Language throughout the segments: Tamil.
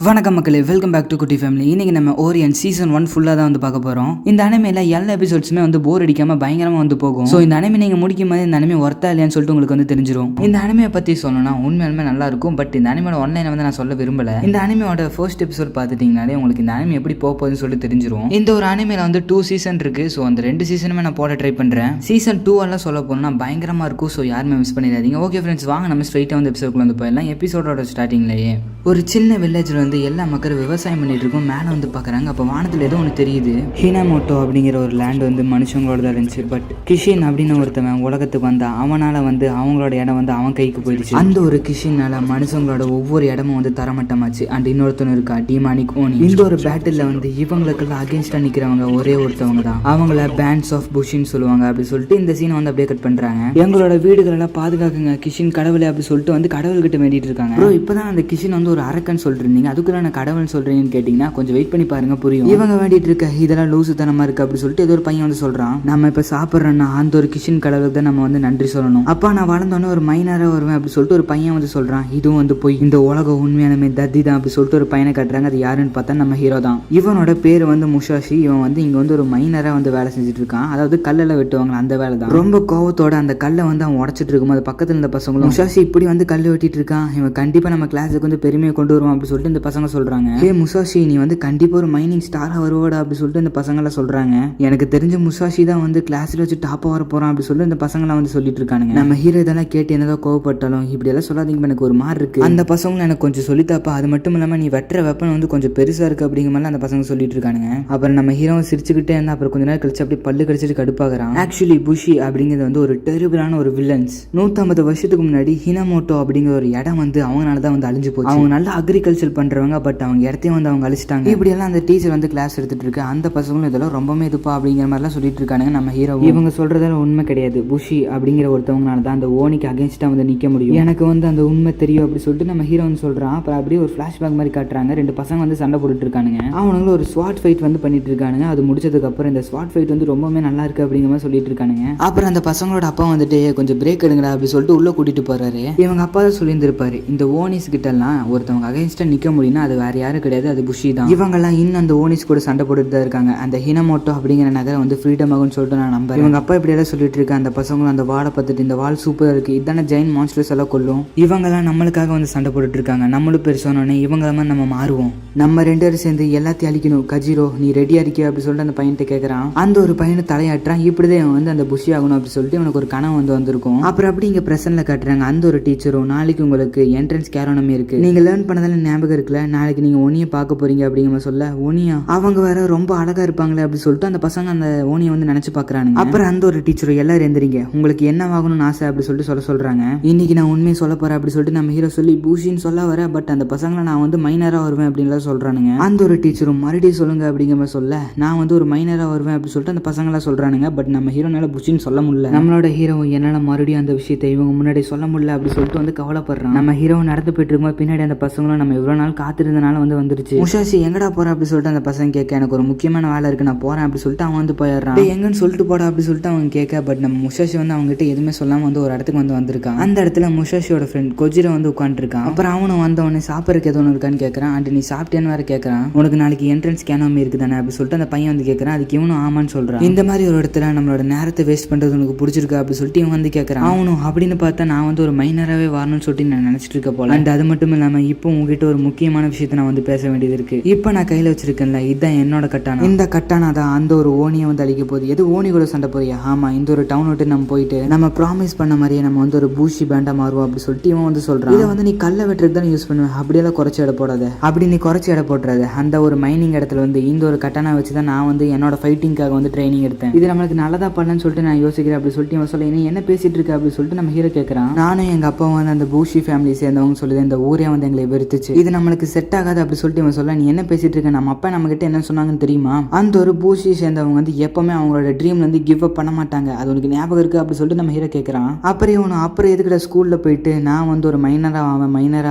வணக்கம் மக்களே, வெல்கம் பேக் டு குட்டி ஃபேமிலி. இன்னைக்கு நம்ம ஓரியன் சீசன் 1 ஃபுல்லாக தான் வந்து பார்க்க போகிறோம். இந்த அனிமேல எல்லா எபிசோட்ஸுமே வந்து போர் அடிக்காமல் பயங்கரமாக வந்து போகும். ஸோ இந்த அனிமே நீங்கள் முடிக்கும் போது இந்த அனிமே ஒர்த்தா இல்லையான்னு சொல்லிட்டு உங்களுக்கு வந்து தெரிஞ்சிடும். இந்த அனிமையை பற்றி சொல்லணும்னா உண்மையாலுமே நல்லா இருக்கும். பட் இந்த அனிமையோட ஒன்லைனை வந்து நான் சொல்ல விரும்பல. இந்த அனிமையோட ஃபர்ஸ்ட் எபிசோட் பார்த்துட்டீங்கனாலே உங்களுக்கு இந்த அனிமே எப்படி போகுதுன்னு சொல்லிட்டு தெரிஞ்சிடும். இந்த ஒரு அனிமையில வந்து 2 சீசன் இருக்கு. ஸோ அந்த 2 சீசனுமே நான் போட ட்ரை பண்ணுறேன். சீசன் 2 எல்லாம் சொல்ல போனோம்னா பயங்கரமாக இருக்கும். ஸோ யாருமே மிஸ் பண்ணிடாதீங்க. ஓகே ஃப்ரெண்ட்ஸ், வாங்க நம்ம ஸ்ட்ரைட்டாக வந்து எபிசோட்குள்ள வந்து போயிடலாம். எபிசோடோட ஸ்டார்டிங்லேயே ஒரு சின்ன வில்லேஜில் வந்து எல்லா மக்களும் விவசாயம் பண்ணிட்டு இருக்கும். மேலே வந்து பார்க்குறாங்க. அப்போ வானத்தில் ஏதோ ஒன்று தெரியுது. ஹினாமோட்டோ அப்படிங்கிற ஒரு லேண்ட் வந்து மனுஷங்களோட தான் இருந்துச்சு. பட் கிஷின் அப்படின்னு ஒருத்தவன் உலகத்துக்கு வந்தா அவனால் வந்து அவங்களோட இடம் வந்து அவன் கைக்கு போயிடுச்சு. அந்த ஒரு கிஷினால மனுஷங்களோட ஒவ்வொரு இடமும் வந்து தரமட்டமாச்சு. அண்ட் இன்னொருத்தவங்க இருக்கா டிமானிக் ஓனி. இந்த ஒரு பேட்டில் வந்து இவங்களுக்கெல்லாம் அகேன்ஸ்டாக நிற்கிறவங்க ஒரே ஒருத்தவங்க தான். அவங்கள பேண்ட்ஸ் ஆஃப் புஷின்னு சொல்லுவாங்க. அப்படி சொல்லிட்டு இந்த சீனை வந்து அப்படியே கட் பண்ணுறாங்க. எங்களோட வீடுகளெல்லாம் பாதுகாக்குங்க கிஷின் கடவுளை அப்படி சொல்லிட்டு வந்து கடவுள்கிட்ட வேண்டிட்டு இருக்காங்க. ப்ரோ, இப்போதான் அந்த கிஷின் வந்து ஒரு அரக்கன் சொல்லிட்டு இருந்தீங்க, அதுக்குள்ள நான் கடவுள் சொல்றீங்கன்னு கேட்டீங்கன்னா கொஞ்சம் வெயிட் பண்ணி பாருங்க, புரியும். இவங்க வேண்டிட்டு இருக்க இதெல்லாம் லூசுத்தனமா இருக்கு அப்படி சொல்லிட்டு ஏதோ ஒரு பையன் வந்து சொல்றான், நம்ம இப்ப சாப்பிட்றோம்னா அந்த ஒரு கிஷன் கடவுளுக்கு தான் நம்ம வந்து நன்றி சொல்லணும். அப்பா நான் வளர்ந்தோன்னே ஒரு மைனரா வருவேன் அப்படி சொல்லிட்டு ஒரு பையன் வந்து சொல்றான். இதுவும் வந்து போய் இந்த உலகம் உண்மையானமே தத்தி தான் அப்படி சொல்லிட்டு ஒரு பையனை கட்டுறாங்க. அது யாருன்னு பார்த்தா நம்ம ஹீரோ தான். இவனோட பேர் வந்து முஷாஷி. இவன் வந்து இங்க வந்து ஒரு மைனரா வந்து வேலை செஞ்சுட்டு இருக்கான். அதாவது கல்லெல்லாம் வெட்டுவாங்க அந்த வேலை தான். ரொம்ப கோவத்தோட அந்த கல்லை வந்து அவன் உடச்சிட்டு இருக்கும். அது பக்கத்துல இருந்த பசங்களும் முஷாஷி இப்படி வந்து கல் வெட்டிட்டு இருக்கான், இவன் கண்டிப்பா நம்ம கிளாஸுக்கு வந்து பெருமையை கொண்டு வருவான் அப்படி சொல்லிட்டு இந்த பசங்க சொல்றாங்க. ஏ முசாஷி, நீ வந்து கண்டிப்பா ஒரு மைனிங் ஸ்டாரா வருவாடா அப்படி சொல்லிட்டு இந்த பசங்களை சொல்றாங்க. எனக்கு தெரிஞ்ச முசாஷி தான் வந்து கிளாஸ்ல வச்சு டாப்பா வர போறான் அப்படி சொல்லிட்டு இந்த பசங்களை வந்து சொல்லிட்டு இருக்காங்க. நம்ம ஹீரோ இதெல்லாம் கேட்டு என்னதான் கோவப்பட்டாலும் இப்படி எல்லாம் சொல்லாதீங்க, எனக்கு ஒரு மாதிரி இருக்கு. அந்த பசங்களும் எனக்கு கொஞ்சம் சொல்லித்தாப்பா, அது மட்டும் இல்லாம நீ வெட்டுற வெப்பன் வந்து கொஞ்சம் பெருசா இருக்கு அப்படிங்கிற மாதிரி அந்த பசங்க சொல்லிட்டு இருக்கானுங்க. அப்புறம் நம்ம ஹீரோ சிரிச்சுக்கிட்டே இருந்தா அப்புறம் கொஞ்ச நேரம் கழிச்சு அப்படி பல்லு கடிச்சிட்டு கடுப்பாகிறான். ஆக்சுவலி புஷி அப்படிங்கிறது வந்து ஒரு டெரிபிளான ஒரு வில்லன்ஸ். 150 வருஷத்துக்கு முன்னாடி ஹினாமோட்டோ அப்படிங்கிற ஒரு இடம் வந்து அவங்களால தான் வந்து அழிஞ்சு போச்சு. அவங்க நல்லா அக்ரிகல்ச்சர் பண்றவங்க, பட் அவங்க இடத்தையும் வந்து அவங்க அழிச்சிட்டாங்க. இப்படி எல்லாம் அந்த டீச்சர் வந்து கிளாஸ் எடுத்துட்டு இருக்கு. அந்த பசங்களும் இதெல்லாம் ரொம்பவே இதுப்பா அப்படிங்கிற மாதிரிலாம் சொல்லிட்டு இருக்காங்க. நம்ம ஹீரோ இவங்க சொல்றதெல்லாம் உண்மை கிடையாது, புஷி அப்படிங்கிற ஒருத்தவங்களால தான் அந்த ஓனிக்கு அகேன்ஸ்டா வந்து நிக்க முடியும், எனக்கு வந்து அந்த உண்மை தெரியும் அப்படி சொல்லிட்டு நம்ம ஹீரோ வந்து சொல்றான். அப்புறம் அப்படியே ஒரு ஃபிளாஷ்பேக் மாதிரி காட்டுறாங்க. 2 பசங்க வந்து சண்டை போட்டுட்டு இருக்கானுங்க. அவனுங்களும் ஒரு ஸ்வாட் ஃபைட் வந்து பண்ணிட்டு இருக்கானுங்க. அது முடிச்சதுக்கு அப்புறம் இந்த ஸ்வாட் ஃபைட் வந்து ரொம்பவே நல்லா இருக்கு அப்படிங்கிற மாதிரி சொல்லிட்டு இருக்கானுங்க. அப்புறம் அந்த பசங்களோட அப்பா வந்துட்டு கொஞ்சம் பிரேக் எடுங்கடா அப்படி சொல்லிட்டு உள்ள கூட்டிட்டு போறாரு. இவங்க அப்பா தான் சொல்லியிருந்திருப்பாரு, இந்த ஓனிஸ் கிட்ட எல்லாம் ஒருத்தவங்க அகைன்ஸ்டா நிக்க முடியும்னா அது வேற யாரும் கிடையாது, அது புஷி தான். இவங்கெல்லாம் இன்னும் அந்த ஓனிஸ் கூட சண்டை போட்டுட்டு தான் இருக்காங்க. அந்த ஹினாமோட்டோ அப்படிங்கிற நகரம் வந்து ஃப்ரீடம் ஆகும்னு சொல்லிட்டு நான் நம்புறேன். இவங்க அப்பா இப்படி எல்லாம் சொல்லிட்டு இருக்க அந்த பசங்களும் அந்த வாழை பார்த்துட்டு இந்த வால் சூப்பரா இருக்கு, இதான ஜெயின் மான்ஸ்டர்ஸ் எல்லாம் கொல்லும், இவங்கெல்லாம் நம்மளுக்காக வந்து சண்டை போட்டுட்டு இருக்காங்க, நம்மளும் பெருசானோடனே இவங்கள மாதிரி நம்ம மாறுவோம், நம்ம 2 பேரும் சேர்ந்து எல்லாத்தையும் அழிக்கணும், கஜிரோ நீ ரெடியா இருக்கியா அப்படி சொல்லிட்டு அந்த பையன்கிட்ட கேட்கறான். அந்த ஒரு பையனை தலையாட்டுறான். இப்படிதான் வந்து அந்த புஷி ஆகணும் அப்படி சொல்லிட்டு இவனுக்கு ஒரு கனவு வந்து வந்திருக்கும். அப்புறம் அப்படி இங்க பிரசன்ட்ல காட்டுறாங்க. அந்த ஒரு டீச்சரும் நாளைக்கு உங்களுக்கு என்ட்ரன்ஸ் கேரோனமி இருக்கு, நீங்க லேர்ன் பண்ணதால ஞாபகம் இருக்குல்ல, நாளைக்கு நீங்க ஒனியை பார்க்க போறீங்க அப்படிங்கிற சொல்ல, ஓனியா அவங்க வேற ரொம்ப அழகா இருப்பாங்களே அப்படி சொல்லிட்டு அந்த பசங்க அந்த ஓனியை வந்து நினைச்சு பாக்குறாங்க. அப்புறம் அந்த ஒரு டீச்சரும் எல்லாரும் எந்திரிங்க, உங்களுக்கு என்ன ஆகணும்னு ஆசை அப்படி சொல்லிட்டு சொல்றாங்க. இன்னைக்கு நான் உண்மையை சொல்ல போறேன் அப்படி சொல்லிட்டு நம்ம ஹீரோ சொல்லி பூஷின்னு சொல்ல வர, பட் அந்த பசங்களை நான் வந்து மைனரா வருவேன் அப்படின்னு சொல்றானுங்க. அந்த ஒரு டீச்சரும் மறுபடியும் சொல்லுங்க அப்படிங்கிற சொல்ல, நான் வந்து ஒரு மைனரா வருவேன் அப்படி சொல்லிட்டு அந்த பசங்களா சொல்றானுங்க. பட் நம்ம ஹீரோனால பூஷின்னு சொல்ல முடியல. நம்மளோட ஹீரோ என்னால மறுபடியும் அந்த விஷயத்தை இவங்க முன்னாடி சொல்ல முடியல அப்படி சொல்லிட்டு வந்து கவலைப்படுறான். நம்ம ஹீரோ நடந்து போயிட்டு இருக்கும்போது பின்னாடி அந்த பசங்களும் நம்ம இவ்வளவு நாள் காத்திருந்தனால வந்து வந்துருச்சு. முஷாஷி எங்கடா போற அப்படி சொல்லிட்டு அந்த பசங்க கேட்க, எனக்கு ஒரு முக்கியமான வேலை இருக்கு நான் போறேன் அப்படி சொல்லிட்டு அவன் வந்து போயிடுறான். எங்கன்னு சொல்லிட்டு போடா அப்படி சொல்லிட்டு அவங்க கேட்க, பட் நம்ம முஷாஷி வந்து அவங்க கிட்ட எதுவுமே சொல்லாம வந்து ஒரு இடத்துக்கு வந்து வந்திருக்கான். அந்த இடத்துல முஷாஷியோட ஃப்ரெண்ட் கொஜிரோ வந்து உட்காந்துருக்கான். அப்புறம் அவனும் வந்தவொடனே சாப்பிட்றதுக்கு எது ஒன்று இருக்கான்னு கேட்கறான். அண்ட் நீ சாப்பிட்டேன்னு வேற கேட்கறான். உனக்கு நாளைக்கு என்ட்ரன்ஸ் கேனாமி இருக்குதானே அப்படி சொல்லிட்டு அந்த பையன் வந்து கேட்கறான். அதுக்கு இவனும் ஆமான்னு சொல்றான். இந்த மாதிரி ஒரு இடத்துல நம்மளோட நேரத்தை வேஸ்ட் பண்றது உனக்கு பிடிச்சிருக்கா அப்படி சொல்லிட்டு இவன் வந்து கேட்கறான். அவனும் அப்படின்னு பார்த்தா நான் வந்து ஒரு மைனராகவே வரணும்னு சொல்லிட்டு நான் நினைச்சிட்டு இருக்க போல. அண்ட் அது மட்டும் இல்லாம இப்போ உங்ககிட்ட ஒரு முக்கியமான விஷயத்தை நான் வந்து பேச வேண்டியது இருக்கு. இப்போ நான் கையில வச்சிருக்கேன்ல, இதுதான் என்னோட கட்டானா. இந்த கட்டானா தான் அந்த ஒரு ஓனியை வந்து அழிக்க போகுது. எது ஓனி கூட சண்டை போறியா? ஆமா, இந்த ஒரு டவுன் விட்டு நம்ம போயிட்டு நம்ம ப்ராமிஸ் பண்ண மாதிரியே நம்ம வந்து ஒரு பூஷி பேண்டா மாறுவோம் அப்படி சொல்லிட்டு இவன் வந்து சொல்றான். இதை வந்து நீ கல்ல வெட்டுறதுக்கு தான் யூஸ் பண்ணுவேன், அப்படியெல்லாம் குறைச்சி எடை போடாத, அப்படி நீ குறைச்சி எடை போட்டுறாது. அந்த ஒரு மைனிங் இடத்துல வந்து இந்த ஒரு கட்டானா வச்சு தான் நான் வந்து என்னோட ஃபைட்டிங்காக வந்து ட்ரைனிங் எடுத்தேன். இது நம்மளுக்கு நல்லதா பண்ணலன்னு சொல்லிட்டு நான் யோசிக்கிறேன் அப்படி சொல்லிட்டு இவன் சொல்ல, நீ என்ன பேசிட்டு இருக்க அப்படி சொல்லிட்டு நம்ம ஹீரோ கேட்கறான். நானும் எங்க அப்பா வந்து அந்த பூஷி ஃபேமிலி சேர்ந்தவங்க சொல்லுது, இந்த ஊரே வந்து எங்களை வெறுத்துச்சு, இது நம்மளுக்கு செட் ஆகாது அப்படி சொல்லிட்டு இவன் சொல்ல, நீ என்ன பேசிட்டு இருக்க, நம்ம அப்பா நம்ம கிட்ட என்ன சொன்னாங்கன்னு தெரியுமா? அந்த ஒரு பூஷி சேர்ந்தவங்க வந்து எப்பவுமே அவங்களோட ட்ரீம்ல வந்து கிவ் அப் பண்ண மாட்டாங்க, அது உனக்கு ஞாபகம் இருக்கு அப்படி சொல்லிட்டு நம்ம ஹீரோ கேட்கறான். அப்புறம் எதுக்கிட்ட ஸ்கூல்ல போயிட்டு நான் வந்து ஒரு மைனரா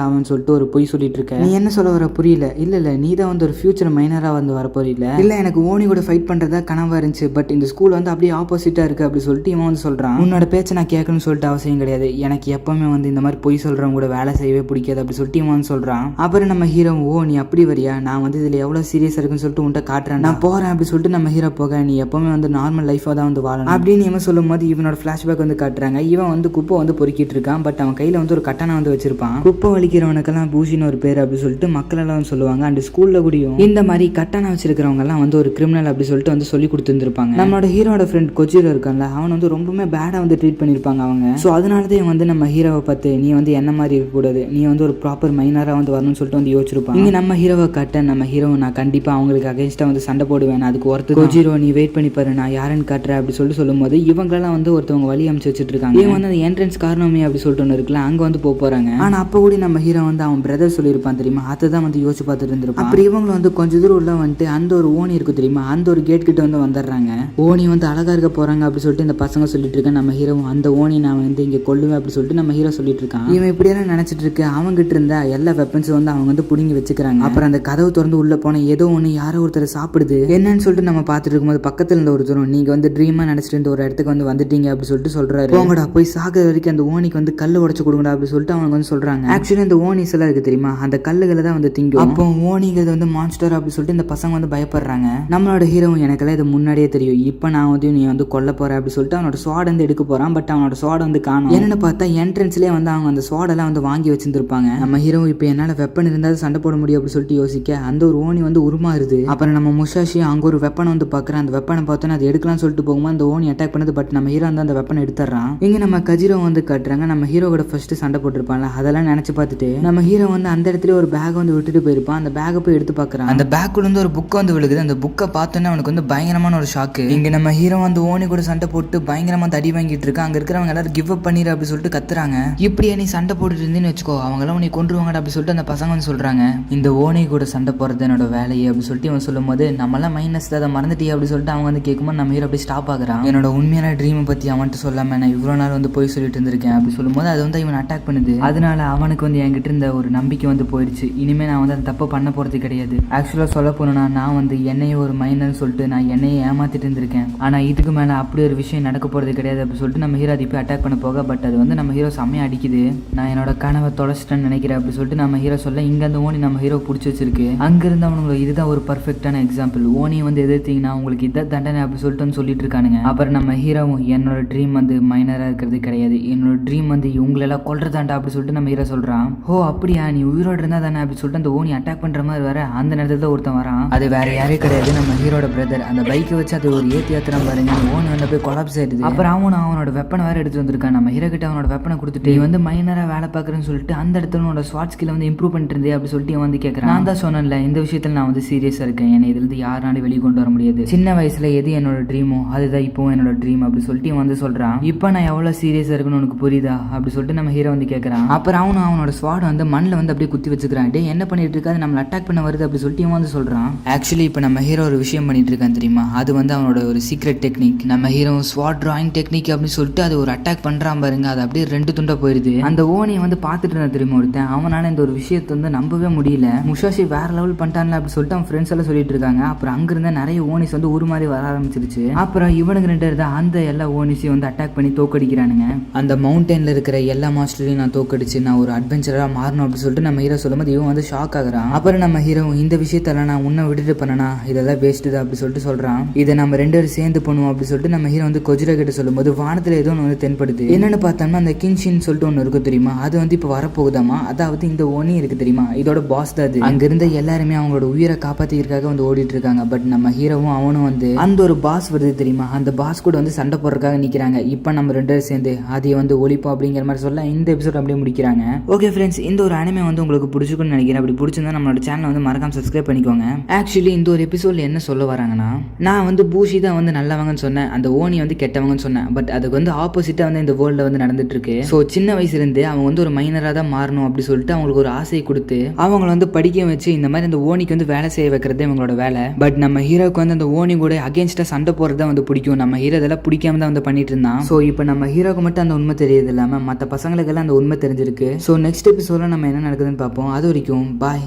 ஆவன் சொல்லிட்டு ஒரு பொய் சொல்லிட்டு இருக்கேன், நீ என்ன சொல்ல வர புரியல? இல்ல நீ தான் வந்து ஒரு ஃபியூச்சர் மைனரா வந்து வர போறீல. இல்ல எனக்கு ஓனி கூட ஃபைட் பண்றதா கனவா இருந்துச்சு, பட் இந்த ஸ்கூல் வந்து அப்படியே ஆப்போசிட்டா இருக்கு அப்படி சொல்லிட்டு இவன் வந்து சொல்றான். உன்னோட பேச்சை நான் கேட்கணும்னு சொல்லிட்டு அவசியம் கிடையாது, எனக்கு எப்பவுமே வந்து இந்த மாதிரி பொய் சொல்றவங்க கூட வேலை செய்யவே பிடிக்காது அப்படி சொல்லிட்டு இவன் வந்து சொல்றான். அப்புறம் நம்ம நம்ம ஹீரோ நீ அப்படி வரியா, நான் வந்து இதில் எவ்வளோ சீரியஸாக இருக்குன்னு சொல்லிட்டு உன்ட்ட காட்டுறேன், நான் போகிறேன் அப்படி சொல்லிட்டு நம்ம ஹீரோ போக, நீ எப்பவுமே வந்து நார்மல் லைஃபாக தான் வந்து வாழணும் அப்படின்னு இவன் சொல்லும் போது இவனோட ஃப்ளாஷ்பேக் வந்து காட்டுறாங்க. இவன் வந்து குப்பை வந்து பொறுக்கிட்டு இருக்கான். பட் அவன் கையில் வந்து ஒரு கட்டணை வந்து வச்சிருப்பான். குப்பை வலிக்கிறவனுக்கெல்லாம் பூஷின்னு ஒரு பேர் அப்படி சொல்லிட்டு மக்கள் எல்லாம் சொல்லுவாங்க. அண்ட் ஸ்கூல்ல கூடயும் இந்த மாதிரி கட்டணை வச்சிருக்கிறவங்க எல்லாம் வந்து ஒரு கிரிமினல் அப்படி சொல்லிட்டு வந்து சொல்லி கொடுத்துருப்பாங்க. நம்மளோட ஹீரோட ஃப்ரெண்ட் கொஜிரோ இருக்கான்ல, அவன் வந்து ரொம்பவே பேடாக வந்து ட்ரீட் பண்ணியிருப்பாங்க அவங்க. ஸோ அதனாலதான் வந்து நம்ம ஹீரோவை பார்த்து நீ வந்து என்ன மாதிரி இருக்கக்கூடாது, நீ வந்து ஒரு ப்ராப்பர் மைனராக வந்து வரணும்னு சொல்லிட்டு வந்து யோசிச்சிருப்பான். இங்கே நம்ம ஹீரோவை காட்ட, நம்ம ஹீரோ நான் கண்டிப்பாக அவங்களுக்கு அகேன்ஸ்டாக வந்து சண்டை போடுவேன், அதுக்கு ஒருத்தர் கொஜிரோ நீ வெயிட் பண்ணி பாரு நான் யாருன்னு காட்டுறேன் அப்படி சொல்லிட்டு சொல்லும்போது இவங்களெல்லாம் வந்து ஒருத்தவங்க வழி அமைச்சு வச்சுட்டு இருக்காங்க. இவன் வந்து அந்த என்ட்ரன்ஸ் காரணமே அப்படி சொல்லிட்டு ஒன்று இருக்குல்ல, அங்கே வந்து போகிறாங்க. ஆனால் அப்போ கூட நம்ம ஹீரோ வந்து அவன் பிரதர் சொல்லியிருப்பான் தெரியுமா, அதை தான் வந்து யோசிச்சு பார்த்துட்டு இருந்திருப்பான். அப்புறம் இவங்க வந்து கொஞ்சம் தூரம் உள்ள வந்துட்டு அந்த ஒரு ஓனி இருக்கு தெரியுமா, அந்த ஒரு கேட் கிட்ட வந்து வந்துடுறாங்க. ஓனி வந்து அழகா இருக்க போறாங்க அப்படி சொல்லிட்டு இந்த பசங்க சொல்லிட்டு இருக்கேன். நம்ம ஹீரோ அந்த ஓனி நான் வந்து இங்கே கொள்ளுவேன் அப்படி சொல்லிட்டு நம்ம ஹீரோ சொல்லிட்டு இருக்கான். இவன் இப்படியெல்லாம் நினைச்சிட்டு இருக்கு. அவங்ககிட்ட இருந்த எல்லா வெப்பன்ஸும் வந்து அவங்க வந்து புடுங்கி வச்சுக்கிறாங்க. அப்புறம் அந்த கதவு திறந்து உள்ள போன ஏதோ ஒன்று யாரோ ஒருத்தர் சாப்பிடுது என்னன்னு சொல்லிட்டு நம்ம பார்த்துட்டு இருக்கும்போது பக்கத்துல இருந்த ஒருத்தரும் நீங்க வந்து ட்ரீமா நினைச்சிட்டு இருந்த ஒரு இடத்துக்கு வந்து வந்துட்டீங்க அப்படி சொல்லிட்டு சொல்றாரு. போங்கடா போய் சாகிற வரைக்கும் அந்த ஓனிக்கு வந்து கல் உடைச்சு கொடுங்கடா அப்படி சொல்லிட்டு அவங்க வந்து சொல்றாங்க. ஆக்சுவலி அந்த ஓனிஸ் எல்லாம் இருக்கு தெரியுமா, அந்த கல்லுகளை தான் வந்து திங்கும். அப்போ ஓனிங்கிறது வந்து மான்ஸ்டர் அப்படி சொல்லிட்டு இந்த பசங்க வந்து பயப்படுறாங்க. நம்மளோட ஹீரோவும் எனக்கெல்லாம் இது முன்னாடியே தெரியும், இப்போ நான் வந்து நீ வந்து கொல்ல போற அப்படி சொல்லிட்டு அவனோட ஸ்வாட் வந்து எடுக்க போறான். பட் அவனோட ஸ்வாட் வந்து காணும். என்னன்னு பார்த்தா என்ட்ரன்ஸ்லேயே வந்து அவங்க அந்த ஸ்வாடெல்லாம் வந்து வாங்கி வச்சிருந்துருப்பாங்க. நம்ம ஹீரோ இப்போ என்னால் வெப்பன் இருந்தாலும் சண்டை போட முடியும் அப்படி சொல்லிட்டு யோசிக்க அந்த ஒரு ஓனி வந்து உருமாறுது. அப்புறம் நம்ம முஷாஷி அங்கே ஒரு வெப்பனை வந்து பார்க்குறேன். அந்த வெப்பனை பார்த்தோன்னா அது எடுக்கலாம்னு சொல்லிட்டு போகும்போது அந்த ஓனி அட்டாக் பண்ணுது. பட் நம்ம ஹீரோ வந்து அந்த வெப்பனை எடுத்துறான். இங்கே நம்ம கஜிரோ வந்து காட்டுறாங்க. நம்ம ஹீரோட ஃபர்ஸ்ட் சண்டை போட்டிருப்பான்ல, அதெல்லாம் நினைச்சு பார்த்துட்டு நம்ம ஹீரோ வந்து அந்த இடத்துல ஒரு பேக் வந்து விட்டுட்டு போயிருப்பான். அந்த பேக்கை போய் எடுத்து பார்க்குறான். அந்த பேக்குள்ள இருந்து ஒரு புக் வந்து விழுகுது. அந்த புக்கை பார்த்தோன்னே அவனுக்கு வந்து பயங்கரமான ஒரு ஷாக்கு. இங்கே நம்ம ஹீரோ வந்து ஓனி கூட சண்டை போட்டு பயங்கரமா தடி வாங்கிட்டு இருக்கான். அங்கே இருக்கிறவங்க எல்லாரும் கிவ் அப் பண்ணிடு அப்படி சொல்லிட்டு கத்துறாங்க. இப்படியே நீ சண்டை போட்டுட்டு இருந்தேன்னு வச்சுக்கோ, அவங்களாம் உன்னை கொன்றுவாங்கடா அப்படி சொல்லிட்டு அந்த பசங்க வந்து சொல்றாங்க. இந்த ஓனி கூட சண்டை போறது என்னோட வேலையை அப்படி சொல்லிட்டு இவன் சொல்லும் போது நம்மளாம் மைனஸ் அதை மறந்துட்டியா அப்படி சொல்லிட்டு அவங்க வந்து கேட்கும்போது நம்ம ஹீரோ அப்படி ஸ்டாப் ஆகுறான். என்னோட உண்மையான ட்ரீமை பத்தி அவன்ட்டு சொல்லாம நான் இவ்வளோ நாள் வந்து போய் சொல்லிட்டு இருந்திருக்கேன் அப்படி சொல்லும்போது அது வந்து இவன் அட்டாக் பண்ணுது. அதனால அவனுக்கு வந்து என்கிட்ட இருந்த ஒரு நம்பிக்கை வந்து போயிடுச்சு. இனிமே நான் வந்து அந்த தப்பு பண்ண போறது கிடையாது. ஆக்சுவலாக சொல்ல போனா நான் வந்து என்னையே ஒரு மைனர்னு சொல்லிட்டு நான் என்னையே ஏமாத்திட்டு இருந்திருக்கேன். ஆனா இதுக்கு மேல அப்படி ஒரு விஷயம் நடக்க போறது கிடையாது அப்படி சொல்லிட்டு நம்ம ஹீரோ அதை போய் அட்டாக் பண்ண போக பட் அது வந்து நம்ம ஹீரோ செம்மையா அடிக்குது. நான் என்னோட கனவை தொலைச்சிட்டேன்னு நினைக்கிறேன் அப்படி சொல்லிட்டு நம்ம ஹீரோ சொல்ல இங்க அந்த ஓனி நம்ம ஹீரோ பிடிச்சி வச்சிருக்கு. அங்க இருந்து அவனுங்களுக்கு இதுதான் ஒரு பர்ஃபெக்டான எக்ஸாம்பிள். ஓனியை வந்து எதிர்த்தீங்கன்னா உங்களுக்கு இதான் தண்டனை அப்படி சொல்லிட்டு வந்து சொல்லிட்டு இருக்கானுங்க. அப்புறம் நம்ம ஹீரோவும் என்னோட ட்ரீம் வந்து மைனரா இருக்கிறது கிடையாது, என்னோட ட்ரீம் வந்து இவங்களெல்லாம் கொல்றதாண்டா அப்படி சொல்லிட்டு நம்ம ஹீரோ சொல்றான். ஓ அப்படியா, நீ உயிரோடு இருந்தா தானே அப்படி சொல்லிட்டு அந்த ஓனி அட்டாக் பண்ற மாதிரி வர அந்த நேரத்தில் தான் ஒருத்தன் வரான். அது வேற யாரே கிடையாது, நம்ம ஹீரோட பிரதர். அந்த பைக்கை வச்சு அது ஒரு ஏத்தியாத்திரம் பாருங்க, ஓனி வந்து போய் கொலாப்ஸ் ஆயிடுது. அப்புறம் அவனோட வெப்பனை வேற எடுத்து வந்திருக்கான். நம்ம ஹீரோ கிட்ட அவனோட வெப்பனை கொடுத்துட்டு வந்து மைனரா வேலை பார்க்குறேன்னு சொல்லிட்டு அந்த இடத்துல உன்னோட ஸ்வாட் ஸ்கில்லை வந்து இம்ப்ரூவ் பண்ணிட்டு இருந்தே அப்படி சொல்லிட்டு அவன் வந்து கேட்கறான். நான் தான் சொன்னேன்ல இந்த விஷயத்துல நான் வந்து சீரியஸா இருக்கேன், என்னை இதுல இருந்து யாராலும் வெளியே கொண்டு வர முடியாது. சின்ன வயசுல எது என்னோட ட்ரீமோ அதுதான் இப்போ என்னோட ட்ரீம் அப்படி சொல்லிட்டு வந்து சொல்றான். இப்போ நான் எவ்வளவு சீரியஸா இருக்குன்னு உனக்கு புரியுதா அப்படி சொல்லிட்டு நம்ம ஹீரோ வந்து கேட்கறான். அப்புறம் அவனோட ஸ்வாட் வந்து மண்ணில் வந்து அப்படியே குத்தி வச்சுக்கிறான். டே என்ன பண்ணிட்டு இருக்காது, நம்மள அட்டாக் பண்ண வருது அப்படி சொல்லிட்டு வந்து சொல்றான். ஆக்சுவலி இப்போ நம்ம ஹீரோ ஒரு விஷயம் பண்ணிட்டு இருக்கான் தெரியுமா, அது வந்து அவனோட ஒரு சீக்ரெட் டெக்னிக். நம்ம ஹீரோ ஸ்வாட் டிராயிங் டெக்னிக் அப்படின்னு சொல்லிட்டு அது ஒரு அட்டாக் பண்றான் பாருங்க, அது அப்படியே ரெண்டு துண்டா போயிருது. அந்த ஓனியை வந்து பார்த்துட்டு இருந்தா தெரியுமா ஒருத்தன், அவனால இந்த ஒரு விஷயத்தை வந்து நம்பவே முடியல. முஷாஷி வேற லெவல் பண்ணிட்டான்ல அப்படி சொல்லிட்டு அவன் ஃப்ரெண்ட்ஸ் எல்லாம் சொல்லிட்டு இருக்காங்க. அப்புறம் அங்கிருந்த நிறைய ஓனிஸ் வந்து ஒரு மாதிரி வர ஆரம்பிச்சிருச்சு. அப்புறம் இவனுக்கு ரெண்டு இருந்தா அந்த எல்லா ஓனிஸையும் வந்து அட்டாக் பண்ணி தோக்கடிக்கிறானுங்க. அந்த மவுண்டன்ல இருக்கிற எல்லா மாஸ்டரையும் நான் தோக்கடிச்சு நான் ஒரு அட்வென்ச்சரா மாறணும் அப்படின்னு சொல்லிட்டு நம்ம ஹீரோ சொல்லும்போது இவன் வந்து ஷாக் ஆகுறான். அப்புறம் நம்ம ஹீரோ இந்த விஷயத்தெல்லாம் நான் உன்னை விட்டுட்டு பண்ணனா இதெல்லாம் வேஸ்ட் தான் அப்படி சொல்லிட்டு சொல்றான். இதை நம்ம ரெண்டு பேரும் சேர்ந்து பண்ணுவோம் அப்படி சொல்லிட்டு நம்ம ஹீரோ வந்து கொஜிரா கிட்ட சொல்லும்போது வானத்துல ஏதோ ஒன்று வந்து தென்படுது. என்னன்னு பார்த்தோம்னா அந்த கின்ஷின் சொல்லிட்டு ஒன்று இருக்கு தெரியுமா, அது வந்து இப்போ வரப்போகுதாமா. அதாவது இந்த ஓனி இருக்கு தெரியுமா, இதோட பாஸ் தான் அது. அங்க இருந்த எல்லாருமே அவங்களோட உயிரை காப்பாத்திக்கிறதுக்காக வந்து ஓடிட்டு இருக்காங்க. பட் நம்ம ஹீரோவும் அவனும் வந்து அந்த ஒரு பாஸ் வருது தெரியுமா, அந்த பாஸ் கூட வந்து சண்டை போடுறதுக்காக நிக்கிறாங்க. இப்போ நம்ம ரெண்டு பேரும் சேர்ந்து அதை வந்து ஒழிப்போம் அப்படிங்கிற மாதிரி சொல்ல இந்த எபிசோட் அப்படியே முடிக்கிறாங்க. ஓகே ஃப்ரெண்ட்ஸ், இந்த ஒரு அனிமே வந்து உங்களுக்கு பிடிச்சிருக்குன்னு நினைக்கிறேன். அப்படி பிடிச்சிருந்தா நம்மளோட சேனலை வந்து மறக்காம சப்ஸ்கிரைப் பண்ணிக்கோங்க. ஆக்சுவலி இந்த ஒரு எபிசோட்ல என்ன சொல்ல வராங்கன்னா, நான் வந்து பூஷி தான் வந்து நல்லவங்கன்னு சொன்னேன், அந்த ஓனி வந்து கெட்டவங்கன்னு சொன்னேன். பட் அதுக்கு வந்து ஆப்போசிட்டா வந்து இந்த வேர்ல்ட்ல வந்து நடந்துட்டு இருக்கு. ஸோ சின்ன வயசுல இருந்து அவங்க வந்து ஒரு மைனரா தான் மாறணும் அப்படி சொல்லிட்டு அவங்களுக்கு ஒரு ஆசையை கொடுத்து அவங்களை வந்து படிக்க வச்சு இந்த மாதிரி அந்த ஓனிக்கு வந்து வேலை செய்ய வைக்கிறது இவங்களோட வேலை. பட் நம்ம ஹீரோக்கு வந்து அந்த ஓனி கூட அகேன்ஸ்டா சண்டை போறது தான் வந்து பிடிக்கும். நம்ம ஹீரோ இதெல்லாம் பிடிக்காம தான் வந்து பண்ணிட்டு இருந்தான். ஸோ இப்போ நம்ம ஹீரோக்கு மட்டும் அந்த உண்மை தெரியுது இல்லாம மற்ற பசங்களுக்கு எல்லாம் அந்த உண்மை தெரிஞ்சிருக்கு. ஸோ நெக்ஸ்ட் எபிசோட்ல நம்ம என்ன நடக்குதுன்னு பார்ப்போம். அது வரைக்கும் பாய்.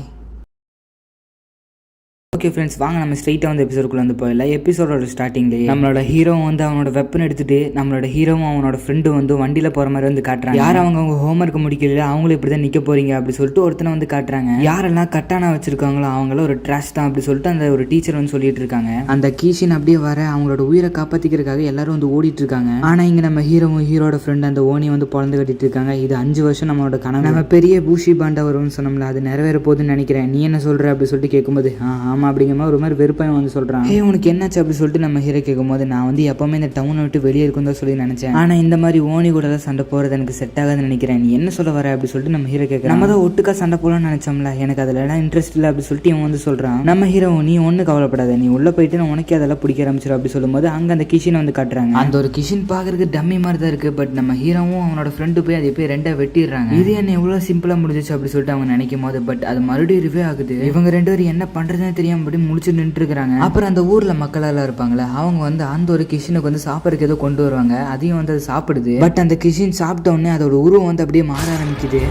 ஓகே ஃப்ரெண்ட்ஸ், வாங்க நம்ம ஸ்ட்ரைட்டாக வந்து எபிசோடுக்குள்ள வந்து போயிடல. எபிசோடோட ஸ்டார்டிங்லேயே நம்மளோட ஹீரோ வந்து அவனோட வெப்பன் எடுத்துட்டு நம்மளோட ஹீரோவும் அவனோட ஃப்ரெண்டும் வந்து வண்டியில் போகிற மாதிரி வந்து காட்டுறாங்க. யார் அவங்க ஹோம்ஒர்க் முடிக்கல அவங்களும் இப்படி தான் நிற்க போறீங்க அப்படி சொல்லிட்டு ஒருத்தனை வந்து காட்டுறாங்க. யாரெல்லாம் கட்டானா வச்சிருக்காங்களோ அவங்கள ஒரு ட்ராஷ் தான் அப்படி சொல்லிட்டு அந்த ஒரு டீச்சர் வந்து சொல்லிட்டு இருக்காங்க. அந்த கீஷின் அப்படியே வர அவங்களோட உயிரை காப்பாற்றிக்கிறதுக்காக எல்லாரும் வந்து ஓடிட்டு இருக்காங்க. ஆனால் இங்கே நம்ம ஹீரோவும் ஹீரோட ஃப்ரெண்ட் அந்த ஓனியை வந்து பிறந்து கட்டிட்டு இருக்காங்க. இது 5 வருஷம் நம்மளோட கனவு. நம்ம பெரிய பூஷி பாண்டா வரும்னு சொன்னோம்ல, அது நிறைவேற போகுதுன்னு நினைக்கிறேன். நீ என்ன சொல்ற அப்படி சொல்லிட்டு கேட்கும்போது ஆமா அப்படிங்கிற மாதிரி ஒரு மாதிரி வெறுப்பாக வந்து சொல்றான். உனக்கு என்னாச்சு அப்படி சொல்லிட்டு நம்ம ஹீரோ கேட்கும்போது, நான் வந்து எப்பவுமே இந்த டவுனை விட்டு வெளியே இருக்கும் தான் சொல்லி நினைச்சேன். ஆனா இந்த மாதிரி ஓனி கூட தான் சண்டை போறது எனக்கு செட் ஆகாதுன்னு நினைக்கிறேன். நீ என்ன சொல்ல வர அப்படி சொல்லிட்டு நம்ம ஹீரோ கேட்க, நம்ம தான் ஒட்டுக்கா சண்டை போலாம்னு நினைச்சோம்ல, எனக்கு அதுல எல்லாம் இன்ட்ரெஸ்ட் இல்லை அப்படி சொல்லிட்டு இவன் வந்து சொல்றான். நம்ம ஹீரோ, நீ ஒண்ணு கவலைப்படாத, நீ உள்ள போயிட்டு உனக்கே அதெல்லாம் பிடிக்க ஆரம்பிச்சிடும் அப்படி சொல்லும்போது அங்க அந்த கிஷின் வந்து காட்டுறாங்க. அந்த ஒரு கிஷின் பாக்குறதுக்கு டம்மி மாதிரி தான் இருக்கு. பட் நம்ம ஹீரோவும் அவனோட ஃப்ரெண்டு போய் அதை போய் ரெண்டா வெட்டிடுறாங்க. இது என்ன எவ்வளவு சிம்பிளா முடிஞ்சிச்சு அப்படி சொல்லிட்டு அவங்க நினைக்கும் போது, பட் அது மறுபடியும் ரிவே ஆகுது. இவங்க 2 பேரும் என்ன பண்றதுன்னு தெரியாம அப்படி முடிச்சு நின்று இருக்காங்க. அப்புறம் அந்த ஊர்ல மக்கள் எல்லாம் இருப்பாங்களே, அவங்க வந்து அந்த ஒரு கிஷனுக்கு வந்து சாப்பிட்றதுக்கு ஏதோ கொண்டு வருவாங்க. அதையும் வந்து அது சாப்பிடுது. பட் அந்த கிஷன் சாப்பிட்ட உடனே அதோட உருவம் வந்து அப்படியே மாற ஆரம்பிக்குது.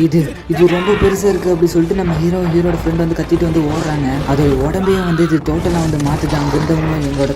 இது ரொம்ப பெருசாக இருக்குது அப்படி சொல்லிட்டு நம்ம ஹீரோட ஃப்ரெண்ட் வந்து கத்திட்டு வந்து ஓடுறாங்க. அதோட உடம்பையே வந்து இது டோட்டலாக வந்து மாற்றுது. அங்கே இருந்தவங்களும் எங்களோட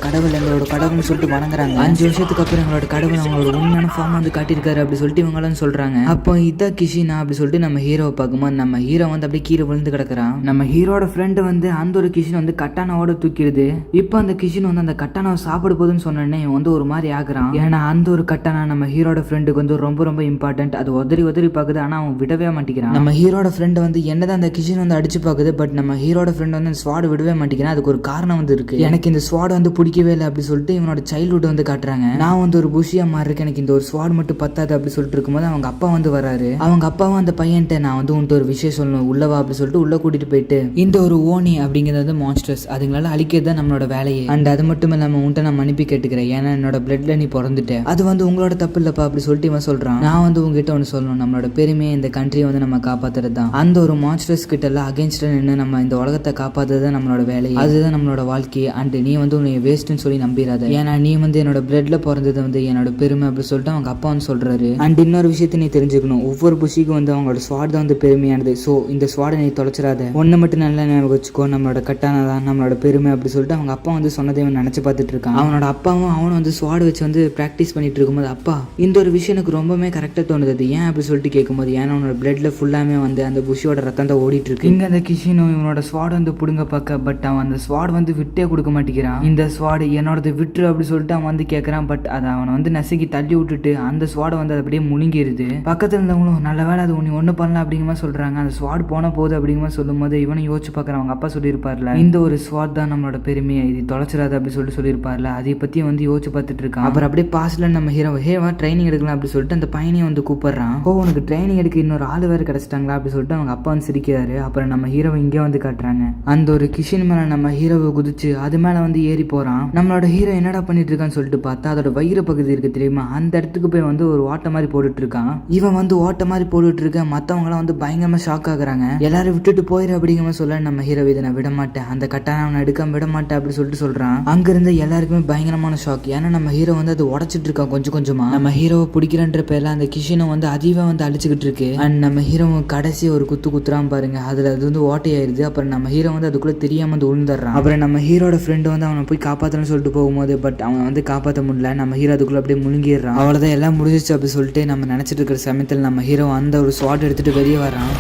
கடவுள்னு சொல்லிட்டு வணங்குறாங்க. 5 வருஷத்துக்கு அப்புறம் எங்களோட கடவுள் அவங்களோட உண்மையான ஃபார்ம் வந்து காட்டியிருக்காரு அப்படி சொல்லிட்டு இவங்களும் சொல்கிறாங்க. அப்போ இதான் கிஷினா அப்படி சொல்லிட்டு நம்ம ஹீரோவை பார்க்கும்போது நம்ம ஹீரோ வந்து அப்படியே கீழே விழுந்து கிடக்குறான். நம்ம ஹீரோட ஃப்ரெண்டு வந்து அந்த ஒரு கிஷின் வந்து கட்டானாவோட தூக்கிடுது. இப்போ அந்த கிஷின் வந்து அந்த கட்டானாவை சாப்பிட போதுன்னு சொன்னோடனே இவன் வந்து ஒரு மாதிரி ஆகுறான். ஏன்னா அந்த ஒரு கட்டானா நம்ம ஹீரோட ஃப்ரெண்டுக்கு வந்து ரொம்ப ரொம்ப இம்பார்ட்டன்ட். அது உதறி பார்க்குது. ஆனால் அவன் விடவே மாட்டேங்கிறான். நம்ம ஹீரோட ஃப்ரெண்ட் வந்து என்னதான் அந்த கிஷன் வந்து அடிச்சு பாக்குது. பட் நம்ம ஹீரோட ஃப்ரெண்ட் வந்து ஸ்வாட் விடவே மாட்டேங்கிறான். அதுக்கு ஒரு காரணம் வந்து இருக்கு. எனக்கு இந்த ஸ்வாட் வந்து பிடிக்கவே இல்லை அப்படி சொல்லிட்டு இவனோட சைல்ட்ஹுட் வந்து காட்டுறாங்க. நான் வந்து ஒரு புஷியா மாதிரி இருக்கேன், எனக்கு இந்த ஒரு ஸ்வாட் மட்டும் பத்தாது அப்படி சொல்லிட்டு இருக்கும்போது அவங்க அப்பா வந்து வராரு. அவங்க அப்பாவும் அந்த பையன்ட்ட, நான் வந்து உன்ட்டு ஒரு விஷயம் சொல்லணும், உள்ளவா அப்படி சொல்லிட்டு உள்ள கூட்டிட்டு போயிட்டு, இந்த ஒரு ஓனி அப்படிங்கிறது வந்து மான்ஸ்டர்ஸ், அதுங்களால அழிக்கிறது தான் நம்மளோட வேலையே. அண்ட் அது மட்டும் இல்லாம உன்ட்ட நான் மன்னிப்பு கேட்டுக்கிறேன், ஏன்னா என்னோட பிளட்ல நீ பிறந்துட்ட, அது வந்து உங்களோட தப்பு இல்லப்பா அப்படி சொல்லிட்டு இவன் சொல்றான். நான் வந்து உங்ககிட்ட ஒன்று சொல்லணும், நம்மளோட பெருமையை இந்த கண்ட்ரியை வந்து நம்ம காப்பாத்துறது தான். அந்த ஒரு மான்ஸ்டர்ஸ் கிட்ட எல்லாம் அகேன்ஸ்டா நின்று நம்ம இந்த உலகத்தை காப்பாத்துறது தான் நம்மளோட வேலையை, அதுதான் நம்மளோட வாழ்க்கையை. அண்ட் நீ வந்து உன்னை வேஸ்ட்னு சொல்லி நம்பிடாத, ஏன்னா நீ வந்து என்னோட பிளட்ல பிறந்தது வந்து என்னோட பெருமை அப்படி சொல்லிட்டு அவங்க அப்பா வந்து சொல்றாரு. அண்ட் இன்னொரு விஷயத்தை நீ தெரிஞ்சுக்கணும், ஒவ்வொரு புஷிக்கும் வந்து அவங்களோட ஸ்வாட் தான் வந்து பெருமையானது. ஸோ இந்த ஸ்வாடை நீ தொலைச்சிடாத, ஒன்று மட்டும் நல்லா ஞாபகம் வச்சுக்கோ, நம்மளோட கட்டான தான் நம்மளோட பெருமை அப்படி சொல்லிட்டு அவங்க அப்பா வந்து சொன்னதை அவன் நினைச்சு பார்த்துட்டு இருக்கான். அவனோட அப்பாவும் அவனும் வந்து ஸ்வாட் வச்சு வந்து ப்ராக்டிஸ் பண்ணிட்டு இருக்கும்போது, அப்பா இந்த ஒரு விஷயம் எனக்கு ரொம்பவே கரெக்டாக தோணுது, ஏன் அப்படி சொல்லிட்டு கேட்கும்போது, ஏன்னா அவனோட பிளட்ல ஃபுல்லாமே வந்து அந்த புஷியோட ரத்தம் தான் ஓடிட்டு இருக்கு. இங்க அந்த கிஷினும் இவனோட ஸ்வாட் வந்து புடுங்க பார்க்க, பட் அவன் அந்த ஸ்வாட் வந்து விட்டே கொடுக்க மாட்டேங்கிறான். இந்த ஸ்வாட் என்னோடது விட்டுரு அப்படி சொல்லிட்டு அவன் வந்து கேட்கறான். பட் அதை அவனை வந்து நசுக்கி தள்ளி விட்டுட்டு அந்த ஸ்வாடை வந்து அப்படியே முழுங்கிருது. பக்கத்துல இருந்தவங்களும் நல்ல வேலை அது ஒன்று பண்ணலாம் அப்படிங்கிற மாதிரி சொல்றாங்க. அந்த ஸ்வாட் போன போகுது அப்படிங்கிற மாதிரி சொல்லும் போது இவனும் யோசிச்சு பார்க்கறான். அவங்க அப்பா சொல்லியிருப்பார்ல, இந்த ஒரு ஸ்வாட் தான் நம்மளோட பெருமையை, இது தொலைச்சிடாது அப்படி சொல்லிட்டு சொல்லியிருப்பார்ல, அதை பத்தி வந்து யோசிச்சு பார்த்துட்டு இருக்கான். அப்புறம் அப்படியே பாஸ்ல நம்ம ஹீரோ, ஹேவா ட்ரைனிங் எடுக்கலாம் அப்படி சொல்லிட்டு அந்த பையனையும் வந்து கூப்பிடுறான். உனக்கு ட்ரைனிங் எடுக்க இன்னொரு ஆள் வேறு கிடைச்சிட்டாங்களா அப்படி சொல்லிட்டு அவங்க அப்பா வந்து சிரிக்கிறாரு. அப்புறம் நம்ம ஹீரோவை இங்கே வந்து காட்டுறாங்க. அந்த ஒரு கிஷன் மேல நம்ம ஹீரோவை குதிச்சு அது மேல வந்து ஏறி போறான். நம்மளோட ஹீரோ என்னடா பண்ணிட்டு இருக்கான்னு சொல்லிட்டு பார்த்தா அதோட வயிறு பகுதி இருக்கு தெரியுமா, அந்த இடத்துக்கு போய் வந்து ஒரு ஓட்ட மாதிரி போட்டுட்டு இருக்கான். இவன் வந்து ஓட்ட மாதிரி போட்டுட்டு இருக்க, மத்தவங்களாம் வந்து பயங்கரமா ஷாக் ஆகுறாங்க. எல்லாரும் விட்டுட்டு போயிரு அப்படிங்கிற சொல்ல நம்ம ஹீரோ, இதை நான் விட மாட்டேன், அந்த கட்டான அவனை எடுக்காம விட மாட்டேன் அப்படி சொல்லிட்டு சொல்றான். அங்க இருந்து எல்லாருக்குமே பயங்கரமான ஷாக். ஏன்னா நம்ம ஹீரோ வந்து அது உடச்சிட்டு இருக்கான் கொஞ்சம் கொஞ்சமா. நம்ம ஹீரோவை பிடிக்கிறன்ற பேர்ல அந்த கிஷனை வந்து அதிகமா வந்து அழிச்சுக்கிட்டு இருக்கு. அண்ட் நம்ம ஹீரோ கடைசி ஒரு குத்துறான் பாருங்க, அதுல அது வந்து ஓட்டையாயிருது. அப்புறம் நம்ம ஹீரோ வந்து அதுக்குள்ள தெரியாம வந்து விழுந்துடுறான். அப்புறம் நம்ம ஹீரோட ஃப்ரெண்டு வந்து அவனை போய் காப்பாற்றணும்னு சொல்லிட்டு போகும்போது, பட் அவன் வந்து காப்பாற்ற முடியல. நம்ம ஹீரோ அதுக்குள்ள அப்படியே முழுங்கிடுறான். அவ்வளவுதான், எல்லாம் முடிஞ்சிச்சு அப்படி சொல்லிட்டு நம்ம நினைச்சிட்டு இருக்கிற சமயத்தில் நம்ம ஹீரோ அந்த ஒரு ஸ்வாட் எடுத்துட்டு வெளியே வர்றான்.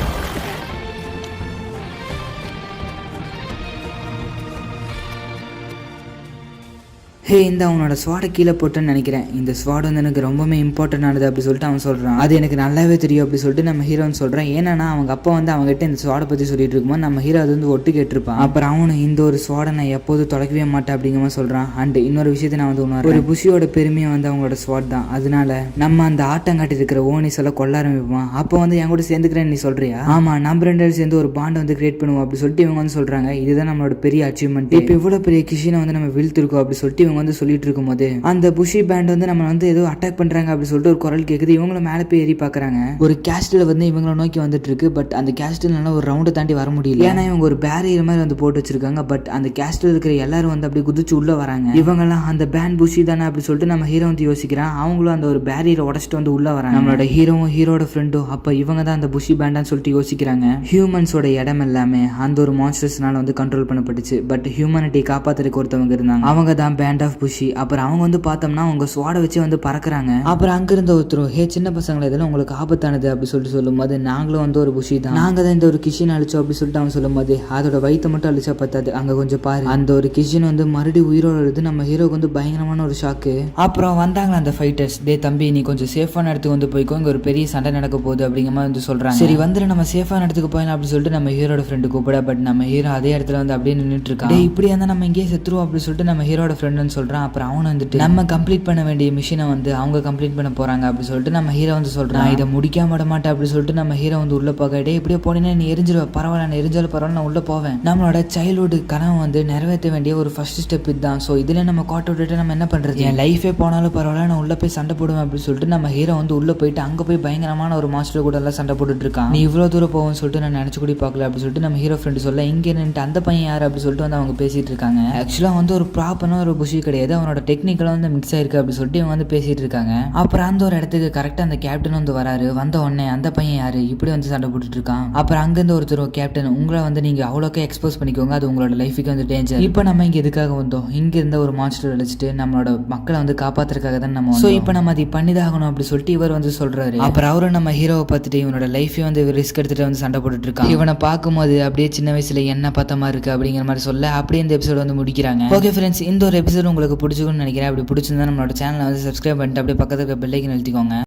இந்த அவனோட ஸ்வாடை கீழே போட்டேன்னு நினைக்கிறேன், இந்த ஸ்வாட் வந்து எனக்கு ரொம்பவே இம்பார்ட்டன்ட் ஆனது அப்படி சொல்லிட்டு அவன் சொல்றான். அது எனக்கு நல்லாவே தெரியும் அப்படி சொல்லிட்டு நம்ம ஹீரோன்னு சொல்றான். ஏன்னா அவங்க அப்பா வந்து அவங்ககிட்ட இந்த ஸ்வாடை பத்தி சொல்லிட்டு இருக்கும்போது நம்ம ஹீரோ அது வந்து ஒட்டு கேட்டிருப்பான். அப்புறம் அவனு இந்த ஒரு ஸ்வாடை நான் எப்போதும் தொலைக்கவே மாட்டேன் அப்படிங்கிற மாதிரி சொல்றான். அண்ட் இன்னொரு விஷயத்தை நான் வந்து உணர்றேன், ஒரு புஷியோட பெருமையை வந்து அவங்களோட ஸ்வாட் தான், அதனால நம்ம அந்த ஆட்டம் காட்டி இருக்கிற ஓனிஸ் எல்லாம் கொள்ள ஆரம்பிப்போம். அப்போ வந்து என் கூட சேர்ந்துக்கிறேன்னு நீ சொல்றியா? ஆமா, நம்ம 2 பேரும் சேர்ந்து ஒரு பாண்டை வந்து கிரியேட் பண்ணுவோம் அப்படி சொல்லிட்டு இவங்க வந்து சொல்றாங்க. இதுதான் நம்மளோட பெரிய அச்சீவ்மெண்ட். இப்போ இவ்வளவு பெரிய கிஷினை வந்து நம்ம வீழ்த்திருக்கோம் அப்படி சொல்லிட்டு இவங்க வந்து சொல்லிட்டு இருக்கும்போது அந்த புஷி பேண்ட் வந்து நம்ம வந்து ஏதோ அட்டாக் பண்றாங்க அப்படி சொல்லிட்டு ஒரு குரல் கேக்குது. இவங்களும் மேல போய் ஏறி பாக்குறாங்க. ஒரு கேஸ்டில் வந்து இவங்களை நோக்கி வந்துட்டு இருக்கு. பட் அந்த கேஸ்டில் நல்லா ஒரு ரவுண்டை தாண்டி வர முடியல. ஏன்னா இவங்க ஒரு பேரியர் மாதிரி வந்து போட்டு வச்சிருக்காங்க. பட் அந்த கேஸ்டில் இருக்கிற எல்லாரும் வந்து அப்படியே குதிச்சு உள்ள வராங்க. இவங்கெல்லாம் அந்த பேண்ட் புஷி தானே அப்படி சொல்லிட்டு நம்ம ஹீரோ வந்து யோசிக்கிறான். அவங்களும் அந்த ஒரு பேரியரை உடச்சிட்டு வந்து உள்ள வராங்க. நம்மளோட ஹீரோவும் ஹீரோட ஃப்ரெண்டும் அப்ப இவங்க தான் அந்த புஷி பேண்டான்னு சொல்லிட்டு யோசிக்கிறாங்க. ஹியூமன்ஸோட இடம் எல்லாமே அந்த ஒரு மான்ஸ்டர்ஸ்னால வந்து கண்ட்ரோல் பண்ணப்பட்டுச்சு. பட் ஹியூமனிட்டி காப்பாத்துறதுக்கு ஒருத்தவங்க இருந்தாங்க. அவங்க தான் பேண்ட் ஆஃப் புஷி. அப்புறம் அவங்க வந்து பார்த்தோம்னா அவங்க ஸ்வாட வச்சு வந்து பறக்குறாங்க. அப்புறம் அங்க இருந்த ஒருத்தர் ஹே சின்ன பசங்களை இதெல்லாம் உங்களுக்கு ஆபத்தானது அப்படி சொல்லிட்டு சொல்லும்போது நாங்களும் வந்து ஒரு புஷி தான், நாங்க தான் இந்த ஒரு கிஷின் அழிச்சோம் அப்படி சொல்லிட்டு அவன் சொல்லும்போது அதோட வயிற்ற மட்டும் அழிச்சா பத்தாது, அங்க கொஞ்சம் பாரு அந்த ஒரு கிஷின் வந்து மறுபடியும் உயிரோட எழுது. நம்ம ஹீரோக்கு வந்து பயங்கரமான ஒரு ஷாக்கு. அப்புறம் வந்தாங்க அந்த ஃபைட்டர்ஸ். டே தம்பி நீ கொஞ்சம் சேஃபான இடத்துக்கு வந்து போய்க்கோ, இங்க ஒரு பெரிய சண்டை நடக்க போகுது அப்படிங்கிற மாதிரி வந்து சொல்றாங்க. சரி வந்துட்டு நம்ம சேஃபான இடத்துக்கு போயிடலாம் அப்படி சொல்லிட்டு நம்ம ஹீரோட ஃப்ரெண்டு கூப்பிட. பட் நம்ம ஹீரோ அதே இடத்துல வந்து அப்படியே நின்றுட்டு இருக்கான். இப்படி இருந்தா நம்ம இங்கே செத்துருவோம் அப்படி சொல்லிட்டு நம்ம ஹீரோட ஃப்ரெண்டுன்னு சொல்றான். அப்புறம் அவன் வந்துட்டு நம்ம கம்ப்ளீட் பண்ண வேண்டிய மிஷினை வந்து அவங்க கம்ப்ளீட் பண்ண போறாங்க அப்படி சொல்லிட்டு நம்ம ஹீரோ வந்து சொல்றான். இதை முடிக்காம விட மாட்டேன் அப்படி சொல்லிட்டு நம்ம ஹீரோ வந்து உள்ள போக. டே இப்படியே போனீங்கன்னா நீ எரிஞ்சிருவ, பரவாயில்ல நான் எரிஞ்சாலும் பரவாயில்ல நான் உள்ள போவேன். நம்மளோட சைல்ட்ஹுட் கனவு வந்து நிறைவேற்ற வேண்டிய ஒரு ஃபர்ஸ்ட் ஸ்டெப் இதுதான். ஸோ இதுல நம்ம காட் விட்டுட்டு நம்ம என்ன பண்றது, என் லைஃபே போனாலும் பரவாயில்ல நான் உள்ள போய் சண்டை போடுவேன் அப்படின்னு சொல்லிட்டு நம்ம ஹீரோ வந்து உள்ள போயிட்டு அங்க போய் பயங்கரமான ஒரு மாஸ்டர் கூட எல்லாம் சண்டை போட்டுட்டு இருக்கான். நீ இவ்வளவு தூரம் போவோம்னு சொல்லிட்டு நான் நினைச்சு கூட பார்க்கல அப்படி சொல்லிட்டு நம்ம ஹீரோ ஃப்ரெண்டு சொல்ல. இங்க நின்று அந்த பையன் யார் அப்படி சொல்லிட்டு வந்து அவங்க பேசிட்டு இருக்காங்க. ஆக்சுவலா வந்து ஒரு ப்ராப்பரான ஒரு புஷி கிடையாது, அவனோட டெக்னிக்கெல்லாம் வந்து மிக்ஸ் ஆயிருக்கு அப்படி சொல்லிட்டு இவங்க வந்து பேசிட்டு இருக்காங்க. அப்புறம் அந்த ஒரு இடத்துக்கு கரெக்டா அந்த கேப்டன் வந்து வராரு. வந்த உடனே அந்த பையன் யாரு இப்படி வந்து சண்டை போட்டுட்டு இருக்கான். அப்புறம் அங்கிருந்து ஒருத்தர் கேப்டன் உங்களை வந்து நீங்க அவ்வளோக்கா எக்ஸ்போஸ் பண்ணிக்கோங்க, அது உங்களோட லைஃபுக்கு வந்து டேஞ்சர். இப்போ நம்ம இங்க எதுக்காக வந்தோம், இங்க இருந்த ஒரு மான்ஸ்டர் அழிச்சிட்டு நம்மளோட மக்களை வந்து காப்பாத்துறதுக்காக தான் நம்ம. ஸோ இப்போ நம்ம அதை பண்ணிதாகணும் அப்படி சொல்லிட்டு இவர் வந்து சொல்றாரு. அப்புறம் அவரும் நம்ம ஹீரோவை பார்த்துட்டு இவனோட லைஃபே வந்து ரிஸ்க் எடுத்துட்டு வந்து சண்டை போட்டுட்டு இருக்கான். இவனை பார்க்கும்போது அப்படியே சின்ன வயசுல என்ன பார்த்த மாதிரி இருக்கு அப்படிங்கிற மாதிரி சொல்ல அப்படியே இந்த எபிசோட் வந்து முடிக்கிறாங்க. ஓகே ஃப்ரெண்ட்ஸ், இந்த ஒரு எபிசோட் உங்களுக்கு பிடிச்சிருக்கும்னு நினைக்கிறேன். அப்படி பிடிச்சிருந்தா நம்மளோட சேனலை வந்து சப்ஸ்கிரைப் பண்ணிட்டு அப்படியே பக்கத்துல இருக்க பெல் ஐக்கன் அழுத்திக்கோங்க.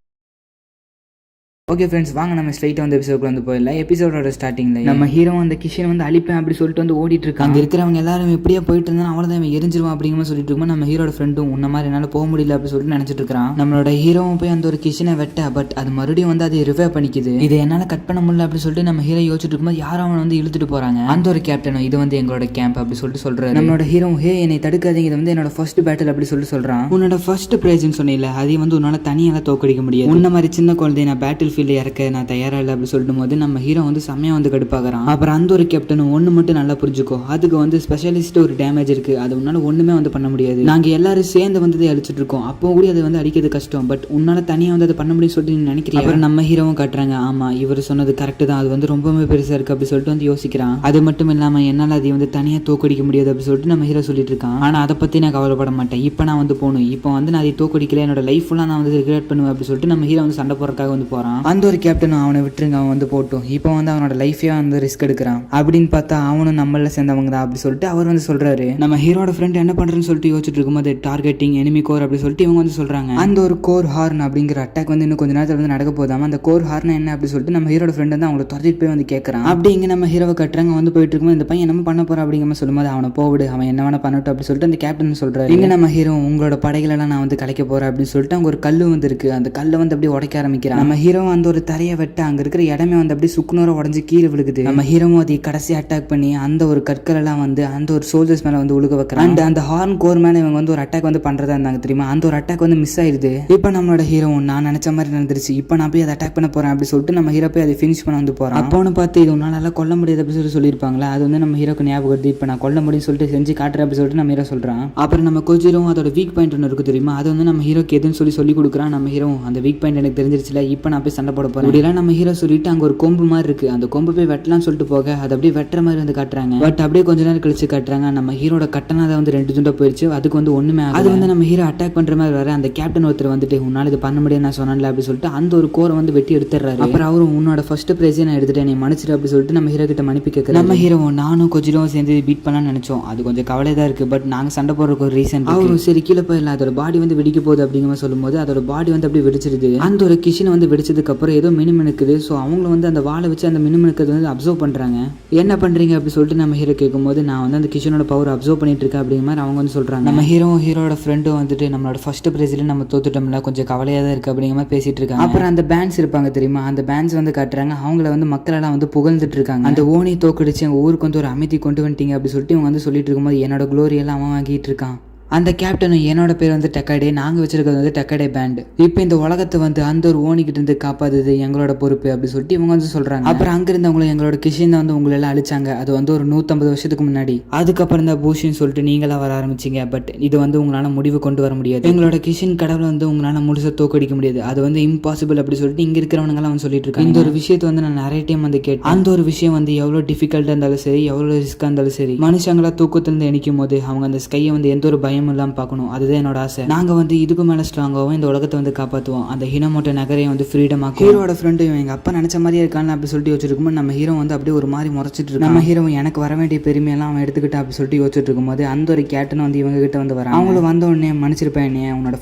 ஓகே ஃப்ரெண்ட்ஸ், வாங்க நம்ம ஸ்ட்ரைட்டாக வந்து எபிசோடுக்கு வந்து போயிடலாம். எபிசோடோட ஸ்டார்டிங்கில் நம்ம ஹீரோ அந்த கிஷன் வந்து அழிப்பேன் அப்படி சொல்லிட்டு வந்து ஓடிட்டு இருக்காங்க. அங்கே இருக்கிறவங்க எல்லாரும் இப்படியே போயிட்டு இருந்தா அவ்வளோதான் இவன் எரிஞ்சிருவான் அப்படிங்கிற மாதிரி சொல்லிட்டு இருக்கோம். நம்ம ஹீரோட ஃப்ரெண்டும் உன்ன மாதிரி என்னால் போக முடியல அப்படி சொல்லிட்டு நினச்சிட்டு இருக்கான். நம்மளோட ஹீரோவும் போய் அந்த ஒரு கிஷனை வெட்ட, பட் அது மறுபடியும் வந்து அதை ரிவைவ் பண்ணிக்குது. இதை என்னால் கட் பண்ண முடியல அப்படி சொல்லிட்டு நம்ம ஹீரோ யோசிச்சுட்டு இருக்கும்போது யாரும் அவனை வந்து இழுத்துட்டு போறாங்க. அந்த ஒரு கேப்டனும் இது வந்து எங்களோட கேம்ப் அப்படி சொல்லிட்டு சொல்றாரு. நம்மளோட ஹீரோ ஹே என்னை தடுக்காதீங்க, இது வந்து என்னோட ஃபர்ஸ்ட் பேட்டில் அப்படி சொல்லிட்டு சொல்றான். உன்னோட ஃபர்ஸ்ட் பிரைஸ்ன்னு சொன்னீங்கல்ல, அதையும் வந்து உன்னால தனியால தோக்கடிக்க முடியாது. உன்ன மாதிரி சின்ன குழந்தை நான் பேட்டில் ஃபீல்டு இறக்க நான் தயாரா இல்லை அப்படி சொல்லிட்டு போது நம்ம ஹீரோ வந்து செம்மையா வந்து கடுப்பாகிறான். அப்புறம் அந்த ஒரு கேப்டனும் ஒன்று மட்டும் நல்லா புரிஞ்சுக்கோ, அதுக்கு வந்து ஸ்பெஷலிஸ்ட் ஒரு டேமேஜ் இருக்கு, அது உன்னால ஒண்ணுமே வந்து பண்ண முடியாது. நாங்க எல்லாரும் சேர்ந்து வந்து அழிச்சிட்டு இருக்கோம், அப்போ கூட அதை வந்து அடிக்கிறது கஷ்டம், பட் உன்னால தனியா வந்து அதை பண்ண முடியும் சொல்லிட்டு நீ நினைக்கிறீங்க. அப்புறம் நம்ம ஹீரோவும் காட்டுறாங்க, ஆமா இவர் சொன்னது கரெக்ட் தான், அது வந்து ரொம்பவே பெருசா இருக்கு அப்படி சொல்லிட்டு வந்து யோசிக்கிறான். அது மட்டும் இல்லாம என்னால அதை வந்து தனியா தோக்கடிக்க முடியாது அப்படி சொல்லிட்டு நம்ம ஹீரோ சொல்லிட்டு இருக்கான். ஆனா அதை பத்தி நான் கவலைப்பட மாட்டேன், இப்போ நான் வந்து போகணும், இப்போ வந்து நான் அதை தோக்கடிக்கல, என்னோட லைஃப் ஃபுல்லா நான் வந்து ரிக்ரெட் பண்ணுவேன் அப்படி சொல்லிட்டு நம்ம ஹீரோ வந்து சண்டை போறதுக்காக வந்து போறான். அந்த ஒரு கேப்டனும் அவனை விட்டுருங்க, அவன் வந்து போட்டும், இப்போ வந்து அவனோட லைஃபே வந்து ரிஸ்க் எடுக்கிறான் அப்படின்னு பார்த்தா அவனும் நம்மள சேர்ந்தவங்க தான் அப்படி சொல்லிட்டு அவர் வந்து சொல்றாரு. நம்ம ஹீரோட ஃப்ரெண்ட் என்ன பண்றேன்னு சொல்லிட்டு யோசிச்சுட்டு இருக்கும்போது டார்கெட்டிங் எனிமி கோர் அப்படி சொல்லிட்டு இவங்க வந்து சொல்றாங்க. அந்த ஒரு கோர் ஹார்ன் அப்படிங்கிற அட்டாக் வந்து இன்னும் கொஞ்ச நேரத்தில் வந்து நடக்க போதாம. அந்த கோர் ஹார்ன் என்ன அப்படி சொல்லிட்டு நம்ம ஹீரோட ஃப்ரெண்ட் வந்து அவங்களை துரத்திட்டு போய் வந்து கேட்கறான். அப்படி இங்க நம்ம ஹீரோவை கட்டுறாங்க, வந்து போயிட்டு இருக்கும்போது இந்த பையன் என்ன பண்ண போறான் அப்படிங்கிற சொல்லும்போது அவனை போவிடு, அவன் என்ன வேணா பண்ணட்டும் அப்படி சொல்லிட்டு அந்த கேப்டன் சொல்றாரு. இங்க நம்ம ஹீரோ உங்களோட படைகள் எல்லாம் நான் வந்து கலைக்க போறேன் அப்படின்னு சொல்லிட்டு அங்க ஒரு கல்லு வந்து இருக்கு, அந்த கல்லை வந்து அப்படியே உடைக்க ஆரம்பிக்கிறான். நம்ம ஹீரோ அந்த ஒரு தரையை வெட்ட அங்க இருக்கிற இடமே வந்து அப்படியே சுக்குநூற உடஞ்சு கீழே விழுகுது. நம்ம ஹீரோவும் அதை கடைசி அட்டாக் பண்ணி அந்த ஒரு கற்கள் எல்லாம் வந்து அந்த ஒரு சோல்ஜர்ஸ் மேல வந்து உழுக வைக்கிறான். அண்ட் அந்த ஹார்ன் கோர் மேல இவங்க வந்து ஒரு அட்டாக் வந்து பண்றதா இருந்தாங்க தெரியுமா, அந்த ஒரு அட்டாக் வந்து மிஸ் ஆயிருது. இப்போ நம்மளோட ஹீரோவும் நான் நினைச்ச மாதிரி நடந்துருச்சு, இப்போ நான் போய் அதை அட்டாக் பண்ண போறேன் அப்படி சொல்லிட்டு நம்ம ஹீரோ போய் அதை ஃபினிஷ் பண்ண வந்து போறான். அப்போன்னு பார்த்து இது உன்னால கொல்ல முடியாது அப்படி சொல்லி சொல்லியிருப்பாங்களா, அது வந்து நம்ம ஹீரோக்கு ஞாபகம் வருது. இப்போ நான் கொல்ல முடியும்னு சொல்லிட்டு செஞ்சு காட்டுறேன் அப்படி சொல்லிட்டு நம்ம ஹீரோ சொல்றான். அப்புறம் நம்ம கோஜிரும் அதோட வீக் பாயிண்ட் ஒன்று இருக்கு தெரியுமா, அது வந்து நம்ம ஹீரோக்கு எதுன்னு சொல்லி கொடுக்குறான். நம்ம ஹீரோ அந்த வீக் பாயிண்ட் எனக்கு தெரிஞ்சிருச்சுல, இப்போ நான் போய் சண்டை போட போறேன் அப்படிலாம் நம்ம ஹீரோ சொல்லிட்டு அங்க ஒரு கொம்பு மாதிரி இருக்கு, அந்த கொம்பு போய் வெட்டலாம்னு சொல்லிட்டு போக அது அப்படியே வெட்டுற மாதிரி வந்து காட்டுறாங்க. பட் அப்படியே கொஞ்ச நேரம் கழிச்சு காட்டுறாங்க நம்ம ஹீரோட கட்டணா வந்து 2 துண்டா போயிடுச்சு, அதுக்கு வந்து ஒண்ணுமே அது வந்து நம்ம ஹீரோ அட்டாக் பண்ற மாதிரி வர அந்த கேப்டன் ஒருத்தர் வந்துட்டு உன்னால இது பண்ண முடியாது நான் சொன்னேன்ல அப்படி சொல்லிட்டு அந்த ஒரு கோரை வந்து வெட்டி எடுத்துறாரு. அப்புறம் அவரும் உன்னோட ஃபர்ஸ்ட் பிரைஸே நான் எடுத்துட்டேன், நீ மன்னிச்சிரு அப்படி சொல்லிட்டு நம்ம ஹீரோ கிட்ட மன்னிப்பு கேட்கறாரு. நம்ம ஹீரோ நானும் கொஞ்சம் சேர்ந்து பீட் பண்ணலாம்னு நினைச்சோம், அது கொஞ்சம் கவலையா தான் இருக்கு, பட் நாங்க சண்டை போடுறதுக்கு ஒரு ரீசன். அவரும் சரி கீழே போயிடலாம், அதோட பாடி வந்து வெடிக்க போகுது அப்படிங்கிற சொல்லும்போது அதோட பாடி வந்து அப்படியே வெடிச்சிருது. அந்த ஒரு கிஷன் வந்து வெடிச்சதுக்கு அப்புறம் ஏதோ மினுமினுக்குது. ஸோ அவங்க வந்து அந்த வாழை வச்சு அந்த மினுமினுக்கிறது வந்து அப்சர்வ் பண்றாங்க. என்ன பண்றீங்க அப்படி சொல்லிட்டு நம்ம ஹீரோ கேட்கும்போது நான் வந்து அந்த கிஷனோட பவர் அப்சர்வ் பண்ணிட்டு இருக்கேன் அப்படிங்கிற மாதிரி அவங்க வந்து சொல்றாங்க. நம்ம ஹீரோட ஃப்ரெண்டும் வந்துட்டு நம்மளோட ஃபர்ஸ்ட் பிரைஸ்ல நம்ம தோத்துட்டோம்ல, கொஞ்சம் கவலையா தான் இருக்கு அப்படிங்கிற மாதிரி பேசிட்டு இருக்காங்க. அப்புறம் அந்த பேண்ட்ஸ் இருப்பாங்க தெரியுமா, அந்த பேண்ட்ஸ் வந்து காட்டுறாங்க, அவங்கள வந்து மக்கள் எல்லாம் வந்து புகழ்ந்துட்டு இருக்காங்க. அந்த ஓனி தோக்கடிச்சு எங்க ஊருக்கு வந்து ஒரு அமைதி கொண்டு வந்துட்டீங்க அப்படி சொல்லிட்டு இவங்க வந்து சொல்லிட்டு இருக்கும்போது என்னோட குளோரி எல்லாம் அவன் வாங்கிட்டு இருக்கான். அந்த கேப்டனும் என்னோட பேர் வந்து டெக்கடே, நாங்கள் வச்சிருக்கிறது வந்து டெக்கடே பேண்ட். இப்போ இந்த உலகத்தை வந்து அந்த ஒரு ஓனிக்கிட்ட இருந்து காப்பாதுது எங்களோட பொறுப்பு அப்படி சொல்லிட்டு இவங்க வந்து சொல்றாங்க. அப்புறம் அங்கிருந்தவங்களும் எங்களோட கிஷன் தான் வந்து உங்களை எல்லாம் அழிச்சாங்க. அது வந்து ஒரு 150 வருஷத்துக்கு முன்னாடி. அதுக்கப்புறம் தான் பூஷின்னு சொல்லிட்டு நீங்களா வர ஆரம்பிச்சிங்க. பட் இது வந்து உங்களால முடிவு கொண்டு வர முடியாது. எங்களோட கிஷன் கடவுளை வந்து உங்களால முழுசா தோக்கடிக்க முடியாது. அது வந்து இம்பாசிபிள் அப்படி சொல்லிட்டு இங்க இருக்கிறவங்க வந்து சொல்லிட்டு இருக்காங்க. இந்த ஒரு விஷயத்தை வந்து நான் நிறைய டைம் வந்து கேட்டேன். அந்த ஒரு விஷயம் வந்து எவ்வளவு டிஃபிகல்ட்டா இருந்தாலும் சரி, எவ்வளவு ரிஸ்கா இருந்தாலும் சரி, மனுஷங்களா தூக்கத்திலிருந்து எணிக்கும் போது அவங்க அந்த ஸ்கையை வந்து எந்த ஒரு பயம் இல்லாம பார்க்கணும். அதுதான் என்னோட ஆசை. நாங்க வந்து இதுக்கு மேல ஸ்ட்ராங்காகவும் இந்த உலகத்தை வந்து காப்பாற்றுவோம். அந்த ஹினமோட்டோ நகரையும் வந்து ஃப்ரீடம் ஆக்கும். ஹீரோட ஃப்ரெண்டு எங்க அப்பா நினைச்ச மாதிரியே இருக்கான்னு அப்படி சொல்லிட்டு யோசிச்சிருக்கும்போது நம்ம ஹீரோ வந்து அப்படியே ஒரு மாதிரி முறைச்சிட்டு இருக்கு. நம்ம ஹீரோ எனக்கு வர வேண்டிய பெருமையெல்லாம் அவன் எடுத்துக்கிட்டா அப்படி சொல்லிட்டு யோசிச்சுட்டு இருக்கும்போது அந்த ஒரு கேப்டன் வந்து இவங்க கிட்ட வந்து வராங்க. அவங்களும் வந்த உடனே மன்னிச்சிருப்பேன், உன்னோட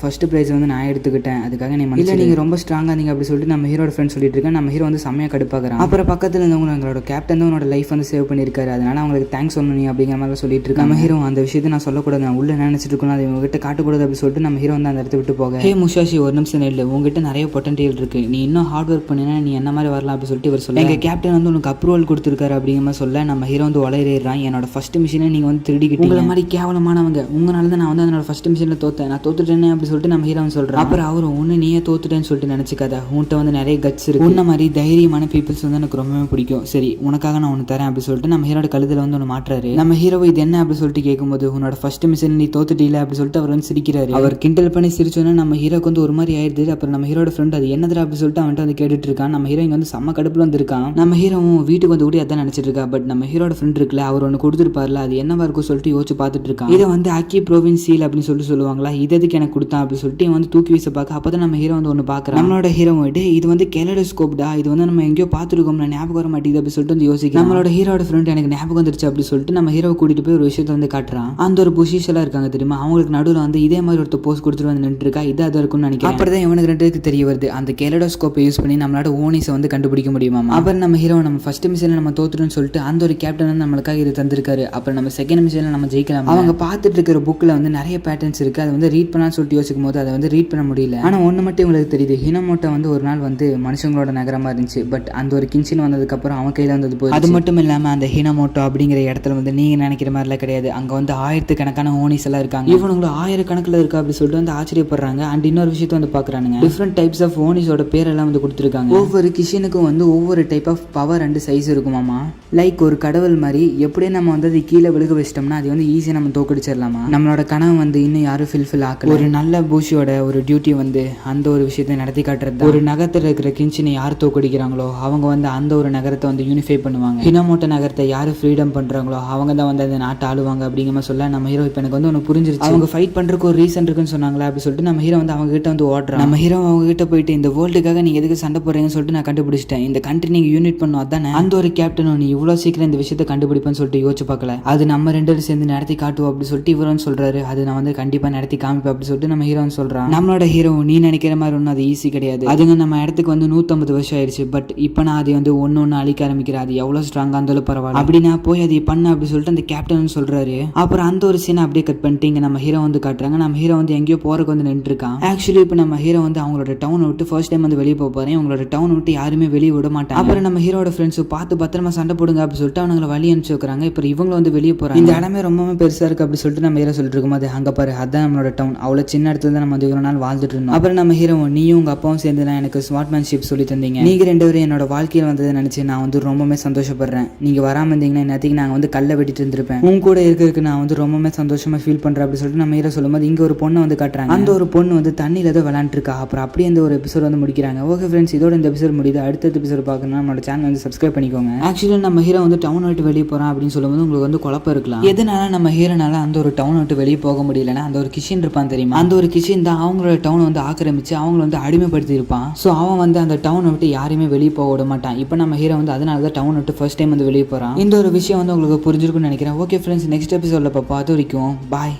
ஃபர்ஸ்ட் பிரைஸ் வந்து நான் எடுத்துக்கிட்டேன், அதுக்காக நீ மன்னிச்சு, நீங்க ரொம்ப ஸ்ட்ராங்கா இருந்தீங்க அப்படி சொல்லிட்டு நம்ம ஹீரோட ஃப்ரெண்ட் சொல்லிட்டு இருக்கேன். நம்ம ஹீரோ வந்து செம்மையா கடுப்பாக்குறான். அப்புறம் பக்கத்துல இருந்தவங்க எங்களோட கேப்டன் தான் உன்னோட லைஃப் வந்து சேவ் பண்ணிருக்காரு, அதனால அவங்களுக்கு தேங்க்ஸ் சொல்லணும் அப்படிங்கிற மாதிரி சொல்லிட்டு இருக்கு. நம்ம ஹீரோ அந்த விஷயத்தை நான் சொல்லக்கூடாது, நான் உள்ள நினைச்சிட்டு இருக்கணும், அது இவங்க கிட்ட காட்டக்கூடாது அப்படி சொல்லிட்டு நம்ம ஹீரோ வந்து அந்த இடத்த விட்டு போக, ஹே முஷாஷி ஒரு நிமிஷம் இல்லை, உங்ககிட்ட நிறைய பொட்டன்ஷியல் இருக்கு, நீ இன்னும் ஹார்ட் ஒர்க் பண்ணினா நீ என்ன மாதிரி வரலாம் அப்படி சொல்லிட்டு இவர் சொல்ல, எங்க கேப்டன் வந்து உனக்கு அப்ரூவல் கொடுத்துருக்காரு அப்படிங்கிற மாதிரி சொல்ல நம்ம ஹீரோ வந்து வளையிறான். என்னோட ஃபர்ஸ்ட் மிஷினை நீங்க வந்து திருடிக்கிட்டு உங்களை மாதிரி கேவலமானவங்க, உங்களால தான் நான் வந்து என்னோட ஃபர்ஸ்ட் மிஷினில் தோத்தேன், நான் தோத்துட்டேன்னு அப்படி சொல்லிட்டு நம்ம ஹீரோ சொல்றேன். அப்புறம் அவரு ஒன்று நீயே தோத்துட்டேன்னு சொல்லிட்டு நினைச்சுக்காத, உன்கிட்ட வந்து நிறைய கட்ஸ் இருக்கு, உன்ன மாதிரி தைரியமான பீப்புள்ஸ் வந்து எனக்கு ரொம்பவே பிடிக்கும், சரி உனக்காக நான் ஒன்று தரேன் அப்படி சொல்லிட்டு நம்ம ஹீரோட கழுத்துல வந்து ஒன்று மாட்டுறாரு. நம்ம ஹீரோ இது என்ன அப்படி சொல்லிட்டு கேட்கும்போது உன்னோட ஃபர்ஸ்ட் மிஷின் நீ தோத்துட்டீல அப்படி சொல்லிட்டு அவர் வந்து சிரிக்கிறாரு. அவர் கிண்டல் பண்ணி சிரிச்சோன்னா நம்ம ஹீரோக்கு வந்து ஒரு மாதிரி ஆயிடுது. அப்புறம் நம்ம ஹீரோட ஃப்ரெண்ட் அது என்னது அப்படி சொல்லிட்டு அவன்கிட்ட வந்து கேட்டுட்டு இருக்கான். நம்ம ஹீரோ இங்க வந்து செம்ம கடுப்புல வந்திருக்கான். நம்ம ஹீரோவும் வீட்டுக்கு வந்து கூட அதான் நினைச்சிட்டு இருக்கா. பட் நம்ம ஹீரோட ஃப்ரெண்ட் இருக்குல்ல, அவர் ஒன்று கொடுத்துருப்பார்ல, அது என்னவா இருக்கும் சொல்லிட்டு யோசிச்சு பார்த்துட்டு இருக்கான். இதை வந்து அக்கி ப்ரோவின்சியல் அப்படின்னு சொல்லிட்டு சொல்லுவாங்களா, இது எதுக்கு எனக்கு கொடுத்தான் அப்படி சொல்லிட்டு வந்து தூக்கி வீச பார்க்க, அப்பதான் நம்ம ஹீரோ வந்து ஒன்று பார்க்குறான். நம்மளோட ஹீரோ இது வந்து கெலடோஸ்கோப்டா, இது வந்து நம்ம எங்கேயோ பார்த்துருக்கோம், ஞாபகம் வர மாட்டேங்குது அப்படி சொல்லிட்டு வந்து யோசிக்க, நம்மளோட ஹீரோட ஃப்ரெண்ட் எனக்கு ஞாபகம் வந்துருச்சு அப்படி சொல்லிட்டு நம்ம ஹீரோவை கூட்டிட்டு போய் ஒரு விஷயத்தை வந்து காட்டுறான். அந்த ஒரு பொசிஷன்லாம் இருக்காங்க தெரியுமா, அவங்களுக்கு நடுவில் வந்து இதே மாதிரி ஒருத்த போஸ்ட் கொடுத்துட்டு வந்து நின்று இருக்கா, இது அது இருக்கும்னு நினைக்கிறேன். அப்படிதான் இவனுக்கு ரெண்டுக்கு தெரிய வருது, அந்த கெலடோஸ்கோப்பை யூஸ் பண்ணி நம்மளோட ஓனிஸை வந்து கண்டுபிடிக்க முடியுமா. அப்புறம் நம்ம ஹீரோ நம்ம ஃபர்ஸ்ட் மிஷன்ல நம்ம தோத்துட்டோம்னு சொல்லிட்டு அந்த ஒரு கேப்டன் வந்து நம்மளுக்காக இது தந்திருக்காரு. அப்புறம் நம்ம செகண்ட் மிஷன்ல நம்ம ஜெயிக்கலாம். அவங்க பார்த்துட்டு இருக்கிற புக்ல வந்து நிறைய பேட்டர்ன்ஸ் இருக்கு, அதை வந்து ரீட் பண்ணலாம்னு சொல்லிட்டு யோசிக்கும் போது அதை வந்து ரீட் பண்ண முடியல. ஆனா ஒன்று மட்டும் உங்களுக்கு தெரியுது, ஹினமோட்டோ வந்து ஒரு நாள் வந்து மனுஷங்களோட நகரமா இருந்துச்சு. பட் அந்த ஒரு கின்சின் வந்ததுக்கு அப்புறம் அவன் கையில வந்தது போய், அது மட்டும் இல்லாம அந்த ஹினமோட்டோ அப்படிங்கிற இடத்துல வந்து நீங்க நினைக்கிற மாதிரிலாம் கிடையாது, அங்க வந்து ஆயிரத்துக்கணக்கான ஓனிஸ் எல்லாம் இருக்காங்க. இவனுங்களும் ஆயிரக்கணக்கில் இருக்கா அப்படி சொல்லிட்டு வந்து ஆச்சரியப்படுறாங்க. அண்ட் இன்னொரு விஷயத்தை வந்து பாக்குறாங்க, டிஃப்ரெண்ட் டைப்ஸ் ஆஃப் ஓனிஸோட பேரெல்லாம் வந்து கொடுத்துருக்காங்க. ஒவ்வொரு கிஷனுக்கும் வந்து ஒவ்வொரு type of power and size இருக்குமாமா. லைக் ஒரு கடவுள் மாதிரி எப்படியே நம்ம வந்து அது கீழே விழுக வச்சிட்டோம்னா அது வந்து ஈஸியாக நம்ம தோக்கடிச்சிடலாமா. நம்மளோட கனவு வந்து இன்னும் யாரும் ஃபில்ஃபில் ஆக்கல. ஒரு நல்ல பூஷியோட ஒரு டியூட்டி வந்து அந்த ஒரு விஷயத்தை நடத்தி காட்டுறது. ஒரு நகரத்தில் இருக்கிற கின்சினை யார் தோக்கடிக்கிறாங்களோ அவங்க வந்து அந்த ஒரு நகரத்தை வந்து யூனிஃபை பண்ணுவாங்க. ஹினமோட்டோ நகரத்தை யார் ஃப்ரீடம் பண்றாங்களோ அவங்க தான் வந்து அந்த நாட்டை ஆளுவாங்க அப்படிங்கிற மாதிரி சொல்ல நம்ம ஹீரோ இப்போ எனக்கு வந்து ஒன்று புரிஞ்சிருச்சு. அவங்க ஃபைட் பண்றதுக்கு ஒரு ரீசன் இருக்குன்னு சொன்னாங்களா அப்படி சொல்லிட்டு நம்ம ஹீரோ வந்து அவங்க கிட்ட வந்து ஓடுறான். நம்ம ஹீரோ அவங்க கிட்ட போயிட்டு இந்த வேர்ல்டுக்காக நீங்க எதுக்கு சண்டை போடுறீங்கன்னு சொல்லிட்டு நான் கண்டுபிடிச்சிட்டேன், இந்த கண்ட்ரி நீங்க யூனிட் பண்ணும் அதானே. அந்த ஒரு கேப்டனும் நீ இவ்வளோ சீக்கிரம் இந்த விஷயத்தை கண்டுபிடிப்பேன்னு சொல்லிட்டு யோசிச்சு பார்க்கல, அது நம்ம ரெண்டு பேரும் சேர்ந்து நடத்தி காட்டுவோம் அப்படி சொல்லிட்டு இவர் வந்து சொல்றாரு. அது நான் வந்து கண்டிப்பா நடத்தி காமிப்பேன் அப்படி சொல்லிட்டு நம்ம ஹீரோ சொல்றான். நம்மளோட ஹீரோ நீ நினைக்கிற மாதிரி ஒன்றும் அது ஈஸி கிடையாது, அதுங்க நம்ம இடத்துக்கு வந்து 150 வருஷம் ஆயிடுச்சு. பட் இப்போ நான் அதை வந்து ஒன்று அழிக்க ஆரம்பிக்கிறேன், அது எவ்வளோ ஸ்ட்ராங்கா இருந்தாலும் பரவாயில்ல அப்படி நான் போய் அதை பண்ண அப்படி சொல்லிட்டு அந்த கேப்டன் சொல்றாரு. அப்புறம் அந்த ஒரு சீனை அப்படியே கட் பண்ணிட்டு இங்க நம்ம ஹீரோ வந்து காட்டுறாங்க. நம்ம ஹீரோ வந்து எங்கேயோ போறதுக்கு வந்து நின்று இருக்கான். ஆக்சுவலி இப்போ நம்ம ஹீரோ வந்து அவங்களோட டவுனை விட்டு ஃபர்ஸ்ட் டைம் வந்து வெளியே போறேன், அவங்களோட டவுனை விட்டு யாருமே வெளியே விட மாட்டாங்க. அப்புறம் நம்ம ஹீரோட ஃப்ரெண்ட்ஸ் பார்த்து பத்திரமா சண்டை போடுங்க அப்படி சொல்லிட்டு அவங்களை வழி அனுப்பிச்சு வைக்கிறாங்க. இப்போ இவங்க வந்து வெளியே போறாங்க. இந்த இடமே ரொம்பவே பெருசா இருக்கு அப்படி சொல்லிட்டு நம்ம ஹீரோ சொல்லிட்டு இருக்கும்போது அங்க பாரு அதான் நம்மளோட டவுன், அவ்வளவு சின்ன இடத்துல தான் நம்ம வந்து இவ்வளவு நாள் வாழ்ந்துட்டு இருந்தோம். அப்புறம் நம்ம ஹீரோ நீயும் உங்க அப்பாவும் சேர்ந்து எனக்கு ஸ்மார்ட்மேன்ஷிப் சொல்லி தந்தீங்க, நீங்க ரெண்டு பேரும் என்னோட வாழ்க்கையில் வந்ததை நினைச்சு நான் வந்து ரொம்பவே சந்தோஷப்படுறேன். நீங்க வராம இருந்தீங்கன்னா நேற்றுக்கு நாங்கள் வந்து கல்லை வெட்டிட்டு இருந்திருப்பேன், உங்க கூட இருக்கிறதுக்கு நான் வந்து ரொம்பவே சந்தோஷமா ஃபீல் பண்றேன் அப்படி சொல்லிட்டு நம்ம ஹீரோ சொல்லும்போது இங்க ஒரு பொண்ணை வந்து காட்டுறாங்க. அந்த ஒரு பொண்ணு வந்து தண்ணியில தான் விளையாண்டு இருக்கா. அப்புறம் அப்படியே இந்த ஒரு எபிசோட் வந்து முடிக்கிறாங்க. ஓகே ஃப்ரெண்ட்ஸ், இதோட இந்த எபிசோட் முடியுது. அடுத்த எபிசோட் பார்க்கணும்னா நம்மளோட சேனல் வந்து சப்ஸ்கிரைப் பண்ணிக்கோங்க. ஆக்சுவலி நம்ம ஹீரோ வந்து டவுன் விட்டு வெளியே போறான் அப்படின்னு சொல்லும்போது உங்களுக்கு வந்து குழப்பம் இருக்கலாம், எதனால நம்ம ஹீரோனால அந்த ஒரு டவுன் விட்டு வெளியே போக முடியலன்னா அந்த ஒரு கிஷன் இருப்பான் தெரியுமா, அந்த ஒரு கிஷன் தான் அவங்களோட டவுனை வந்து ஆக்கிரமிச்சு அவங்கள வந்து அடிமைப்படுத்தி இருப்பான். ஸோ அவன் வந்து அந்த டவுனை விட்டு யாரையுமே வெளியே போக விட மாட்டான். இப்போ நம்ம ஹீரோ வந்து அதனால தான் டவுன் விட்டு ஃபர்ஸ்ட் டைம் வந்து வெளியே போறான். இந்த ஒரு விஷயம் வந்து உங்களுக்கு புரிஞ்சிருக்கும்னு நினைக்கிறேன். ஓகே ஃப்ரெண்ட்ஸ், நெக்ஸ்ட் எபிசோட்ல பார்ப்போம். அது வரைக்கும் பாய்.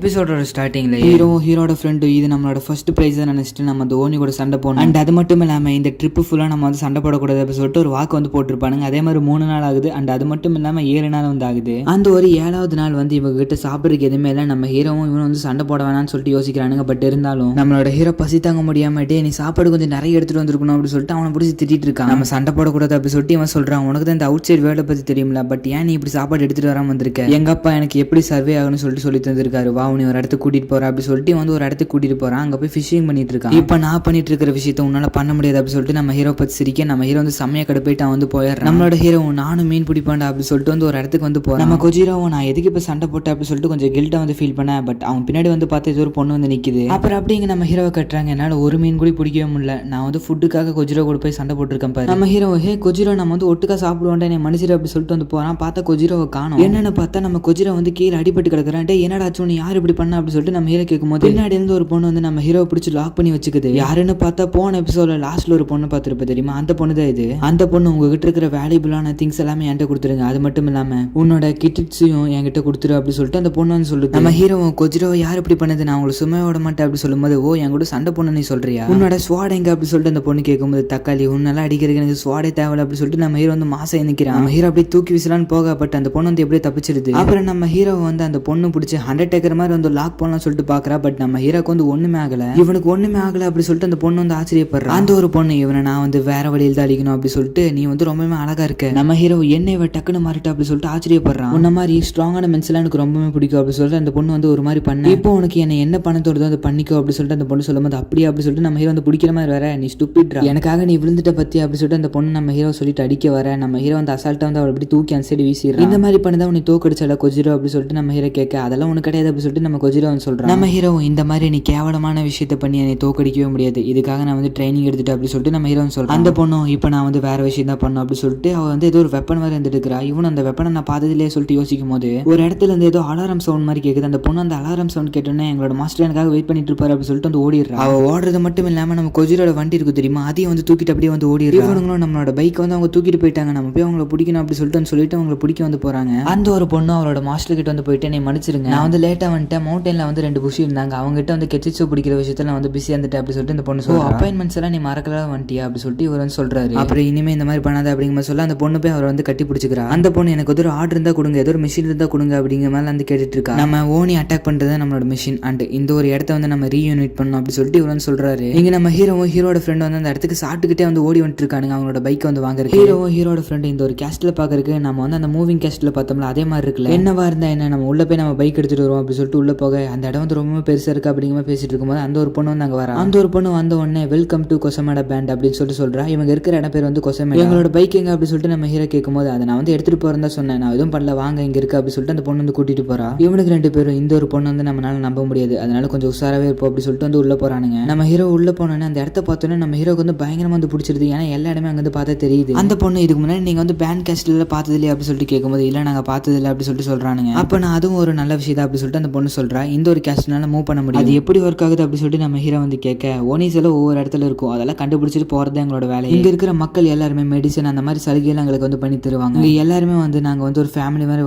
எபிசோடோட ஸ்டார்டிங்ல ஹீரோட ஃப்ரெண்டு இது நம்மளோட ஃபர்ஸ்ட் பிரைஸ் நினைச்சிட்டு நம்ம அந்த ஓனி கூட சண்டை போடணும். அண்ட் அது மட்டும் இல்லாம இந்த ட்ரிப் ஃபுல்லா நம்ம வந்து சண்டை போடக்கூடாது அப்படின்னு சொல்லிட்டு ஒரு வாக்கு வந்து போட்டிருப்பானுங்க. அதே மாதிரி 3 நாள் ஆகுது. அண்ட் அது மட்டும் இல்லாம 7 நாள் வந்து ஆகுது. அந்த ஒரு 7வது நாள் வந்து இவங்க கிட்ட சாப்பிட்றதுக்கு எதுவுமே இல்லை. நம்ம ஹீரோவும் இவனும் வந்து சண்டை போட வேணாம்னு சொல்லிட்டு யோசிக்கிறானுங்க. பட் இருந்தாலும் நம்மளோட ஹீரோ பசி தாங்க முடியாம நீ சாப்பாடு கொஞ்சம் நிறைய எடுத்துட்டு வந்திருக்கணும் அப்படின்னு சொல்லிட்டு அவனை பிடிச்சி திட்டிட்டு இருக்கான். நம்ம சண்டை போடக்கூடாது அப்படின்னு சொல்லிட்டு இவன் சொல்றான், உனக்கு தான் இந்த அவுட் சைட் வேர்ல்ட பத்தி தெரியுமில்ல, பட் ஏன் நீ இப்படி சாப்பாடு எடுத்துட்டு வராம வந்திருக்க? எங்க அப்பா எனக்கு எப்படி சர்வே ஆகணும்னு சொல்லிட்டு சொல்லி தந்திருக்காரு. வா நீ ஒரு இடத்துக்கு கூட்டிட்டு போற அப்படின்னு சொல்லிட்டு வந்து ஒரு இடத்துக்கு கூட்டிட்டு போறான். அங்க போய் ஃபிஷிங் பண்ணிட்டு இருக்கான். இப்ப நான் பண்ணிட்டு இருக்கிற விஷயத்த உன்னால பண்ண முடியாது அப்படின்னு சொல்லிட்டு நம்ம ஹீரோ பத்தி சிரிக்க நம்ம ஹீரோ வந்து செம்மையா கடுப்பைட்டு அவன் வந்து போயிடுறான். நம்மளோட ஹீரோ நானும் மீன் பிடிப்பாண்டா அப்படின்னு சொல்லிட்டு வந்து ஒரு இடத்துக்கு வந்து போறான். நம்ம கொஜிரோவும் நான் எதுக்கு இப்ப சண்டை போட்டேன் அப்படின்னு சொல்லிட்டு கொஞ்சம் கில்ட்டா வந்து ஃபீல் பண்ணேன். பட் அவன் பின்னாடி வந்து பார்த்து ஏதோ ஒரு பொண்ணு வந்து நிக்குது. அப்புறம் அப்படிங்க நம்ம ஹீரோவை கட்டுறாங்க. என்னால ஒரு மீன் கூட பிடிக்கவே முடியல. நான் வந்து ஃபுட்டுக்காக கொஜிரோ கூட போய் சண்டை போட்டுருக்கேன் பாரு. நம்ம ஹீரோ கொஜிரோ நம்ம வந்து ஒட்டுக்கா சாப்பிடுவோம் நீ மனுஷர் அப்படி சொல்லிட்டு வந்து போறான். பார்த்தா கொஜிரோவை காணும். என்னன்னு பார்த்தா நம்ம கொஜிரோ வந்து கீழே அடிபட்டு கிடக்குறான். என்னடா ஆச்சு நீ யார் இப்படி பண்ண அப்படின்னு சொல்லிட்டு நம்ம ஹீரோ கேட்கும்போது பின்னாடி இருந்து ஒரு பொண்ணு வந்து நம்ம ஹீரோ பிடிச்சி லாக் பண்ணி வச்சுக்குது. யாருன்னு பார்த்தா போன எபிசோட்ல லாஸ்ட்ல ஒரு பொண்ணு பார்த்துருப்ப தெரியுமா, அந்த பொண்ணு தான் இது. அந்த பொண்ணு உங்ககிட்ட இருக்கிற வேல்யூபிளான திங்ஸ் எல்லாமே என்கிட்ட கொடுத்துருங்க, அது மட்டும் இல்லாம உன்னோட கிட்ஸையும் என்கிட்ட கொடுத்துரு அப்படின்னு சொல்லிட்டு அந்த பொண்ணு வந்து சொல்லுது. நம்ம ஹீரோ கொஜிரோ யார் இப்படி பண்ணது, நான் உங்களை சும்மா விட மாட்டேன் அப்படி சொல்லும்போது என் கூட சண்டை பொண்ணு நீ சொல்றியா, உன்னோட ஸ்வாட் எங்க அப்படி சொல்லிட்டு அந்த பொண்ணு கேட்கும்போது தக்காளி உன்னெல்லாம் அடிக்கிறதுக்கு எனக்கு ஸ்வாடே தேவை அப்படி சொல்லிட்டு நம்ம ஹீரோ வந்து மாசம் நிற்கிறான். நம்ம ஹீரோ அப்படியே தூக்கி விசலான்னு போக பட் அந்த பொண்ணு வந்து எப்படியே தப்பிச்சிருது. அப்புறம் நம்ம ஹீரோ வந்து அந்த பொண்ணு பிடிச்சி அண்டர்டேக்கர் மாதிரி வந்து லாக் பண்ணலாம் சொல்லிட்டு பாக்குறா. பட் நம்ம ஹீரோக்கு வந்து ஒண்ணுமே ஆகல. இவனுக்கு ஒண்ணுமே ஆகல அப்படி சொல்லிட்டு அந்த பொண்ணு வந்து ஆச்சரியப்படுறா. அந்த ஒரு பொண்ணு இவனை நான் வந்து வேற வழியில் தான் அடிக்கணும் அப்படி சொல்லிட்டு நீ வந்து ரொம்பவே அழகா இருக்க. நம்ம ஹீரோ என்ன இவ டக்குன்னு மாறிட்டு அப்படி சொல்லிட்டு ஆச்சரியப்படுறான். உன்ன மாதிரி ஸ்ட்ராங்கான மென்ஸ் எல்லாம் எனக்கு ரொம்பவே பிடிக்கும் அப்படி சொல்லிட்டு அந்த பொண்ணு வந்து ஒரு மாதிரி பண்ண. இப்போ உனக்கு என்ன பண்ண தோடுதோ அதை பண்ணிக்கோ அப்படி சொல்லிட்டு அந்த பொண்ணு சொல்லும்போது அப்படியே அப்படி சொல்லிட்டு நம்ம ஹீரோ வந்து பிடிக்கிற மாதிரி வர நீ ஸ்டூபிட்ரா, எனக்காக நீ விழுந்துட்ட பத்தி அப்படி சொல்லிட்டு அந்த பொண்ணு நம்ம ஹீரோ சொல்லிட்டு அடிக்க வர. நம்ம ஹீரோ வந்து அசால்ட்டா வந்து அவள் அப்படி தூக்கி அந்த சைடு வீசிடுறான். இந்த மாதிரி பண்ணதான் உன்னை தோக்கடிச்சால கொஜிரோ அப்படி சொல்லிட்டு நம்ம ஹீரோ கேட்க அதெல்லாம் உனக்கு கிடையாது அப்படி சொல்லிட்டு நம்ம கொஜிரோ வந்து சொல்றான். நம்ம ஹீரோ இந்த மாதிரி நீ கேவலமான விஷயத்த பண்ணி என்னை தோக்கடிக்கவே முடியாது, இதுக்காக நான் வந்து ட்ரைனிங் எடுத்துட்டு அப்படி சொல்லிட்டு நம்ம ஹீரோ சொல்றான். அந்த பொண்ணும் இப்போ நான் வந்து வேற விஷயம் தான் பண்ணும் அப்படி சொல்லிட்டு அவ வந்து ஏதோ ஒரு வெப்பன் மாதிரி இருந்துட்டு இருக்கிறா. இவன் அந்த வெப்பனை நான் பார்த்ததுலேயே சொல்லிட்டு யோசிக்கும் போது ஒரு இடத்துல இருந்து ஏதோ அலாரம் சவுண்ட் மாதிரி கேட்குது. அந்த பொண்ணு அந்த அலாரம் சவுண்ட் கேட்டோன்னே எங்களோட மாஸ்டர் எனக்காக வெயிட் பண்ணிட்டு இருப்பாரு அப்படி சொல்லிட்டு வந்து ஓடிடுறா. அவ ஓடுறது மட்டும் இல்லாம நம்ம கொஜிரோட வண்டி இருக்கு தெரியுமா, அதையும் வந்து தூக்கிட்டு அப்படியே வந்து ஓடிடுறா. இவனுங்களும் நம்மளோட பைக் வந்து அவங்க தூக்கிட்டு போயிட்டாங்க, நம்ம போய் அவங்களை பிடிக்கணும் அப்படி சொல்லிட்டு அவங்களை பிடிக்க வந்து போறாங்க. அந்த ஒரு பொண்ணு அவரோட மாஸ்டர் கிட்ட வந்து போயிட்டு என்னை மன்னிச்சிருங்க, நான் வந்து லேட்டா வந்துட்டேன், மவுண்டன்ல வந்து 2 புஷி இருந்தாங்க, அவங்க கிட்ட வந்து கெச்சிச்சோ பிடிக்கிற விஷயத்துல நான் வந்து பிஸியா இருந்துட்டேன் அப்படி சொல்லிட்டு இந்த பொண்ணு சொல்றா. அப்பாயின்மெண்ட்ஸ் எல்லாம் நீ மறக்கலாம் வந்துட்டியா அப்படி சொல்லிட்டு இவர் வந்து சொல்றாரு. அப்புறம் இனிமே இந்த மாதிரி பண்ணாத அப்படிங்கிற சொல்ல அந்த பொண்ணு போய் அவர் வந்து கட்டி பிடிச்சிக்கிறா. அந்த பொண்ணு எனக்கு ஒரு ஆர்டர் இருந்தா கொடுங்க, ஏதோ ஒரு மிஷின் இருந்தா கொடுங்க அப்படிங்கிற மாதிரி வந்து கேட்டுட்டு இருக்கா. நம்ம ஓனி அட்டாக் பண்றது நம்மளோட மிஷின் அண்ட் இந்த ஒரு இடத்த வந்து நம்ம ரீயூனிட் பண்ணணும் அப்படி சொல்லிட்டு இவர் வந்து சொல்றாரு. இங்க நம்ம ஹீரோட ஃப்ரெண்ட் வந்து அந்த இடத்துக்கு சாப்பிட்டுக்கிட்டே வந்து ஓடி வந்துட்டு இருக்கானுங்க அவங்களோட பைக் வந்து வாங்குறது. ஹீரோட ஃப்ரெண்ட் இந்த ஒரு கேஸ்ட்ல பாக்குறதுக்கு நம்ம வந்து அந்த மூவிங் கேஸ்ட்ல பார்த்தோம்ல அதே மாதிரி இருக்குல்ல, என்னவா இருந்தா என்ன நம்ம உள்ள போய் நம்ம பைக் எடுத்துட்டு வருவோம் அப்படி சொல்லிட்டு உள்ள போக அந்த இடம் வந்து ரொம்ப பெருசா இருக்கு அப்படிங்கிற மாதிரி பேசிட்டு இருக்கும்போது அந்த ஒரு பொண்ணு வந்து அங்க வரா. அந்த ஒரு பொண்ணு வந்த உடனே வெல்கம் டு கொசமேடா பேண்ட் அப்படின்னு சொல்லிட்டு சொல்றா. இவங்க இருக்கிற இடம் பேர் வந்து கொசமேடா. எங்களோட பைக் எங்க அப்படி சொல்லிட்டு நம்ம ஹீரோ கேட்கும்போது அதை நான் வந்து எடுத்துட்டு போறதா சொன்னேன், நான் எதுவும் பண்ணல, வாங்க இங்க இருக்கு அப்படி சொல்லிட்டு அந்த பொண்ணு வந்து கூட்டிட்டு போறா. இவனுக்கு 2 பேரும் இந்த ஒரு பொண்ணு வந்து நம்மளால நம்ப முடியாது, அதனால கொஞ்சம் உஷாராவே இருப்போம் அப்படி சொல்லிட்டு வந்து உள்ள போறானுங்க. நம்ம ஹீரோ உள்ள போனோன்னே அந்த இடத்த பார்த்தோன்னே நம்ம ஹீரோக்கு வந்து பயங்கரமா வந்து பிடிச்சிருது. ஏன்னா எல்லா இடமே அங்க வந்து பார்த்தா தெரியுது. அந்த பொண்ணு இதுக்கு முன்னாடி நீங்க வந்து பேண்ட் கேஸ்ட்ல பார்த்தது இல்லையா அப்படி சொல்லிட்டு கேட்கும்போது இல்ல நாங்க பார்த்தது இல்லை அப்படி சொல்லிட்டு சொல்றானுங்க. அப்ப நான் அதுவும் ஒரு நல்ல விஷயம் தான் அப்படி சொல்லிட்டு அந்த பொண்ணு சொல்றா. இந்த ஒரு கேஸ்ட்னால மூவ் பண்ண முடியும், அது எப்படி ஒர்க் ஆகுது அப்படி சொல்லிட்டு நம்ம ஹீரோ வந்து கேட்க ஓனிஸ் எல்லாம் ஒவ்வொரு இடத்துல இருக்கும், அதெல்லாம் கண்டுபிடிச்சிட்டு போறது எங்களோட வேலை. இங்க இருக்கிற மக்கள் எல்லாருமே மெடிசன் அந்த மாதிரி சலுகைகள் எங்களுக்கு வந்து பண்ணி தருவாங்க, இங்க எல்லாருமே வந்து நாங்க வந்து ஒரு ஃபேமிலி மாதிரி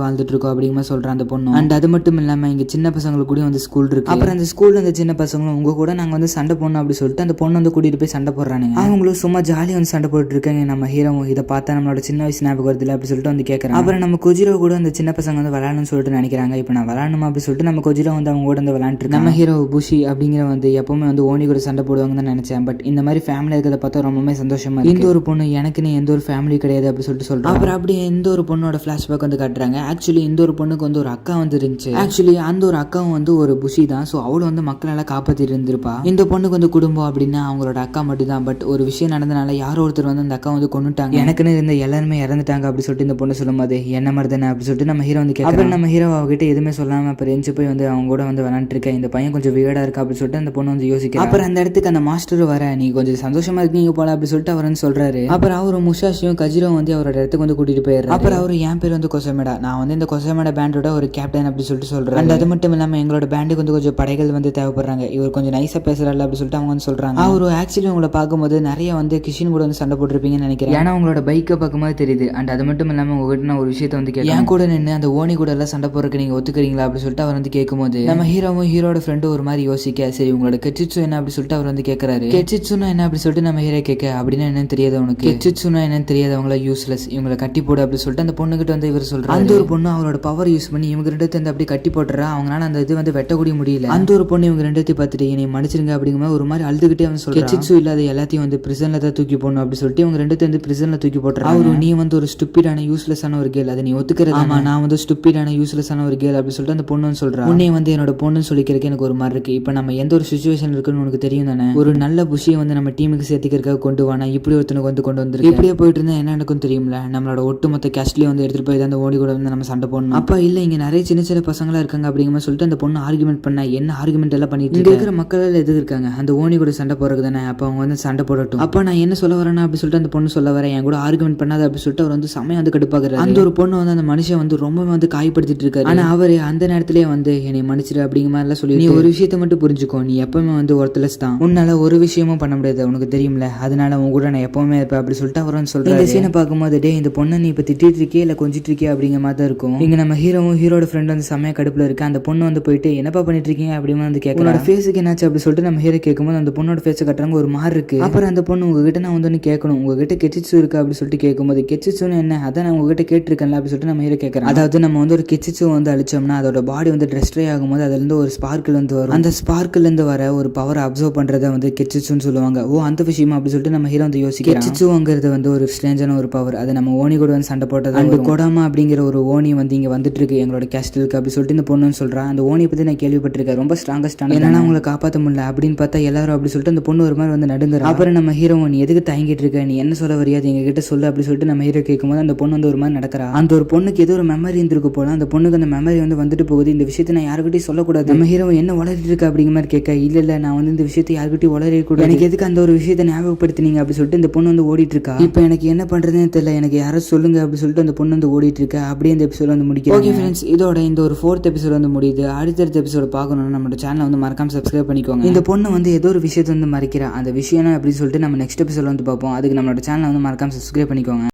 வாழ்ந்துட்டு இருக்கோம் அப்படிங்கிற மாதிரி சொல்றேன் அந்த பொண்ணு. அண்ட் அது மட்டும் இல்லாம இங்க சின்ன பசங்களுக்கு கூட வந்து ஸ்கூல் இருக்கு, அப்புறம் அந்த ஸ்கூல்ல அந்த சின்ன பசங்களும் உங்க கூட நாங்க வந்து சண்டை போடணும் அப்படி சொல்லிட்டு அந்த பொண்ணு வந்து கூட்டிட்டு போய் சண்டை போடுறானுங்க. அவங்களும் சும்மா ஜாலியா வந்து சண்டை போட்டு இருக்காங்க. நம்ம ஹீரோ இதை பார்த்தா நம்மளோட சின்ன வயசு ஞாபகம் வருது அப்படி சொல்லிட்டு வந்து கேட்கறாங்க. அப்புறம் நம்ம கொஜிரோ கூட அந்த சின்ன பசங்க வந்து விளையாடணும்னு சொல்லிட்டு நினைக்கிறாங்க. இப்போ நான் விளையாடணுமா அப்படி சொல்லிட்டு நம்ம கொஜிரோ வந்து அவங்க கூட வந்து விளையாண்டு நம்ம ஹீரோ புஷி அப்படிங்கிற வந்து எப்பவுமே வந்து ஓனி கூட சண்டை போடுவாங்கன்னு தான் நினைச்சேன். பட் இந்த மாதிரி ஃபேமிலி இருக்கிறத பார்த்தா ரொம்பவே சந்தோஷமா இருக்கு. இந்த ஒரு பொண்ணு எனக்குன்னு எந்த ஒரு ஃபேமிலி கிடையாது அப்படி சொல்லிட்டு சொல்றேன். அப்புறம் அப்படியே இந்த ஒரு பொண்ணோட ஃபிளாஷ்பேக் வந்து காட்டுறாங்க. ஆக்சுவலி இந்த ஒரு பொண்ணுக்கு வந்து ஒரு அக்கா வந்து இருந்துச்சு. ஆக்சுவலி அந்த ஒரு அக்காவும் வந்து ஒரு புஷி தான். ஸோ அவளும் வந்து மக்களெல்லாம் காப்பாற்றிட்டு இருந்திருப்பா. இந்த பொண்ணுக்கு வந்து குடும்பம் அப்படின்னா அவங்களோட அக்கா மட்டும் தான். பட் ஒரு விஷயம் நடந்தனால யாரோ ஒருத்தர் வந்து அந்த அக்கா வந்து கொண்டுட்டாங்க, எனக்குன்னு இருந்த எல்லாருமே இறந்துட்டாங்க அப்படி சொல்லிட்டு இந்த பொண்ணு சொல்லும்போது என்ன மாதிரி தானே அப்படி சொல்லிட்டு நம்ம ஹீரோ வந்து கேட்கறோம். நம்ம ஹீரோ அவகிட்ட எதுவுமே சொல்லாம அப்புறம் எஞ்சி போய் வந்து அவங்க கூட வந்து விளாண்டு இருக்கேன், இந்த பையன் கொஞ்சம் வியர்டா இருக்கா அப்படி சொல்லிட்டு அந்த பொண்ணு வந்து யோசிக்கிறேன். அப்புறம் அந்த இடத்துக்கு அந்த மாஸ்டர் வர நீ கொஞ்சம் சந்தோஷமா இருக்கீங்க போல அப்படி சொல்லிட்டு அவர் வந்து சொல்றாரு. அப்புறம் அவரு முஷாஷியும் கஜிரோ வந்து அவரோட இடத்துக்கு வந்து கூட்டிட்டு போயிடுறாரு. அப்புறம் அவரு என் பேர் வந்து கொசமேடா, நான் வந்து இந்த கொசமேடா பேண்டோட ஒரு கேப்டன் அப்படி சொல்லிட்டு சொல்றேன். அண்ட் அது மட்டும் இல்லாம எங்களோட பேண்டுக்கு வந்து கொஞ்சம் படைகள் வந்து தேவைப்படுறாங்க, இவர் கொஞ்சம் நைஸா பேசுறாரு அப்படி சொல்லிட்டு அவங்க வந்து சொல்றாங்க. அவரு ஆக்சுவலி உங்களை பார்க்கும்போது நிறைய வந்து கிஷின் கூட வந்து சண்டை போட்டுருப்பீங்கன்னு நினைக்கிறேன், ஏன்னா உங்களோட பைக்கை பார்க்கும்போது தெரியுது. அண்ட் அது மட்டும் இல்லாம உங்ககிட்ட நான் ஒரு விஷயத்த வந்து கேட்க என் கூட நின்று அந்த ஓனி கூட எல்லாம் சண்டை போடுறதுக்கு நீங்க ஒத்துக்கிறீங்களா அப்படி சொல்லிட்டு அவர் வந்து கேட்க கேட்கும்போது நம்ம ஹீரோவும் ஹீரோட ஃப்ரெண்டும் ஒரு மாதிரி யோசிக்க, சரி உங்களோட கெட்சிட்சு என்ன அப்படி சொல்லிட்டு அவர் வந்து கேட்கறாரு. கெட்சிட்சுனா என்ன அப்படி சொல்லிட்டு நம்ம ஹீரோ கேட்க, அப்படின்னா என்னன்னு தெரியாது உனக்கு? கெட்சிட்சுனா என்னன்னு தெரியாதவங்கள யூஸ்லெஸ், இவங்களை கட்டி போடு அப்படி சொல்லிட்டு அந்த பொண்ணுகிட்ட வந்து இவர் சொல்றாரு. அந்த ஒரு பொண்ணு அவரோட பவர் யூஸ் பண்ணி இவங்க ரெண்டு வந்து அப்படி கட்டி போட்டுறா. அவங்களால அந்த இது வந்து வெட்டக்கூடிய முடியல. அந்த ஒரு பொண்ணு இவங்க ரெண்டு பார்த்துட்டு என்னை மன்னிச்சிருங்க அப்படிங்கிற ஒரு மாதிரி அழுதுகிட்டே வந்து சொல்றாரு. கெட்சிட்சு இல்லாத எல்லாத்தையும் வந்து பிரிசன்ல தான் தூக்கி போடணும் அப்படி சொல்லிட்டு இவங்க ரெண்டு வந்து பிரிசன்ல தூக்கி போட்டுறாங்க. அவரு நீ வந்து ஒரு ஸ்டூபிடான யூஸ்லெஸ்ஸான ஒரு கேர்ள், அதை நீ ஒத்துக்கிறது? ஆமா, நான் வந்து ஸ்டூபிடான யூஸ்லெஸ்ஸான ஒரு கேர்ள் அப்படி சொல்லிட்டு அந்த பொண்ணு வந்து சொல்றா. உன்னை வந்து என்னோட பொண்ணுன்னு சொல்லிக்கிறதுக்கு எனக்கு ஒரு மாதிரி இருக்கு. இப்போ நம்ம எந்த ஒரு சுச்சுவேஷன் இருக்குன்னு உனக்கு தெரியும் தானே? ஒரு நல்ல புஷியை வந்து நம்ம டீமுக்கு சேர்த்துக்கிறதுக்காக கொண்டு வானா இப்படி ஒருத்தனுக்கு வந்து கொண்டு வந்துருக்கு. இப்படியே போயிட்டு இருந்தா என்ன எனக்கும் தெரியும்ல, நம்மளோட ஒட்டுமொத்த கேஸ்ட்லயே வந்து எடுத்துட்டு போய் அந்த ஓடி கூட வந்து நம்ம சண்டை போடணும். அப்ப இல்ல, இங்க நிறைய சின்ன சின்ன பசங்களா இருக்காங்க அப்படிங்கிற சொல்லிட்டு அந்த பொண்ணு ஆர்குமெண்ட் பண்ணா. என்ன ஆர்குமெண்ட் எல்லாம் பண்ணிட்டு இங்க இருக்கிற மக்கள் எல்லாம் எது இருக்காங்க, அந்த ஓனி கூட சண்டை போறதுக்கு தானே, அப்ப அவங்க வந்து சண்டை போடட்டும். அப்ப நான் என்ன சொல்ல வரேன்னா அப்படி சொல்லிட்டு அந்த பொண்ணு சொல்ல வரேன், என் கூட ஆர்குமெண்ட் பண்ணாத அப்படி சொல்லிட்டு அவர் வந்து சமயம் வந்து கடுப்பாக்குறாரு. அந்த ஒரு பொண்ணு வந்து அந்த மனுஷன் வந்து ரொம்ப வந்து காயப்படுத்திட்டு இருக்காரு. ஆனா அவரு அந்த நேரத்திலேயே வந்து என்னை மன்னிச்சிரு அப்படிங்கிற மாதிரி எல்லாம் சொல்லி, நீ ஒரு விஷயத்த மட்டும் புரிஞ்சுக்கோ, நீ எப்பவுமே வந்து ஒருத்தலஸ் தான், உன்னால ஒரு விஷயமும் பண்ண முடியாது உனக்கு தெரியும்ல, அதனால உங்க கூட நான் எப்பவுமே இருப்பேன் அப்படி சொல்லிட்டு அவர் வந்து சொல்றாரு. இந்த சீனை பார்க்கும்போது டே இந்த பொண்ணை நீ இப்ப திட்டிட்டு இருக்கே இல்ல கொஞ்சிட்டு இருக்கே அப்படிங்கிற மாதிரி தான் இருக்கும். இங்க நம்ம ஹீரோவும் ஹீரோட ஃப்ரெண்ட் வந்து சமய கடுப்புல இருக்கு. அந்த பொண்ணு வந்து போயிட்டு என்னப்பா பண்ணிட்டு இருக்கீங்க அப்படின்னு வந்து கேட்கலாம். ஃபேஸுக்கு என்னாச்சு அப்படி சொல்லிட்டு நம்ம ஹீரோ கேட்கும்போது அந்த பொண்ணோட ஃபேஸை கட்டுறாங்க ஒரு மாதிரி இருக்கு. அப்புறம் அந்த பொண்ணு உங்ககிட்ட நான் வந்து கேட்கணும், உங்ககிட்ட கெட்சிட்சு இருக்கா அப்படி சொல்லிட்டு கேட்கும்போது, கெட்சிட்சுன்னு என்ன, அதான் நான் உங்ககிட்ட கேட்டிருக்கேன்ல அப்படி சொல்லிட்டு நம்ம ஹீரோ கேட்கறேன். அதாவது நம்ம வந்து ஒரு கெட்சிட்சு வந்து அழிச்சோம்னா அதோட பாடி வந்து டெஸ்ட்ராய் ஆகும்போது அதுல இருந்து ஒரு ஸ்பார்க்கில் வந்து வரும். அந்த ஸ்பார்க்கில் இருந்து வர ஒரு பவர் அப்சர்வ் பண்றதை வந்து கெட்சிட்சுன்னு சொல்லுவாங்க. ஓ அந்த விஷயமா அப்படி சொல்லிட்டு நம்ம ஹீரோ வந்து யோசிக்கிறோம். கெட்சிட்சுங்கிறது வந்து ஒரு ஸ்ட்ரேஞ்சான ஒரு பவர், அது நம்ம ஓனி கூட வந்து சண்டை போட்டது. அந்த கொடாமா அப்படிங்கிற ஒரு ஓனி வந்து இங்க வந்துட்டு இருக்கு எங்களோட கேஸ்டலுக்கு அப்படி சொல்லிட்டு இந்த பொண்ணுன்னு சொல்றா. அந்த ஓனியை பத்தி நான் கேள்விப்பட்டிருக்கேன், ரொம்ப ஸ்ட்ராங்கஸ்டான, என்னால அவங்களை காப்பாற்ற முடியல அப்படின்னு பார்த்தா எல்லாரும் அப்படி சொல்லிட்டு அந்த பொண்ணு ஒரு மாதிரி வந்து நடுங்குறா. அப்புறம் நம்ம ஹீரோ நீ எதுக்கு தயங்கிட்டு இருக்க, நீ என்ன சொல்ல வரியாது எங்க கிட்ட சொல்லு அப்படி சொல்லிட்டு நம்ம ஹீரோ கேட்கும்போது அந்த பொண்ணு வந்து ஒரு மாதிரி நடக்கிறா. அந்த ஒரு பொண்ணுக்கு ஏதோ ஒரு மெமரி இருந்திருக்கு போல, அந்த பொண்ணுக்கு அந்த மெமரி வந்து வந்துட்டு போகுது. இந்த விஷயத்தை நான் யாருக்கிட்டையும் சொல்லக்கூடாது. நம்ம ஹீரோ என்ன வளரிட்டு இருக்கு அப்படிங்கிற மாதிரி கேட்க, இல்ல நான் வந்து இந்த விஷயத்தை யாருக்கிட்டையும் வளர கூட, எனக்கு எதுக்கு அந்த ஒரு விஷயத்தை ஞாபகப்படுத்தினீங்க அப்படி சொல்லிட்டு இந்த பொண்ணு வந்து ஓடிட்டு இருக்கா. இப்போ எனக்கு என்ன பண்றதுன்னு தெரியல, எனக்கு யாரும் சொல்லுங்க அப்படி சொல்லிட்டு அந்த பொண்ணு வந்து ஓடிட்டு இருக்கா. அப்படியே இந்த எபிசோட் வந்து முடிக்கும். ஓகே ஃப்ரெண்ட்ஸ், இதோட இந்த ஒரு 4th எபிசோட் வந்து முடியுது. அடுத்தடுத்த எபிசோட் பார்க்கணும்னா நம்ம சேனலை வந்து மறக்காம சப்ஸ்கிரைப் பண்ணிக்கோங்க. இந்த பொண்ணு வந்து ஏதோ ஒரு விஷயத்தை வந்து மறைக்கிறா, அந்த விஷயம் அப்படின்னு சொல்லிட்டு நம்ம நெக்ஸ்ட் எபிசோட் வந்து பார்ப்போம். அதுக்கு நம்மளோட சேனலை வந்து மறக்காம சப்ஸ்கிரைப் பண்ணிக்கோங்க.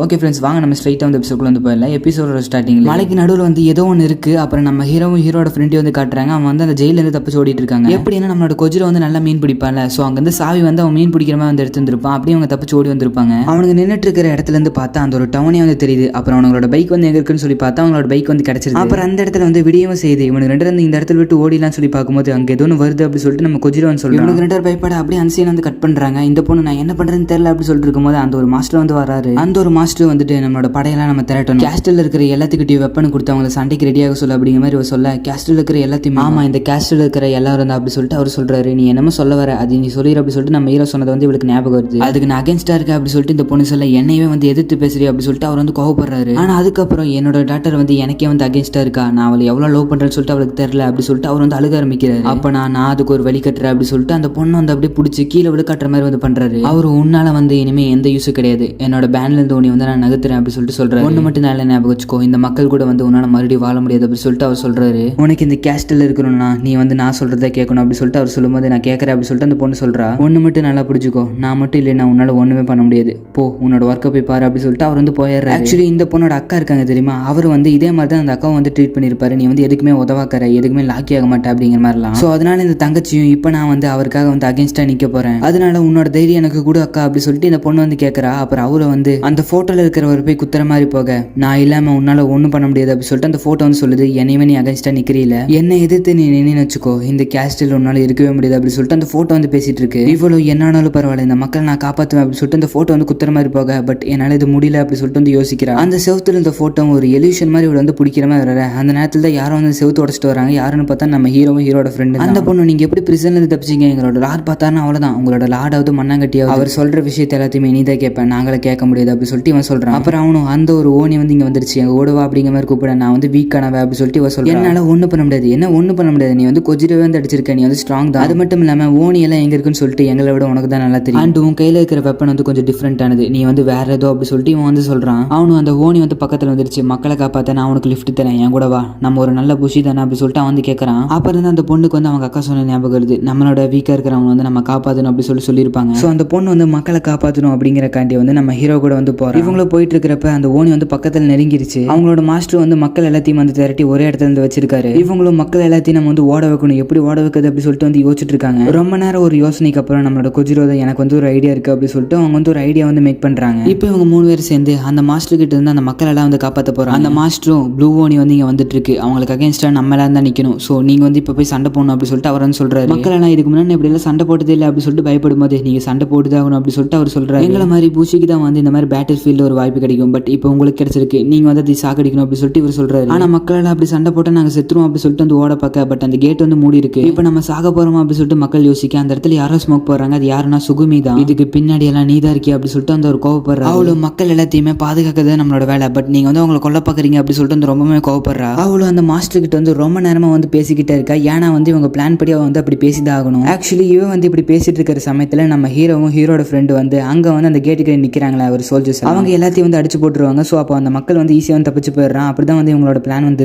ஓகே ஃப்ரெண்ட்ஸ், வாங்க நம்ம ஸ்ட்ரைட்டாக வந்து எபிசோட் வந்து போயிடலாம். எபிசோட ஸ்டார்டிங் மலைக்கு நடுவில் வந்து ஏதோ ஒன்று இருக்கு. அப்புறம் நம்ம ஹீரோவும் ஹீரோட ஃப்ரெண்டையும் வந்து காட்டுறாங்க. அவன் வந்து அந்த ஜெயிலேருந்து தப்பிச்சு ஓடிட்டு இருக்காங்க. எப்படின்னா நம்மளோட கொஜில வந்து நல்லா மீன் பிடிப்பான்ல, ஸோ அங்கேருந்து சாவி வந்து அவன் மீன் பிடிக்கிற மாதிரி வந்து எடுத்துருப்பான். அப்படியே அவங்க தப்பிச்சு ஓடி வந்திருப்பாங்க. அவனுக்கு நின்றுட்டு இருக்கிற இடத்துல இருந்து பார்த்தா அந்த ஒரு டவுனே வந்து தெரியுது. அப்புறம் அவங்களோட பைக் வந்து எங்க இருக்குன்னு சொல்லி பார்த்தா அவங்களோட பைக் வந்து கிடைச்சிருக்கு. அப்புறம் அந்த இடத்துல வந்து விடியவும் செய்யுது. இவனுக்கு ரெண்டு வந்து இந்த இடத்துல விட்டு ஓடிலாம் சொல்லி பார்க்கும்போது அங்கே ஏதோ ஒன்று வருது அப்படி சொல்லிட்டு நம்ம கொஜில வந்து சொல்லுவாங்க. இவனுக்கு ரெண்டு பயப்பட அப்படியே அந்த சீன் வந்து கட் பண்றாங்க. இந்த பொண்ணு நான் என்ன பண்றேன்னு தெரியல அப்படி சொல்லிட்டு இருக்கும்போது அந்த ஒரு மாஸ்டர் வந்து வராரு. அந்த ஒரு மாஸ்டர் வந்துட்டு நம்மளோட படையெல்லாம் நம்ம திரட்டணும், கேஸ்டில் இருக்கிற எல்லாத்துக்கிட்டையும் வெப்பன் கொடுத்து அவங்களை சண்டைக்கு ரெடியாக சொல்ல அப்படிங்கிற மாதிரி சொல்ல, கேஸ்டில் இருக்கிற எல்லாத்தையும் ஆமா இந்த கேஸ்டில் இருக்கிற எல்லாரும் தான் அப்படி சொல்லிட்டு அவர் சொல்றாரு. நீ என்னமோ சொல்ல வர, அது நீ சொல்லிடு அப்படி சொல்லிட்டு நம்ம ஹீரோ சொன்னது வந்து இவளுக்கு ஞாபகம் வருது. அதுக்கு நான் அகேன்ஸ்டா இருக்கேன் அப்படி சொல்லிட்டு இந்த பொண்ணு சொல்ல, என்னையே வந்து எதிர்த்து பேசுறீ அப்படி சொல்லிட்டு அவர் வந்து கோவப்படுறாரு. ஆனா அதுக்கப்புறம் என்னோட டாக்டர் வந்து எனக்கே வந்து அகேன்ஸ்டா இருக்கா, நான் அவளை எவ்வளவு லவ் பண்றேன்னு சொல்லிட்டு அவளுக்கு தெரியல அப்படி சொல்லிட்டு அவர் வந்து அழுக ஆரம்பிக்கிறாரு. அப்ப நான் அதுக்கு ஒரு வழி கட்டுறேன் அப்படி சொல்லிட்டு அந்த பொண்ணு வந்து அப்படியே பிடிச்சி கீழே விழுக்காட்டுற மாதிரி வந்து பண்றாரு. அவர் உன்னால வந்து இனிமே எந்த யூஸும் கிடையாது, என்னோட பேண்ட்ல இருந்து உன்னை வந்து நான் நகர்த்துறேன் அப்படி சொல்லிட்டு சொல்றாரு. ஒண்ணு மட்டும் நல்ல ஞாபகம் வச்சுக்கோ, இந்த மக்கள் கூட வந்து உன்னால மறுபடியும் வாழ முடியாது அப்படி சொல்லிட்டு அவர் சொல்றாரு. உனக்கு இந்த கேஸ்டில் இருக்கணும்னா நீ வந்து நான் சொல்றதை கேட்கணும் அப்படி சொல்லிட்டு அவர் சொல்லும்போது நான் கேட்கறேன் அப்படி சொல்லிட்டு அந்த பொண்ணு சொல்றா. ஒண்ணு மட்டும் நல்லா புரிஞ்சுக்கோ, நான் மட்டும் இல்லைன்னா உன்னால ஒண்ணுமே பண்ண முடியாது, போ உன்னோட ஒர்க்கை போய் பாரு அப்படி சொல்லிட்டு அவர் வந்து போயிடுறாரு. ஆக்சுவலி இந்த பொண்ணோட அக்கா இருக்காங்க தெரியுமா, அவர் வந்து இதே மாதிரி தான் அந்த அக்காவை வந்து ட்ரீட் பண்ணிருப்பாரு. நீ வந்து எதுக்குமே உதவாக்கற, எதுக்குமே லாக்கி ஆக மாட்டே அப்படிங்கிற மாதிரிலாம். ஸோ அதனால இந்த தங்கச்சியும் இப்போ நான் வந்து அவருக்காக வந்து அகேன்ஸ்டா நிக்க போறேன், அதனால உன்னோட தைரியம் எனக்கு கூட அக்கா அப்படி சொல்லிட்டு இந்த பொண்ணு வந்து கேட்கறா. அப்புறம் அவரை வந்து அந்த போட்டோல இருக்கிறவர் போய் குத்துற மாதிரி போக, நான் இல்லாம உன்னால ஒன்றும் பண்ண முடியாது அப்படி சொல்லிட்டு அந்த போட்டோ வந்து சொல்லுது, என்னையுமே நீ அகேன்ஸ்டா நிக்கிறீல, என்னை எதிர்த்து நீ நின்னு வச்சுக்கோ, இந்த கேஸ்டில் உன்னால இருக்கவே முடியாது அப்படி சொல்லிட்டு அந்த போட்டோ வந்து பேசிட்டு இருக்கு. இவ்வளவு என்னாலும் பரவாயில்ல, இந்த மக்கள் நான் காப்பாற்றுவேன் அப்படி சொல்லிட்டு அந்த போட்டோ வந்து குத்துற மாதிரி போக, பட் என்னால இது முடியல அப்படி சொல்லிட்டு வந்து யோசிக்கிறா. அந்த செவத்துல இந்த போட்டோ ஒரு எலியூஷன் மாதிரி வந்து பிடிக்கிற மாதிரி வர, அந்த நேரத்தில் தான் யாரும் வந்து செவத்து உடச்சிட்டு வராங்க. யாருன்னு பார்த்தா நம்ம ஹீரோவும் ஹீரோட ஃப்ரெண்டு. அந்த பொண்ணு நீங்க எப்படி பிரிசன்ல இருந்து தப்பிச்சிங்க, எங்களோட லார்ட் பார்த்தாருன்னா அவ்வளவுதான், உங்களோட லார்டாவது மண்ணாங்கட்டியாவது அவர் சொல்ற விஷயத்தை எல்லாத்தையுமே நீ தான் கேட்பேன், நாங்களே கேட்க முடியாது அப்படி சொல்லிட்டு இவன் சொல்றான். அப்புறம் அவனும் அந்த ஒரு ஓனி வந்து இங்க வந்துருச்சு, எங்க ஓடுவா அப்படிங்கிற மாதிரி கூப்பிட, நான் வந்து வீக்கானவ அப்படி சொல்லிட்டு இவன் சொல்றான். என்னால ஒன்றும் பண்ண முடியாது, என்ன ஒன்றும் பண்ண முடியாது, நீ வந்து கொஜிரவே வந்து அடிச்சிருக்க, நீ வந்து ஸ்ட்ராங் தான், அது மட்டும் இல்லாம ஓனி எல்லாம் எங்க இருக்குன்னு சொல்லிட்டு எங்களை விட உனக்கு தான் நல்லா தெரியும், அண்ட் உன் கையில இருக்கிற வெப்பன் வந்து கொஞ்சம் டிஃப்ரெண்ட் ஆனது, நீ வந்து வேற ஏதோ அப்படி சொல்லிட்டு இவன் வந்து சொல்றான். அவனும் அந்த ஓனி வந்து பக்கத்துல வந்துருச்சு, மக்களை காப்பாத்த நான் உனக்கு லிஃப்ட் தரேன், என் கூட வா, நம்ம ஒரு நல்ல புஷி தானே அப்படி சொல்லிட்டு அவன் வந்து கேட்கறான். அப்புறம் வந்து அந்த பொண்ணுக்கு வந்து அவங்க அக்கா சொன்ன ஞாபகம் வருது, நம்மளோட வீக்கா இருக்கிறவங்க வந்து நம்ம காப்பாற்றணும் அப்படி சொல்லியிருப்பாங்க. ஸோ அந்த பொண்ணு வந்து மக்களை காப்பாற்றணும் அப்படிங்கிறக்காண்டி வந்து நம்ம ஹீரோ கூட வந்து போறா. போறான். இவங்களும் போயிட்டு இருக்கிறப்ப அந்த ஓனி வந்து பக்கத்துல நெருங்கிருச்சு. அவங்களோட மாஸ்டர் வந்து மக்கள் எல்லாத்தையும் வந்து திரட்டி ஒரே இடத்துல இருந்து வச்சிருக்காரு. இவங்களும் மக்கள் எல்லாத்தையும் நம்ம வந்து ஓட வைக்கணும், எப்படி ஓட வைக்கிறது அப்படி சொல்லிட்டு வந்து யோசிச்சுட்டு இருக்காங்க. ரொம்ப நேரம் ஒரு யோசனைக்கு அப்புறம் நம்மளோட கொஜிரோ எனக்கு வந்து ஒரு ஐடியா இருக்கு அப்படி சொல்லிட்டு அவங்க வந்து ஒரு ஐடியா வந்து மேக் பண்றாங்க. இப்போ இவங்க 3 பேர் சேர்ந்து அந்த மாஸ்டர் கிட்ட இருந்து அந்த மக்கள் எல்லாம் வந்து காப்பாற்ற போறாங்க. அந்த மாஸ்டரும் ப்ளூ ஓனி வந்து இங்க வந்துட்டு இருக்கு, அவங்களுக்கு அகைன்ஸ்டா நம்ம எல்லாம் தான் நிக்கணும், சோ நீங்க வந்து இப்ப போய் சண்டை போடணும் அப்படி சொல்லிட்டு அவர் வந்து சொல்றாரு. மக்கள் எல்லாம் இதுக்கு முன்னாடி இப்படி எல்லாம் சண்டை போட்டதே இல்லை அப்படி சொல்லிட்டு பயப்படும் போது நீங்க சண்டை போட்டுதாகணும் அப்படி சொல்லிட்டு அவர் சொல்றாரு. எங்களை மாதிரி பூஷிக்கு தான் வந்து இந்த மாதிரி பேட்டில் ஃபீல்ட்ல ஒரு வாய்ப்பு கிடைக்கும், பட் இப்போ உங்களுக்கு கிடைச்சிருக்கு, நீங்க வந்து அதை சாகடிக்கணும் அப்படி சொல்லிட்டு இவர் சொல்றாரு. ஆனா மக்கள் எல்லாம் அப்படி சண்டை போட்டா நாங்க செத்துருவோம் அப்படி சொல்லிட்டு வந்து ஓட பார்க்க, பட் அந்த கேட் வந்து மூடி இருக்கு, இப்போ நம்ம சாக போறோம் அப்படி சொல்லிட்டு மக்கள் யோசிக்க அந்த இடத்துல யாரோ ஸ்மோக் போறாங்க, அது யாருன்னா சுகுமி தான். இதுக்கு பின்னாடி எல்லாம் நீதான் இருக்கே அப்படி சொல்லிட்டு அந்த ஒரு கோவப்படுறா. அவளும் மக்கள் எல்லாத்தையுமே பாதுகாக்கிறது நம்மளோட வேலை, பட் நீங்க வந்து அவங்களை கொல்ல பாக்குறீங்க அப்படி சொல்லிட்டு வந்து ரொம்பவே கோவப்படுறா. அவளும் அந்த மாஸ்டர் கிட்ட வந்து ரொம்ப நேரமா வந்து பேசிக்கிட்டே இருக்கா. ஏன்னா வந்து இவங்க பிளான் படி அவ வந்து அப்படி பேசிதான் ஆகணும். ஆக்சுவலி இவன் வந்து இப்படி பேசிட்டு இருக்கிற சமயத்துல நம்ம ஹீரோவும் ஹீரோட ஃப்ரெண்டு வந்து அங்க வந்து அந்த கேட்டுக்கு நிக்கிறாங்களா ஒரு சோல்ஜர்ஸ், அவங்க எல்லாத்தையும் வந்து அடிச்சு போட்டுருவாங்க. சோ அப்போ அந்த மக்கள் வந்து ஈஸியா வந்து தப்பிச்சு போயிடுறான். அப்படிதான் வந்து இவங்களோட பிளான் வந்து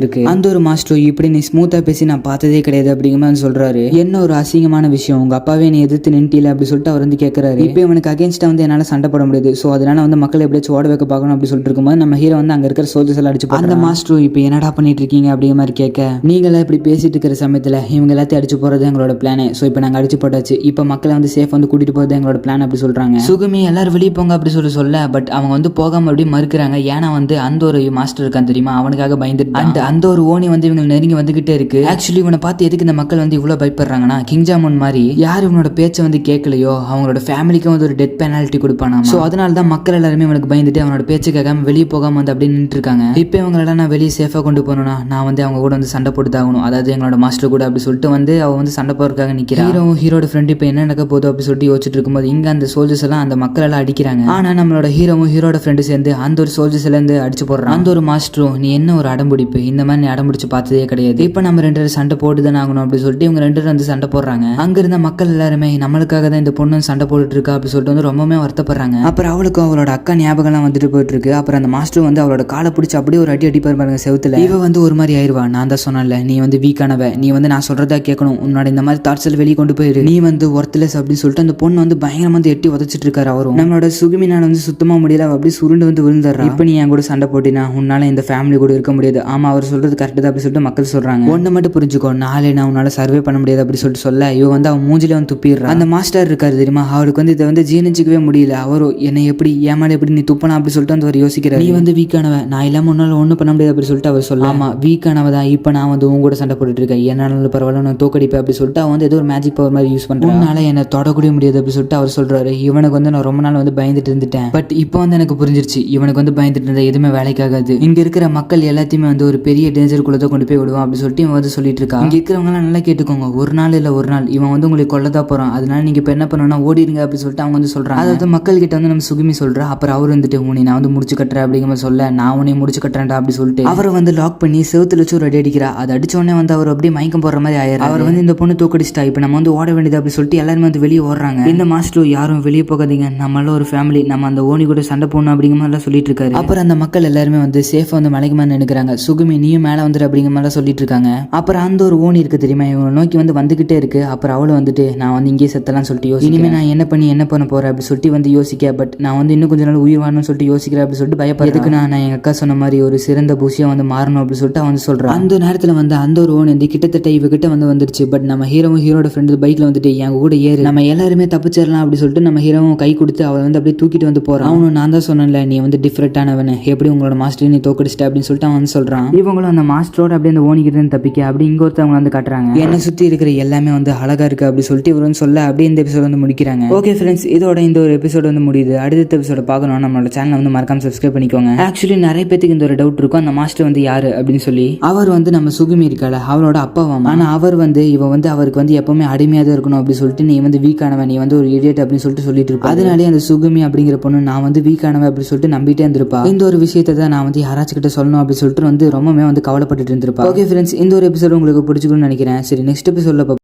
இருக்கு. அந்த ஒரு மாஸ்டர் இப்படி நீ ஸ்மூத்தா பேசி நான் பார்த்ததே கிடையாது அப்படிங்கிற மாதிரி சொல்றாரு. என்ன ஒரு அசிங்கமான விஷயம், உங்க அப்பாவே நீ எதிர்த்து நின்ட்டில அப்படி சொல்லிட்டு அவர் வந்து கேட்கறாரு. இப்போ இவனுக்கு அகேன்ஸ்டா வந்து என்னால சண்டை போட முடியாது, சோ அதனால வந்து மக்கள் எப்படியாச்சும் ஓட வைக்க பார்க்கணும் அப்படி சொல்லிட்டு இருக்கும்போது நம்ம ஹீரோ வந்து அங்க இருக்கிற சோல்ஜர்ஸ் எல்லாம் அடிச்சு அந்த மாஸ்டர் இப்போ என்னடா பண்ணிட்டு இருக்கீங்க அப்படிங்கிற மாதிரி கேட்க, நீங்களே இப்படி பேசிட்டு இருக்கிற சமயத்துல இவங்க எல்லாத்தையும் அடிச்சு போறது எங்களோட பிளானே, சோ இப்போ நாங்க அடிச்சு போட்டாச்சு, இப்போ மக்களை வந்து சேஃப் வந்து கூட்டிட்டு போறது எங்களோட பிளான் அப்படி சொல்றாங்க. சுகுமி எல்லாரும் வெளியே போங்க அப்படி சொல்ல, பட் அவங்க வந்து போகாம அப்படி மறுக்கிறாங்க. ஏன்னா வந்து அந்த ஒரு மாஸ்டர் இருக்கான் தெரியுமா, அவனுக்காக பயந்துட்டு அந்த ஒரு ஓனி வந்து இவங்க நெருங்கி வந்துகிட்டே இருக்கு. ஆக்சுவலி இவனை பார்த்து எதுக்கு இந்த மக்கள் வந்து இவ்வளவு பயப்படுறாங்கன்னா, கிங் ஜாமுன் மாதிரி யார் இவனோட பேச்சை வந்து கேட்கலையோ அவங்களோட ஃபேமிலிக்கும் வந்து ஒரு டெத் பெனால்ட்டி கொடுப்பானா. சோ அதனால தான் மக்கள் எல்லாருமே இவனுக்கு பயந்துட்டு அவனோட பேச்சு கேட்காம வெளியே போகாம வந்து அப்படி நின்று இருக்காங்க. இப்போ இவங்கள நான் வெளியே சேஃபா கொண்டு போகணும்னா நான் வந்து அவங்க கூட வந்து சண்டை போட்டு தாகணும், அதாவது எங்களோட மாஸ்டர் கூட அப்படி சொல்லிட்டு வந்து அவ வந்து சண்டை போறதுக்காக நிக்கிறான். ஹீரோட ஃப்ரெண்ட் இப்போ என்ன நடக்க போதும் அப்படி சொல்லிட்டு யோசிச்சுட்டு இருக்கும்போது இங்க அந்த சோல்ஜர்ஸ் எல்லாம் அந்த மக்கள் எல்லாம் அடிக்கிறாங்க. ஆனா நம்மளோட ஹீரோவும் ஹீரோட ஃப்ரெண்டு சேர்ந்து அந்த ஒரு சோல்ஜர்ஸ் எல்லாம் இருந்து அடிச்சு போடுறான். அந்த ஒரு மாஸ்டரும் நீ என்ன ஒரு அடம்பிடிப்பு, இந்த மாதிரி நீ அடம்பிடிச்சு பார்த்ததே கிடையாது, இப்போ நம்ம 2 பேரும் சண்டை போட்டுதான் ஆகணும் அப்படி சொல்லிட்டு இவங்க 2 பேரும் வந்து சண்டை போடுறாங்க. அங்க இருந்த மக்கள் எல்லாருமே நம்மளுக்காக தான் இந்த பொண்ணு சண்டை போட்டுட்டு இருக்கா அப்படி சொல்லிட்டு வந்து ரொம்பவே வருத்தப்படுறாங்க. அப்புறம் அவளுக்கும் அவளோட அக்கா ஞாபகம் எல்லாம் வந்துட்டு போயிட்டு இருக்கு. அப்புறம் அந்த மாஸ்டர் வந்து அவளோட காலை பிடிச்சி அப்படியே ஒரு அடி அடிப்பாரு பாருங்க செவுத்துல. இவ வந்து ஒரு மாதிரி ஆயிருவா, நான் தான் சொன்னேன்ல நீ வந்து வீக்கானவ, நீ வந்து நான் சொல்றதா கேட்கணும், உன்னோட இந்த மாதிரி தாட்ஸ் வெளியே கொண்டு போயிரு, நீ வந்து ஒர்த்லெஸ் அப்படின்னு சொல்லிட்டு அந்த பொண்ணு வந்து பயங்கரமா வந்து எட்டி உதச்சிட்டு இருக்காரு. அவரும் நம்மளோட சுகுமினால வந்து சுத்தமா முடியல, அப்படி சுருண்டு வந்து விழுந்துடுறா. இப்ப நீ என் கூட சண்டை போட்டினா உன்னால இந்த ஃபேமிலி கூட இருக்க முடியாது. ஆமா அவர் சொல்றது கரெக்ட் தான் அப்படி சொல்லிட்டு மக்கள் சொல்றாங்க. ஒண்ணு மட்டும் புரிஞ்சுக்கோ, நாளை நான் உன்னால சர்வே பண்ண முடியாது அப்படி சொல்லிட்டு சொல்ல இவ வந்து அவன் மூஞ்சில வந்து துப்பிடுறா. அந்த மாஸ்டர் இருக்காரு தெரியுமா, அவருக்கு வந்து இதை வந்து ஜீர்ணிச்சிக்கவே முடியல. அவரும் என்னை எப்படி ஏமாட எப்படி நீ துப்பனா அப்படி சொல்லிட்டு வந்து அவர் யோசிக்கிறார். நீ வந்து வீக்கானவ, நான் இல்லாம உன்னால ஒன்னும் பண்ண முடியாது அப்படி சொல்லிட்டு அவர் சொல்ல, ஆமா வீக்கானவ தான், இப்ப நான் வந்து உங்க கூட சண்டை போட்டுட்டு இருக்கேன், என்னால பரவாயில்ல நான் தோக்கடிப்பேன் அப்படி சொல்லிட்டு அவன் வந்து ஏதோ ஒரு மேஜிக் பவர் மாதிரி யூஸ் பண்றான். உன்னால என்ன தொடக்கூட முடியாது அப்படி சொல்லிட்டு அவர் சொல்றாரு. இவனுக்கு வந்து நான் ரொம்ப நாள் வந்து பயந்துட்டு இருந்துட்டேன், பட் இப்போ வந்து எனக்கு புரிஞ்சிருச்சு இவனுக்கு வந்து பயந்துட்டு இருந்தா எதுவுமே வேலைக்காகாது, இங்க இருக்கிற மக்கள் எல்லாத்தையுமே வந்து ஒரு பெரிய டேஞ்சருக்குள்ளதான் கொண்டு போய் விடுவான் அப்படி சொல்லிட்டு இவன் வந்து சொல்லிட்டு இருக்கான். இங்க இருக்கிறவங்க எல்லாம் நல்லா கேட்டுக்கோங்க, ஒரு நாள் இல்ல ஒரு நாள் இவன் வந்து உங்களுக்கு கொல்லதான் போறான், அதனால நீங்க இப்ப என்ன பண்ணணும்னா ஓடிடுங்க அப்படி சொல்லிட்டு அவங்க வந்து சொல்றாங்க. அதாவது மக்கள் கிட்ட வந்து நம்ம சுகுமி சொல்றா. அப்புறம் அவர் வந்துட்டு உன்னை நான் வந்து முடிச்சு கட்டுறேன் அப்படிங்கிற சொல்ல, நான் உன்னை முடிச்சு கட்டுறேன்டா அப்படி சொல்லிட்டு அவரை வந்து லாக் பண்ணி செவுத்துல வச்சு ஒரு அடி அடிக்கிறா. அது அடிச்ச உடனே வந்து அவர் அப்படியே மயக்கம் போடுற மாதிரி ஆயிரம். அவர் வந்து இந்த பொண்ணு தோக்கடிச்சிட்டா, இப்ப நம்ம வந்து ஓட வேண்டியது அப்படி சொல்லிட்டு எல்லாருமே வந்து வெளியே ஓடுறாங்க. இந்த மாஸ்டர் யாரும் வெளியே போகாதீங்க, நம்மள ஒரு ஃபேமிலி, நம்ம அந்த ஓனி கூட சண்டை போடணும் அப்படிங்கிற மாதிரி சொல்லிட்டு இருக்காரு. அப்புறம் அந்த மக்கள் எல்லாருமே வந்து சேஃபா வந்து மலைக்கு மேல நினைக்கிறாங்க. சுகுமி நீயும் மேல வந்துரு அப்படிங்கிற மாதிரி சொல்லிட்டு இருக்காங்க. அப்புறம் அந்த ஒரு ஓனி இருக்கு தெரியுமா, இவங்க நோக்கி வந்து வந்துகிட்டே இருக்கு. அப்புறம் அவளும் வந்துட்டு நான் வந்து இங்கே செத்தலாம் சொல்லிட்டு யோசிக்க, இனிமே நான் என்ன பண்ண போறேன் அப்படி சொல்லிட்டு வந்து யோசிக்க, பட் நான் வந்து இன்னும் கொஞ்ச நாள் உயிர் வாழணும்னு சொல்லிட்டு யோசிக்கிறேன் அப்படி சொல்லிட்டு பயப்படுறேன். எதுக்கு நான் எங்க அக்கா சொன்ன மாதிரி ஒரு சிறந்த பூசியா வந்து மாறணும் அப்படி சொல்லிட்டு அவன் சொல்றான். அந்த நேரத்துல வந்து அந்த ஒரு ஓன் வந்து கிட்டத்தட்ட இவகிட்ட வந்து வந்துருச்சு. பட் நம்ம ஹீரோவும் ஹீரோட ஃப்ரெண்டு பைக்ல வந்துட்டு என் கூட ஏறு, நம்ம எல்லாருமே தப்பிச்சிடலாம் அப்படி சொல்லிட்டு நம்ம ஹீரோவும் கை கொடுத்து அவளை வந்து அப்படியே தூக்கிட்டு வந்து போறான். அவனும் நான் தான் சொன்னேன்ல நீ வந்து டிஃபரெண்டானவன், எப்படி உங்களோட மாஸ்டர் நீ தோக்கடிச்சிட்ட அப்படின்னு சொல்லிட்டு அவன் சொல்றான். இவங்களும் அந்த மாஸ்டரோட அப்படியே அந்த ஓனிக்கிட்டு இருந்து தப்பிக்க அப்படி இங்க ஒருத்தவங்க வந்து காட்டுறாங்க. என்னை சுத்தி இருக்கிற எல்லாமே வந்து அழகா இருக்கு அப்படி சொல்லிட்டு இவர் வந்து சொல்ல அப்படியே இந்த எபிசோட் வந்து முடிக்கிறாங்க. ஓகே ஃப்ரெண்ட்ஸ், இதோட இந்த ஒரு எபிசோட் வந்து முடியுது. அடுத்த எபிசோட பார்க்கணும் நம்மளோட சேனல் வந்து மறக்காம சப்ஸ்கிரைப் பண்ணிக்கோங்க. ஆக்சுவலி நிறைய பேருக்கு இந்த ஒரு டவுட் இருக்கும், அந்த மாஸ்டர் வந்து யாரு அப்படின்னு சொல்லி. அவர் வந்து நம்ம சுகுமி இருக்கால அவளோட அப்பாவாமா. ஆனா அவர் வந்து இவ வந்து அவருக்கு வந்து எப்பவுமே அடிமையா தான் இருக்கணும் அப்படி சொல்லிட்டு நீ வந்து வீக்கானவன், நீ வந்து ஒரு இடியட் அப்படின்னு சொல்லிட்டு சொல்லிட்டு இருப்பா. அதனாலே அந்த சுகுமி அப்படிங்கிற பொண்ணு நான் வந்து வீக்கானவன் அப்படி சொல்லிட்டு நம்பிட்டே இருந்திருப்பா. இந்த ஒரு விஷயத்தை தான் நான் வந்து யாராச்சும் கிட்ட சொல்லணும் அப்படி சொல்லிட்டு வந்து ரொம்பவே வந்து கவலைப்பட்டு இருந்திருப்பா. ஓகே ஃப்ரெண்ட்ஸ், இந்த ஒரு எபிசோட் உங்களுக்கு பிடிச்சிக்கணும்னு நினைக்கிறேன். சரி, நெக்ஸ்ட் எபிசோட்ல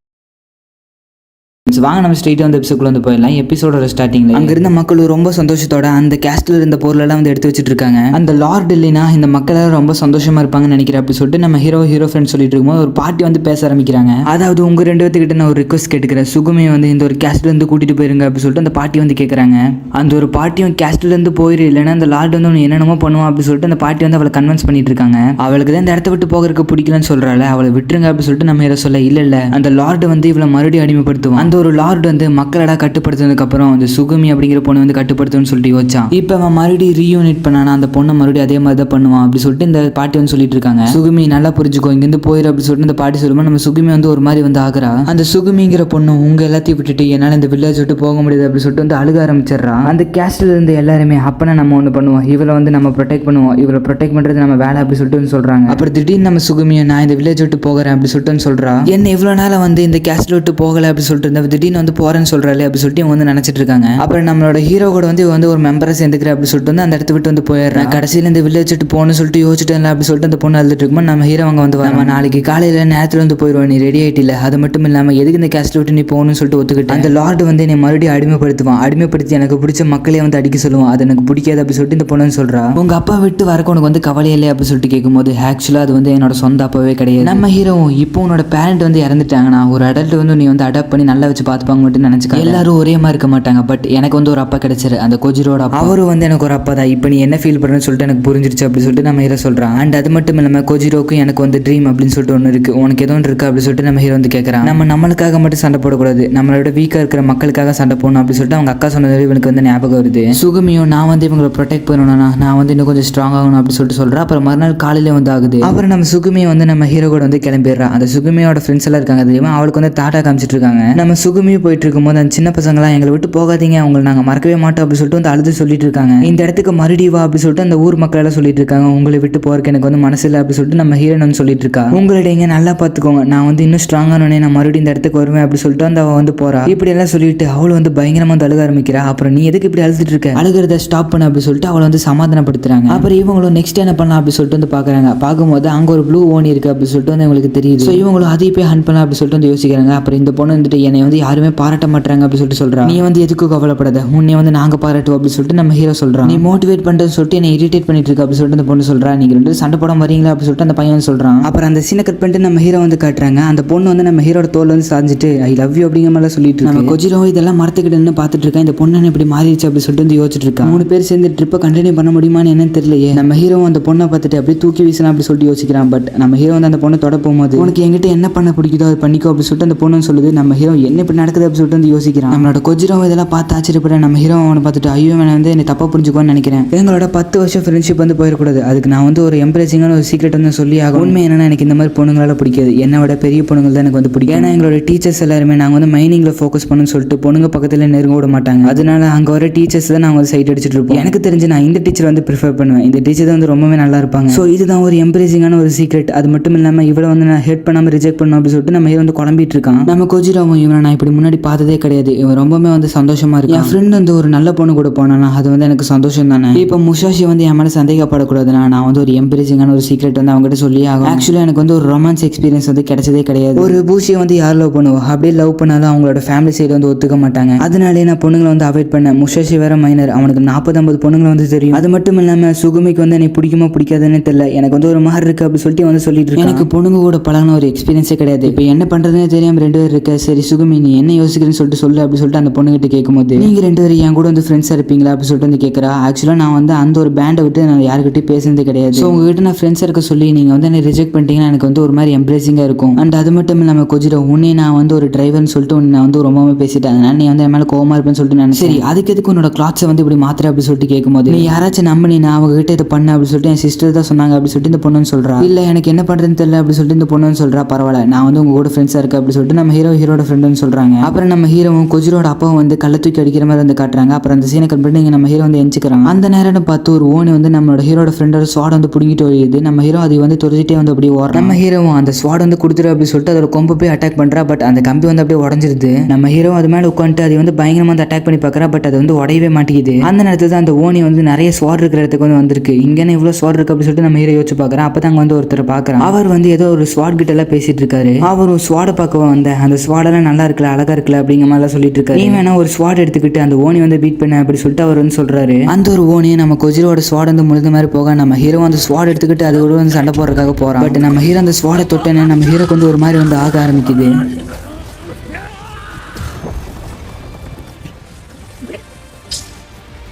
வாங்க நம்ம ஸ்ட்ரெயிட்டாக வந்து எபிசோட்ல வந்து போயிடலாம். எபிசோடோட ஸ்டார்டிங்ல அங்க இருந்த மக்கள் ரொம்ப சந்தோஷத்தோட அந்த கேஸ்ட்ல இருந்த பொருளெல்லாம் வந்து எடுத்து வச்சுட்டு இருக்காங்க. அந்த லார்ட் இல்லைனா இந்த மக்கள் ரொம்ப சந்தோஷமா இருப்பாங்கன்னு நினைக்கிறேன் அப்படி சொல்லிட்டு நம்ம ஹீரோ ஃப்ரெண்ட் சொல்லிட்டு இருக்கும்போது ஒரு பார்ட்டி வந்து பேச ஆரம்பிக்கிறாங்க. அதாவது உங்க 2 பேர்த்துக்கிட்ட நான் ஒரு ரிக்வஸ்ட் கேட்டுக்கிறேன், சுகுமையை வந்து இந்த ஒரு கேஸ்ட்ல இருந்து கூட்டிட்டு போயிருங்க அப்படி சொல்லிட்டு அந்த பார்ட்டி வந்து கேட்கறாங்க. அந்த ஒரு பார்ட்டியும் கேஸ்ட்ல இருந்து போயிரு, இல்லைன்னா அந்த லார்ட் வந்து என்னென்னமோ பண்ணுவான் அப்படி சொல்லிட்டு அந்த பார்ட்டி வந்து அவளை கன்வின்ஸ் பண்ணிட்டு இருக்காங்க. அவளுக்கு தான் இந்த இடத்த விட்டு போகிறதுக்கு பிடிக்கலன்னு சொல்றாள். அவளை விட்டுருங்க அப்படி சொல்லிட்டு நம்ம ஹீரோ சொல்ல, இல்ல அந்த லார்டு வந்து இவளை மறுபடியும் அடிமைப்படுத்துவான். அந்த ஒரு லார்டு வந்து மக்களடா கட்டுப்படுத்தினதுக்கு அப்புறம் அந்த சுகுமி அப்படிங்கிற பொண்ணு வந்து கட்டுப்படுத்துன்னு சொல்லிட்டு யோசிச்சான். இப்போ அவன் மறுபடியும் ரீயூனிட் பண்ணானா அந்த பொண்ணை மறுபடியும் அதே மாதிரி தான் பண்ணுவான் அப்படி சொல்லிட்டு இந்த பாட்டி வந்து சொல்லிட்டு இருக்காங்க. சுகுமி நல்லா புரிஞ்சுக்கோ, இங்கிருந்து போயிரு அப்படி சொல்லிட்டு இந்த பாட்டி சொல்லும்போது நம்ம சுகுமி வந்து ஒரு மாதிரி வந்து ஆகுறா. அந்த சுகுமிங்கிற பொண்ணு உங்க எல்லாத்தையும் விட்டுட்டு என்னால இந்த வில்லேஜ் விட்டு போக முடியாது அப்படி சொல்லிட்டு வந்து அழுக ஆரம்பிச்சிடறா. அந்த கேஸ்ட்ல இருந்து எல்லாருமே அப்பனா நம்ம ஒன்று பண்ணுவோம், இவளை வந்து நம்ம ப்ரொடெக்ட் பண்ணுவோம், இவளை ப்ரொடெக்ட் பண்றது நம்ம வேலை அப்படி சொல்லிட்டு சொல்றாங்க. அப்புறம் திடீர்னு நம்ம சுகுமியை நான் இந்த வில்லேஜ் விட்டு போகிறேன் அப்படி சொல்லிட்டு சொல்றா. என்ன இவ்வளவு நாள வந்து இந்த கேஸ்ட்ல விட்டு போகல அப்படி சொல்லிட்டு இருந்த திடீர்னு வந்து போறேன்னு சொல்றாரு அப்படி சொல்லிட்டு இவங்க வந்து நினைச்சிட்டு இருக்காங்க. அப்புறம் நம்மளோட ஹீரோ கூட வந்து இவ வந்து ஒரு மெம்பரை சேர்ந்துக்கிற அப்படி சொல்லிட்டு வந்து அந்த இடத்த விட்டு வந்து போயிடுறேன். கடைசியில் இந்த வில்லேஜ் விட்டு போகணும்னு சொல்லிட்டு யோசிச்சுட்டேன் அப்படி சொல்லிட்டு அந்த பொண்ணு அழுதுட்டு இருக்கும்போது நம்ம ஹீரோ அவங்க வந்து நம்ம நாளைக்கு காலையில நேரத்துல வந்து போயிடுவோம், நீ ரெடி ஆயிட்டில, அது மட்டும் இல்லாம எதுக்கு இந்த கேஸ்ட்ல விட்டு நீ போகணும்னு சொல்லிட்டு ஒத்துக்கிட்டு அந்த லார்டு வந்து என்னை மறுபடியும் அடிமைப்படுத்தி எனக்கு பிடிச்ச மக்களே வந்து அடிக்க சொல்லுவான், அது எனக்கு பிடிக்காது அப்படி சொல்லிட்டு இந்த பொண்ணு சொல்றா. உங்க அப்பா விட்டு வரக்கு உனக்கு வந்து கவலை இல்லை அப்படி சொல்லிட்டு கேட்கும்போது ஆக்சுவலா அது வந்து என்னோட சொந்த அப்பாவே கிடையாது. நம்ம ஹீரோவும் இப்போ உன்னோட பேரண்ட் வந்து இறந்துட்டாங்கன்னா ஒரு அடல்ட் வந்து நீ வந்து அடாப்ட் பண்ணி நல்லா வச்சு பார்த்துப்பாங்க மட்டும் நினைச்சுக்க. எல்லாரும் ஒரே மாதிரி இருக்க மாட்டாங்க, பட் எனக்கு வந்து ஒரு அப்பா கிடைச்சாரு, அந்த கொஜிரோட அப்பா. அவரு வந்து எனக்கு ஒரு அப்பா தான். இப்போ நீ என்ன ஃபீல் பண்ணுன்னு சொல்லிட்டு எனக்கு புரிஞ்சிருச்சு அப்படி சொல்லிட்டு நம்ம ஹீரோ சொல்றான். அண்ட் அது மட்டும் இல்லாமல் கொஜிரோக்கும் எனக்கு வந்து ட்ரீம் அப்படின்னு சொல்லிட்டு ஒன்று இருக்கு, உனக்கு எதுவும் இருக்கு அப்படி சொல்லிட்டு நம்ம ஹீரோ வந்து கேட்கறான். நம்மளுக்காக மட்டும் சண்டை போடக்கூடாது, நம்மளோட வீக்கா இருக்கிற மக்களுக்காக சண்டை போடணும் அப்படி சொல்லிட்டு அவங்க அக்கா சொன்னது இவனுக்கு வந்து ஞாபகம் வருது. சுகுமியும் நான் வந்து இவங்களை ப்ரொடெக்ட் பண்ணணும்னா நான் வந்து இன்னும் கொஞ்சம் ஸ்ட்ராங் ஆகணும் அப்படி சொல்லிட்டு சொல்றேன். அப்புறம் மறுநாள் காலையில வந்து ஆகுது. அப்புறம் நம்ம சுகுமியை வந்து நம்ம ஹீரோ கூட வந்து கிளம்பிடுறா. அந்த சுகுமியோட ஃப்ரெண்ட்ஸ் எல்லாம் இருக்காங்க தெரியுமா, அவளுக்கு வந்து டாட்டா காமிச்சிட்டு இருக்காங்க. நம்ம சுகுமியும் போயிட்டு இருக்கும்போது அந்த சின்ன பசங்களாம் எங்களை விட்டு போகாதீங்க, அவங்களை நாங்கள் மறக்கவே மாட்டோம் அப்படி சொல்லிட்டு வந்து அழுது சொல்லிட்டு இருக்காங்க. இந்த இடத்துக்கு மறுபடியும் வா அப்படி சொல்லிட்டு அந்த ஊர் மக்கள் எல்லாம் சொல்லிட்டு இருக்காங்க, உங்களை விட்டு போறதுக்கு எனக்கு வந்து மனசு இல்லை அப்படி சொல்லிட்டு நம்ம ஹீரோன் வந்து சொல்லிட்டு இருக்கா. உங்களுடைய நல்லா பார்த்துக்கோங்க, நான் வந்து இன்னும் ஸ்ட்ராங்கானே நான் மறுபடியும் இந்த இடத்துக்கு வருவேன் அப்படி சொல்லிட்டு வந்து அவள் வந்து போறா. இப்படி எல்லாம் சொல்லிட்டு அவள் வந்து பயங்கரமா வந்து அழுக ஆரம்பிக்கிறா. அப்புறம் நீ எதுக்கு இப்படி அழுதுட்டு இருக்க, அழுகிறத ஸ்டாப் பண்ண அப்படி சொல்லிட்டு அவளை வந்து சமாதானப்படுத்துறாங்க. அப்புறம் இவங்களும் நெக்ஸ்ட் என்ன பண்ணலாம் அப்படி சொல்லிட்டு வந்து பாக்குறாங்க. பார்க்கும்போது அங்க ஒரு ப்ளூ ஓனி இருக்கு அப்படி சொல்லிட்டு வந்து உங்களுக்கு தெரியுது. இவங்களும் அதை போய் ஹண்ட் பண்ணலாம் அப்படி சொல்லிட்டு வந்து யோசிக்கிறாங்க. அப்புறம் இந்த பொண்ணு வந்துட்டு என்னை வந்து யாருமே பாராட்ட மாட்டாங்க அப்படி சொல்லிட்டு சொல்றா. நீ வந்து எதுக்கும் கவலைப்படாத, உன்னை வந்து நாங்க பாராட்டுவோம் அப்படி சொல்லிட்டு நம்ம ஹீரோ சொல்றான். நீ மோட்டிவேட் பண்றேன்னு சொல்லிட்டு என்னை இரிட்டேட் பண்ணிட்டு இருக்க அப்படி சொல்லிட்டு அந்த பொண்ணு சொல்றா. நீங்க 2 சண்டை போட வரீங்களா அப்படி சொல்லிட்டு அந்த பையன் வந்து சொல்றான். அப்புறம் அந்த சீனை கட் பண்ணிட்டு நம்ம ஹீரோ வந்து காட்டுறாங்க. அந்த பொண்ணு வந்து நம்ம ஹீரோட தோல் வந்து சாஞ்சிட்டு ஐ லவ் யூ அப்படிங்கிற மாதிரி சொல்லிட்டு நம்ம கொஜிரோ இதெல்லாம் மரத்துக்கிட்டு பார்த்துட்டு இருக்கேன். இந்த பொண்ணு இப்படி மாறிடுச்சு அப்படி சொல்லிட்டு வந்து யோசிச்சுட்டு இருக்கா. 3 பேர் சேர்ந்து ட்ரிப்பை கண்டினியூ பண்ண முடியுமான்னு என்னன்னு தெரியலையே. நம்ம ஹீரோ அந்த பொண்ணை பார்த்துட்டு அப்படியே தூக்கி வீசலாம் அப்படி சொல்லிட்டு யோசிக்கிறான். பட் நம்ம ஹீரோ வந்து அந்த பொண்ணை தொட போகும்போது உனக்கு எங்கிட்ட என்ன பண்ண பிடிக்குதோ அது பண்ணிக்கோ அப்படி சொல்லிட்டு அந்த பொண்ணு சொல்லுது. நம்ம ஹீரோ என்ன இப்படி நடக்குது அப்படி சொல்லிட்டு வந்து யோசிக்கிறான். நம்மளோட கொஜிரோ இதெல்லாம் பார்த்து ஆச்சரியப்பட நம்ம ஹீரோ அவனை பார்த்துட்டு ஐயோ நான் வந்து என்னை தப்பா புரிஞ்சுக்கோன்னு நினைக்கிறேன். எங்களோட 10 வருஷம் ஃப்ரெண்ட்ஷிப் வந்து போயிடக்கூடாது, அதுக்கு நான் வந்து ஒரு எம்ப்ரேசிங்கான ஒரு சீக்ரெட் வந்து சொல்லி ஆகும். உண்மை என்னன்னா எனக்கு இந்த மாதிரி பொண்ணுங்களால பிடிக்காது, என்னோட பெரிய பொண்ணுங்கள் தான் எனக்கு வந்து பிடிக்கும். ஏன்னா எங்களோட டீச்சர்ஸ் எல்லாருமே நாங்கள் வந்து மைனிங்ல ஃபோக்கஸ் பண்ணணும்னு சொல்லிட்டு பொண்ணுங்க பக்கத்துல நெருங்க விட மாட்டாங்க. அதனால அங்கே வர டீச்சர்ஸ் தான் நாங்கள் வந்து சைட் அடிச்சுட்டு இருப்போம். எனக்கு தெரிஞ்சு நான் இந்த டீச்சர் வந்து ப்ரிஃபர் பண்ணுவேன், இந்த டீச்சர் தான் வந்து ரொம்பவே நல்லா இருப்பாங்க. ஸோ இதுதான் ஒரு எம்ப்ரேசிங்கான ஒரு சீக்ரெட். அது மட்டும் இல்லாமல் இவளை வந்து நான் ஹெல்ப் பண்ணாமல் ரிஜெக்ட் பண்ணணும் அப்படின்னு சொல்லிட்டு நம்ம ஹீரோ வந்து குழம்பிட்டு இருக்கான். நம்ம கொஜிரோவும் இவனை நான் இப்படி முன்னாடி பார்த்ததே கிடையாது, இவன் ரொம்பவே வந்து சந்தோஷமா இருக்கு. என் ஃப்ரெண்ட் வந்து ஒரு நல்ல பொண்ணு கூட போனானா அது வந்து எனக்கு சந்தோஷம் தானே. இப்போ முஷாஷி வந்து என் மேலே சந்தேகப்படக்கூடாதுன்னா நான் வந்து ஒரு எம்ப்ரேசிங்கான ஒரு சீக்ரெட் வந்து அவங்ககிட்ட சொல்லி ஆகும். ஆக்சுவலாக எனக்கு வந்து ஒரு ரொமான்ஸ் எக்ஸ்பீரியன்ஸ் வந்து கிடைச்சதே கிடையாது. ஒரு பூசியை வந்து யார் லவ் பண்ணுவோம், அப்படியே லவ் பண்ணாலும் அவங்களோட ஃபேமிலி சைடு வந்து ஒத்துக்க மாட்டாங்க. அதனாலே நான் பொண்ணுங்களை வந்து அவாய்ட் பண்ணேன். முஷாஷி வேற மைனர், அவனுக்கு 40-50 பொண்ணுங்களை வந்து தெரியும். அது மட்டும் இல்லாமல் சுகுமிக்கு வந்து எனக்கு பிடிக்குமா பிடிக்காதுன்னு தெரியல, எனக்கு வந்து ஒரு மாதிரி இருக்கு அப்படி சொல்லிட்டு வந்து சொல்லிட்டு இருக்கேன். எனக்கு பொண்ணுங்க கூட பழகின ஒரு எக்ஸ்பீரியன்ஸே கிடையாது. இப்போ என்ன பண்றதுன்னு தெரியாம 2 பேர் இருக்க. சரி சுகுமி நீ என்ன யோசிக்கிறேன்னு சொல்லிட்டு சொல்லு அப்படி சொல்லிட்டு அந்த பொண்ணுகிட்ட கேட்கும்போது நீங்க 2 பேரும் என் கூட வந்து ஃப்ரெண்ட்ஸா இருப்பீங்களா அப்படி சொல்லிட்டு வந்து கேட்கறா. ஆக்சுவலா நான் வந்து அந்த ஒரு பேண்டை விட்டு நான் யாருக்கிட்டையும் பேசுனது கிடையாது. ஸோ உங்ககிட்ட நான் ஃப்ரெண்ட்ஸா இருக்க சொல்லி நீங்க வந்து என்ன ரிஜெக்ட் பண்ணிட்டீங்கன்னா எனக்கு வந்து ஒரு மாதிரி எம்ப்ரேசிங்கா இருக்கும். அண்ட் அது மட்டும் இல்லாம கொஜிரோ உன்னை நான் வந்து ஒரு டிரைவர்னு சொல்லிட்டு நான் வந்து ரொம்பவே பேசிட்டேன், அதனால நீ வந்து என் மேல கோவமா இருப்பேன்னு சொல்லிட்டு நான் சரி அதுக்கு எதுக்கு உன்னோட கிளாத்ஸை வந்து இப்படி மாத்திர அப்படி சொல்லிட்டு கேட்கும்போது நீ யாராச்சும் நம்பி நான் அவங்க கிட்ட இதை பண்ண அப்படி சொல்லிட்டு என் சிஸ்டர் தான் சொன்னாங்க அப்படி சொல்லிட்டு இந்த பொண்ணுன்னு சொல்றா. இல்ல எனக்கு என்ன பண்றதுன்னு தெரியல அப்படி சொல்லிட்டு இந்த பொண்ணுன்னு சொல்றா. பரவாயில்ல நான் வந்து உங்க கூட ஃப்ரெண்ட்ஸா இருக்கு அப்படி சொல்லிட்டு நம்ம ஹீரோட ஃப்ரெண்டுன்னு சொல்றாங்க. அப்புறம் நம்ம ஹீரோவும் கொஜிரோட அப்பாவும் வந்து கள்ள தூக்கி அடிக்கிற மாதிரி வந்து காட்டுறாங்க. அப்புறம் அந்த சீனை கட் பண்ணி நம்ம ஹீரோ வந்து எஞ்சிக்கிறாங்க. அந்த நேரம் பார்த்து ஒரு ஓனி வந்து நம்மளோட ஹீரோட ஃப்ரெண்டோட ஸ்வாட் வந்து பிடிங்கிட்டு வருது. நம்ம ஹீரோ அதை வந்து தொலைச்சிட்டே வந்து அப்படியே ஓடுற. நம்ம ஹீரோவும் அந்த ஸ்வாட் வந்து கொடுத்துரு அப்படி சொல்லிட்டு அதோட கொம்பு போய் அட்டாக் பண்றா. பட் அந்த கம்பி வந்து அப்படியே உடஞ்சிருது. நம்ம ஹீரோ அது மேலே உட்காந்துட்டு அதை வந்து பயங்கரமா வந்து அட்டாக் பண்ணி பார்க்கறா. பட் அது வந்து உடையவே மாட்டேங்குது. அந்த நேரத்தில் தான் அந்த ஓனி வந்து நிறைய ஸ்வாட் இருக்கிற இடத்துக்கு வந்து வந்திருக்கு. இங்கே இவ்வளோ ஸ்வாட் இருக்கு அப்படி சொல்லிட்டு நம்ம ஹீரோ யோசிச்சு பார்க்குறேன். அப்போ தான் ஒருத்தர் பார்க்குறேன். அவர் வந்து ஏதோ ஒரு ஸ்வாட் கிட்ட எல்லாம் பேசிட்டு இருக்காரு. அவர் ஒரு ஸ்வாடை பார்க்க வந்த அந்த ஸ்வாடெல்லாம் நல்லா இருக்குல்ல இருக்குல்ல அழகா இருக்குல்ல அப்படிங்கிற மாதிரிலாம் சொல்லிட்டு இருக்காரு. நீ வேணா ஒரு ஸ்வாட் எடுத்துக்கிட்டு அந்த ஓனி வந்து பீட் பண்ண அப்படி சொல்லிட்டு அவர் வந்து சொல்றாரு. அந்த ஒரு ஓனியை நம்ம கொஜிரோட ஸ்வாட் வந்து முழுத மாதிரி போக நம்ம ஹீரோ அந்த ஸ்வாட் எடுத்துக்கிட்டு அது கூட வந்து சண்டை போடுறதுக்காக போறான். பட் நம்ம ஹீரோ அந்த ஸ்வாடை தொட்டேன்னு நம்ம ஹீரோக்கு வந்து ஒரு மாதிரி வந்து ஆக ஆரம்பிக்குது.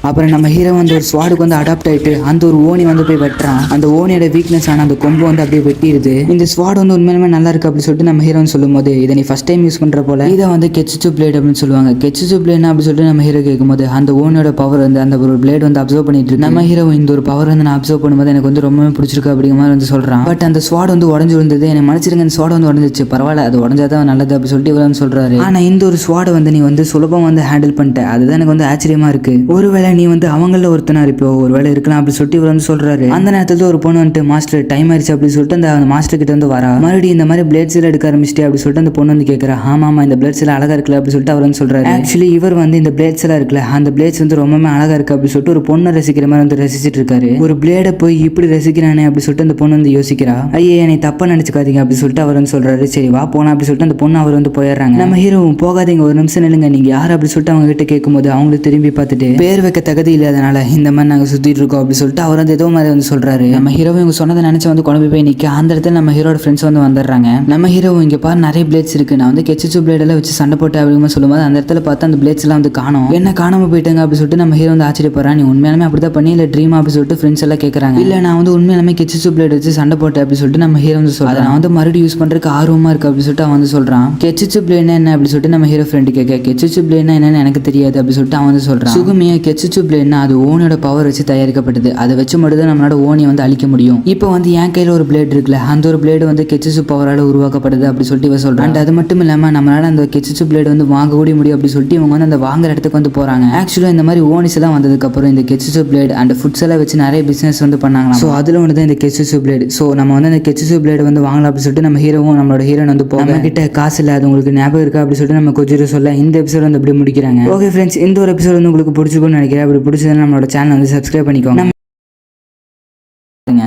அப்புறம் நம்ம ஹீரோ வந்து ஒரு ஸ்வாடுக்கு வந்து அடாப்ட் ஆயிட்டு அந்த ஒரு ஓனி வந்து போய் வெட்டுறான். அந்த ஓனியோட வீக்னஸ் ஆன அந்த கொம்பு வந்து அப்படியே வெட்டிடுது. இந்த ஸ்வாட் வந்து உண்மையுமே நல்லா இருக்கு அப்படின்னு சொல்லிட்டு நம்ம ஹீரோ சொல்லும் போது இதை நீ ஃபர்ஸ்ட் டைம் யூஸ் பண்ற போல இதை வந்து கெச்சிச்சு பிளேட் அப்படின்னு சொல்லுவாங்க. கெச்சிச்சு பிளேட் அப்படின்னு சொல்லிட்டு நம்ம ஹீரோ கேட்கும்போது அந்த ஓனியோட பவர் வந்து அந்த ஒரு பிளேட் வந்து அப்சர்வ் பண்ணிட்டு இருக்கு. நம்ம ஹீரோ இந்த ஒரு பவர் வந்து நான் அப்சர்வ் பண்ணும்போது எனக்கு வந்து ரொம்பவே பிடிச்சிருக்கு அப்படிங்கிற மாதிரி வந்து சொல்றான். பட் அந்த ஸ்வாட் வந்து உடஞ்சு விழுந்தது. என்னை மன்னிச்சிருங்க, அந்த ஸ்வாட் வந்து உடஞ்சிச்சு, பரவாயில்ல, அது உடஞ்சாதான் நல்லது அப்படின்னு சொல்லிட்டு இவர் வந்து சொல்றாரு. ஆனா இந்த ஒரு ஸ்வாடை வந்து நீ வந்து சுலபம் வந்து ஹேண்டில் பண்ணிட்ட, அதுதான் எனக்கு வந்து ஆச்சரியமா இருக்கு. ஒருவேளை நீ வந்து அவங்கள ஒருத்தனா இப்போ ஒரு வேலை இருக்கலாம் அப்படின்னு சொல்லிட்டு இவர் வந்து சொல்றாரு. அந்த நேரத்துல ஒரு பொண்ணு வந்துட்டு மாஸ்டர் டைம் ஆயிடுச்சு அப்படின்னு சொல்லிட்டு அந்த மாஸ்டர் கிட்ட வந்து வரா. மறுபடியும் இந்த மாதிரி பிளேட்ஸ் எல்லாம் எடுக்க ஆரம்பிச்சிட்டே அப்படின்னு சொல்லிட்டு அந்த பொண்ணு வந்து கேட்கறா. ஆமா இந்த பிளேட்ஸ் எல்லாம் அழகா இருக்குல்ல அப்படின்னு சொல்லிட்டு அவர் வந்து சொல்றாரு. ஆக்சுவலி இவர் வந்து இந்த பிளேட்ஸ் எல்லாம் இருக்குல்ல அந்த பிளேட்ஸ் வந்து ரொம்பவே அழகா இருக்கு அப்படின்னு சொல்லிட்டு ஒரு பொண்ணை ரசிக்கிற மாதிரி வந்து ரசிச்சிட்டு இருக்காரு. ஒரு பிளேடை போய் இப்படி ரசிக்கிறானே அப்படின்னு சொல்லிட்டு அந்த பொண்ணு வந்து யோசிக்கிறா. ஐயே என்னை தப்பா நினைச்சுக்காதீங்க அப்படின்னு சொல்லிட்டு அவர் வந்து சொல்றாரு. சரி வா போனா அப்படின்னு சொல்லிட்டு அந்த பொண்ணு அவர் வந்து போயிடுறாங்க. நம்ம ஹீரோ போகாதீங்க, ஒரு நிமிஷம் நில்லுங்க, நீங்க யார் அப்படின்னு சொல்லிட்டு அவங்க கிட்ட கேட்கும்போது அவங்களுக்கு திரும்பி பார்த்துட்டு பேர் வைக்க தகுதி இல்லாதனால இந்த மாதிரி நாங்க சுத்திட்டு இருக்கோம் அப்படின்னு சொல்லிட்டு அவர் வந்து ஏதோ மாதிரி வந்து சொல்றாரு. நம்ம ஹீரோ இவங்க சொன்னதை நினைச்சு வந்து குழம்பு போய் நிக்க அந்த இடத்துல நம்ம ஹீரோட ஃப்ரெண்ட்ஸ் வந்து வந்துடுறாங்க. நம்ம ஹீரோ இங்க பாரு நிறைய பிளேட்ஸ் இருக்கு, நான் வந்து கெச்சிச்சு பிளேட் எல்லாம் வச்சு சண்டை போட்டேன் அப்படின்னு சொல்லும்போது அந்த இடத்துல பார்த்து அந்த பிளேட்ஸ் எல்லாம் வந்து காணும். என்ன காணாம போயிட்டாங்க அப்படின்னு சொல்லிட்டு நம்ம ஹீரோ வந்து ஆச்சரியப்படுறான். நீ உண்மையாலுமே அப்படிதான் பண்ணி இல்ல ட்ரீமா அப்படின்னு சொல்லிட்டு ஃப்ரெண்ட்ஸ் எல்லாம் கேட்கறாங்க. இல்ல நான் வந்து உண்மையாலுமே கெச்சிச்சு பிளேட் வச்சு சண்டை போட்டேன் அப்படின்னு சொல்லிட்டு நம்ம ஹீரோ வந்து சொல்றான். நான் வந்து மறுபடியும் யூஸ் பண்றதுக்கு ஆர்வமா இருக்கு அப்படின்னு சொல்லிட்டு அவன் வந்து சொல்றான். கெச்சிச்சு பிளேட்னா என்ன அப்படின்னு சொல்லிட்டு நம்ம ஹீரோ ஃப்ரெண்ட் கேட்க கெச்சிச்சு பிளேட்னா என்னன்னு எனக்கு தெரியாது அப்படின்னு சொல்லிட்டு அவன் வந்து சொல்றான். சுகுமியா கெச்சிச்சு பிளேட்னா அது ஓனோட பவர் வச்சு தயாரிக்கப்பட்டது, அதை வச்சு மட்டும் தான் நம்மளோட ஓனியை வந்து அழிக்க முடியும். இப்போ வந்து என் கையில் ஒரு பிளேட் இருக்குல்ல அந்த ஒரு பிளேடு வந்து கெச்சிச்சு பவரால் உருவாக்கப்படுது அப்படி சொல்லிட்டு இவன் சொல்றான். அண்ட் அது மட்டும் இல்லாமல் நம்மளால அந்த கெச்சிச்சு பிளேடு வந்து வாங்க கூடிய முடியும் அப்படி சொல்லிட்டு இவங்க வந்து அந்த வாங்குற இடத்துக்கு வந்து போறாங்க. ஆக்சுவலாக இந்த மாதிரி ஓனிஸ் எல்லாம் வந்ததுக்கு அப்புறம் இந்த கெச்சிச்சு பிளேட் அண்ட் ஃபுட்ஸ் எல்லாம் வச்சு நிறைய பிசினஸ் வந்து பண்ணாங்க. ஸோ அதில் ஒன்று தான் இந்த கெச்சிச்சு பிளேடு. ஸோ நம்ம வந்து அந்த கெச்சிச்சு பிளேடு வந்து வாங்கலாம் அப்படின்னு சொல்லிட்டு நம்ம ஹீரோவும் நம்மளோட ஹீரோன் வந்து போக கிட்ட காசு இல்லை, அது உங்களுக்கு ஞாபகம் இருக்கா அப்படி சொல்லிட்டு நம்ம கொஜிரோ சொல்ல இந்த எபிசோட் வந்து அப்படி முடிக்கிறாங்க. ஓகே ஃப்ரெண்ட்ஸ், இந்த ஒரு எபிசோட் வந்து உங்களுக்கு பிடிச்சிருக்கும்னு நினைக்கிறேன். அப்படி பிடிச்சதுன்னா நம்மளோட சேனல் வந்து சப்ஸ்கிரைப் பண்ணிக்கோங்க.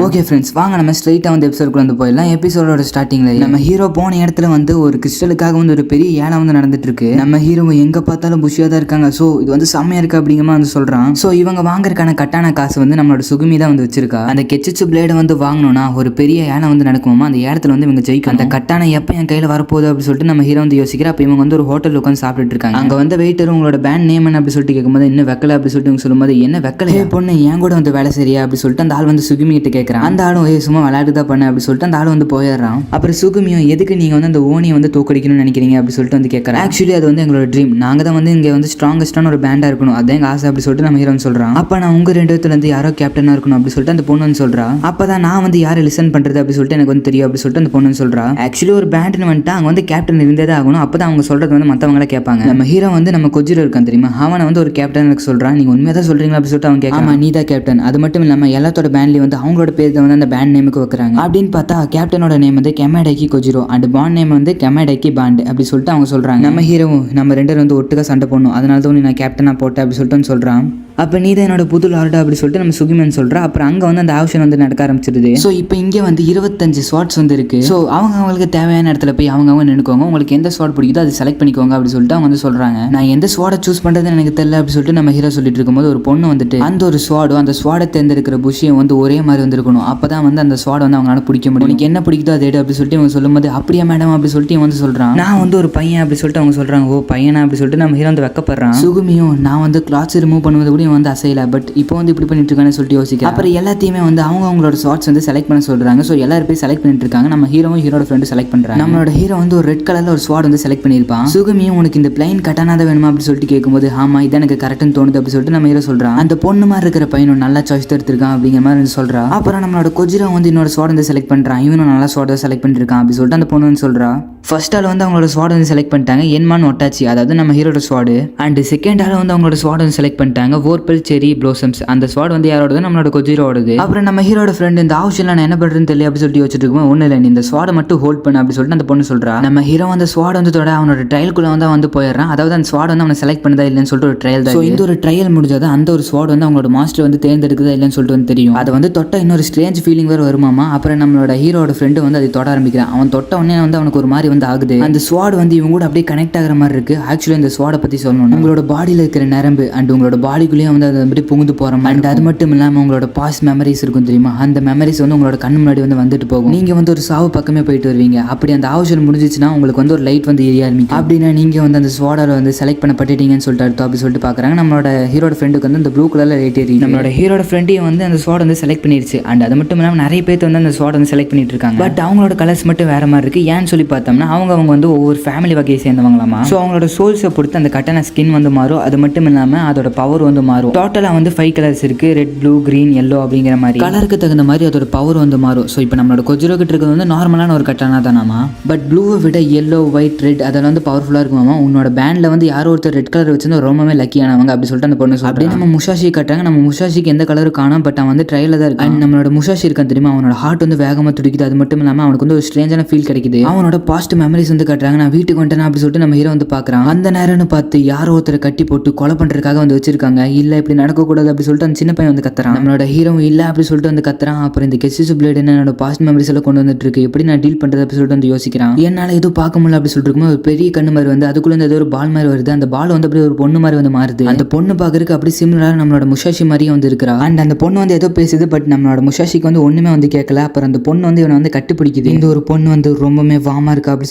ஓகே ஃப்ரெண்ட்ஸ், வாங்க நம்ம ஸ்ட்ரைட்டாக வந்து எபிசோடுக்குள்ள வந்து போயிடலாம். எபிசோடோட ஸ்டார்டிங்கில் நம்ம ஹீரோ போன இடத்துல வந்து ஒரு கிறிஸ்டலுக்காக வந்து ஒரு பெரிய ஏலம் வந்து நடந்துட்டு இருக்கு. நம்ம ஹீரோ எங்கே பார்த்தாலும் புஷியாக தான் இருக்காங்க. ஸோ இது வந்து செம்மையாக இருக்கு அப்படிங்கிற வந்து சொல்கிறான். ஸோ இவங்க வாங்குறதுக்கான கட்டான காசு வந்து நம்மளோட சுகுமி தான் வந்து வச்சிருக்கா. அந்த கெச்சிச்சு பிளேடை வந்து வாங்கணும்னா ஒரு பெரிய ஏலம் வந்து நடக்குமா, அந்த ஏலத்தில் வந்து இவங்க ஜெயிக்கும். அந்த கட்டான எப்போ என் கையில் வரப்போகுது அப்படின்னு சொல்லிட்டு நம்ம ஹீரோ வந்து யோசிக்கிறா. அப்போ இவங்க வந்து ஒரு ஹோட்டல் உட்காந்து சாப்பிட்டுட்டு இருக்காங்க. அங்கே வந்து வெயிட்டர் உங்களோட பேண்ட் நேம் என்ன அப்படி சொல்லிட்டு கேட்கும்போது இன்னும் வெக்கல அப்படி சொல்லிட்டு இவங்க சொல்லும்போது என்ன வெக்கல பொண்ணு என் கூட வந்து வேலை சரியா அப்படி சொல்லிட்டு அந்த ஆள் வந்து சுகுமி கிட்ட கேட்குறான். அந்த ஆளும் சும்மா விளையாட்டு தான் பண்ண அப்படி சொல்லிட்டு அந்த ஆள் வந்து போயிடுறான். அப்புறம் சுகுமியும் எதுக்கு நீங்க வந்து அந்த ஓனியை வந்து தோக்கடிக்கணும்னு நினைக்கிறீங்க அப்படி சொல்லிட்டு வந்து கேட்கறான். ஆக்சுவலி அது வந்து எங்களோட ட்ரீம், நாங்க தான் வந்து இங்க வந்து ஸ்ட்ராங்கஸ்டான ஒரு பேண்டா இருக்கணும், அதான் எங்க ஆசை அப்படி சொல்லிட்டு நம்ம ஹீரோ சொல்றான். அப்ப நான் உங்க ரெண்டு இடத்துல இருந்து யாரோ கேப்டனா இருக்கணும் அப்படி சொல்லிட்டு அந்த பொண்ணு வந்து சொல்றா. அப்பதான் நான் வந்து யாரை லிசன் பண்றது அப்படி சொல்லிட்டு எனக்கு வந்து தெரியும் அப்படி சொல்லிட்டு அந்த பொண்ணு சொல்றா. ஆக்சுவலி ஒரு பேண்ட்னு வந்துட்டு அங்க வந்து கேப்டன் இருந்ததே ஆகணும், அப்பதான் அவங்க சொல்றது வந்து மத்தவங்கள கேட்பாங்க. நம்ம ஹீரோ வந்து நம்ம கொஜிரோ இருக்கான் தெரியுமா, அவனை வந்து ஒரு கேப்டன் எனக்கு சொல்றான். நீங்க உண்மையா தான் சொல்றீங்களா அப்படி சொல்லிட்டு அவன் கேட்கறான். ஆமா நீ தான் கேப்டன், அது மட்டும் இல்லாம எல்லாத்தோட பேண்ட்லயும் வந்து அவங்களோட பேர் வந்து அந்த பேண்ட் நேமுக்கு வைக்கிறாங்க. அப்படின்னு பார்த்தா கேப்டனோட நேம் வந்து கெமடைக்கி கொஜிரோ அண்ட் பாண்ட் நேம் வந்து கெமடைக்கி பாண்ட் அப்படி சொல்லிட்டு அவங்க சொல்றாங்க. நம்ம ஹீரோவும் நம்ம ரெண்டு வந்து ஒட்டுக்கா சண்டை போடணும், அதனால தான் நான் கேப்டனா போட்டேன் அப்படி சொல்லிட்டு சொல்றான். அப்போ நீ தான் என்னோட புது லார்டா அப்படி சொல்லிட்டு நம்ம சுகிமன் சொல்கிறா. அப்புறம் அங்கே வந்து அந்த ஆப்ஷன் வந்து நடக்க ஆரம்பிச்சிருது. ஸோ இப்போ இங்கே வந்து 25 ஸ்வாட்ஸ் வந்து இருக்கு. ஸோ அவங்களுக்கு தேவையான இடத்துல போய் அவங்க நினைக்கோங்க, உங்களுக்கு எந்த ஸ்வாட் பிடிக்குதோ அதை செலக்ட் பண்ணிக்கோங்க அப்படி சொல்லிட்டு அவங்க வந்து சொல்கிறாங்க. நான் எந்த ஸ்வாடை சூஸ் பண்ணுறதுன்னு எனக்கு தெரியல அப்படி சொல்லிட்டு நம்ம ஹீரோ சொல்லிட்டு இருக்கும்போது ஒரு பொண்ணு வந்துட்டு அந்த ஒரு ஸ்வாடும் அந்த ஸ்வாடை தேர்ந்தெடுக்கிற புஷியும் வந்து ஒரே மாதிரி வந்துருக்கணும், அப்போ தான் வந்து அந்த ஸ்வாடை வந்து அவங்களால பிடிக்க முடியும். உனக்கு என்ன பிடிக்குதோ அதை எடு அப்படி சொல்லிட்டு இவங்க சொல்லும்போது அப்படியா மேடம் அப்படி சொல்லிட்டு இவங்க வந்து சொல்கிறான். நான் வந்து ஒரு பையன் அப்படி சொல்லிட்டு அவங்க சொல்கிறாங்க. ஓ பையனா அப்படி சொல்லிட்டு நம்ம ஹீரோ வந்து வெக்கப்படுறான். சுகுமியும் நான் வந்து கிளாத்ஸ் ரிமூவ் பண்ணுவது கூட வந்து அசையல, பட் இப்போ வந்து இப்படி பண்ணிட்டு இருக்கான்னு சொல்லிட்டு யோசிக்கிறேன். அப்புறம் எல்லாத்தையுமே வந்து அவங்களோட ஷார்ட்ஸ் வந்து செலக்ட் பண்ண சொல்றாங்க. ஸோ எல்லாரும் போய் செலக்ட் பண்ணிட்டு இருக்காங்க. நம்ம ஹீரோட ஃப்ரெண்டு செலக்ட் பண்றாங்க. நம்மளோட ஹீரோ வந்து ஒரு ரெட் கலர்ல ஒரு ஸ்வாட் வந்து செலக்ட் பண்ணிருப்பான். சுகுமியும் உனக்கு இந்த பிளைன் கட்டானா தான் வேணுமா அப்படி சொல்லிட்டு கேட்கும்போது ஆமா இதான் எனக்கு கரெக்ட்னு தோணுது அப்படி சொல்லிட்டு நம்ம ஹீரோ சொல்றான். அந்த பொண்ணு மாதிரி இருக்கிற பையனும் நல்லா சாய்ஸ் எடுத்திருக்கான் அப்படிங்கிற மாதிரி வந்து சொல்றா. அப்புறம் நம்மளோட கொஜிரோ வந்து இன்னொரு ஸ்வாட் வந்து செலக்ட் பண்றான். இவனும் நல்லா ஸ்வாட் செலக்ட் பண்ணிருக்கான் அப்படி சொல்லிட்டு அந்த பொண்ணு வந்து சொல்றா. ஃபர்ஸ்ட் ஆள் வந்து அவங்களோட ஸ்வாட் வந்து செலக்ட் பண்ணிட்டாங்க, என்மான் ஒட்டாச்சி, அதாவது நம்ம ஹீரோட ஸ்வாடு. அண்ட் செகண்ட் ஆள் வந்து அவங்களோட ஸ்வாட் வந்து செலக்ட் பண்ணிட்டாங்க, பர்பிள் செரி ப்ளோசம்ஸ். அந்த ஸ்வாட் வந்து யாரோடது? நம்மளோட கொஜிரோடது. அப்புறம் நம்ம ஹீரோட ஃப்ரெண்ட் இந்த ஆப்ஷன்ல நான் என்ன பண்றேன்னு தெரியல அப்படி சொல்லிட்டு யோசிச்சுட்டு இருக்கும். ஒண்ணு இல்லை, இந்த ஸ்வாடை மட்டும் ஹோல்ட் பண்ண அப்படி சொல்லிட்டு அந்த பொண்ணு சொல்றா. நம்ம ஹீரோ அந்த ஸ்வாட் வந்து தொட அவனோட ட்ரையலுக்குள்ள வந்து போயிடுறான். அதாவது அந்த ஸ்வாட் வந்து அவனை செலக்ட் பண்ணதா இல்லைன்னு சொல்லிட்டு ஒரு ட்ரையல் தான். இந்த ஒரு ட்ரையல் முடிஞ்சது அந்த ஒரு ஸ்வாட் வந்து அவங்களோட மாஸ்டர் வந்து தேர்ந்தெடுக்குதா இல்லைன்னு சொல்லிட்டு வந்து தெரியும். அதை வந்து தொட்ட இன்னொரு ஸ்ட்ரேஞ்ச் ஃபீலிங் வேறு வருமாமா. அப்புறம் நம்மளோட ஹீரோட ஃப்ரெண்டு வந்து அதை தொட ஆரம்பிக்கிறான். அவன் தொட்ட உடனே வந்து அவனுக்கு ஒரு மாதிரி வந்து ஆகுது. அந்த ஸ்வாட் வந்து இவங்க கூட அப்படியே கனெக்ட் ஆகிற மாதிரி இருக்கு. ஆக்சுவலி இந்த ஸ்வாடை பத்தி சொல்லணும், உங்களோட பாடியில் இருக்கிற நரம்பு அண்ட் உங்களோட பாடிக்குள்ளேயே வந்து அதை அப்படி புகுந்து போற மாதிரி. அண்ட் அது மட்டும் இல்லாமல் உங்களோட பாஸ்ட் மெமரிஸ் இருக்கும் தெரியுமா, அந்த மெமரிஸ் வந்து உங்களோட கண் முன்னாடி வந்து வந்துட்டு போகும். நீங்க வந்து ஒரு சாவு பக்கமே போயிட்டு வருவீங்க. அப்படி அந்த ஆப்ஷன் முடிஞ்சிச்சுன்னா உங்களுக்கு வந்து ஒரு லைட் வந்து எரிய ஆரம்பிக்கும். அப்படின்னா நீங்க வந்து அந்த ஸ்வாடால வந்து செலக்ட் பண்ணப்பட்டுட்டீங்கன்னு சொல்லிட்டு அர்த்தம் அப்படி சொல்லிட்டு பாக்குறாங்க. நம்மளோட ஹீரோட ஃப்ரெண்டுக்கு வந்து அந்த ப்ளூ கலர்ல லைட் எரியும். நம்மளோட ஹீரோட ஃப்ரெண்டையும் வந்து அந்த ஸ்வாட் வந்து செலக்ட் பண்ணிருச்சு. அண்ட் அது மட்டும் இல்லாமல் நிறைய பேர் வந்து அந்த ஸ்வாட் வந்து செலக்ட் பண்ணிட்டு இருக்காங்க. பட் அவங்களோட கலர்ஸ் மட்டும் வேற மாதிரி இருக்கு. ஏன்னு சொல்லி பார்த்தோம்னா அவங்க வந்து ஒவ்வொரு ஃபேமிலி வகையை சேர்ந்தவங்களாமா. ஸோ அவங்களோட சோல்ஸை பொறுத்து அந்த கட்டண ஸ்கின் வந்து மாறும். அது மட்டும் இல்லாமல் அதோட பவர் வந்து மாறும். டோட்டலாக வந்து 5 கலர்ஸ் இருக்கு, ரெட், ப்ளூ, கிரீன், எல்லோ அப்படிங்கிற மாதிரி. கலருக்கு தகுந்த மாதிரி அதோட பவர் வந்து மாறும். ஸோ இப்போ நம்மளோட கொஜிரோ கிட்ட இருக்கிறது வந்து நார்மலான ஒரு கட்டணா தானாமா. பட் ப்ளூவை விட எல்லோ, ஒயிட், ரெட் அதெல்லாம் வந்து பவர்ஃபுல்லாக இருக்குமாமா. உன்னோட பேண்ட்ல வந்து யாரோ ஒருத்தர் ரெட் கலர் வச்சிருந்தா ரொம்பவே லக்கியானவங்க அப்படி சொல்லிட்டு அந்த பொண்ணு அப்படி நம்ம முஷாஷி கட்டுறாங்க. நம்ம முஷாஷிக்கு எந்த கலரும் காணும், பட் அவன் வந்து ட்ரையல தான் இருக்கு. அண்ட் நம்மளோட முஷாஷி இருக்கான் தெரியுமா, அவனோட ஹார்ட் வந்து வேகமாக துடிக்குது. அது மட்டும் இல்லாமல் அவனுக்கு வந்து ஒரு ஸ்ட்ரேஞ்சான ஃபீல் கிடைக்குது. அவனோட பாஸ்ட் மெமரிஸ் வந்து கட்டுறாங்க. நான் வீட்டுக்கு வந்துட்டேன் அப்படி சொல்லிட்டு நம்ம ஹீரோ வந்து பார்க்குறான். அந்த நேரம்னு பார்த்து யாரோ ஒருத்தரை கட்டி போட்டு கொலை பண்ணுறதுக்காக வந்து வச்சிருக்காங்க. இல்லை இப்படி நடக்கக்கூடாது அப்படி சொல்லிட்டு அந்த சின்ன பையன் வந்து கத்துறான். நம்மளோட ஹீரோ இல்லை அப்படி சொல்லிட்டு வந்து கத்துறான். அப்புறம் இந்த கெசிசு பிளேட் என்னோட பாஸ்ட் மெமரிஸ் எல்லாம் கொண்டு வந்துட்டு இருக்கு, எப்படி நான் டீல் பண்ணுறது அப்படி சொல்லிட்டு வந்து யோசிக்கிறான். என்னால் எதுவும் பார்க்க முடியல அப்படி சொல்லிட்டு இருக்கும்போது ஒரு பெரிய கண்ணு மாதிரி வந்து அதுக்குள்ள ஏதோ ஒரு பால் மாதிரி வருது. அந்த பால் வந்து அப்படியே ஒரு பொண்ணு மாதிரி வந்து மாறுது. அந்த பொண்ணு பார்க்கறதுக்கு அப்படி சிமிலராக நம்மளோட முஷாஷி மாதிரியே வந்து இருக்கிறா. அண்ட் அந்த பொண்ணு வந்து ஏதோ பேசுது, பட் நம்மளோட முஷாஷிக்கு வந்து ஒண்ணுமே வந்து கேட்கல. அப்புறம் அந்த பொண்ணு வந்து இவனை வந்து கட்டுப்பிடிக்குது. இந்த ஒரு பொண்ணு வந்து ரொம்பவே வாமா இருக்கா அப்படி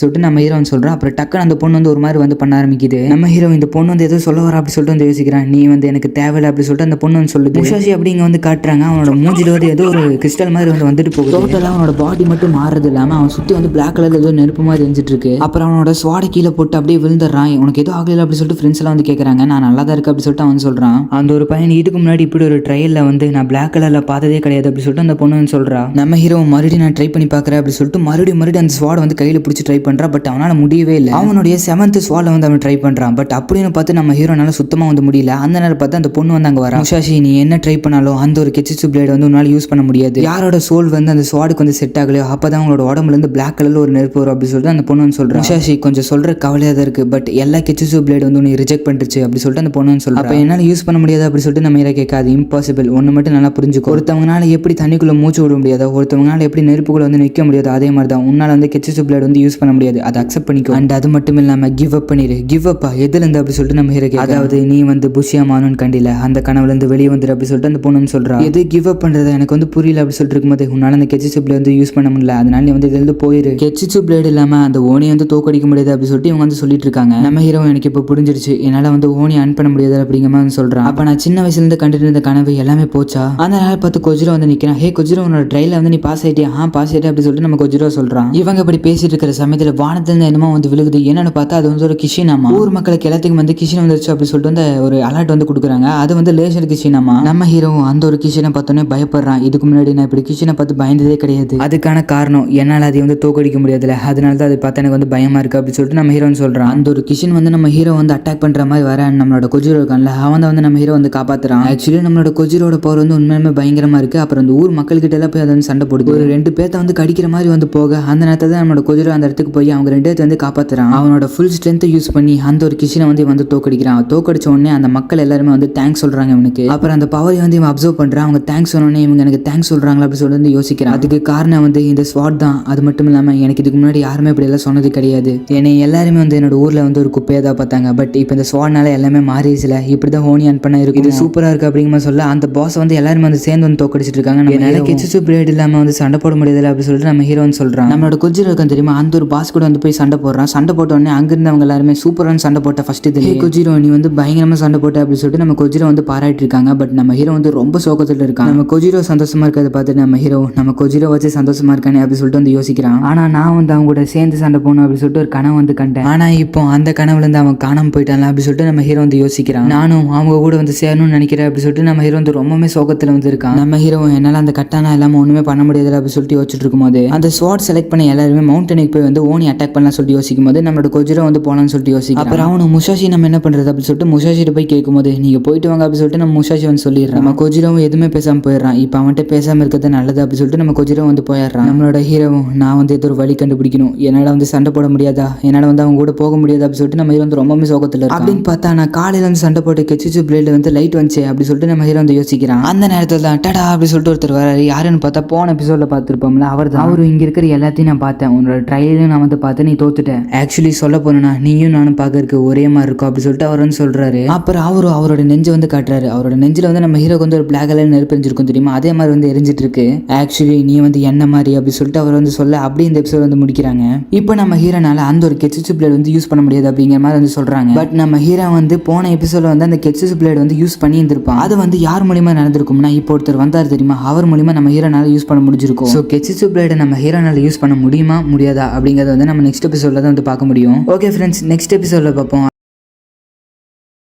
சொல்லிட்டு நம்ம ஹீரோ சொல்றான். அப்புறம் டக்குன்னு அந்த பொண்ணு வந்து ஒரு மாதிரி வந்து பண்ண ஆரம்பிக்குது. நம்ம ஹீரோ இந்த பொண்ணு வந்து ஏதோ சொல்ல வர அப்படி சொல்லிட்டு வந்து யோசிக்கிறான். நீ வந்து எனக்கு தேவையில்லை அப்படி சொல்லிட்டு அந்த பொண்ணு வந்து சொல்லுது. முஷாஷி அப்படி இங்க வந்து காட்டுறாங்க. அவனோட மூஞ்சில வந்து ஏதோ ஒரு கிறிஸ்டல் மாதிரி வந்து வந்துட்டு போகுது. டோட்டலா அவனோட பாடி மட்டும் மாறுறது இல்லாம அவன் சுத்தி வந்து பிளாக் கலர்ல ஏதோ நெருப்பு மாதிரி எரிஞ்சிட்டு இருக்கு. அப்புறம் அவனோட ஸ்வாட கீழே போட்டு அப்படியே விழுந்துடுறான். உனக்கு ஏதோ ஆகல அப்படி சொல்லிட்டு ஃப்ரெண்ட்ஸ் எல்லாம் வந்து கேட்கறாங்க. நான் நல்லா தான் இருக்கு அப்படி சொல்லிட்டு அவன் சொல்றான். அந்த ஒரு பையன் இதுக்கு முன்னாடி இப்படி ஒரு ட்ரையல்ல வந்து நான் பிளாக் கலர்ல பார்த்ததே கிடையாது அப்படி சொல்லிட்டு அந்த பொண்ணு சொல்றா. நம்ம ஹீரோ மறுபடியும் நான் ட்ரை பண்ணி பார்க்கறேன் அப்படி சொல்லிட்டு மறுபடியும் அந்த ஸ்வாட வந்து கையில பிடிச்சி ட்ரை பண்றான். பட் அவனால முடியவே இல்லை. அவனுடைய 7th ஸ்வாட வந்து அவன் ட்ரை பண்றான். பட் அப்படின்னு பார்த்து நம்ம ஹீரோனால சுத்தமா வந்து முடியல. அந்த நேரம் பார்த்து அந்த பொண்ணு வந்து அங்க வரா. முஷாஷி நீ என்ன ட்ரை பண்ணாலும் அந்த ஒரு கெச்சிச்சு பிளேட் வந்து உன்னால யூஸ் பண்ண முடியாது. யாரோட சோல் வந்து அந்த ஸ்வாடுக்கு வந்து செட் ஆகலையோ அப்பதான் அவங்களோட உடம்புல இருந்து பிளாக் கலர்ல ஒரு நெருப்பு வரும் அப்படி சொல்லிட்டு அந்த பொண்ணு வந்து சொல்றா. முஷாஷி கொஞ்சம் சொல்ற கவலையா தான் இருக்கு, பட் எல்லா கெச்சிச்சு பிளேட் வந்து உன்னை ரிஜெக்ட் பண்ணிருச்சு அப்படி சொல்லிட்டு அந்த பொண்ணு வந்து சொல்றா. அப்ப என்னால யூஸ் பண்ண முடியாது அப்படி சொல்லிட்டு நம்ம ஹீரோ கேட்காது. இம்பாசிபிள். ஒன்னு மட்டும் நல்லா புரிஞ்சுக்கோ, ஒருத்தவங்களால எப்படி தண்ணிக்குள்ள மூச்சு விட முடியாதோ, ஒருத்தவங்களால எப்படி நெருப்புக்குள்ள வந்து நிற்க முடியாது, அதே மாதிரி தான் உன்னால வந்து கெச்சிச்சு பிளேட் வந்து யூஸ் பண்ண முடியாது. அதை அக்செப்ட் பண்ணிக்கோ. அண்ட் அது மட்டும் இல்லாம கிவ் அப் பண்ணிரு. கிவ் அப்பா எதுல இருந்து அப்படி சொல்லிட்டு நம்ம ஹீரோ கேட்க. அதாவது நீ வந்து புஷியா மானுன்னு கண்டில அந்த கனவுல இருந்து வெளியே வந்துரு அப்படி சொல்லிட்டு அந்த பொண்ணு சொல்றா. எது கிவ் அப் பண்றது எனக்கு வந்து புரியல அப்படி சொல்லிட்டு இருக்கும்போது உன்னால அந்த கெச்சிச்சு பிளேட் வந்து யூஸ் பண்ண முடியல, அதனால நீ வந்து இதுல இருந்து போயிரு. கெச்சிச்சு பிளேட் இல்லாம அந்த ஓனியை வந்து தோக்கடிக்க முடியாது அப்படி சொல்லிட்டு இவங்க வந்து சொல்லிட்டு இருக்காங்க. நம்ம ஹீரோ எனக்கு இப்போ புரிஞ்சிருச்சு, என்னால வந்து ஓனி அன் பண்ண முடியாது அப்படிங்கிற மாதிரி சொல்றான். அப்ப நான் சின்ன வயசுல இருந்து கண்டுட்டு இருந்த கனவு எல்லாமே போச்சா? அந்த நாள் பார்த்து கொஜிரோ வந்து நிக்கிறான். ஹே கொஜிரோ உன்னோட ட்ரையல்ல வந்து நீ பாஸ் ஆயிட்டியா? பாஸ் ஆயிட்டே அப்படி சொல்லிட்டு நம்ம கொஜிரோ சொல்றான். இவங்க இப்படி பேசிட்டு இருக்கிற சமயத்துல வானத்துல இருந்து என்னமோ வந்து விழுகுது. என்னன்னு பார்த்தா அது வந்து ஒரு கிஷினாமா. ஊர் மக்களுக்கு எல்லாத்துக்கும் வந்து கிஷின் வந்துருச்சு அப்படி சொல்லிட்டு வந்து ஒரு அலர்ட் வந்து கொடுக்குறாங்க. அது வந்து லேசர் கிஷினாமா. நம்ம ஹீரோ அந்த ஒரு கிஷினை பார்த்தோன்னே பயப்படுறான். இதுக்கு முன்னாடி நான் இப்படி கிஷினை பார்த்து பயந்ததே கிடையாது. அதுக்கான காரணம் என்னால் அதை வந்து தோக்கடிக்க முடியாதுல, அதனால தான் அதை பார்த்து எனக்கு வந்து பயமா இருக்கு அப்படி சொல்லிட்டு நம்ம ஹீரோன்னு சொல்றான். அந்த ஒரு கிஷின் வந்து நம்ம ஹீரோ வந்து அட்டாக் பண்ற மாதிரி வர நம்மளோட கொஜிரோ இருக்கான்ல அவன் வந்து நம்ம ஹீரோ வந்து காப்பாத்துறான். ஆக்சுவலி நம்மளோட கொஜிரோட பவர் வந்து உண்மையுமே பயங்கரமா இருக்கு. அப்புறம் அந்த ஊர் மக்கள்கிட்ட எல்லாம் போய் அதை வந்து சண்டை போடுது. ஒரு 2 பேர்த்த வந்து கடிக்கிற மாதிரி வந்து போக அந்த நேரத்தை தான் நம்மளோட கொஜிரோ அந்த இடத்துக்கு போய் அவங்க 2 பேர்த்த வந்து காப்பாத்துறான். அவனோட ஃபுல் ஸ்ட்ரென்த்தை யூஸ் பண்ணி அந்த ஒரு கிஷினை வந்து தோக்கடிக்கிறான். தோக்கடிச்ச உடனே அந்த மக்கள் எல்லாருமே வந்து தேங்க்ஸ் சொல்றாங்க இவனுக்கு. அப்புறம் அந்த பவரை வந்து இவன் அப்சர்வ் பண்றான். அவங்க தேங்க்ஸ் சொன்னோடனே இவங்க எனக்கு தேங்க்ஸ் சொல்றாங்களா அப்படி சொல்லி வந்து யோசிக்கிறான். அதுக்கு காரணம் வந்து இந்த ஸ்வாட் தான். அது மட்டும் இல்லாம எனக்கு இதுக்கு முன்னாடி யாருமே இப்படி எல்லாம் சொன்னது கிடையாது. என்னை எல்லாருமே வந்து என்னோட ஊர்ல வந்து ஒரு குப்பையா தான் பார்த்தாங்க. பட் இப்போ இந்த ஸ்வாட்னால எல்லாமே மாறிடுச்சுல, இப்படிதான் ஹோனி அன் பண்ண இருக்கு, இது சூப்பரா இருக்கு அப்படிங்கிற சொல்ல அந்த பாஸ் வந்து எல்லாருமே வந்து சேர்ந்து வந்து தோக்கடிச்சிட்டு இருக்காங்க. என்னால கெச்சிச்சு பிளேட் இல்லாம வந்து சண்டை போட முடியல அப்படி சொல்லிட்டு நம்ம ஹீரோன்னு சொல்றான். நம்மளோட கொஜிரோ இருக்கும் தெரியுமா, அந்த ஒரு பாஸ் கூட வந்து போய் சண்டை போடுறான். சண்டை போட்ட உடனே அங்கிருந்து அவங்க எல்லாருமே சூப்பரான சண்டை போட்ட ஃபர்ஸ்ட் இது கொஜிரோ நீ வந்து பயங்கரமா சண்டை போட்ட அப்படி சொல்லிட்டு நம்ம கொஜிரோ வந்து பாராட்டி இருக்காங்க. பட் நம்ம ஹீரோ வந்து ரொம்ப சோகத்துல இருக்கான். நம்ம கொஜிரோ சந்தோஷமா இருக்கிறத பார்த்துட்டு நம்ம ஹீரோ நம்ம கொஜிரோ வச்சு சந்தோஷமா இருக்கானே அப்படி சொல்லிட்டு வந்து யோசிக்கிறான். ஆனா நான் வந்து அவங்க கூட சேர்ந்து சண்டை போகணும் அப்படி சொல்லிட்டு ஒரு கனவு வந்து கண்டேன். ஆனா இப்போ அந்த கனவுல இருந்து அவன் காணாம போயிட்டான் அப்படி சொல்லிட்டு நம்ம ஹீரோ வந்து யோசிக்கிறான். நானும் அவங்க கூட வந்து சேரணும்னு நினைக்கிறேன் அப்படி சொல்லிட்டு நம்ம ஹீரோ வந்து ரொம்பவே சோகத்துல வந்து இருக்கான். நம்ம ஹீரோ என்னால அந்த கட்டானா இல்லாம ஒண்ணுமே பண்ண முடியாது அப்படி சொல்லிட்டு யோசிச்சுட்டு இருக்கும்போது அந்த ஸ்வாட் செலக்ட் பண்ண எல்லாருமே மவுண்டனுக்கு போய் வந்து ஓனி அட்டாக் பண்ணலாம் சொல்லிட்டு யோசிக்கும் போது நம்மளோட கொஜிரோ வந்து போலான்னு சொல்லிட்டு யோசிக்கிறான். அப்புறம் அவனு முஷாஷி நம்ம என்ன பண்றது அப்படி சொல்லிட்டு முஷாஷிட்ட போய் கேட்கும்போது நீங்க போய் போயிட்டு வாங்க அப்படி சொல்லிட்டு நம்ம முஷாஷி வந்து சொல்லிடுறான். நம்ம கொஜிரோவும் எதுவுமே பேசாம போயிடுறான். இப்போ அவன்கிட்ட பேசாம இருக்கிறது நல்லது அப்படி சொல்லிட்டு நம்ம கொஜிரோ வந்து போயிடுறான். நம்மளோட ஹீரோவும் நான் வந்து ஏதோ ஒரு வழி கண்டுபிடிக்கணும், என்னால் வந்து சண்டை போட முடியாதா, என்னால் வந்து அவங்க கூட போக முடியாது அப்படி சொல்லிட்டு நம்ம ஹீரோ வந்து ரொம்பவே சோகத்தில் அப்படின்னு பார்த்தா நான் காலையில் வந்து சண்டை போட்டு கெச்சிச்சு பிளேட் வந்து லைட் வந்துச்சு அப்படி சொல்லிட்டு நம்ம ஹீரோ வந்து யோசிக்கிறான். அந்த நேரத்தில் தான் டடா அப்படி சொல்லிட்டு ஒருத்தர் வராரு. யாருன்னு பார்த்தா போன எபிசோட்ல பார்த்துருப்போம்ல அவர் தான். அவரு இங்க இருக்கிற எல்லாத்தையும் நான் பார்த்தேன், உன்னோட ட்ரையலையும் நான் வந்து பார்த்தேன், நீ தோத்துட்டேன். ஆக்சுவலி சொல்ல போனா நீயும் நானும் பார்க்கறதுக்கு ஒரே மாதிரி இருக்கும் அப்படி சொல்லிட்டு அவர் வந்து சொல்றாரு. அப்புறம் அவரோட நெஞ்சை வந்து காட்டுறாரு. அவரோட நெஞ்சில் வந்து நம்ம ஹீரோக்கு வந்து ஒரு பிளாக் கலர் நெருப்பு எரிஞ்சிருக்கும் தெரியுமா, அதே மாதிரி வந்து எரிஞ்சிட்டு இருக்கு. ஆக்சுவலி நீ வந்து என்ன மாதிரி அப்படி சொல்லிட்டு அவர் வந்து சொல்ல அப்படி இந்த எபிசோட் வந்து முடிக்கிறாங்க. இப்போ நம்ம ஹீரோனால அந்த ஒரு கெச்சிச்சு பிளேட் வந்து யூஸ் பண்ண முடியாது அப்படிங்கிற மாதிரி வந்து சொல்றாங்க. பட் நம்ம ஹீரோ வந்து போன எபிசோட்ல வந்து அந்த கெச்சிச்சு பிளேட் வந்து யூஸ் பண்ணி இருந்திருப்பான். அது வந்து யார் மூலியமா நடந்திருக்கும்னா இப்போ ஒருத்தர் வந்தார் தெரியுமா, அவர் மூலியமா நம்ம ஹீரோனால யூஸ் பண்ண முடிஞ்சிருக்கும். ஸோ கெச்சிச்சு பிளேடை நம்ம ஹீரோனால யூஸ் பண்ண முடியுமா முடியாதா அப்படிங்கறத வந்து நம்ம நெக்ஸ்ட் எபிசோட்ல தான் வந்து பார்க்க முடியும். ஓகே ஃப்ரெண்ட்ஸ், நெக்ஸ்ட் எபிசோட்ல பார்ப்போம்.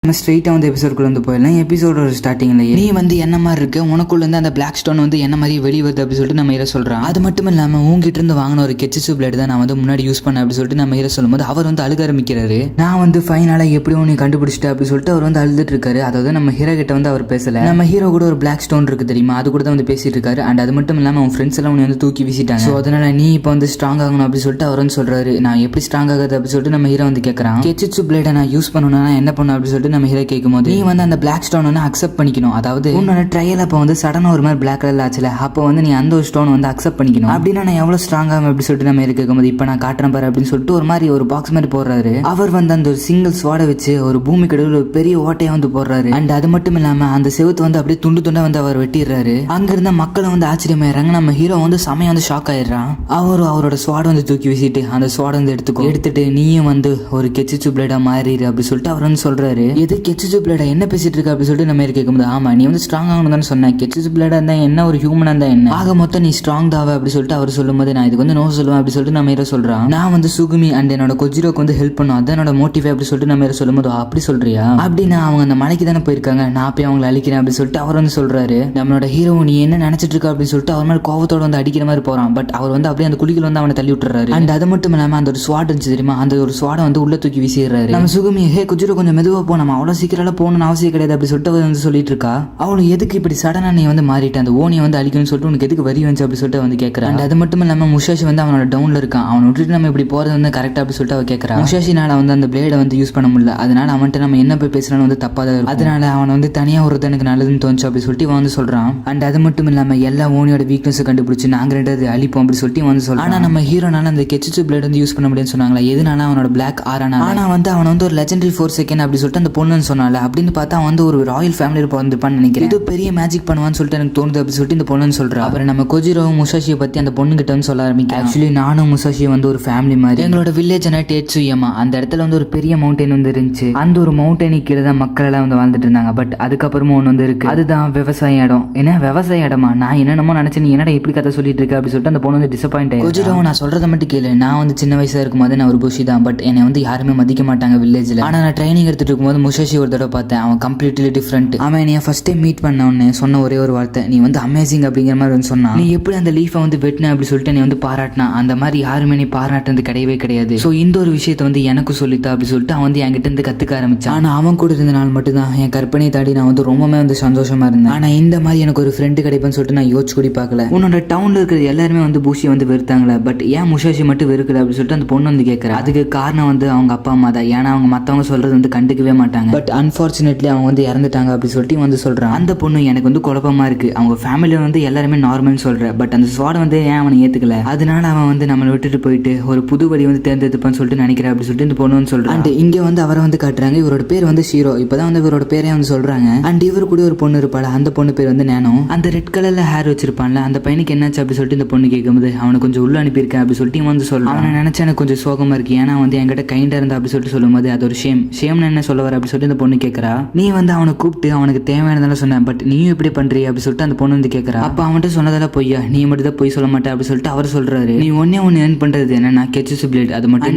நம்ம ஸ்ட்ரெயிட்டாக வந்து எபிசோடுக்குள்ள வந்து போயிடலாம். எபிசோட ஸ்டார்டிங்லேயே நீ வந்து என்ன மாதிரி இருக்கு, உனக்குள்ள இருந்து அந்த பிளாக் ஸ்டோன் வந்து என்ன மாதிரி வெளியே வருது அப்படி சொல்லிட்டு நம்ம ஹீரோ சொல்கிறான். அது மட்டும் இல்லாமல் உங்ககிட்ட இருந்து வாங்கின ஒரு கெச்சிச்சு பிளேட் தான் நான் வந்து முன்னாடி யூஸ் பண்ணேன் அப்படி சொல்லிட்டு நம்ம ஹீரோ சொல்லும்போது அவர் வந்து அழுக ஆரம்பிக்கிறாரு. நான் வந்து ஃபைனலாக எப்படியும் நீ கண்டுபிடிச்சிட்டேன் அப்படி சொல்லிட்டு அவர் வந்து அழுதுட்டு இருக்காரு. அதாவது நம்ம ஹீரோ கிட்ட வந்து அவர் பேசல, நம்ம ஹீரோ கூட ஒரு பிளாக் ஸ்டோன் இருக்கு தெரியுமா, அது கூட தான் வந்து பேசிட்டு இருக்காரு. அண்ட் அது மட்டும் இல்லாமல் அவன் ஃப்ரெண்ட்ஸ் எல்லாம் உன்னை வந்து தூக்கி வீசிட்டாங்க. ஸோ அதனால நீ இப்போ வந்து ஸ்ட்ராங் ஆகணும் அப்படி சொல்லிட்டு அவர் வந்து சொல்றாரு. நான் எப்படி ஸ்ட்ராங் ஆகுது அப்படி சொல்லிட்டு நம்ம ஹீரோ வந்து கேட்கறான். கெச்சிச்சு பிளேடை நான் யூஸ் பண்ணணும்னா என்ன பண்ணும் அப்படி சொல்லிட்டு நம்ம ஹீரோ கேட்கும்போது நீ வந்து அந்த பிளாக் ஸ்டோன் வந்து அக்செப்ட் பண்ணிக்கணும். அதாவது உன்னோட ட்ரையல் அப்போ வந்து சடனா ஒரு மாதிரி பிளாக் கலர்ல ஆச்சுல, அப்போ வந்து நீ அந்த ஒரு ஸ்டோன் வந்து அக்செப்ட் பண்ணிக்கணும். அப்படின்னா நான் எவ்வளவு ஸ்ட்ராங் ஆகும் அப்படி சொல்லிட்டு நம்ம கேட்கும்போது இப்போ நான் காட்டுறேன் பாரு அப்படின்னு சொல்லிட்டு ஒரு மாதிரி ஒரு பாக்ஸ் மாதிரி போடுறாரு. அவர் வந்து அந்த ஒரு சிங்கிள் ஸ்வாடை வச்சு ஒரு பூமி கடவுள் ஒரு பெரிய ஓட்டையா வந்து போடுறாரு. அண்ட் அது மட்டும் இல்லாம அந்த செவுத்து வந்து அப்படியே துண்டு துண்டா வந்து அவர் வெட்டிடுறாரு. அங்க இருந்த மக்களை வந்து ஆச்சரியமாயிடுறாங்க. நம்ம ஹீரோ வந்து செமையா வந்து ஷாக் ஆயிடுறான். அவரோட ஸ்வாடை வந்து தூக்கி வீசிட்டு அந்த ஸ்வாடை வந்து எடுத்துட்டு நீயும் வந்து ஒரு கெச்சிச்சு பிளேடா மாறிடு அப்படி சொல்லிட்டு அவர் வந்து சொல்றாரு. எது கெச்சிச்சு பிளேடா என்ன பேசிட்டு இருக்க அப்படி சொல்லிட்டு நம்ம கேட்கும்போது ஆமா நீ வந்து ஸ்ட்ராங் ஆகணும் தானே சொன்னேன், கெச்சிச்சு பிளேடா இருந்தா என்ன ஒரு ஹியூமனா இருந்தா என்ன, ஆக மொத்தம் நீ ஸ்ட்ராங் தாவ அப்படி சொல்லிட்டு அவர் சொல்லும்போது நான் இதுக்கு வந்து நோ சொல்லுவேன் அப்படி சொல்லிட்டு நம்ம ஹீரோ சொல்றான். நான் வந்து சுகுமி அண்ட் என்னோட கொஜிரோக்கு வந்து ஹெல்ப் பண்ணும், அதான் என்னோட மோட்டிவ் அப்படி சொல்லிட்டு நம்ம ஹீரோ சொல்லும்போது அப்படி சொல்றியா, அப்படின்னா அவங்க அந்த மலைக்கு தானே போயிருக்காங்க, நான் போய் அவங்களை அழிக்கிறேன் அப்படி சொல்லிட்டு அவர் வந்து சொல்றாரு. நம்மளோட ஹீரோ நீ என்ன நினைச்சிட்டு இருக்க அப்படி சொல்லிட்டு அவர் மேலே கோவத்தோட வந்து அடிக்கிற மாதிரி போறான். பட் அவர் வந்து அப்படியே அந்த குழிகள் வந்து அவனை தள்ளி விட்டுறாரு. அண்ட் அது மட்டும் இல்லாம அந்த ஒரு ஸ்வாட் இருந்துச்சு தெரியுமா, அந்த ஒரு ஸ்வாடை வந்து உள்ள தூக்கி வீசிடுறாரு. நம்ம சுகுமி ஹே கொஜிரோ கொஞ்சம் மெதுவா போ, நம்ம அவ்வளவு சீக்கிரம் போகணும்னு அவசியம் கிடையாது அப்படி சொல்லிட்டு அவர் வந்து சொல்லிட்டு இருக்கா. அவளும் எதுக்கு இப்படி சடனா நீ வந்து மாறிட்டு அந்த ஓனியை வந்து அழிக்கணும்னு சொல்லிட்டு உனக்கு எதுக்கு வரி வந்து அப்படி சொல்லிட்டு வந்து கேட்கறான். அண்ட் அது மட்டும் இல்லாம முஷாஷி வந்து அவனோட டவுன்ல இருக்கான், அவனை விட்டுட்டு நம்ம இப்படி போறது வந்து கரெக்டா அப்படி சொல்லிட்டு அவ கேட்கறான். முஷாஷினால வந்து அந்த பிளேடை வந்து யூஸ் பண்ண முடியல, அதனால அவன்கிட்ட நம்ம என்ன போய் பேசினாலும் வந்து தப்பா தான் இருக்கும், அதனால அவன் வந்து தனியா ஒரு எனக்கு நல்லதுன்னு தோணுச்சு அப்படி சொல்லிட்டு அவன் வந்து சொல்றான். அண்ட் அது மட்டும் இல்லாம எல்லா ஓனியோட வீக்னஸ் கண்டுபிடிச்சு நாங்க ரெண்டு அழிப்போம் அப்படி சொல்லிட்டு வந்து சொல்றான். ஆனா நம்ம ஹீரோனால அந்த கெச்சிச்சு பிளேட் வந்து யூஸ் பண்ண முடியும்னு சொன்னாங்களா, எதுனால அவனோட பிளாக் ஆரானா, ஆனா வந்து அவன் வந்து ஒரு லெஜெண்டரி 4 செகண்ட் அப்படி சொல்லிட்டு அந்த பொண்ணுன்னு சொன்னால அப்படின்னு பார்த்தா அவன் வந்து ஒரு ராயல் ஃபேமிலியில் பிறந்துப்பான்னு நினைக்கிறேன். இது பெரிய மேஜிக் பண்ணுவான்னு சொல்லிட்டு எனக்கு தோணுது அப்படி சொல்லிட்டு இந்த பொண்ணுன்னு சொல்றா. அப்புறம் நம்ம கொஜிரோவும் முசாஷியை பத்தி அந்த பொண்ணு கிட்ட வந்து சொல்ல ஆரம்பிக்கிறேன். ஆக்சுவலி நானும் முசாஷியை வந்து ஒரு ஃபேமிலி மாதிரி, எங்களோட வில்லேஜ் டேட்சுயமா அந்த இடத்துல வந்து ஒரு பெரிய மவுண்டன் வந்து இருந்துச்சு, அந்த ஒரு மவுண்டனுக்கு கீழே தான் மக்கள் எல்லாம் வந்து வாழ்ந்துட்டு இருந்தாங்க. பட் அதுக்கப்புறமும் ஒன்று வந்து இருக்கு, அதுதான் விவசாய இடம். என்ன விவசாய இடமா, நான் என்னென்னமோ நினைச்சு நீ என்னடா இப்படி கதை சொல்லிட்டு இருக்க அப்படி சொல்லிட்டு அந்த பொண்ணு வந்து டிசப்பாயிண்ட் ஆயிடுச்சு. கொஜிரோ நான் சொல்றதை மட்டும் கேளு, நான் வந்து சின்ன வயசா இருக்கும்போது நான் ஒரு புஷி தான், பட் என்னை வந்து யாருமே மதிக்க மாட்டாங்க வில்லேஜ்ல. ஆனா நான் ட்ரைனிங் எடுத்துட்டு இருக்கும்போது முசாஷி ஒரு தடவை பார்த்தேன், அவன் கம்ப்ளீட்லி டிஃப்ரெண்ட். அவன் என்னைய ஃபர்ஸ்ட் டைம் மீட் பண்ண உடனே சொன்ன ஒரே ஒரு வார்த்தை நீ வந்து அமேசிங் அப்படிங்கிற மாதிரி வந்து சொன்னான். நீ எப்படி அந்த லீஃபை வந்து வெட்டின அப்படி சொல்லிட்டு நீ வந்து பாராட்டினா, அந்த மாதிரி யாருமே நீ பாராட்டுறது கிடையவே கிடையாது. ஸோ இந்த ஒரு விஷயத்தை வந்து எனக்கு சொல்லித்தா அப்படி சொல்லிட்டு அவன் வந்து என்கிட்ட இருந்து கத்துக்க ஆரம்பிச்சான். ஆனா அவன் கூட இருந்த நாள் மட்டும் தான் என் கற்பனையை தாண்டி நான் வந்து ரொம்பவே வந்து சந்தோஷமா இருந்தேன். ஆனா இந்த மாதிரி எனக்கு ஒரு ஃப்ரெண்டு கிடைப்பேன்னு சொல்லிட்டு நான் யோசிச்சு கூட பார்க்கல. உன்னோட டவுன்ல இருக்கிற எல்லாருமே வந்து பூஷியை வந்து வெறுத்தாங்களே, பட் ஏன் முஷாஷி மட்டும் வெறுக்கல அப்படி சொல்லிட்டு அந்த பொண்ணு வந்து கேட்கறா. அதுக்கு காரணம் வந்து அவங்க அப்பா அம்மா தான், ஏன்னா அவங்க மற்றவங்க சொல்றது வந்து கண்டுக்கவே மாட்டாங்க. பட் அன்பார்ச்சுனேட்லி அவங்க வந்து இறந்துட்டாங்க அப்படி சொல்லிட்டு வந்து சொல்றான். அந்த பொண்ணு எனக்கு வந்து குழப்பமா இருக்கு, அவங்க ஃபேமிலியில வந்து எல்லாருமே நார்மல்னு சொல்ற, பட் அந்த ஸ்வாடை வந்து ஏன் அவனை ஏத்துக்கல, அதனால அவன் வந்து நம்மளை விட்டுட்டு போயிட்டு ஒரு புது வழி வந்து தேர்ந்தெடுப்பான்னு சொல்லிட்டு நினைக்கிறேன் அப்படி சொல்லிட்டு இந்த பொண்ணு வந்து சொல்றான். அண்ட் இங்க வந்து அவரை வந்து காட்டுறாங்க, இவரோட பேர் வந்து ஷீரோ, இப்பதான் வந்து இவரோட பேரே வந்து சொல்றாங்க. அண்ட் இவர் கூட ஒரு பொண்ணு இருப்பாள், அந்த பொண்ணு பேர் வந்து நேனோ. அந்த ரெட் கலர்ல ஹேர் வச்சிருப்பான்ல அந்த பையனுக்கு என்னாச்சு அப்படி சொல்லிட்டு இந்த பொண்ணு கேட்கும்போது அவனை கொஞ்சம் உள்ள அனுப்பியிருக்கேன் அப்படி சொல்லிட்டு வந்து சொல்றான். அவனை நினைச்சா எனக்கு கொஞ்சம் சோகமா இருக்கு, ஏன்னா வந்து என்கிட்ட கைண்டா இருந்தா அப்படி சொல்லிட்டு சொல்லும்போது அது ஒரு ஷேம்னு என்ன சொல்ல வர அப்படி சொல்லிட்டு இந்த பொண்ணு கேட்கறா. நீ வந்து அவனை கூப்பிட்டு அவனுக்கு தேவையானதெல்லாம் சொன்னேன், பட் நீயும் இப்படி பண்றிய அப்படி சொல்லிட்டு அந்த பொண்ணு வந்து கேட்கறா. அப்ப அவன்கிட்ட சொன்னதெல்லாம் பொய்யா, நீ மட்டும் தான் பொய் சொல்ல மாட்டேன் அப்படி சொல்லிட்டு அவர் சொல்றாரு. நீ ஒன்னே ஏர்ன் பண்றது என்னன்னா கெச்சிச்சு பிளேட், அது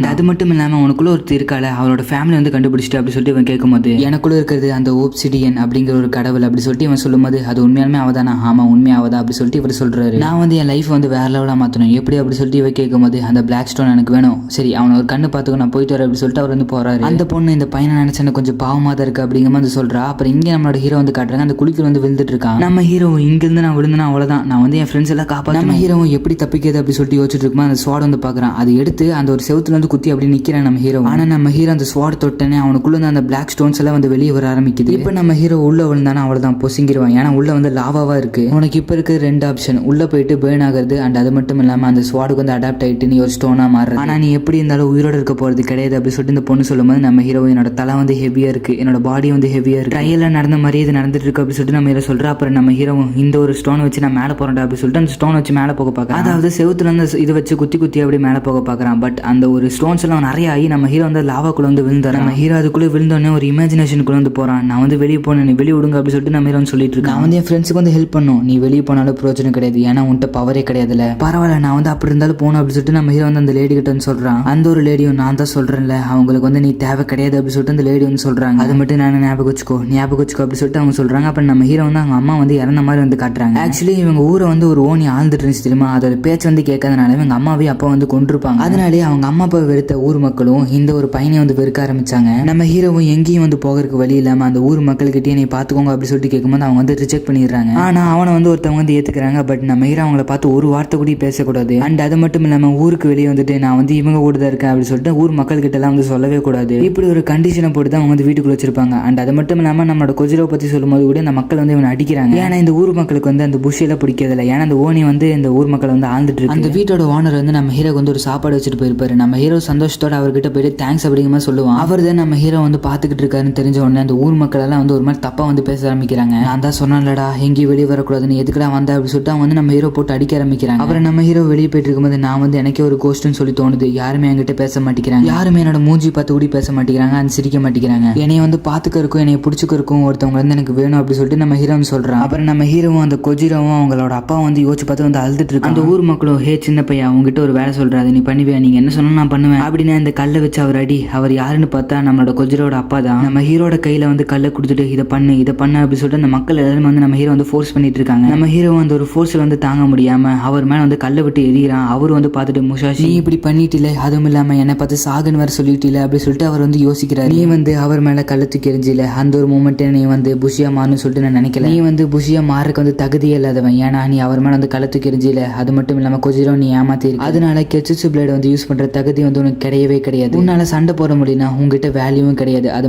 மட்டும் இல்லாம உனக்குள்ள ஒரு இருக்கால அவளோட ஃபேமிலி வந்து கண்டுபிடிச்சிட்டு அப்படி சொல்லிட்டு இவன் கேட்கும்போது எனக்குள்ள இருக்கிறது அந்த ஓப்சிடியன் அப்படிங்கிற ஒரு கடவுள் அப்படி சொல்லிட்டு இவன் சொல்லும்போது அது உண்மையாலுமே அவதானா, ஆமா உண்மையாவதா அப்படி சொல்லிட்டு இவர் சொல்றாரு. நான் வந்து என் லைஃப் வந்து வேற லெவலா மாத்தணும் எப்படி அப்படி சொல்லிட்டு இவன் கேட்கும்போது அந்த பிளாக் ஸ்டோன் எனக்கு வேணும், சரி அவனை ஒரு கண்ணு பார்த்துக்கோ நான் போயிட்டு வரேன் அப்படி சொல்லிட்டு அவர் வந்து போறாரு. அந்த பொண்ணு இந்த பையனை நினைச்சு எனக்கு கொஞ்சம் பாவமா தான் இருக்கு அப்படிங்கிற மாதிரி சொல்றா. அப்புறம் இங்க நம்மளோட ஹீரோ வந்து காட்டுறாங்க, அந்த குளிக்கல் வந்து விழுந்துட்டு இருக்கான். நம்ம ஹீரோ இங்க இருந்து நான் விழுந்தனா அவ்வளவுதான், நான் வந்து என் ஃப்ரெண்ட்ஸ் எல்லாம் காப்பாற்ற. நம்ம ஹீரோ எப்படி தப்பிக்கிறது அப்படி சொல்லிட்டு யோசிச்சுட்டு இருக்குமா அந்த ஸ்வாட் வந்து பாக்குறான். அது எடுத்து அந்த ஒரு செவுத்துல வந்து குத்தி அப்படி நிக்கிறான் நம்ம ஹீரோ. ஆனா நம்ம ஹீரோ அந்த ஸ்வாட் தொட்டனே அவனுக்குள்ள அந்த பிளாக் ஸ்டோன்ஸ் எல்லாம் வந்து வெளியே வர ஆரம்பிக்குது. இப்ப நம்ம ஹீரோ உள்ள விழுந்தானா அவ்வளவுதான், பொசுங்கிடுவான். ஏன்னா உள்ள வந்து லாவாவா இருக்கு. உனக்கு இப்ப இருக்க 2 ஆப்ஷன், உள்ள போயிட்டு பேர்ன் ஆகுறது அண்ட் அது மட்டும் இல்லாம அந்த ஸ்வாடுக்கு வந்து அடாப்ட் ஆயிட்டு நீ ஒரு ஸ்டோனா மாறுற. ஆனா நீ எப்படி இருந்தாலும் உயிரோட இருக்க போறது கிடையாது அப்படி சொல்லிட்டு இந்த பொண்ணு சொல்லும்போது நம்ம ஹீரோ என்னோட தலை வந்து ஹெவியா இருக்கு, என்னோட பாடி வந்து ஹெவியா இருக்கு, ட்ரையல்ல நடந்த மாதிரி இது நடந்துட்டு இருக்கு அப்படி சொல்லிட்டு நம்ம ஹீரோ சொல்றா. அப்புறம் நம்ம ஹீரோ இந்த ஒரு ஸ்டோன் வச்சு நான் மேல போறேன் அப்படி சொல்லிட்டு அந்த ஸ்டோன் வச்சு மேல போக பாக்குறான். அதாவது செவுத்துல வந்து இது வச்சு குத்தி குத்தி அப்படி மேல போக பாக்குறான். பட் அந்த ஒரு ஸ்டோன்ஸ் எல்லாம் நிறைய ஆகி நம்ம ஹீரோ வந்து லாவாக்குள்ள வந்து விழுந்தாரு. நம்ம ஹீரோ அதுக்குள்ள விழுந்தோடனே ஒரு இமேஜினேஷனுக்குள்ள வந்து போறான். நான் வந்து வெளியே போனேன், நீ வெளியே விடுங்க அப்படி சொல்லிட்டு நம்ம ஹீரோ சொல்லிட்டு இருக்கான். நான் வந்து என் ஃப்ரெண்ட்ஸுக்கு வந்து ஹெல்ப் பண்ணும், நீ வெளியே போனாலும் பிரயோஜனம் கிடையாது, ஏன்னா உன்ட்ட பவரே கிடையாதுல, பரவாயில்ல நான் வந்து அப்படி இருந்தாலும் போகணும் அப்படி சொல்லிட்டு நம்ம ஹீரோ வந்து அந்த லேடி கிட்ட வந்து சொல்றான். அந்த ஒரு லேடியும் நான் தான் சொல்றேன்ல அவங்களுக்கு வந்து நீ தேவை கிடையாது அப்படி சொல்லிட்டு அந்த லேடி வந்து சொல்றாங்க. அது மட்டும் நான் ஞாபகம் வச்சுக்கோ அப்படி சொல்லிட்டு அவங்க சொல்றாங்க. அப்புறம் நம்ம ஹீரோ வந்து அவங்க அம்மா வந்து இறந்த மாதிரி வந்து காட்டுறாங்க. ஆக்சுவலி இவங்க ஊரை வந்து ஒரு ஓனி ஆழ்ந்துட்டு இருந்துச்சு தெரியுமா, அதோட பேச்சு வந்து கேட்காதனால இவங்க அம்மாவே அப்பா வந்து கொண்டிருப்பாங்க. அதனாலே அவங்க அம்மா அப்பா வெறுத்த ஊர் மக்களும் இந்த ஒரு பையனை வந்து வெறுக்க ஆரம்பிச்சாங்க. நம்ம ஹீரோவும் எங்கேயும் வந்து போகிறதுக்கு வழி இல்லாம அந்த ஊர் மக்கள்கிட்டயே நீ பாத்துக்கோங்க அப்படி சொல்லிட்டு கேட்கும்போது அவங்க வந்து ரிஜெக்ட் பண்ணிடுறாங்க. ஆனா அவனை வந்து ஒருத்தவங்க வந்து ஏத்துக்கிறாங்க. பட் நம்ம ஹீரோ அவங்கள பார்த்து ஒரு வார்த்தை கூட பேசக்கூடாது. அண்ட் அது மட்டும் இல்லாம ஊருக்கு வெளியே வந்துட்டு நான் வந்து இவங்க கூட தான் இருக்கேன் அப்படி சொல்லிட்டு ஊர் மக்கள் கிட்ட எல்லாம் வந்து சொல்லவே கூடாது. இப்படி ஒரு கண்டிஷனை போட்டு தான் அவங்க வந்து வீட்டுக்குள்ள வச்சிருப்பாங்க. அண்ட் அது மட்டும் இல்லாம நம்மளோட கொஜிரோ பத்தி சொல்லும்போது கூட இந்த மக்கள் வந்து இவனை அடிக்கிறாங்க. ஏன்னா இந்த ஊர் மக்களுக்கு வந்து அந்த புஷியெல்லாம் பிடிக்கிறதில்ல. ஏன்னா அந்த ஓனி வந்து இந்த ஊர் மக்கள் வந்து ஆழ்ந்துட்டு இருக்கு. அந்த வீட்டோட ஓனர் வந்து நம்ம ஹீரோக்கு வந்து ஒரு சாப்பாடு வச்சுட்டு போயிருப்பாரு. நம்ம ஹீரோ சந்தோஷத்தோட அவர்கிட்ட போயிட்டு தேங்க்ஸ் அப்படிங்கிற மாதிரி சொல்லுவான். அவர் தான் நம்ம ஹீரோ வந்து பாத்துக்கிட்டு இருக்காருன்னு தெரிஞ்ச உடனே அந்த ஊர் மக்கள் எல்லாம் வந்து ஒரு மாதிரி தப்பா வந்து பேச ஆரம்பிக்கிறாங்க. நான் தான் சொன்னேன்லடா எங்கேயும் வெளியே வரக்கூடாதுன்னு, எதுக்குடா வந்த அப்படி சொல்லிட்டு அவங்க வந்து நம்ம ஹீரோ போட்டு அடிக்க ஆரம்பிக்கிறாங்க. அப்புறம் நம்ம ஹீரோ வெளியே போயிட்டு இருக்கும்போது நான் வந்து எனக்கே ஒரு கோஸ்ட்னு சொல்லி தோணுது. யாருமே என்கிட்ட பேச மாட்டேங்கிறாங்க, யாருமே என்னோட மூஞ்சி பார்த்து கூட பேச மாட்டேங்கிறாங்க, அது சிரிக்க மாட்டேங்கிறாங்க. என்னைய வந்து பாத்துக்கிறக்கும் என்னைய பிடிச்சிக்கிறக்கும் ஒருத்தவங்க வந்து எனக்கு வேணும் அப்படி சொல்லிட்டு நம்ம ஹீரோ சொல்றான். அப்புறம் நம்ம ஹீரோவும் அந்த கொஜிரோவும் அவங்களோட அப்பா வந்து யோசிச்சு பார்த்து வந்து அழுதுட்டு இருக்கு. அந்த ஊர் மக்களும் ஹே சின்ன பையன் அவங்ககிட்ட ஒரு வேலை சொல்றாரு, நீ பண்ணுவியா, நீங்க என்ன சொன்னா நான் பண்ணுவேன் அப்படின்னு அந்த கல்லை வச்சு அவர் அடி. அவர் யாருன்னு பார்த்தா நம்மளோட கொஜிரோட அப்பா தான். நம்ம ஹீரோட கையில வந்து கல்லை கொடுத்துட்டு இதை பண்ணு அப்படி சொல்லிட்டு அந்த மக்கள் எல்லாரும் வந்து நம்ம ஹீரோ வந்து ஃபோர்ஸ் பண்ணிட்டு இருக்காங்க. நம்ம ஹீரோ அந்த ஒரு ஃபோர்ஸ்ல வந்து தாங்க முடியாம அவர் மேல வந்து கல்லை விட்டு எறிகிறான். அவர் வந்து பார்த்துட்டு முஷாஷி நீ இப்படி பண்ணிட்டில, அதுவும் இல்லாம என்னை பார்த்து சாகன் வர சொல்லிட்டில அப்படி சொல்லிட்டு அவர் வந்து யோசிக்கிறார். நீ வந்து அவர் மேல கல்லை தூக்கி எறிஞ்சில, அந்த ஒரு மூமெண்ட் நீ வந்து புஷியா மாறுன்னு சொல்லிட்டு நான் நினைக்கல. நீ வந்து புஷியா மாறுக்கு வந்து தகுதியே இல்லாதவன், ஏன்னா நீ அவர் மேல வந்து கல்லை தூக்கி எறிஞ்சில, அது மட்டும் இல்லாம கொஜிரோ நீ ஏமாத்தி இருக்கு. அதனால கெட்சுட்சு பிளேட் வந்து யூஸ் பண்ற தகுதி வந்து உனக்கு கிடையவே கிடையாது. உன்னால சண்டை போட முடியும்னா உங்ககிட்ட வேல்யூவும் கிடையாது. அது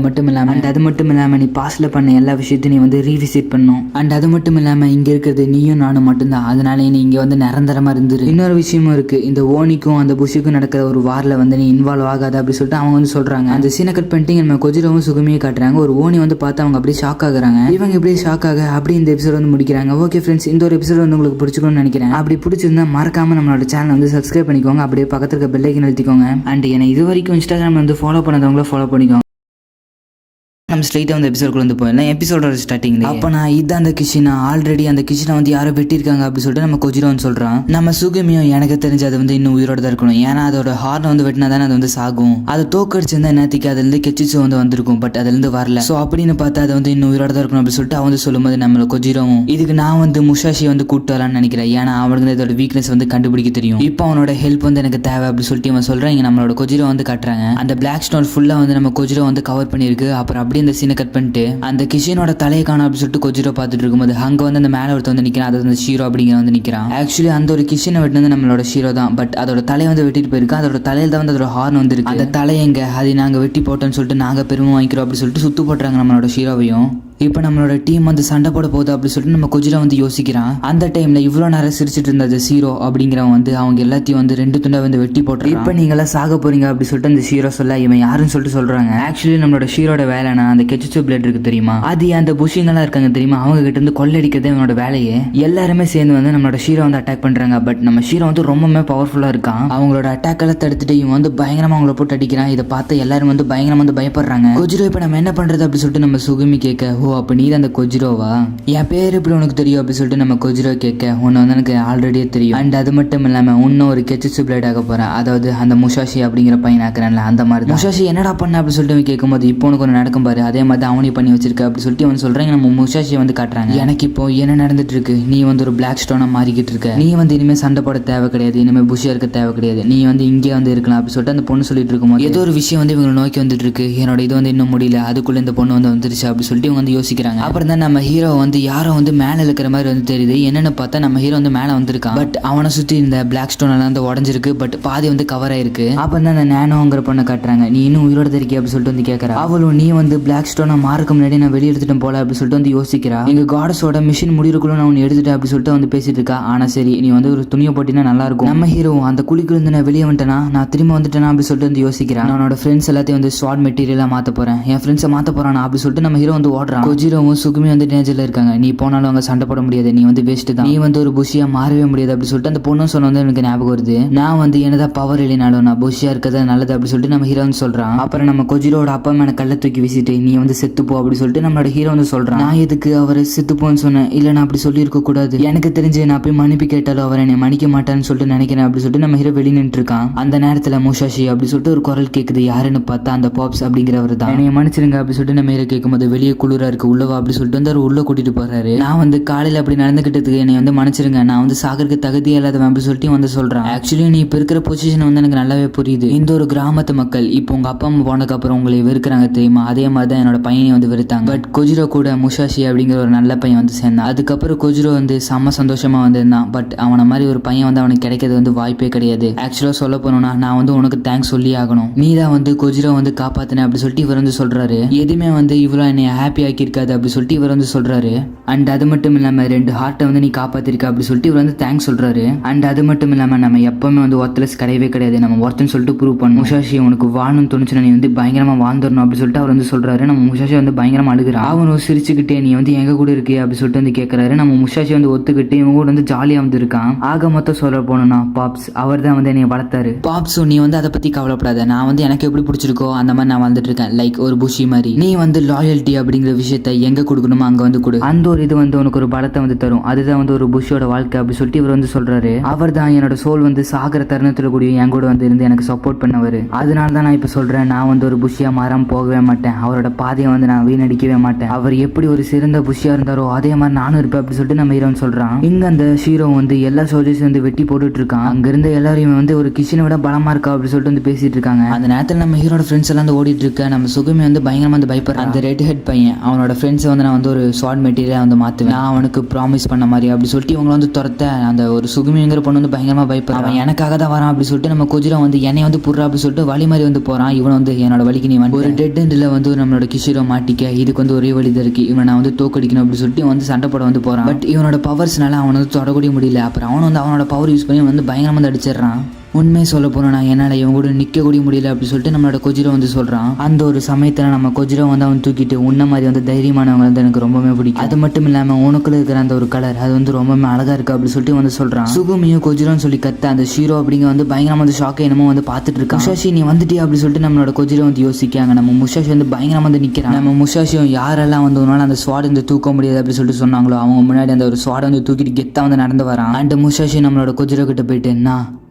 மட்டும் இல்லாம நீ பாஸ்ட்ல பண்ண எல்லா விஷயத்தையும் நீ வந்து ரீவிசிட் பண்ணும். அண்ட் அது மட்டும் இல்லாம இங்க இருக்கிறது நீயும் நானும் மட்டும்தான். அதனால நீ இங்க வந்து நிரந்தரமா இருந்துரு. இன்னொரு விஷயமும் இருக்கு, இந்த ஓனிக்கும் அந்த புஷிக்கும் நடக்கிற ஒரு வார்ல வந்து நீ இன்வால்வ் ஆகாத அப்படி சொல்லிட்டு அவங்க வந்து சொல்றாங்க. அந்த சீனை கட் பண்ணிட்டு நம்ம கொஜிரோவும் சுகுமியை காட்டுறாங்க. ஒரு ஓனி வந்து பார்த்து அவங்க அப்படியே ஷாக் ஆகுறாங்க. இவங்க இப்படியே ஷாக் ஆக அப்படி இந்த எபிசோட் வந்து முடிக்கிறாங்க. ஓகே ஃப்ரெண்ட்ஸ், இந்த ஒரு எபிசோட் வந்து உங்களுக்கு பிடிச்சிக்கணும்னு நினைக்கிறேன். அப்படி பிடிச்சிருந்தா மறக்காம நம்மளோட சேனல் வந்து சப்ஸ்கிரைப் பண்ணிக்கோங்க. அப்படியே பக்கத்துல இருக்க பெல் ஐக்கன் அழுத்திக்கோங்க. அண்ட் என்னை இது வரைக்கும் இன்ஸ்டாகிராம் வந்து ஃபாலோ பண்ணாதவங்கள ஃபாலோ பண்ணிக்கோங்க. நம்ம ஸ்ட்ரைட்டாக வந்து எபிசோடுக்குள்ள வந்து போயிடலாம். எபிசோடோட ஸ்டார்டிங் அப்போ நான் இதான் அந்த கிச்சனை ஆல்ரெடி அந்த கிச்சனை வந்து யாரோ வெட்டியிருக்காங்க அப்படி சொல்லிட்டு நம்ம கொஜிரோன்னு சொல்கிறான். நம்ம சுகமியும் எனக்கு தெரிஞ்சு அது வந்து இன்னும் உயிரோட தான் இருக்கணும், ஏன்னா அதோட ஹார்னை வந்து வெட்டினா தானே அது வந்து சாகும். அதை தோக்கடிச்சிருந்தா என்னத்துக்கு அதுலேருந்து கெச்சிச்சு வந்து வந்திருக்கும், பட் அதுலேருந்து வரல. ஸோ அப்படின்னு பார்த்தா அது வந்து இன்னும் உயிரோட தான் இருக்கணும் அப்படி சொல்லிட்டு அவன் வந்து சொல்லும்போது நம்மள கொஜிரோவும் இதுக்கு நான் வந்து முஷாஷியை வந்து கூப்பிட்டு வரலான்னு நினைக்கிறேன், ஏன்னா அவனுக்கு இதோட வீக்னஸ் வந்து கண்டுபிடிக்க தெரியும். இப்போ அவனோட ஹெல்ப் வந்து எனக்கு தேவை அப்படி சொல்லிட்டு இவன் சொல்கிறான். இங்கே நம்மளோட கொஜிரோ வந்து காட்டுறாங்க. அந்த பிளாக் ஸ்டோன் ஃபுல்லாக வந்து நம்ம கொஜிரோ வந்து கவர் பண்ணியிருக்கு. அப்புறம் அப்படியே இந்த சீனை கட் பண்ணிட்டு அந்த கிஷனோட தலையை காணும் அப்படின்னு சொல்லிட்டு கொஜிரோ பார்த்துட்டு இருக்கும்போது அங்க வந்து அந்த மேல ஒருத்த வந்து நிக்கிறான். அது வந்து ஷீரோ அப்படிங்கிற வந்து நிக்கிறான். ஆக்சுவலி அந்த ஒரு கிஷனை வெட்டு வந்து நம்மளோட ஷீரோ தான், பட் அதோட தலையை வந்து வெட்டிட்டு போயிருக்கு. அதோட தலையில தான் வந்து அதோட ஹார்ன் வந்து இருக்கு. அந்த தலை எங்க அதை நாங்க வெட்டி போட்டோம்னு சொல்லிட்டு நாங்க பெருமை வாங்கிக்கிறோம் அப்படி சொல்லிட்டு சுத்து போட்டுறாங்க நம்மளோட ஷீரோவையும். இப்போ நம்மளோட டீம் வந்து சண்டை போட போகுது அப்படி சொல்லிட்டு நம்ம கொஜிரோ வந்து யோசிக்கிறான். அந்த டைம்ல இவ்வளோ நேரம் சிரிச்சிட்டு இருந்தது ஷீரோ அப்படிங்கிறவன் வந்து அவங்க எல்லாத்தையும் வந்து 2 துண்டா வந்து வெட்டி போட்டு இப்போ நீங்களாம் சாக போறீங்க அப்படி சொல்லிட்டு அந்த ஷீரோ சொல்ல இவன் யாருன்னு சொல்லிட்டு சொல்றாங்க. ஆக்சுவலி நம்மளோட ஷீரோட வேலைனா அந்த கெச்சுச்சு பிளேட் இருக்கு தெரியுமா, அது அந்த புஷிங்கெல்லாம் இருக்காங்க தெரியுமா, அவங்க கிட்ட இருந்து கொள்ளடிக்கிறதே இவனோட வேலையே. எல்லாருமே சேர்ந்து வந்து நம்மளோட ஷீரோ வந்து அட்டாக் பண்றாங்க. பட் நம்ம ஷீரோ வந்து ரொம்பவே பவர்ஃபுல்லா இருக்கான். அவங்களோட அட்டாக் எல்லாம் தடுத்துட்டு இவன் வந்து பயங்கரமா அவங்கள போட்டு அடிக்கிறான். இதை பார்த்து எல்லாரும் வந்து பயங்கரமா வந்து பயப்படுறாங்க. கொஜிரோ இப்போ நம்ம என்ன பண்றது அப்படி சொல்லிட்டு நம்ம சுகுமி கேட்க ஓ அப்போ நீ தான் அந்த கொஜிரோவா, என் பேர் எப்படி உனக்கு தெரியும் அப்படின்னு சொல்லிட்டு நம்ம கொஜிரோ கேட்க, உன்னை வந்து எனக்கு ஆல்ரெடியே தெரியும். அண்ட் அது மட்டும் இல்லாமல் இன்னும் ஒரு கெச்சிட்சு பிளேட் ஆக போகிறேன், அதாவது அந்த முஷாஷி அப்படிங்கிற பையன் ஆக்குறான்ல அந்த மாதிரி தான். முஷாஷி என்னடா பண்ண அப்படின்னு சொல்லிட்டு கேட்கும்போது, இப்போ உனக்கு ஒன்று நடக்கும் பாரு, அதே மாதிரி அவனி பண்ணி வச்சிருக்க அப்படின்னு சொல்லிட்டு அவன் சொல்கிறாங்க. நம்ம முஷாஷியை வந்து காட்டுறாங்க. எனக்கு இப்போ என்ன நடந்துட்டு இருக்கு, நீ வந்து ஒரு பிளாக் ஸ்டோனாக மாறிக்கிட்டு இருக்க, நீ வந்து இனிமேல் சண்டை போட தேவை கிடையாது, இனிமேல் புஷியாக இருக்க தேவை கிடையாது, நீ வந்து இங்கே வந்து இருக்கலாம் அப்படின்னு சொல்லிட்டு அந்த பொண்ணு சொல்லிட்டு இருக்கும்போது ஏதோ ஒரு விஷயம் வந்து இவங்களை நோக்கி வந்துட்டு இருக்கு, என்னோட இது வந்து இன்னும் முடியல, அதுக்குள்ள இந்த பொண்ணு வந்து வந்துருச்சு அப்படின்னு சொல்லிட்டு இவங்க வந்து யோசிக்கிறாங்க. அப்புறம் தான் நம்ம ஹீரோ வந்து யாரோ வந்து மேலே இருக்கிற மாதிரி வந்து தெரியுது. என்னன்னு பார்த்தா நம்ம ஹீரோ வந்து மேலே வந்திருக்கான். பட் அவனை சுற்றி இந்த பிளாக் ஸ்டோன் எல்லாம் வந்து உடஞ்சிருக்கு, பட் பாதி வந்து கவர் ஆயிருக்கு. அப்போ தான் அந்த நேனோங்கிற பொண்ணை காட்டுறாங்க. நீ இன்னும் உயிரோட தெரிக்க அப்படின்னு சொல்லிட்டு வந்து கேட்கறா. அவளும் நீ வந்து பிளாக் ஸ்டோனை மாறுக்கு முன்னாடி நான் வெளியே எடுத்துட்டேன் போல அப்படின்னு சொல்லிட்டு வந்து யோசிக்கிறா. எங்க காடஸோட மிஷின் முடிவுக்குள்ள நான் ஒன்று எடுத்துட்டேன் அப்படின்னு சொல்லிட்டு வந்து பேசிட்டு இருக்கா. ஆனா சரி நீ வந்து ஒரு துணியை போட்டினா நல்லா இருக்கும். நம்ம ஹீரோ அந்த குழிக்குள்ள இருந்து நான் வெளியே வந்துட்டேனா, நான் திரும்ப வந்துட்டேனா அப்படின்னு சொல்லிட்டு வந்து யோசிக்கிறான். என்னோட ஃப்ரெண்ட்ஸ் எல்லாத்தையும் வந்து ஸ்வாட் மெட்டீரியலா மாத்த போறேன், என் ஃப்ரெண்ட்ஸை மாத்த போறானா அப்படி சொல்லிட்டு நம்ம ஹீரோ வந்து ஓடுறான். கொஜிரோவும் சுகுமி வந்து டேஞ்சர்ல இருக்காங்க. நீ போனாலும் அவங்க சண்டை போட முடியாது, நீ வந்து வேஸ்ட் தான், நீ வந்து ஒரு புஷியா மாறவே முடியாது அப்படி சொல்லிட்டு அந்த பொண்ணும் சொன்ன வந்து எனக்கு ஞாபகம் வருது. நான் வந்து என்னதான் பவர் இல்லைனாலும் நான் புஷியா இருக்கிறது நல்லது அப்படி சொல்லிட்டு நம்ம ஹீரோ வந்து சொல்றான். அப்புறம் நம்ம கொஜிரோட அப்பா மேல கல்ல தூக்கி வீசிட்டு நீ வந்து செத்துப்போ அப்படி சொல்லிட்டு நம்மளோட ஹீரோ வந்து சொல்றான். நான் எதுக்கு அவரை செத்துப்போன்னு சொன்னேன், இல்ல நான் அப்படி சொல்லி இருக்க கூடாது, எனக்கு தெரிஞ்சு நான் போய் மன்னிப்பு கேட்டாலும் அவர் என்னை மன்னிக்க மாட்டான்னு சொல்லிட்டு நினைக்கிறேன் அப்படி சொல்லிட்டு நம்ம ஹீரோ வெளியே நின்று இருக்கான். அந்த நேரத்துல முஷாஷி அப்படி சொல்லிட்டு ஒரு குரல் கேக்குது. யாருன்னு பார்த்தா அந்த பாப்ஸ் அப்படிங்கிறவர் தான். என்னைய மன்னிச்சிருங்க அப்படி சொல்லிட்டு நம்ம ஹீரோ கேட்கும்போது வெளியே குளிரா இருக்கு உள்ளவா அப்படி சொல்லிட்டு வந்து அவர் உள்ள கூட்டிட்டு போறாரு. நான் வந்து காலையில அப்படி நடந்துகிட்டதுக்கு என்னை வந்து மன்னிச்சிருங்க, நான் வந்து சாகருக்கு தகுதி இல்லாதவன் அப்படி சொல்லிட்டு வந்து சொல்றான். ஆக்சுவலி நீ இப்ப இருக்கிற பொசிஷன் வந்து எனக்கு நல்லாவே புரியுது. இந்த ஒரு கிராமத்து மக்கள் இப்போ உங்க அப்பா அம்மா போனதுக்கு அப்புறம் உங்களை வெறுக்கிறாங்க தெரியுமா, அதே மாதிரி தான் என்னோட பையனை வந்து வெறுத்தாங்க. பட் கொஜிரோ கூட முஷாஷி அப்படிங்கிற ஒரு நல்ல பையன் வந்து சேர்ந்தான். அதுக்கப்புறம் கொஜிரோ வந்து செம்ம சந்தோஷமா வந்து இருந்தான். பட் அவனை மாதிரி ஒரு பையன் வந்து அவனுக்கு கிடைக்கிறது வந்து வாய்ப்பே கிடையாது. ஆக்சுவலா சொல்ல போனோம்னா நான் வந்து உனக்கு தேங்க்ஸ் சொல்லி ஆகணும், நீ தான் வந்து கொஜிரோ வந்து காப்பாத்தின அப்படி சொல்லிட்டு இவர் வந்து சொல்றாரு. எதுவுமே வந்து இவ்வளோ என்னை ஹாப்பி ஆக்கி இருக்காது அப்படி சொல்லிட்டு இவர் வந்து சொல்றாரு. அண்ட் அது மட்டும் இல்லாம 2 ஹார்ட்டை வந்து நீ காப்பாத்திருக்க அப்படி சொல்லிட்டு இவர் வந்து தேங்க்ஸ் சொல்றாரு. அண்ட் அது மட்டும் இல்லாம நம்ம எப்பவுமே வந்து ஒர்த்லெஸ் கிடையவே கிடையாது, நம்ம ஒருத்தன்னு சொல்லிட்டு ப்ரூவ் பண்ணணும். முஷாஷி உனக்கு வாழணும்னு தோணுச்சுன்னா நீ வந்து பயங்கரமா வாழ்ந்துடணும் அப்படி சொல்லிட்டு அவர் வந்து சொல்றாரு. நம்ம முஷாஷி வந்து பயங்கரமா அழுகிறான். அவனும் சிரிச்சுக்கிட்டே நீ வந்து எங்க கூட இருக்கே அப்படி சொல்லிட்டு வந்து கேட்கறாரு. நம்ம முஷாஷி வந்து ஒத்துக்கிட்டு இவங்க கூட வந்து ஜாலியா வந்து இருக்கான். ஆக மொத்தம் சொல்ல போனோம்னா பாப்ஸ் அவர் தான் வந்து என்னை வளர்த்தாரு. பாப்ஸும் நீ வந்து அதை பத்தி கவலைப்படாத, நான் வந்து எனக்கு எப்படி பிடிச்சிருக்கோ அந்த மாதிரி நான் வாழ்ந்துட்டு இருக்கேன், லைக் ஒரு புஷி மாதிரி. நீ வந்து லாயல்ட்டி அப்படிங்கிற விஷயத்த எங்க கொடுக்கணுமோ அங்க வந்து கொடு, அந்த ஒரு இது வந்து உனக்கு ஒரு பலத்தை வந்து தரும், அதுதான் வந்து ஒரு புஷியோட வாழ்க்கை அப்படி சொல்லிட்டு இவர் வந்து சொல்றாரு. அவர் தான் என்னோட சோல் வந்து சாகர தருணத்துல கூடிய என் கூட வந்து இருந்து எனக்கு சப்போர்ட் பண்ணவர். அதனால தான் நான் இப்ப சொல்றேன், நான் வந்து ஒரு புஷியா மாறாம போகவே மாட்டேன், அவரோட பாதையை வந்து நான் வீணடிக்கவே மாட்டேன். அவர் எப்படி ஒரு சிறந்த புஷியா இருந்தாரோ அதே மாதிரி நானும் இருப்பேன் அப்படி சொல்லிட்டு நம்ம ஹீரோன்னு சொல்றான். இங்க அந்த ஹீரோ வந்து எல்லா சோல்ஜர்ஸ் வந்து வெட்டி போட்டுட்டு இருக்கான். அங்க இருந்த எல்லாரையும் வந்து ஒரு கிச்சனை விட பலமா இருக்கா அப்படி சொல்லிட்டு வந்து பேசிட்டு இருக்காங்க. அந்த நேரத்தில் நம்ம ஹீரோட ஃப்ரெண்ட்ஸ் எல்லாம் வந்து ஓடிட்டு இருக்க. நம்ம சுகுமி வந்து பயங்கரமா வந்து பயப்படுறான். அந்த ரெட் ஹெட் பையன் அவனோட ஃப்ரெண்ட்ஸை வந்து நான் வந்து ஒரு ஷார்ட் மெட்டீரியல் வந்து மாத்துவேன், நான் அவனுக்கு ப்ராமிஸ் பண்ண மாதிரி அப்படி சொல்லிட்டு இவங்க வந்து துரத்த அந்த ஒரு சுகுமிங்கிற பொண்ணு வந்து பயங்கரமா பயப்படுறான். அவன் எனக்காக தான் வரான் அப்படி சொல்லிட்டு நம்ம கொஜிரோ வந்து என்னை வந்து புடுறா அப்படி சொல்லிட்டு வழி மாதிரி வந்து போறான். இவன் வந்து என்னோட வழிக்கு நீ வந்து ஒரு டெட் எண்டில் வந்து நம்மளோட கிஷிரோ மாட்டிக்க, இதுக்கு வந்து ஒரே வழி தான் இருக்கு, இவன் நான் வந்து தோக்கடிக்கணும் அப்படி சொல்லிட்டு இவன் வந்து சண்டை போட வந்து போறான். பட் இவனோட பவர்ஸ்னால அவனை வந்து தொடக்கூடிய முடியல. அப்புறம் அவன் வந்து அவனோட பவர் யூஸ் பண்ணி வந்து பயங்கரமா வந்து அடிச்சிடறான். உண்மையை சொல்ல போனா என்னால் இவன் கூட நிற்க கூடிய முடியல அப்படி சொல்லிட்டு நம்மளோட கொஜிரோ வந்து சொல்றான். அந்த ஒரு சமயத்தில் நம்ம கொஜிரோ வந்து அவன் தூக்கிட்டு உன்ன மாதிரி வந்து தைரியமானவங்க வந்து எனக்கு ரொம்பவே பிடிக்கும், அது மட்டும் இல்லாமல் உனக்குள்ள இருக்கிற அந்த ஒரு கலர் அது வந்து ரொம்பவே அழகா இருக்கு அப்படி சொல்லிட்டு வந்து சொல்றான். சுகுமியும் கொஜிரோன்னு சொல்லி கத்த அந்த ஷீரோ அப்படிங்க வந்து பயங்கரமா வந்து ஷாக்கை என்னமோ வந்து பார்த்துட்டு இருக்கான். முஷாஷி நீ வந்துட்டியா அப்படி சொல்லிட்டு நம்மளோட கொஜிரோ வந்து யோசிக்காங்க. நம்ம முஷாஷி வந்து பயங்கரமா வந்து நிற்கிறான். நம்ம முஷாஷியும் யாரெல்லாம் வந்து உன்னால அந்த ஸ்வாட் வந்து தூக்க முடியாது அப்படி சொல்லிட்டு சொன்னாங்களோ அவங்க முன்னாடி அந்த ஒரு ஸ்வாடை வந்து தூக்கிட்டு கெத்தா வந்து நடந்து வரான். அண்ட் முஷாஷி நம்மளோட கொஜிரோ கிட்ட போயிட்டு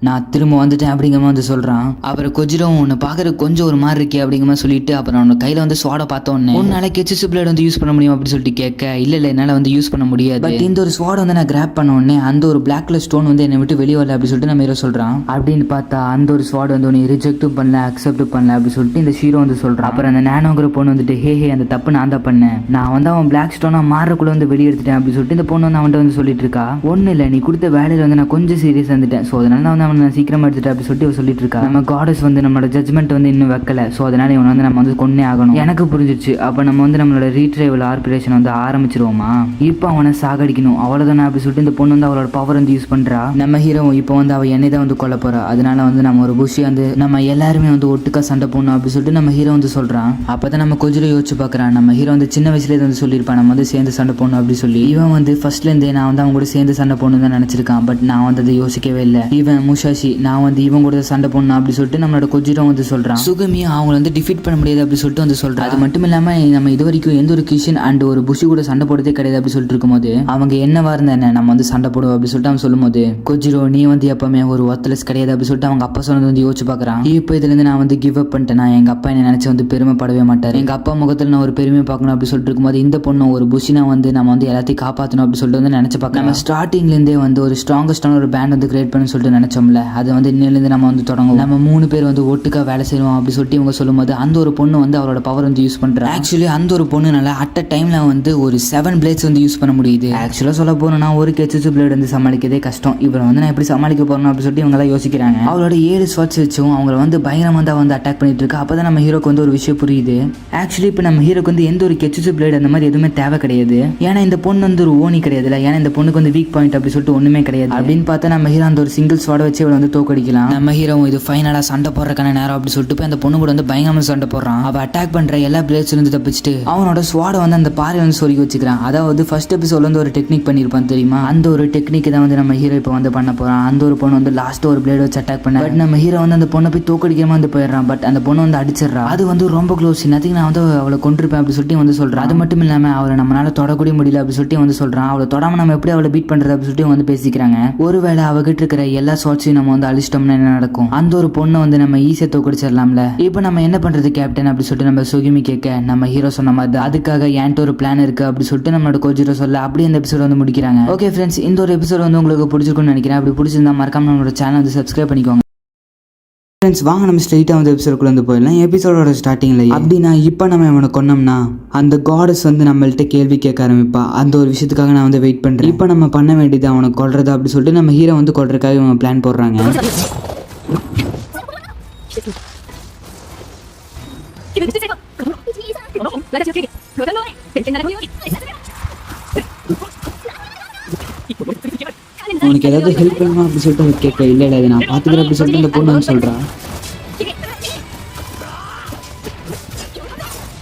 நான் திரும்ப வந்துட்டேன் அப்படிங்கிற மாதிரி வந்து சொல்றான். அப்புறம் கொஜிரோவும் உன்னை பார்க்கற கொஞ்சம் ஒரு மாதிரி இருக்கே அப்படிங்கிற மாதிரி சொல்லிட்டு அப்புறம் அவனோட கையில வந்து ஸ்வாடை பார்த்தோன்னே உன்னால கெச்சிட்சு பிளேட் வந்து யூஸ் பண்ண முடியும் அப்படி சொல்லிட்டு கேட்க இல்ல என்னால வந்து யூஸ் பண்ண முடியாது. பட் இந்த ஒரு ஸ்வாட் வந்து நான் கிராப் பண்ண உடனே அந்த ஒரு பிளாக் கலர் ஸ்டோன் வந்து என்னை விட்டு வெளியே வரல அப்படி சொல்லிட்டு நம்ம ஹீரோ சொல்றான். அப்படின்னு பார்த்தா அந்த ஒரு ஸ்வாட் வந்து உன்னை ரிஜெக்டும் பண்ணல அக்செப்டும் பண்ணல அப்படி சொல்லிட்டு இந்த ஹீரோ வந்து சொல்றான். அப்புறம் அந்த நானோங்கிற பொண்ணு வந்துட்டு ஹே அந்த தப்பு நான் தான் பண்ணேன், நான் வந்து அவன் பிளாக் ஸ்டோனா மாறக்குள்ள வந்து வெளியே எடுத்துட்டேன் அப்படி சொல்லிட்டு இந்த பொண்ணு வந்து அவன்கிட்ட வந்து சொல்லிட்டு இருக்கா. ஒன்னும் இல்லை நீ கொடுத்த வேலையில வந்து நான் கொஞ்சம் சீரியஸ் வந்துட்டேன், ஸோ அதனால வந்து அவன் சீக்கிரமா எடுத்துட்டேன் அப்படி சொல்லிட்டு சொல்லிட்டு இருக்கா. நம்ம காடஸ் வந்து நம்மளோட ஜட்மெண்ட் வந்து இன்னும் வைக்கல, ஸோ அதனால இவன் வந்து நம்ம வந்து கொன்னே ஆகணும். எனக்கு புரிஞ்சிச்சு. அப்போ நம்ம வந்து நம்மளோட ரீட்ரைவல் ஆர்பரேஷன் வந்து ஆரம்பிச்சிருவோமா, இப்போ அவனை சாகடிக்கணும் அவ்வளோதானே அப்படி சொல்லிட்டு இந்த பொண்ணு வந்து அவளோட பவர் வந்து யூஸ் பண்றா. நம்ம ஹீரோ இப்போ வந்து அவள் என்னை தான் வந்து கொல்ல போறா, அதனால வந்து நம்ம ஒரு புஷி வந்து நம்ம எல்லாருமே வந்து ஒட்டுக்கா சண்டை போடணும் அப்படி சொல்லிட்டு நம்ம ஹீரோ வந்து சொல்றான். அப்பதான் நம்ம கொஜிரோ யோசிச்சு பார்க்கறான். நம்ம ஹீரோ வந்து சின்ன வயசுலேயே வந்து சொல்லியிருப்பான் நம்ம வந்து சேர்ந்து சண்டை போடணும் அப்படி சொல்லி. இவன் வந்து ஃபர்ஸ்ட்லேருந்தே நான் வந்து அவங்க கூட சேர்ந்து சண்டை போடணும் தான் நினைச்சிருக்கான். பட் நான் வந்து அதை யோசிக்கவே இல்லை. இவன் முஷாஷி நான் வந்து இவங்க கூட சண்டை போடணும் அப்படி சொல்லிட்டு நம்மளோட கொஜிரோ வந்து சொல்றான். சுகமியும் அவங்கள வந்து டிஃபீட் பண்ண முடியாது அப்படி சொல்லிட்டு வந்து சொல்றான். அது மட்டும் இல்லாம நம்ம இது வரைக்கும் எந்த ஒரு கிஷன் அண்ட் ஒரு புஷி கூட சண்டை போடுறதே கிடையாது அப்படி சொல்லிட்டு இருக்கும்போது அவங்க என்னவா இருந்தா நம்ம வந்து சண்டை போடுவோம் அப்படி சொல்லிட்டு அவன் சொல்லும்போது கொஜிரோ நீ வந்து எப்பவுமே ஒரு ஒர்த்லெஸ் கிடையாது அப்படி சொல்லிட்டு அவங்க அப்பா சொன்னது வந்து யோசிச்சு பாக்குறான். இப்போ இதுல இருந்து நான் வந்து கிவ் அப் பண்ணிட்டேன், எங்க அப்பா என்ன நினைச்சு வந்து பெருமைப்படவே மாட்டாரு, எங்க அப்பா முகத்துல நான் ஒரு பெருமை பார்க்கணும் அப்படி சொல்லிட்டு இருக்கும்போது இந்த பொண்ணு ஒரு புஷினா வந்து நம்ம வந்து எல்லாத்தையும் காப்பாற்றணும் அப்படி சொல்லிட்டு வந்து நினைச்சு பார்க்கலாம். நம்ம ஸ்டார்டிங்ல இருந்தே வந்து ஒரு ஸ்ட்ராங்கஸ்டான ஒரு பேண்ட் வந்து கிரியேட் பண்ணு சொல்லிட்டு நினைச்சோம்ல, அது வந்து இன்னிலிருந்து நம்ம வந்து தொடங்கும், நம்ம 3 பேர் வந்து ஒட்டுக்கா வேலை செய்வோம் அப்படி சொல்லிட்டு இவங்க சொல்லும்போது அந்த ஒரு பொண்ணு வந்து அவரோட பவர் வந்து யூஸ் பண்றா. ஆக்சுவலி அந்த ஒரு பொண்ணுனால அட் அ டைம்ல வந்து ஒரு 7 பிளேட்ஸ் வந்து யூஸ் பண்ண முடியுது. ஆக்சுவலா சொல்ல போனா ஒரு கெச்சு பிளேட் வந்து சமாளிக்கதே கஷ்டம், இவரை வந்து நான் எப்படி சமாளிக்க போறோம் அப்படி சொல்லிட்டு இவங்க எல்லாம் யோசிக்கிறாங்க. அவளோட 7 ஸ்வாட்ஸ் வச்சும் அவங்களை வந்து பயங்கரமா தான் வந்து அட்டாக் பண்ணிட்டு இருக்கு. அப்பதான் நம்ம ஹீரோக்கு வந்து ஒரு விஷயம் புரியுது. ஆக்சுவலி இப்போ நம்ம ஹீரோக்கு வந்து எந்த ஒரு கெச்சு பிளேட் அந்த மாதிரி எதுவுமே தேவை கிடையாது, ஏன்னா இந்த பொண்ணு வந்து ஒரு ஓனி கிடையாதுல, ஏன்னா இந்த பொண்ணுக்கு வந்து வீக் பாயிண்ட் அப்படி சொல்லிட்டு ஒண்ணுமே கிடையாது. அப்படின்னு பார்த்தா நம்ம ஹீரோ அந்த ஒரு சிங்கிள் ஸ்வாட வச்சு அவளை வந்து தோக்கடிக்கலாம். நம்ம ஹீரோ இது ஃபைனலா சண்டை போடுறக்கான நேரம் அப்படி சொல்லிட்டு போய் அந்த பொண்ணு கூட வந்து பயங்கரமா சண்டை போடுறான். அவ அட்டாக் பண்ற எல்லா பிளேட்ஸ்ல இருந்து தப்பிச்சுட்டு அவனோட ஸ்வாட வந்து அந்த பாறை வந்து சொருகி வச்சுக்கிறான். அதாவது ஃபர்ஸ்ட் எபிசோட்ல வந்து ஒரு டெக்னிக் பண்ணிருப்பான் தெரியுமா, அந்த ஒரு டெக்னிக் தான் வந்து நம்ம ஹீரோ இப்போ வந்து பண்ண போறான். அந்த ஒரு பொண்ணு வந்து லாஸ்ட் ஒரு பிளேட் வச்சு அட்டாக் பண்ண, பட் நம்ம ஹீரோ வந்து அந்த பொண்ணை போய் தோக்கடிக்காம வந்து போயிடுறான். பட் அந்த பொண்ணு வந்து அடிச்சிடறா. அது வந்து ரொம்ப க்ளோஸ், இன்னத்துக்கு நான் வந்து அவளை கொண்டிருப்பேன் அப்படி சொல்லிட்டு வந்து சொல்றான். அது மட்டும் இல்லாம அவளை நம்மளால தொடக்கூட முடியல அப்படி சொல்லிட்டு வந்து சொல்றான். அவளை தொடாம நம்ம எப்படி அவளை பீட் பண்றது அப்படி சொல்லிட்டு வந்து பேசிக்கிறாங்க. ஒருவேளை அவகிட்ட இருக்கிற எல்லா ஷாட்ஸையும் நம்ம வந்து அழிச்சிட்டோம்னா என்ன நடக்கும், அந்த ஒரு பொண்ணை வந்து நம்ம ஈஸியா தோக்கடிச்சிடலாம்ல, இப்போ நம்ம என்ன பண்றது கேப்டன் அப்படி சொல்லிட்டு நம்ம சுகிமி கேட்க நம்ம ஹீரோ சொன்ன மாதிரி அதுக்காக ஏன்ட்டு ஒரு பிளான் இருக்கு அப்படி சொல்லிட்டு நம்மளோட கொஜிரோ சொல்ல அப்படியே இந்த எபிசோட் வந்து முடிக்கிறாங்க. ஓகே ஃப்ரெண்ட்ஸ், இந்த ஒரு எபிசோட் வந்து உங்களுக்கு பிடிச்சிருக்கும்னு நினைக்கிறேன். அப்படி பிடிச்சிருந்தா மறக்காம நம்மளோட சேனல் வந்து சப்ஸ்கிரைப் பண்ணிக்கோங்க. ஃப்ரெண்ட்ஸ் வாங்க நம்ம ஸ்ட்ரெயிட்டாக வந்து எபிசோடுக்குள்ள வந்து போயிடலாம். எபிசோடோட ஸ்டார்டிங்கில் அப்படின்னா இப்போ நம்ம இவனை கொன்னோம்னா அந்த காடஸ் வந்து நம்மள்ட்ட கேள்வி கேட்க ஆரம்பிப்பா. அந்த ஒரு விஷயத்துக்காக நான் வந்து வெயிட் பண்ணுறேன். இப்போ நம்ம பண்ண வேண்டியது அவனை கொல்றது அப்படி சொல்லிட்டு நம்ம ஹீரோ வந்து கொல்றதுக்காக இவங்க பிளான் போடுறாங்க. உனக்கு ஏதாவது ஹெல்ப் பண்ணுமா அப்படி சொல்லிட்டு அவர் கேட்க, இல்லை இல்லை நான் பார்த்துக்கிறேன் அப்படி சொல்லிட்டு அந்த பொண்ணு வந்து சொல்கிறா.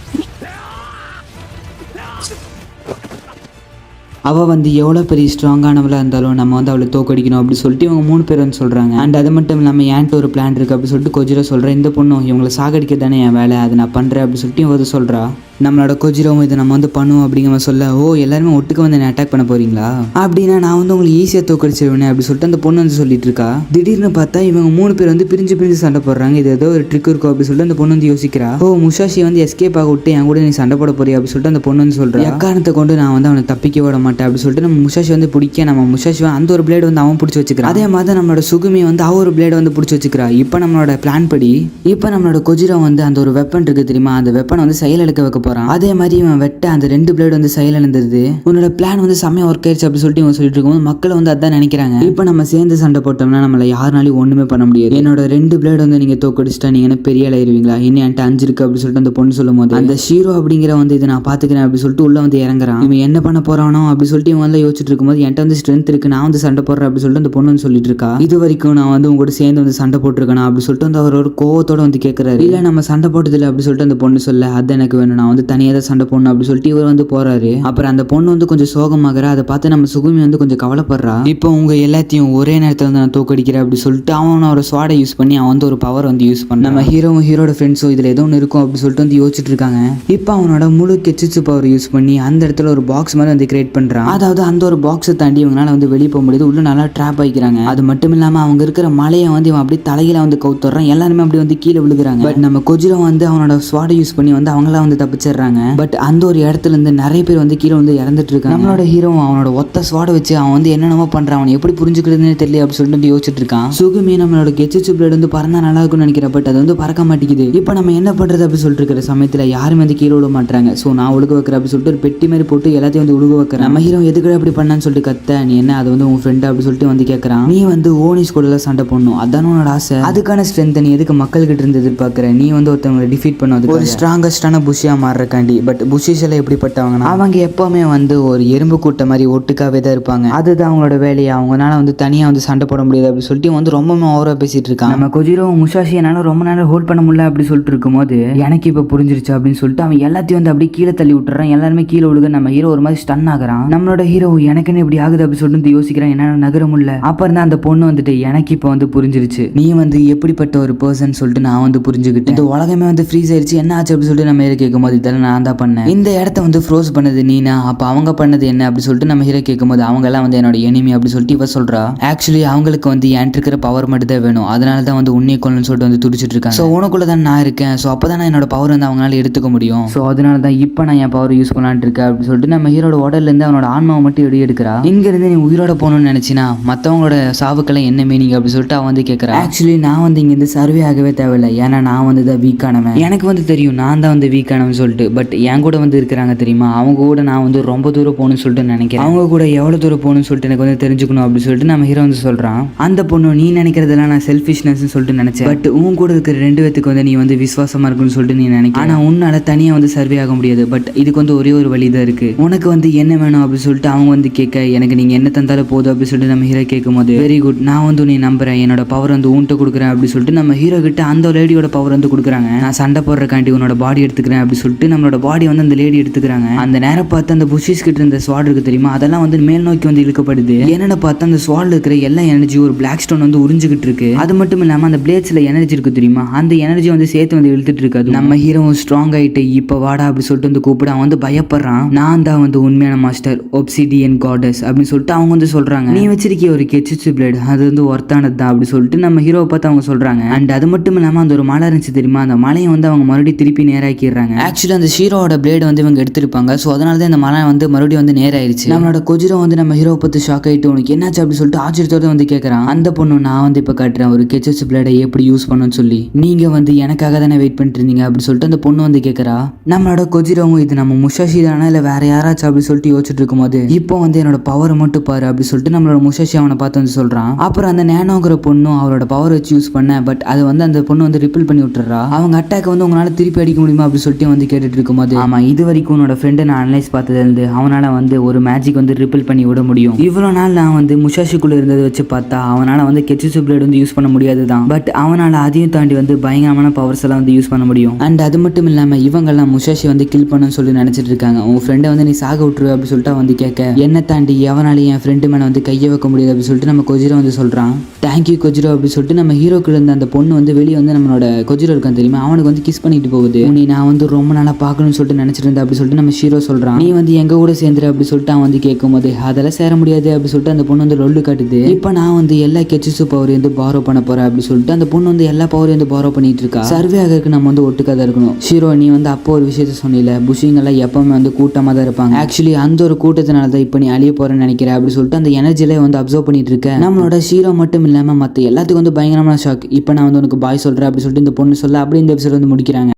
அவள் வந்து எவ்வளோ பெரிய ஸ்ட்ராங்கானவளாக இருந்தாலும் நம்ம வந்து அவளை தோக்கடிக்கணும் அப்படி சொல்லிட்டு இவங்க 3 பேர் வந்து சொல்கிறாங்க. அண்ட் அது மட்டும் இல்லாமல் ஏன்ட்டு ஒரு பிளான் இருக்குது அப்படி சொல்லிட்டு கொஜிரோ சொல்கிறேன். இந்த பொண்ணும் இவங்களை சாகடிக்க தானே என் வேலை, அதை நான் பண்ணுறேன் அப்படி சொல்லிட்டு இவங்க சொல்கிறா. நம்மளோட கொஜிரோவும் இதை நம்ம வந்து பண்ணுவோம் அப்படிங்கிற சொல்ல, ஓ எல்லாருமே ஒட்டுக்க வந்து என்ன அட்டாக் பண்ண போறீங்களா அப்படின்னா நான் வந்து உங்களுக்கு ஈஸியாக தோக்கடிச்சிருவேன் அப்படி சொல்லிட்டு அந்த பொண்ணு வந்து சொல்லிட்டு இருக்கா. திடீர்னு பார்த்தா இவங்க 3 பேர் வந்து பிரிஞ்சு சண்டை போடுறாங்க. இது ஏதோ ஒரு ட்ரிக் இருக்கும் அப்படி சொல்லிட்டு அந்த பொண்ணு வந்து யோசிக்கிறா. ஓ முஷாஷி வந்து எஸ்கேப் ஆக விட்டு என் கூட நீ சண்டை போட போறியா அப்படி சொல்லிட்டு அந்த பொண்ணு வந்து சொல்றா. எக்காரணத்தை கொண்டு நான் வந்து அவனை தப்பிக்க விட மாட்டேன் அப்படி சொல்லிட்டு நம்ம முஷாஷி வந்து பிடிக்க நம்ம முஷாஷி அந்த ஒரு பிளேட் வந்து அவன் பிடிச்சி வச்சுக்கிறான். அதே மாதிரி நம்மளோட சுகுமி வந்து அவ ஒரு பிளேட் வந்து பிடிச்சி வச்சுக்கிறா. இப்போ நம்மளோட பிளான் படி இப்போ நம்மளோட கொஜிரோ வந்து அந்த ஒரு வெப்பன் இருக்கு தெரியுமா, அந்த வெப்பனை வந்து செயல் எடுக்க வைக்க போறான். அதே மாதிரி இவன் வெட்ட அந்த 2 பிளேட் வந்து செயல் இழந்துருது. உன்னோட பிளான் வந்து செம்மையா ஒர்க் ஆயிடுச்சு அப்படி சொல்லிட்டு இவன் சொல்லிட்டு இருக்கும்போது மக்கள் வந்து அதான் நினைக்கிறாங்க, இப்போ நம்ம சேர்ந்து சண்டை போட்டோம்னா நம்மள யாருனாலையும் ஒண்ணுமே பண்ண முடியாது, என்னோட 2 பிளேட் வந்து நீங்க தோக்கடிச்சிட்டா நீங்க என்ன பெரிய ஆளாயிருவீங்களா, இன்னும் என்கிட்ட 5 இருக்கு அப்படி சொல்லிட்டு அந்த பொண்ணு சொல்லும் போது அந்த ஷீரோ அப்படிங்கிற வந்து இதை நான் பாத்துக்கிறேன் அப்படி சொல்லிட்டு உள்ள வந்து இறங்குறான். இவன் என்ன பண்ண போறானோ அப்படி சொல்லிட்டு இவன் வந்து யோசிச்சுட்டு இருக்கும்போது என்கிட்ட வந்து ஸ்ட்ரென்த் இருக்கு, நான் வந்து சண்டை போடுறேன் அப்படி சொல்லிட்டு அந்த பொண்ணு வந்து சொல்லிட்டு இருக்கா. இது வரைக்கும் நான் வந்து உங்க கூட சேர்ந்து வந்து சண்டை போட்டிருக்கேன் அப்படி சொல்லிட்டு வந்து அவர் ஒரு கோவத்தோட வந்து கேட்கறாரு. இல்ல நம்ம சண்டை போட்டதில்லை அப்படி சொல்லிட்டு அந்த பொண்ணு சொல்ல, அது எனக்கு வேணும், நான் வந்து தனியாக தான் சண்டை போடணும் அப்படி சொல்லிட்டு இவர் வந்து போறாரு. அப்புறம் அந்த பொண்ணு வந்து கொஞ்சம் சோகமாகறா. அதை பார்த்து நம்ம சுகுமி வந்து கொஞ்சம் கவலைப்படுறா. இப்போ உங்க எல்லாத்தையும் ஒரே நேரத்தில் வந்து நான் தோக்கடிக்கிறேன் அப்படி சொல்லிட்டு அவன் ஒரு ஸ்வாடை யூஸ் பண்ணி அவன் வந்து ஒரு பவர் வந்து யூஸ் பண்ண, நம்ம ஹீரோவும் ஹீரோட ஃப்ரெண்ட்ஸும் இதுல ஏதோ ஒன்று இருக்கும் அப்படி சொல்லிட்டு வந்து யோசிச்சுட்டு இருக்காங்க. இப்போ அவனோட முழு கெச்சிச்சு பவர் யூஸ் பண்ணி அந்த இடத்துல ஒரு பாக்ஸ் மாதிரி வந்து கிரியேட் பண்றான். அதாவது அந்த ஒரு பாக்ஸை தாண்டி இவங்களால வந்து வெளியே போக முடியாது, உள்ள நல்லா ட்ராப் ஆகிக்கிறாங்க. அது மட்டும் இல்லாம அவங்க இருக்கிற மலையை வந்து இவன் அப்படியே தலையில வந்து கவுத்துறான். எல்லாருமே அப்படி வந்து கீழே விழுகிறாங்க. பட் நம்ம கொஜிரோ வந்து அவனோட ஸ்வாடை யூஸ் பண்ணி வந்து அவங்களாம் வந்து தப்பிச்சிடுறாங்க. பட் அந்த ஒரு இடத்துல இருந்து நிறைய பேர் வந்து கீழே வந்து இறந்துட்டு இருக்காங்க. நம்மளோட ஹீரோ அவனோட ஒத்த ஸ்வாட வச்சு அவன் வந்து என்னென்னமோ பண்றான், அவன் எப்படி புரிஞ்சுக்கிறதுன்னு தெரியல அப்படி சொல்லிட்டு யோசிச்சுட்டு இருக்கான். சுகுமி நம்மளோட கெச்சிச்சு பிளேட் வந்து பறந்தா நல்லா இருக்கும்னு நினைக்கிறேன், பட் அது வந்து பறக்க மாட்டேங்குது. இப்போ நம்ம என்ன பண்றது அப்படி சொல்லிட்டு இருக்கிற சமயத்துல யாருமே வந்து கீழே விட மாட்டாங்க. ஸோ நான் உழுக வைக்கிறேன் அப்படி சொல்லிட்டு ஒரு பெட்டி மாதிரி போட்டு எல்லாத்தையும் வந்து உழுக வைக்கிறேன். நம்ம ஹீரோ எதுக்கு அப்படி பண்ணான்னு சொல்லிட்டு கத்த, நீ என்ன அது வந்து உன் ஃப்ரெண்ட் அப்படி சொல்லிட்டு வந்து கேட்கறான். நீ வந்து ஓனிஸ் கூட சண்டை போடணும், அதான் உன்னோட ஆசை, அதுக்கான ஸ்ட்ரென்த் நீ எதுக்கு மக்கள் கிட்ட இருந்து எதிர்பார்க்கிற, நீ வந்து ஒருத்தவங்களை டிஃபீட் பண்ண ஒரு ஸ்ட்ராங்கஸ்டான புஷியா மாற மாறுறக்காண்டி. பட் புஷிஸ் எல்லாம் எப்படிப்பட்டவங்கன்னா அவங்க எப்பவுமே வந்து ஒரு எறும்பு கூட்ட மாதிரி ஒட்டுக்காவே தான் இருப்பாங்க. அதுதான் அவங்களோட வேலையை. அவங்களால வந்து தனியாக வந்து சண்டை போட முடியாது அப்படின்னு சொல்லிட்டு வந்து ரொம்பவே ஓவரா பேசிட்டு இருக்காங்க. நம்ம கொஜிரோ முஷாஷி என்னால ரொம்ப நேரம் ஹோல்ட் பண்ண முடியல அப்படி சொல்லிட்டு இருக்கும்போது எனக்கு இப்போ புரிஞ்சிருச்சு அப்படின்னு சொல்லிட்டு அவன் எல்லாத்தையும் வந்து அப்படியே கீழே தள்ளி விட்டுறான். எல்லாருமே கீழே விழுக நம்ம ஹீரோ ஒரு மாதிரி ஸ்டன் ஆகுறான். நம்மளோட ஹீரோ எனக்குன்னு இப்படி ஆகுது அப்படி சொல்லிட்டு யோசிக்கிறான், என்னால நகர முடியல. அப்புறம் தான் அந்த பொண்ணு வந்துட்டு எனக்கு இப்போ வந்து புரிஞ்சிருச்சு, நீ வந்து எப்படிப்பட்ட ஒரு பர்சன் சொல்லிட்டு நான் வந்து புரிஞ்சுக்கிட்டேன். இந்த உலகமே வந்து ஃப்ரீஸ் ஆயிடுச்சு, என்ன ஆச்சு அப்படி சொல்லிட்டு நம்ம ஹீரோ கேட்கும் போது இதெல்லாம் நான் தான் பண்ணேன், இந்த இடத்த வந்து ஃப்ரோஸ் பண்ணது நீனா, அப்ப அவங்க பண்ணது என்ன அப்படி சொல்லிட்டு நம்ம ஹீரோ கேட்கும் போது அவங்க எல்லாம் வந்து என்னோட எனிமி அப்படி சொல்லிட்டு இவ சொல்றா. ஆக்சுவலி அவங்களுக்கு வந்து என்கிட்ட இருக்கிற பவர் மட்டும் தான் வேணும், அதனால தான் வந்து உன்னை கொள்ளணும்னு சொல்லிட்டு வந்து துடிச்சிட்டு இருக்காங்க. ஸோ உனக்குள்ள தான் நான் இருக்கேன், ஸோ அப்போ தான் நான் என்னோட பவர் வந்து அவங்களால எடுத்துக்க முடியும். ஸோ அதனால தான் இப்போ நான் என் பவர் யூஸ் பண்ணலான்னு இருக்கேன் அப்படி சொல்லிட்டு நம்ம ஹீரோட உடல்ல இருந்து அவனோட ஆன்மாவை மட்டும் வெளியே எடுக்கிறா. இங்க இருந்து நீ உயிரோட போகணும்னு நினைச்சினா மற்றவங்களோட சாவுக்கெல்லாம் என்ன மீனிங் அப்படி சொல்லிட்டு அவன் வந்து கேட்கறா. ஆக்சுவலி நான் வந்து இங்க இருந்து சர்வே ஆகவே தேவையில்லை, ஏன்னா நான் வந்து தான் வீக்கானவன், எனக்கு வந்து தெரியும் நான் தான் வந்து வீக்கானவன் சொல்லிட்டு. பட் என் கூட வந்து இருக்கிறாங்க தெரியுமா, அவங்க கூட நான் வந்து ரொம்ப தூரம் போகணும்னு சொல்லிட்டு நினைக்கிறேன், அவங்க கூட எவ்வளவு தூரம் போகணும்னு சொல்லிட்டு எனக்கு வந்து தெரிஞ்சுக்கணும் அப்படி சொல்லிட்டு நம்ம ஹீரோ வந்து சொல்றான். அந்த பொண்ணு நீ நினைக்கிறதெல்லாம் நான் செல்ஃபிஷ்னஸ் சொல்லிட்டு நினைச்சேன், பட் உன் கூட இருக்கிற 2 பேத்துக்கு வந்து நீ வந்து விசுவாசமா இருக்குன்னு சொல்லிட்டு நீ நினைக்க, ஆனா உன்னால தனியா வந்து சர்வே ஆக முடியாது. பட் இதுக்கு வந்து ஒரே ஒரு வழி தான் இருக்கு, உனக்கு வந்து என்ன வேணும் அப்படி சொல்லிட்டு அவங்க வந்து கேட்க, எனக்கு நீங்க என்ன தந்தாலும் போதும் அப்படி சொல்லிட்டு நம்ம ஹீரோ கேட்கும் போது வெரி குட், நான் வந்து நீ நம்புறேன், என்னோட பவர் வந்து உன்கிட்ட கொடுக்குறேன் அப்படி சொல்லிட்டு நம்ம ஹீரோ கிட்ட அந்த லேடியோட பவர் வந்து கொடுக்குறாங்க. நான் சண்டை போடுறக்காண்டி உன்னோட பாடி எடுத்துக்கிறேன் அப்படி சொல்லிட்டு நம்மளோட பாடி வந்து அந்த லேடி எடுத்துக்கிறாங்க. அந்த நேரம் பார்த்து அந்த புஷிஸ் கிட்ட இருந்த ஸ்வாட் இருக்கு தெரியுமா, அதெல்லாம் வந்து மேல் நோக்கி வந்து இழுக்கப்படுது. என்னென்ன பார்த்து அந்த ஸ்வாட்ல இருக்கிற எல்லா எனர்ஜி ஒரு பிளாக் ஸ்டோன் வந்து உறிஞ்சுக்கிட்டு இருக்கு. அது மட்டும் இல்லாம அந்த பிளேட்ஸ்ல எனர்ஜி இருக்கு தெரியுமா, அந்த எனர்ஜி வந்து சேர்த்து வந்து இழுத்துட்டு இருக்காது. நம்ம ஹீரோ ஸ்ட்ராங் ஆயிட்டு இப்ப வாடா அப்படி சொல்லிட்டு வந்து கூப்பிட அவன் வந்து பயப்படுறான். நான் தான் வந்து உண்மையான மாஸ்டர் ஒப்சிடியன் காடஸ் அப்படின்னு சொல்லிட்டு அவங்க வந்து சொல்றாங்க. நீ வச்சிருக்கிய ஒரு கெச்சிச்சு பிளேட் அது வந்து ஒர்த்தானது தான் அப்படி சொல்லிட்டு நம்ம ஹீரோவை பார்த்து அவங்க சொல்றாங்க. அண்ட் அது மட்டும் இல்லாம அந்த ஒரு மலை இருந்துச்சு தெரியுமா, அந்த மலையை வந்து அவங்க மறுபடியும் திருப்பி நேராக்கிடுறாங்க. ஆக்சுவலி அந்த ஹீரோட பிளேட் வந்து இவங்க எடுத்திருப்பாங்க, ஸோ அதனால தான் இந்த மலை வந்து மறுபடியும் வந்து நேராயிருச்சு. நம்மளோட கொஜிரோ வந்து நம்ம ஹீரோ பார்த்து ஷாக் ஆயிட்டு உனக்கு என்னாச்சு அப்படி சொல்லிட்டு ஆச்சரியத்தோட வந்து கேட்கறான். அந்த பொண்ணு நான் வந்து இப்ப காட்டுறேன் ஒரு கெச்சிச்சு பிளேடை எப்படி யூஸ் பண்ணணும்னு சொல்லி, நீங்க வந்து எனக்காக தானே வெயிட் பண்ணிட்டு இருந்தீங்க அப்படி சொல்லிட்டு அந்த பொண்ணு வந்து கேட்கறா. நம்மளோட கொஜிரோவும் இது நம்ம முஷாஷி தானே இல்ல வேற யாராச்சும் அப்படி சொல்லிட்டு யோசிச்சுட்டு இருக்கும்போது இப்போ வந்து என்னோட பவரை மட்டும் பாரு அப்படி சொல்லிட்டு நம்மளோட முஷாஷி அவனை பார்த்து வந்து சொல்றான். அப்புறம் அந்த நேனோங்கிற பொண்ணும் அவரோட பவர் வச்சு யூஸ் பண்ண, பட் அது வந்து அந்த பொண்ணு வந்து ரிப்பிள் பண்ணி விட்டுறா. அவங்க அட்டாக் வந்து உங்களால திருப்பி அடிக்க முடியுமா அப்படி சொல்லிட்டு வந்து கேட்டுட்டு இருக்கும்போது, ஆமா இது வரைக்கும் உன்னோட ஃப்ரெண்டை நான் அனலைஸ் பார்த்ததுல இருந்து அவனால வந்து ஒரு மேஜிக் வந்து ரிப்பிள் பண்ணி விட முடியும். இவ்வளவு நாள் நான் வந்து முஷாஷிக்குள்ள இருந்ததை வச்சு பார்த்தா அவனால வந்து கெச்சிச்சு பிளேட் வந்து யூஸ் பண்ண முடியாது தான், பட் அவனால அதையும் தாண்டி வந்து பயங்கரமான பவர்ஸ் எல்லாம் வந்து யூஸ் பண்ண முடியும். அண்ட் அது மட்டும் இல்லாம இவங்கெல்லாம் முஷாஷி வந்து கில் பண்ணணும்னு சொல்லி நினைச்சிட்டு இருக்காங்க. உன் ஃப்ரெண்டை வந்து நீ சாக விட்டுரு அப்படி சொல்லிட்டு வந்து கேட்க, என்ன தாண்டி எவனாலையும் என் ஃப்ரெண்டு மேல வந்து கையை வைக்க முடியாது அப்படி சொல்லிட்டு நம்ம கொஜிரோ வந்து சொல்றான். தேங்க்யூ கொஜிரோ அப்படி சொல்லிட்டு நம்ம ஹீரோக்குள்ள இருந்த அந்த பொண்ணு வந்து வெளியே வந்து நம்மளோட கொஜிரோ இருக்கான் தெரியுமா, அவனுக்கு வந்து கிஸ் பண்ணிட்டு போகுது. நீ நான் வந்து ரொம்ப நாளா பார்க்கணும்னு சொல்லிட்டு நினைச்சிட்டு இருந்தேன் அப்படி சொல்லிட்டு நம்ம ஹீரோ சொல்றான். நீ வந்து எங்க கூட சேர்ந்துரு அப்படி சொல்லிட்டு அவன் வந்து கேட்கும் போது அதெல்லாம் சேர முடியாது அப்படி சொல்லிட்டு அந்த பொண்ணு வந்து ரொல்லு காட்டுது. இப்போ நான் வந்து எல்லா கெச்சிசு பவர் வந்து பாரோ பண்ண போறேன் அப்படி சொல்லிட்டு அந்த பொண்ணு வந்து எல்லா பவரையும் வந்து பாரோ பண்ணிட்டு இருக்கா. சர்வே ஆகிறதுக்கு நம்ம வந்து ஒட்டுக்காத இருக்கணும். ஹீரோ நீ வந்து அப்போ ஒரு விஷயத்த சொன்னில, புஷிங்கெல்லாம் எப்பவுமே வந்து கூட்டமா தான் இருப்பாங்க. ஆக்சுவலி அந்த ஒரு கூட்டத்தினால தான் இப்போ நீ அழிய போறேன்னு நினைக்கிறேன் அப்படி சொல்லிட்டு அந்த எனர்ஜியில வந்து அப்சர்வ் பண்ணிட்டு இருக்க. நம்மளோட ஹீரோ மட்டும் இல்லாம மத்த எல்லாத்துக்கும் வந்து பயங்கரமான ஷாக். இப்போ நான் வந்து உனக்கு பாய் சொல்றேன் அப்படி சொல்லிட்டு இந்த பொண்ணு சொல்ல அப்படி இந்த எபிசோட் வந்து முடிக்கிறாங்க.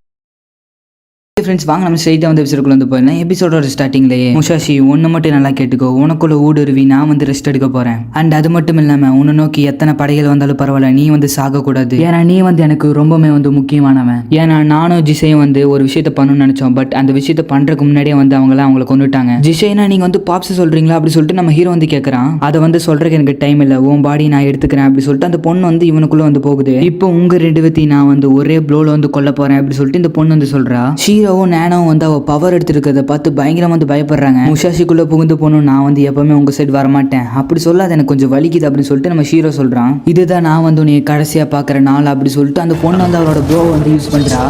ஃப்ரெண்ட்ஸ் வாங்க நம்ம ஸ்ட்ரைட்டாக வந்து எபிசோடுக்குள்ள வந்து போயிருந்தேன். எபிசோடோட ஸ்டார்டிங்லேயே முஷாஷி ஒன்று மட்டும் நல்லா கேட்டுக்கோ, உனக்குள்ள ஊடுருவி நான் வந்து ரெஸ்ட் எடுக்க போகிறேன். அண்ட் அது மட்டும் இல்லாமல் உன்னை நோக்கி எத்தனை படைகள் வந்தாலும் பரவாயில்ல, நீ வந்து சாகக்கூடாது. ஏன்னா நீ வந்து எனக்கு ரொம்பவே வந்து முக்கியமானவன். ஏன்னா நானும் ஜிசையும் வந்து ஒரு விஷயத்த பண்ணணும்னு நினச்சோம், பட் அந்த விஷயத்த பண்ணுறதுக்கு முன்னாடியே வந்து அவங்கள கொண்டுட்டாங்க. ஜிசைனா நீங்கள் வந்து பாப்ஸ் சொல்கிறீங்களா அப்படி சொல்லிட்டு நம்ம ஹீரோ வந்து கேட்குறான். அதை வந்து சொல்கிறதுக்கு எனக்கு டைம் இல்லை, உன் பாடி நான் எடுத்துக்கிறேன் அப்படி சொல்லிட்டு அந்த பொண்ணு வந்து இவனுக்குள்ளே வந்து போகுது. இப்போ உங்கள் 2 பேத்தையும் நான் வந்து ஒரே ப்ளோவில் வந்து கொல்ல போகிறேன் அப்படி சொல்லிட்டு இந்த பொண்ணு வந்து சொல்கிறா. நேனோ வந்து அவ பவர் எடுத்துருக்கிறத பார்த்து பயங்கரமா வந்து பயப்படுறாங்க. முஷாஷிக்குள்ள புகுந்து போகணும், நான் வந்து எப்பவுமே உங்க சைடு வரமாட்டேன் அப்படி சொல்லாத, எனக்கு கொஞ்சம் வலிக்குது அப்படின்னு சொல்லிட்டு நம்ம ஹீரோ சொல்றான். இதுதான் நான் வந்து உன்னை கடைசியா பாக்குற நாள் அப்படி சொல்லிட்டு அந்த பொண்ணு வந்து அவரோட ப்ரோ வந்து யூஸ் பண்றா.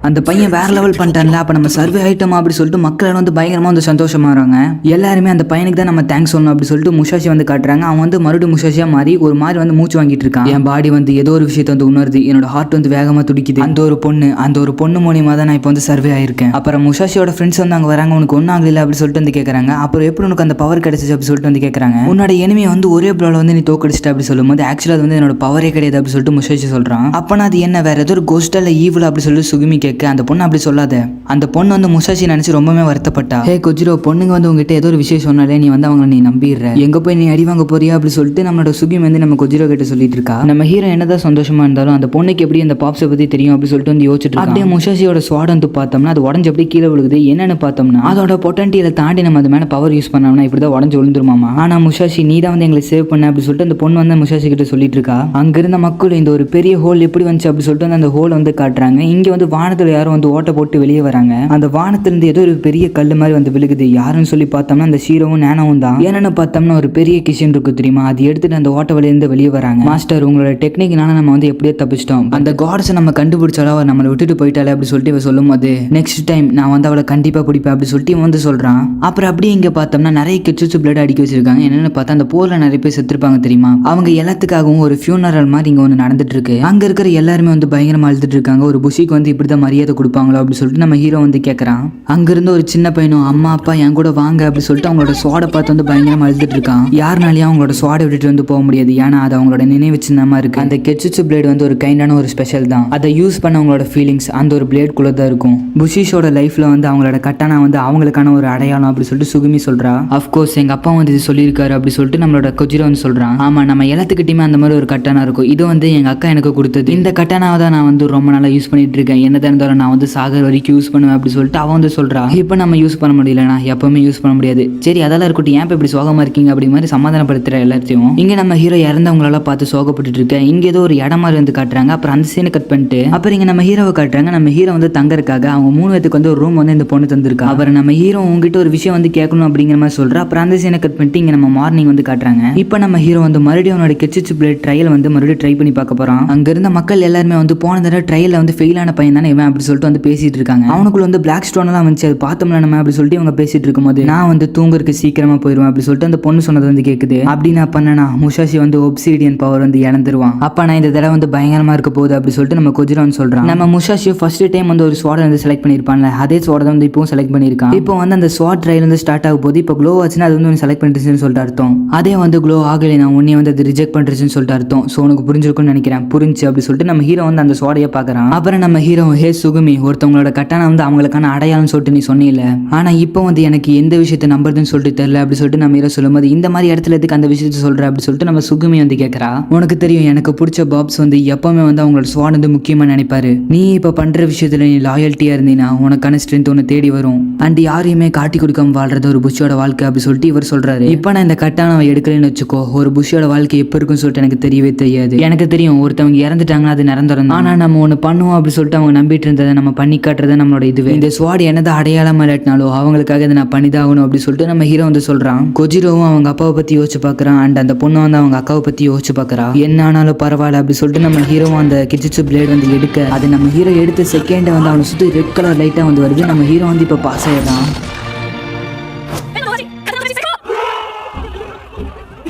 அந்த பையன் வேற லெவல் பண்ணிட்டான்ல, அப்போ நம்ம சர்வே ஆயிட்டோமா அப்படி சொல்லிட்டு மக்கள் வந்து பயங்கரமாக வந்து சந்தோஷமாகறாங்க. எல்லாருமே அந்த பையனுக்கு தான் நம்ம தேங்க்ஸ் சொல்லணும் அப்படி சொல்லிட்டு முஷாஷி வந்து காட்டுறாங்க. அவன் வந்து மறுபடியும் முஷாஷியா மாறி ஒரு மாதிரி வந்து மூச்சு வாங்கிட்டு இருக்கான். என் பாடி வந்து ஏதோ ஒரு விஷயத்தை வந்து உணருது, என்னோட ஹார்ட் வந்து வேகமாக துடிக்குது. அந்த ஒரு பொண்ணு மூலியமாக தான் நான் இப்போ வந்து சர்வே ஆயிருக்கேன். அப்புறம் முஷாஷியோட ஃப்ரெண்ட்ஸ் வந்து அங்கே வராங்க, உனக்கு ஒன்றும் ஆகல அப்படி சொல்லிட்டு வந்து கேட்குறாங்க. அப்புறம் எப்படி உனக்கு அந்த பவர் கிடைச்சிச்சு அப்படி சொல்லிட்டு வந்து கேட்குறாங்க. உன்னோட எனிமையை வந்து ஒரே ப்ளோவில் வந்து நீ தோக்கடிச்சிட்ட அப்படி சொல்லும் போது ஆக்சுவலாக அது வந்து என்னோட பவரே கிடையாது அப்படி சொல்லிட்டு முஷாஷி சொல்கிறான். அப்போனா அது என்ன வேற ஏதோ ஒரு கோஸ்டா இல்லை ஈவில் அப்படி சொல்லிட்டு சுகுமி கேட்குறா. கேட்க அந்த பொண்ணு அப்படி சொல்லாத. அந்த பொண்ணு வந்து முசாஷி நினைச்சு ரொம்பவே வருத்தப்பட்டா. ஹே கொஜிரோ, பொண்ணுங்க வந்து உங்ககிட்ட ஏதோ ஒரு விஷயம் சொன்னாலே நீ வந்து அவங்க நீ நம்பிடுற, எங்க போய் நீ அடி வாங்க போறியா அப்படி சொல்லிட்டு நம்மளோட சுகி வந்து நம்ம கொஜிரோ கிட்ட சொல்லிட்டு இருக்கா. நம்ம ஹீரோ என்னதான் சந்தோஷமா இருந்தாலும் அந்த பொண்ணுக்கு எப்படி அந்த பாப்ஸை பத்தி தெரியும் அப்படி சொல்லிட்டு வந்து யோசிச்சுட்டு அப்படியே முசாஷியோட ஸ்வாட் வந்து பார்த்தோம்னா அது உடஞ்சு அப்படியே கீழே விழுகுது. என்னன்னு பார்த்தோம்னா அதோட பொட்டன்டியில தாண்டி நம்ம அது மேல பவர் யூஸ் பண்ணோம்னா இப்படிதான் உடஞ்சு விழுந்துருமாமா. ஆனா முசாஷி நீ தான் வந்து எங்களை சேவ் பண்ண அப்படி சொல்லிட்டு அந்த பொண்ணு வந்து முசாஷி கிட்ட சொல்லிட்டு இருக்கா. அங்க இருந்த மக்கள் இந்த ஒரு பெரிய ஹோல் எப்படி வந்துச்சு அப்படி சொல்லிட்டு வந்து அந்த ஹோல் வந்து காட்டுறாங்க. இங்க வந்து வானத்துல யாரும் வந்து ஓட்ட போட்டு வெளியே வராங்க. அந்த வானத்திலிருந்து ஏதோ ஒரு பெரிய கல்லு மாதிரி வந்து விழுகுது. யாருன்னு சொல்லி பார்த்தோம்னா அந்த ஷீரோவும் நேனாவும் தான். என்னன்னு பார்த்தோம்னா ஒரு பெரிய கிஷன் இருக்கு தெரியுமா, அது எடுத்துட்டு அந்த ஓட்ட வழியிலிருந்து வெளியே வராங்க. மாஸ்டர் உங்களோட டெக்னிக்னால நம்ம வந்து எப்படியோ தப்பிச்சிட்டோம். அந்த காட்ஸை நம்ம கண்டுபிடிச்சாலும் அவள் நம்மளை விட்டுட்டு போயிட்டாலே அப்படி சொல்லிட்டு இவ சொல்லும் போது நெக்ஸ்ட் டைம் நான் வந்து அவளை கண்டிப்பா பிடிப்பேன் அப்படி சொல்லிட்டு இவன் வந்து சொல்றான். அப்புறம் அப்படியே இங்க பார்த்தோம்னா நிறைய கிச்சு பிளட் அடிக்க வச்சிருக்காங்க. என்னன்னு பார்த்தா அந்த போர்ல நிறைய பேர் செத்துருப்பாங்க தெரியுமா, அவங்க எல்லாத்துக்காகவும் ஒரு ஃபியூனரல் மாதிரி இங்க ஒன்று நடந்துட்டு இருக்கு. அங்க இருக்கிற எல்லாருமே வந்து பயங்கரமா அழுதுட்டு இருக்காங்க. ஒரு புஷிக்கு வந்து இப்படிதான் மரியாதை கொடுப்பாங்களோ அப்படி சொல்லிட்டு நம்ம ஹீரோ வந்து கேட்கறான். அங்கிருந்து ஒரு சின்ன பையனும் அம்மா அப்பா என் கூட வாங்க அப்படி சொல்லிட்டு அவங்களோட ஸ்வாடை பார்த்து வந்து பயங்கரமா அழுதுட்டு இருக்கான். யாருனாலையும் அவங்களோட ஸ்வாடை விட்டுட்டு வந்து போக முடியாது, ஏன்னா அது அவங்களோட நினைவு சின்னமா இருக்கு. அந்த கெச்சுச்சு பிளேட் வந்து ஒரு கைண்டான ஒரு ஸ்பெஷல் தான். அதை யூஸ் பண்ண அவங்களோட ஃபீலிங்ஸ் அந்த ஒரு பிளேட் குள்ள தான் இருக்கும். புஷிஷோட லைஃப்ல வந்து அவங்களோட கட்டானா வந்து அவங்களுக்கான ஒரு அடையாளம் அப்படி சொல்லிட்டு சுகுமி சொல்றா. அஃப்கோர்ஸ் எங்க அப்பா வந்து இது சொல்லியிருக்காரு அப்படி சொல்லிட்டு நம்மளோட கொஜிரோ வந்து சொல்றான். ஆமா நம்ம எல்லாத்துக்கிட்டையுமே அந்த மாதிரி ஒரு கட்டானா இருக்கும். இது வந்து எங்க அக்கா எனக்கு கொடுத்தது. இந்த கட்டானாவை தான் நான் வந்து ரொம்ப நாளா யூஸ் பண்ணிட்டு இருக்கேன். என்னதான் இருந்தாலும் நான் வந்து சாகர் வரைக்கும் யூஸ் பண்ணுவேன் அப்படி சொல்லிட்டு அவன் வந்து சொல்றா. இப்போ நம்ம யூஸ் பண்ண முடியலனா எப்பவுமே யூஸ் பண்ண முடியாது. சரி அதெல்லாம் இருக்கட்டும், ஏன் இப்படி சோகமா இருக்கீங்க அப்படி மாதிரி சமாதானப்படுத்துற எல்லாத்தையும். இங்க நம்ம ஹீரோ இறந்தவங்களால பார்த்து சோகப்பட்டு இருக்க. இங்க ஏதோ ஒரு இடம் மாதிரி வந்து காட்டுறாங்க. அப்புறம் அந்த சீனை கட் பண்ணிட்டு அப்புறம் இங்க நம்ம ஹீரோவை காட்டுறாங்க. நம்ம ஹீரோ வந்து தங்கறதுக்காக அவங்க 3 பேருக்கு வந்து ஒரு ரூம் வந்து இந்த பொண்ணு தந்திருக்கா. அப்புறம் நம்ம ஹீரோ உங்ககிட்ட ஒரு விஷயம் வந்து கேட்கணும் அப்படிங்கிற மாதிரி சொல்றா. அப்புறம் அந்த சீனை கட் பண்ணிட்டு இங்க நம்ம மார்னிங் வந்து காட்டுறாங்க. இப்போ நம்ம ஹீரோ வந்து மறுபடியும் அவனோட கெச்சிச்சு பிளேட் ட்ரையல் வந்து மறுபடியும் ட்ரை பண்ணி பார்க்க போறான். அங்க இருந்த மக்கள் எல்லாருமே வந்து போன தடவை ட்ரையல்ல வந்து ஃபெயில் ஆன பையன் தானே இவன் அப்படி சொல்லிட்டு வந்து பேசிட்டு இருக்காங்க. அவனுக்குள்ள வந்து பிளாக் ஸ்டோன் எல்லாம் வந்துச்சு, அது பார்த்தோம்ல நம்ம அப்படி சொல்லிட்டு இவங்க பேசிட்டு இருக்கும்போது நான் வந்து தூங்குறதுக்கு சீக்கிரமா போயிடுவேன் அப்படி சொல்லிட்டு அந்த பொண்ணு சொன்னது வந்து கேக்குது. அப்படி நான் பண்ணனா முஷாஷி வந்து ஒப்சிடியன் பவர் வந்து இழந்துருவான். அப்ப நான் இந்த தடவை வந்து பயங்கரமா இருக்க போகுது அப்படி சொல்லிட்டு நம்ம கொஜிரோ வந்து சொல்றான். நம்ம முஷாஷி ஃபர்ஸ்ட் டைம் வந்து ஒரு ஸ்வாட் வந்து செலக்ட் பண்ணிருப்பான்ல, அதே ஸ்வாட் வந்து இப்பவும் செலக்ட் பண்ணிருக்கான். இப்போ வந்து அந்த ஸ்வாட் ட்ரையல் வந்து ஸ்டார்ட் ஆக போது. இப்போ க்ளோ ஆச்சுன்னா அது வந்து செலக்ட் பண்ணிருச்சுன்னு சொல்லிட்டு அர்த்தம். அதே வந்து க்ளோ ஆகலை நான் உன்னைய வந்து அது ரிஜெக்ட் பண்ணிருச்சுன்னு சொல்லிட்டு அர்த்தம். ஸோ உனக்கு புரிஞ்சிருக்கும்னு நினைக்கிறேன். புரிஞ்சு அப்படி சொல்லிட்டு நம்ம ஹீரோ வந்து அந்த ஸ்வாடையை பார்க்கறான். அப்புறம் நம்ம ஹீரோ ஹே சுகுமி, ஒருத்தவங்களோட கட்டான வந்து அவங்களுக்கான அடையாளம் சொல்லிட்டு நீ சொன்னீல, ஆனா இப்போ வந்து எனக்கு எந்த விஷயத்தை நம்புறதுன்னு சொல்லிட்டு தெரியல அப்படி சொல்லிட்டு நம்ம ஹீரோ சொல்லும்போது இந்த மாதிரி இடத்துல எதுக்கு அந்த விஷயத்தை சொல்ற அப்படி சொல்லிட்டு நம்ம சுகுமி வந்து கேட்கறா. உனக்கு தெரியும் எனக்கு பிடிச்ச பாப்ஸ் வந்து எப்பவுமே வந்து அவங்களோட ஸ்வாட் வந்து முக்கியமா நினைப்பாரு. நீ இப்ப பண்ற விஷயத்துல நீ லாயல்ட்டியா இருந்தீங்கன்னா உனக்கான ஸ்ட்ரென்த் ஒன்று தேடி வரும். அண்ட் யாரையுமே காட்டி கொடுக்காம வாழ்றது ஒரு புஷோட வாழ்க்கை அப்படி சொல்லிட்டு இவர் சொல்றாரு. இப்போ நான் இந்த கட்டான எடுக்கலன்னு வச்சுக்கோ, ஒரு புஷோட வாழ்க்கை எப்ப இருக்குன்னு சொல்லிட்டு எனக்கு தெரியவே தெரியாது. எனக்கு தெரியும் ஒருத்தவங்க இறந்துட்டாங்கன்னா அது நிரந்தரம், ஆனா நம்ம ஒன்று பண்ணுவோம் அப்படி சொல்லிட்டு அவங்க நம்பிட்டு இருந்ததை நம்ம பண்ணி காட்டுறது நம்மளோட இதுவே. இந்த ஸ்வாட் என்னது அடையாளம் இல்லாட்டினாலும் அவங்களுக்காக இதை நான் பண்ணிதாகணும் அப்படி சொல்லிட்டு நம்ம ஹீரோ வந்து சொல்றான். கொஜிரோவும் அவங்க அப்பாவை பத்தி யோசிச்சு பாக்குறான். அண்ட் அந்த பொண்ணு வந்து அவங்க அக்காவை பத்தி யோசிச்சு பாக்குறா. என்ன ஆனாலும் பரவாயில்ல அப்படி சொல்லிட்டு நம்ம ஹீரோவும் அந்த கிச்சிச்சு பிளேட் வந்து எடுக்க அது நம்ம ஹீரோ எடுத்த செகண்ட் வந்து அவனை சுத்தி ரெட் கலர் லைட்டா வந்து வருது. நம்ம ஹீரோ வந்து இப்ப பாஸ் ஆயிடலாம்.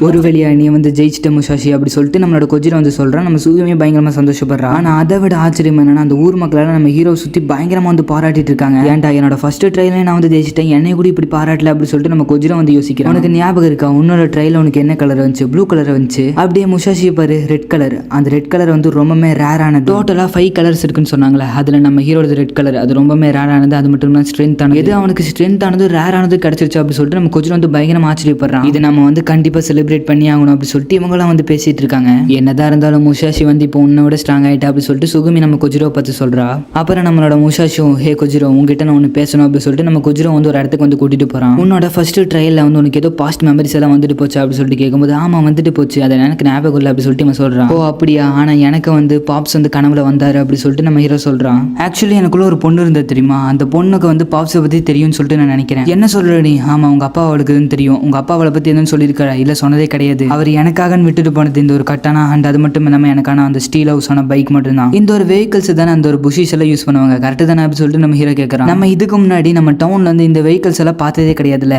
ஒரு வழியா நீ வந்து ஜெயிச்சிட்ட முஷாஷி அப்படி சொல்லிட்டு நம்மளோட கொஜிரோ வந்து சொல்றான். நம்ம சுகுமே பயங்கரமா சந்தோஷப்படுறா. ஆனா அதை விட ஆச்சரியம் என்னன்னா அந்த ஊர் மக்களால நம்ம ஹீரோ சுத்தி பயங்கரமா வந்து பாராட்டிட்டு இருக்காங்க. ஏன்டா என்னோட ஃபர்ஸ்ட் ட்ரையல நான் வந்து ஜெயிச்சிட்டேன், என்னை கூட இப்படி பாராட்டல அப்படி சொல்லிட்டு நம்ம கொஜிரோ வந்து யோசிக்கிறோம். உனக்கு ஞாபகம் இருக்கா உன்னோட ட்ரையல் உனக்கு என்ன கலர் வந்துச்சு? ப்ளூ கலர் வந்துச்சு. அப்படியே முஷாஷி பாரு ரெட் கலர். அந்த ரெட் கலர் வந்து ரொம்பவே ரேரானது. டோட்டலா 5 கலர்ஸ் இருக்குன்னு சொன்னாங்களே, அதுல நம்ம ஹீரோட ரெட் கலர் அது ரொம்பவே ரேரானது. அது மட்டும் தான் ஸ்ட்ரென்த் ஆனது. எது அவனுக்கு ஸ்ட்ரென்த் ஆனது ரேரானது கிடைச்சிருச்சு அப்படி சொல்லிட்டு நம்ம கொஜிரோ வந்து பயங்கரமா ஆச்சரியப்படுறான். இது நம்ம வந்து கண்டிப்பா செலிப்ரேட் பண்ணி ஆகணும் அப்படி சொல்லிட்டு இவங்களாம் வந்து பேசிட்டு இருக்காங்க. என்னதான் இருந்தாலும் முஷாஷி வந்து இப்போ உன்னை விட ஸ்ட்ராங் ஆயிட்டா அப்படி சொல்லிட்டு சுகுமி நம்ம கொஜிரோ பத்தி சொல்றா. அப்புறம் நம்மளோட முஷாஷியும் ஹே கொஜிரோ உங்ககிட்ட நான் ஒன்று பேசணும் அப்படி சொல்லிட்டு நம்ம கொஜிரோ வந்து ஒரு இடத்துக்கு வந்து கூட்டிட்டு போறான். உன்னோட ஃபர்ஸ்ட் ட்ரையல்ல வந்து உனக்கு ஏதோ பாஸ்ட் மெமரிஸ் எல்லாம் வந்துட்டு போச்சு அப்படி சொல்லிட்டு கேட்கும்போது ஆமா வந்துட்டு போச்சு, அதை எனக்கு ஞாபகம் இல்லை அப்படி சொல்லிட்டு இவன் சொல்றான். ஓ அப்படியா, ஆனா எனக்கு வந்து பாப்ஸ் வந்து கனவுல வந்தாரு அப்படி சொல்லிட்டு நம்ம ஹீரோ சொல்றான். ஆக்சுவலி எனக்குள்ள ஒரு பொண்ணு இருந்தது தெரியுமா, அந்த பொண்ணுக்கு வந்து பாப்ஸை பத்தி தெரியும்னு சொல்லிட்டு நான் நினைக்கிறேன். என்ன சொல்ற நீ? ஆமா உங்க அப்பா அவளுக்குன்னு தெரியும். உங்க அப்பா அவளை பத்தி எதுவும் சொல்லியிருக்காரா? இல்ல சொன்னதே கிடையாது. அவர் எனக்காக விட்டுட்டு போனது இந்த ஒரு கட்டானா அண்ட் அது மட்டும் இல்லாமல் எனக்கான அந்த ஸ்டீல் ஹவுஸ் ஆன பைக் மட்டும் தான். இந்த ஒரு வெஹிக்கிள்ஸ் தானே அந்த ஒரு புஷிஸ் எல்லாம் யூஸ் பண்ணுவாங்க கரெக்டு தானே அப்படி சொல்லிட்டு நம்ம ஹீரோ கேட்கறான். நம்ம இதுக்கு முன்னாடி நம்ம டவுன்ல வந்து இந்த வெஹிக்கிள்ஸ் எல்லாம் பார்த்ததே கிடையாதுல்ல.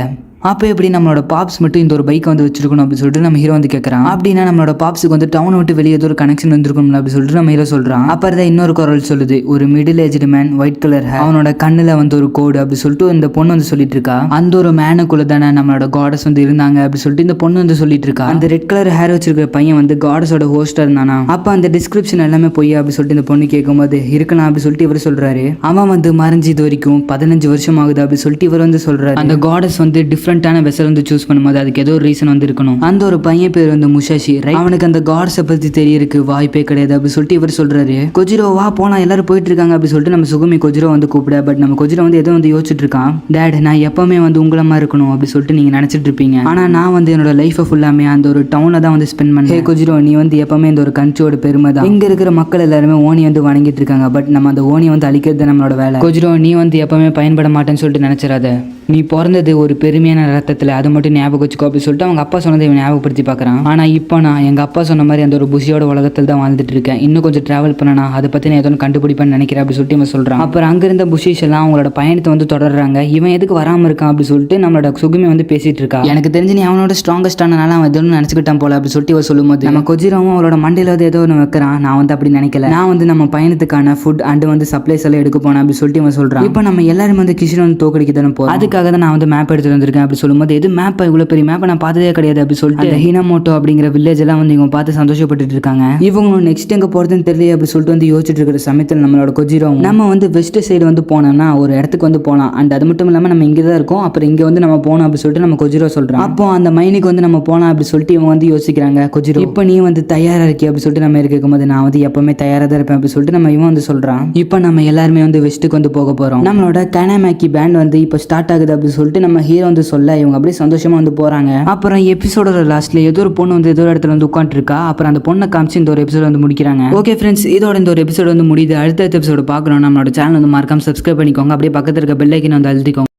அப்போ எப்படி நம்மளோட பாப்ஸ் மட்டும் இந்த ஒரு பைக்கை வந்து வச்சிருக்கணும் அப்படின்னு சொல்லிட்டு நம்ம ஹீரோ வந்து கேட்கறான். அப்படின்னா நம்மளோட பாப்ஸுக்கு வந்து டவுன் விட்டு வெளியே ஏதோ ஒரு கனெக்ஷன் வந்திருக்கும் அப்படின்னு சொல்லிட்டு நம்ம ஹீரோ சொல்றான். அப்புறம் இன்னொரு குரல் சொல்லுது, ஒரு middle aged man, white colour hair, அவனோட கண்ணுல வந்து ஒரு கோடு அப்படி சொல்லிட்டு இந்த பொண்ணு வந்து சொல்லிட்டு இருக்கா. அந்த ஒரு மேனுக்குள்ள தானே நம்மளோட காடஸ் வந்து இருந்தாங்க அப்படி சொல்லிட்டு இந்த பொண்ணு வந்து சொல்லிட்டு இருக்கா. அந்த ரெட் கலர் ஹேர் வச்சிருக்கிற பையன் வந்து காடஸோட ஹோஸ்டா இருந்தானா? அப்ப அந்த டிஸ்கிரிப்ஷன் எல்லாமே போய் அப்படி சொல்லிட்டு இந்த பொண்ணு கேட்கும்போது இருக்கலாம் அப்படி சொல்லிட்டு இவர் சொல்றாரு. அவன் வந்து மறைஞ்சு இது வரைக்கும் 15 வருஷம் ஆகுது அப்படி சொல்லிட்டு இவர் வந்து சொல்றாரு. அந்த காடஸ் வந்து டிஃப்ரெண்டான வெசல் வந்து சூஸ் பண்ணும்போது அதுக்கு ஏதோ ஒரு ரீசன் வந்து இருக்கணும். அந்த ஒரு பையன் பேர் வந்து முஷாஷி, அவனுக்கு அந்த காட்ஸை பத்தி தெரியறதுக்கு வாய்ப்பே கிடையாது அப்படி சொல்லிட்டு இவர் சொல்றாரு. கொஜிரோ வா போனா எல்லாரும் போயிட்டு இருக்காங்க அப்படி சொல்லிட்டு நம்ம சுகுமி கொஜிரோ வந்து கூப்பிட. பட் நம்ம கொஜிரோ வந்து ஏதோ வந்து யோசிச்சுட்டு இருக்கான். டேட், நான் எப்பவுமே வந்து உங்களமா இருக்கணும் அப்படி சொல்லிட்டு நீங்க நினைச்சிட்டு இருப்பீங்க. ஆனா நான் வந்து என்னோட லைஃபை ஃபுல்லாமே அந்த ஒரு டவுன்ல தான் வந்து ஸ்பெண்ட் பண்ணேன். கொஜிரோ, நீ வந்து எப்பவுமே இந்த ஒரு கண்ட்ரியோட பெருமை தான். இங்க இருக்கிற மக்கள் எல்லாருமே ஓனி வந்து வணங்கிட்டு இருக்காங்க. பட் நம்ம அந்த ஓனி வந்து அழிக்கிறது நம்மளோட வேலை. கொஜிரோ, நீ வந்து எப்பவுமே பயன்பட மாட்டேன்னு சொல்லிட்டு நினைச்சிடாத. நீ பிறந்தது ஒரு பெருமையான ரத்தத்தில், அதை மட்டும் ஞாபகம் வச்சுக்கோ அப்படின்னு சொல்லிட்டு அவங்க அப்பா சொன்னதை இவன் ஞாபகப்படுத்தி பார்க்குறான். ஆனால் இப்போ நான் எங்கள் அப்பா சொன்ன மாதிரி அந்த ஒரு புஷியோட உலகத்தில் தான் வாழ்ந்துட்டு இருக்கேன். இன்னும் கொஞ்சம் ட்ராவல் பண்ணனா அதை பற்றி நான் எதுவும் கண்டுபிடிப்பேன்னு நினைக்கிறேன் அப்படி சொல்லிட்டு இவன் சொல்கிறான். அப்புறம் அங்கிருந்த புஷிஷ் எல்லாம் அவங்களோட பயணத்தை வந்து தொடர்றாங்க. இவன் எதுக்கு வராமல் இருக்கான் அப்படி சொல்லிட்டு நம்மளோட சுகுமி வந்து பேசிட்டு இருக்கா. எனக்கு தெரிஞ்சு நீ அவனோட ஸ்ட்ராங்கஸ்டானால அவன் எதுவும் நினச்சிக்கிட்டான் போல அப்படி சொல்லிட்டு இவன் சொல்லும்போது நம்ம கொஜிராவும் அவளோட மண்டையில் வந்து ஏதோ ஒன்று வைக்கிறான். நான் வந்து அப்படி நினைக்கல. நான் வந்து நம்ம பயணத்துக்கான ஃபுட் அண்ட் வந்து சப்ளைஸ் எல்லாம் எடுக்க போனேன் அப்படி சொல்லிட்டு இவன் சொல்கிறான். இப்போ நம்ம எல்லாரும் வந்து கிஷன் வந்து தோக்கடிக்க தானே போகிறோம். அதுக்காக தான் நான் வந்து மேப் எடுத்துட்டு வந்திருக்கேன் அப்படி சொல்லும்போது, எது மேப், இவ்வளவு பெரிய மேப்பை நான் பார்த்ததே கிடையாது அப்படி சொல்லிட்டு ஹினாமோட்டோ அப்படிங்கிற வில்லேஜ் எல்லாம் வந்து இவங்க பார்த்து சந்தோஷப்பட்டு இருக்காங்க. இவங்களும் நெக்ஸ்ட் எங்க போறதுன்னு தெரியல அப்படி சொல்லிட்டு வந்து யோசிச்சுட்டு இருக்கிற சமயத்தில் நம்மளோட கொஜிரோ, நம்ம வந்து வெஸ்ட் சைடு வந்து போனோம்னா ஒரு இடத்துக்கு வந்து போகலாம். அண்ட் அது மட்டும் இல்லாமல் நம்ம இங்கே தான் இருக்கோம், அப்புறம் இங்கே வந்து நம்ம போனோம் அப்படி சொல்லிட்டு நம்ம கொஜிரோ சொல்றோம். அப்போ அந்த மைனுக்கு வந்து நம்ம போகலாம் அப்படி சொல்லிட்டு இவங்க வந்து யோசிக்கிறாங்க. கொஜிரோ, இப்போ நீ வந்து தயாரா இருக்கி அப்படி சொல்லிட்டு நம்ம இருக்கும்போது, நான் வந்து எப்பவுமே தயாரா தான் இருப்பேன் அப்படி சொல்லிட்டு நம்ம இவன் வந்து சொல்றான். இப்போ நம்ம எல்லாருமே வந்து வெஸ்ட்டுக்கு வந்து போக போறோம். நம்மளோட கனமேக்கி பேண்ட் வந்து இப்போ ஸ்டார்ட் ஆகுது அப்படி சொல்லிட்டு நம்ம ஹீரோ வந்து சொல்ல இவங்க அப்படியே சந்தோஷமா வந்து போறாங்க. அப்புறம் எபிசோடோட லாஸ்ட்ல ஏதோ ஒரு பொண்ணு வந்து ஏதோ ஒரு இடத்துல வந்து உட்காந்துட்டு இருக்கா. அப்புறம் அந்த பொண்ணை காமிச்சு இந்த ஒரு எபிசோட் வந்து முடிக்கிறாங்க. ஓகே ஃப்ரெண்ட்ஸ், இதோட இந்த ஒரு எபிசோட் வந்து முடியுது. அடுத்த எபிசோட பார்க்கணும் நம்மளோட சேனல் வந்து மறக்காம சப்ஸ்கிரைப் பண்ணிக்கோங்க. அப்படியே பக்கத்துல இருக்க பெல் ஐக்கனை வந்து அழுத்திக்கோங்க.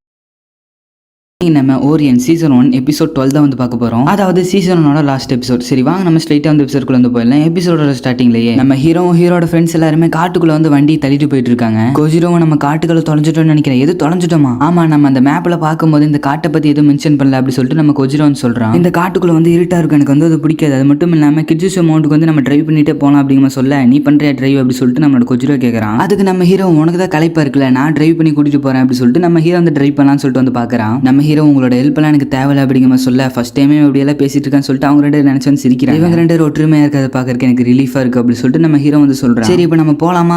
நம்ம ஓரியன் சீசன் 1 எபிசோட் 12 தான் வந்து பார்க்க போறோம். அதாவது சீசன் 1ஓட லாஸ்ட் எபிசோட். சரி வாங்க நம்ம ஸ்ட்ரைட்டா வந்து எபிசோட்குள்ள வந்து போயிடலாம். எபிசோடோட ஸ்டார்டிங்லயே நம்ம ஹீரோட ஃப்ரெண்ட்ஸ் எல்லாருமே காட்டுக்குள்ள வந்து வண்டி தள்ளிட்டு போயிட்டு இருக்காங்க. கொஜிரோவும் நம்ம காட்டுக்குள்ள தொலைஞ்சிட்டோம்னு நினைக்கிறேன். எது தொலைஞ்சிட்டோமா? ஆமா, நம்ம அந்த மேப்ல பார்க்கும்போது இந்த காட்டை பத்தி எதுவும் மென்ஷன் பண்ணல அப்படி சொல்லிட்டு நம்ம கொஜிரோ வந்து சொல்றான். இந்த காட்டுக்குள்ள வந்து இருட்டா இருக்கு, எனக்கு வந்து அது பிடிக்காது. அது மட்டும் இல்லாம கிட்ஜிஸ் அமௌண்ட்டுக்கு வந்து நம்ம டிரைவ் பண்ணிட்டே போகலாம் அப்படிங்கிற சொல்ல, நீ பண்றியா டிரைவ் அப்படி சொல்லிட்டு நம்மளோட கொஜிரோ கேட்கறான். அதுக்கு நம்ம ஹீரோ, உனக்கு தான் களைப்பா இருக்குல்ல, நான் டிரைவ் பண்ணி கூட்டிட்டு போறேன் அப்படி சொல்லிட்டு நம்ம ஹீரோ வந்து டிரைவ் பண்ணலாம்னு சொல்லிட்டு வந்து பாக்குறான். நம்ம ஹீரோ, உங்களோட ஹெல்ப் எனக்கு தேவையில்ல அப்படிங்கிற சொல்ல, ஃபர்ஸ்ட் டைமே இப்படி எல்லாம் பேசிட்டு இருக்கான்னு சொல்லிட்டு அவங்க ரெண்டு நினைச்சு வந்து சிரிக்கிறாங்க. இவங்க ரெண்டு ஒற்றுமையா இருக்கிறத பாக்குறதுக்கு எனக்கு ரிலீஃபா இருக்கு அப்படி சொல்லிட்டு நம்ம ஹீரோ வந்து சொல்றான். சரி இப்போ நம்ம போலாமா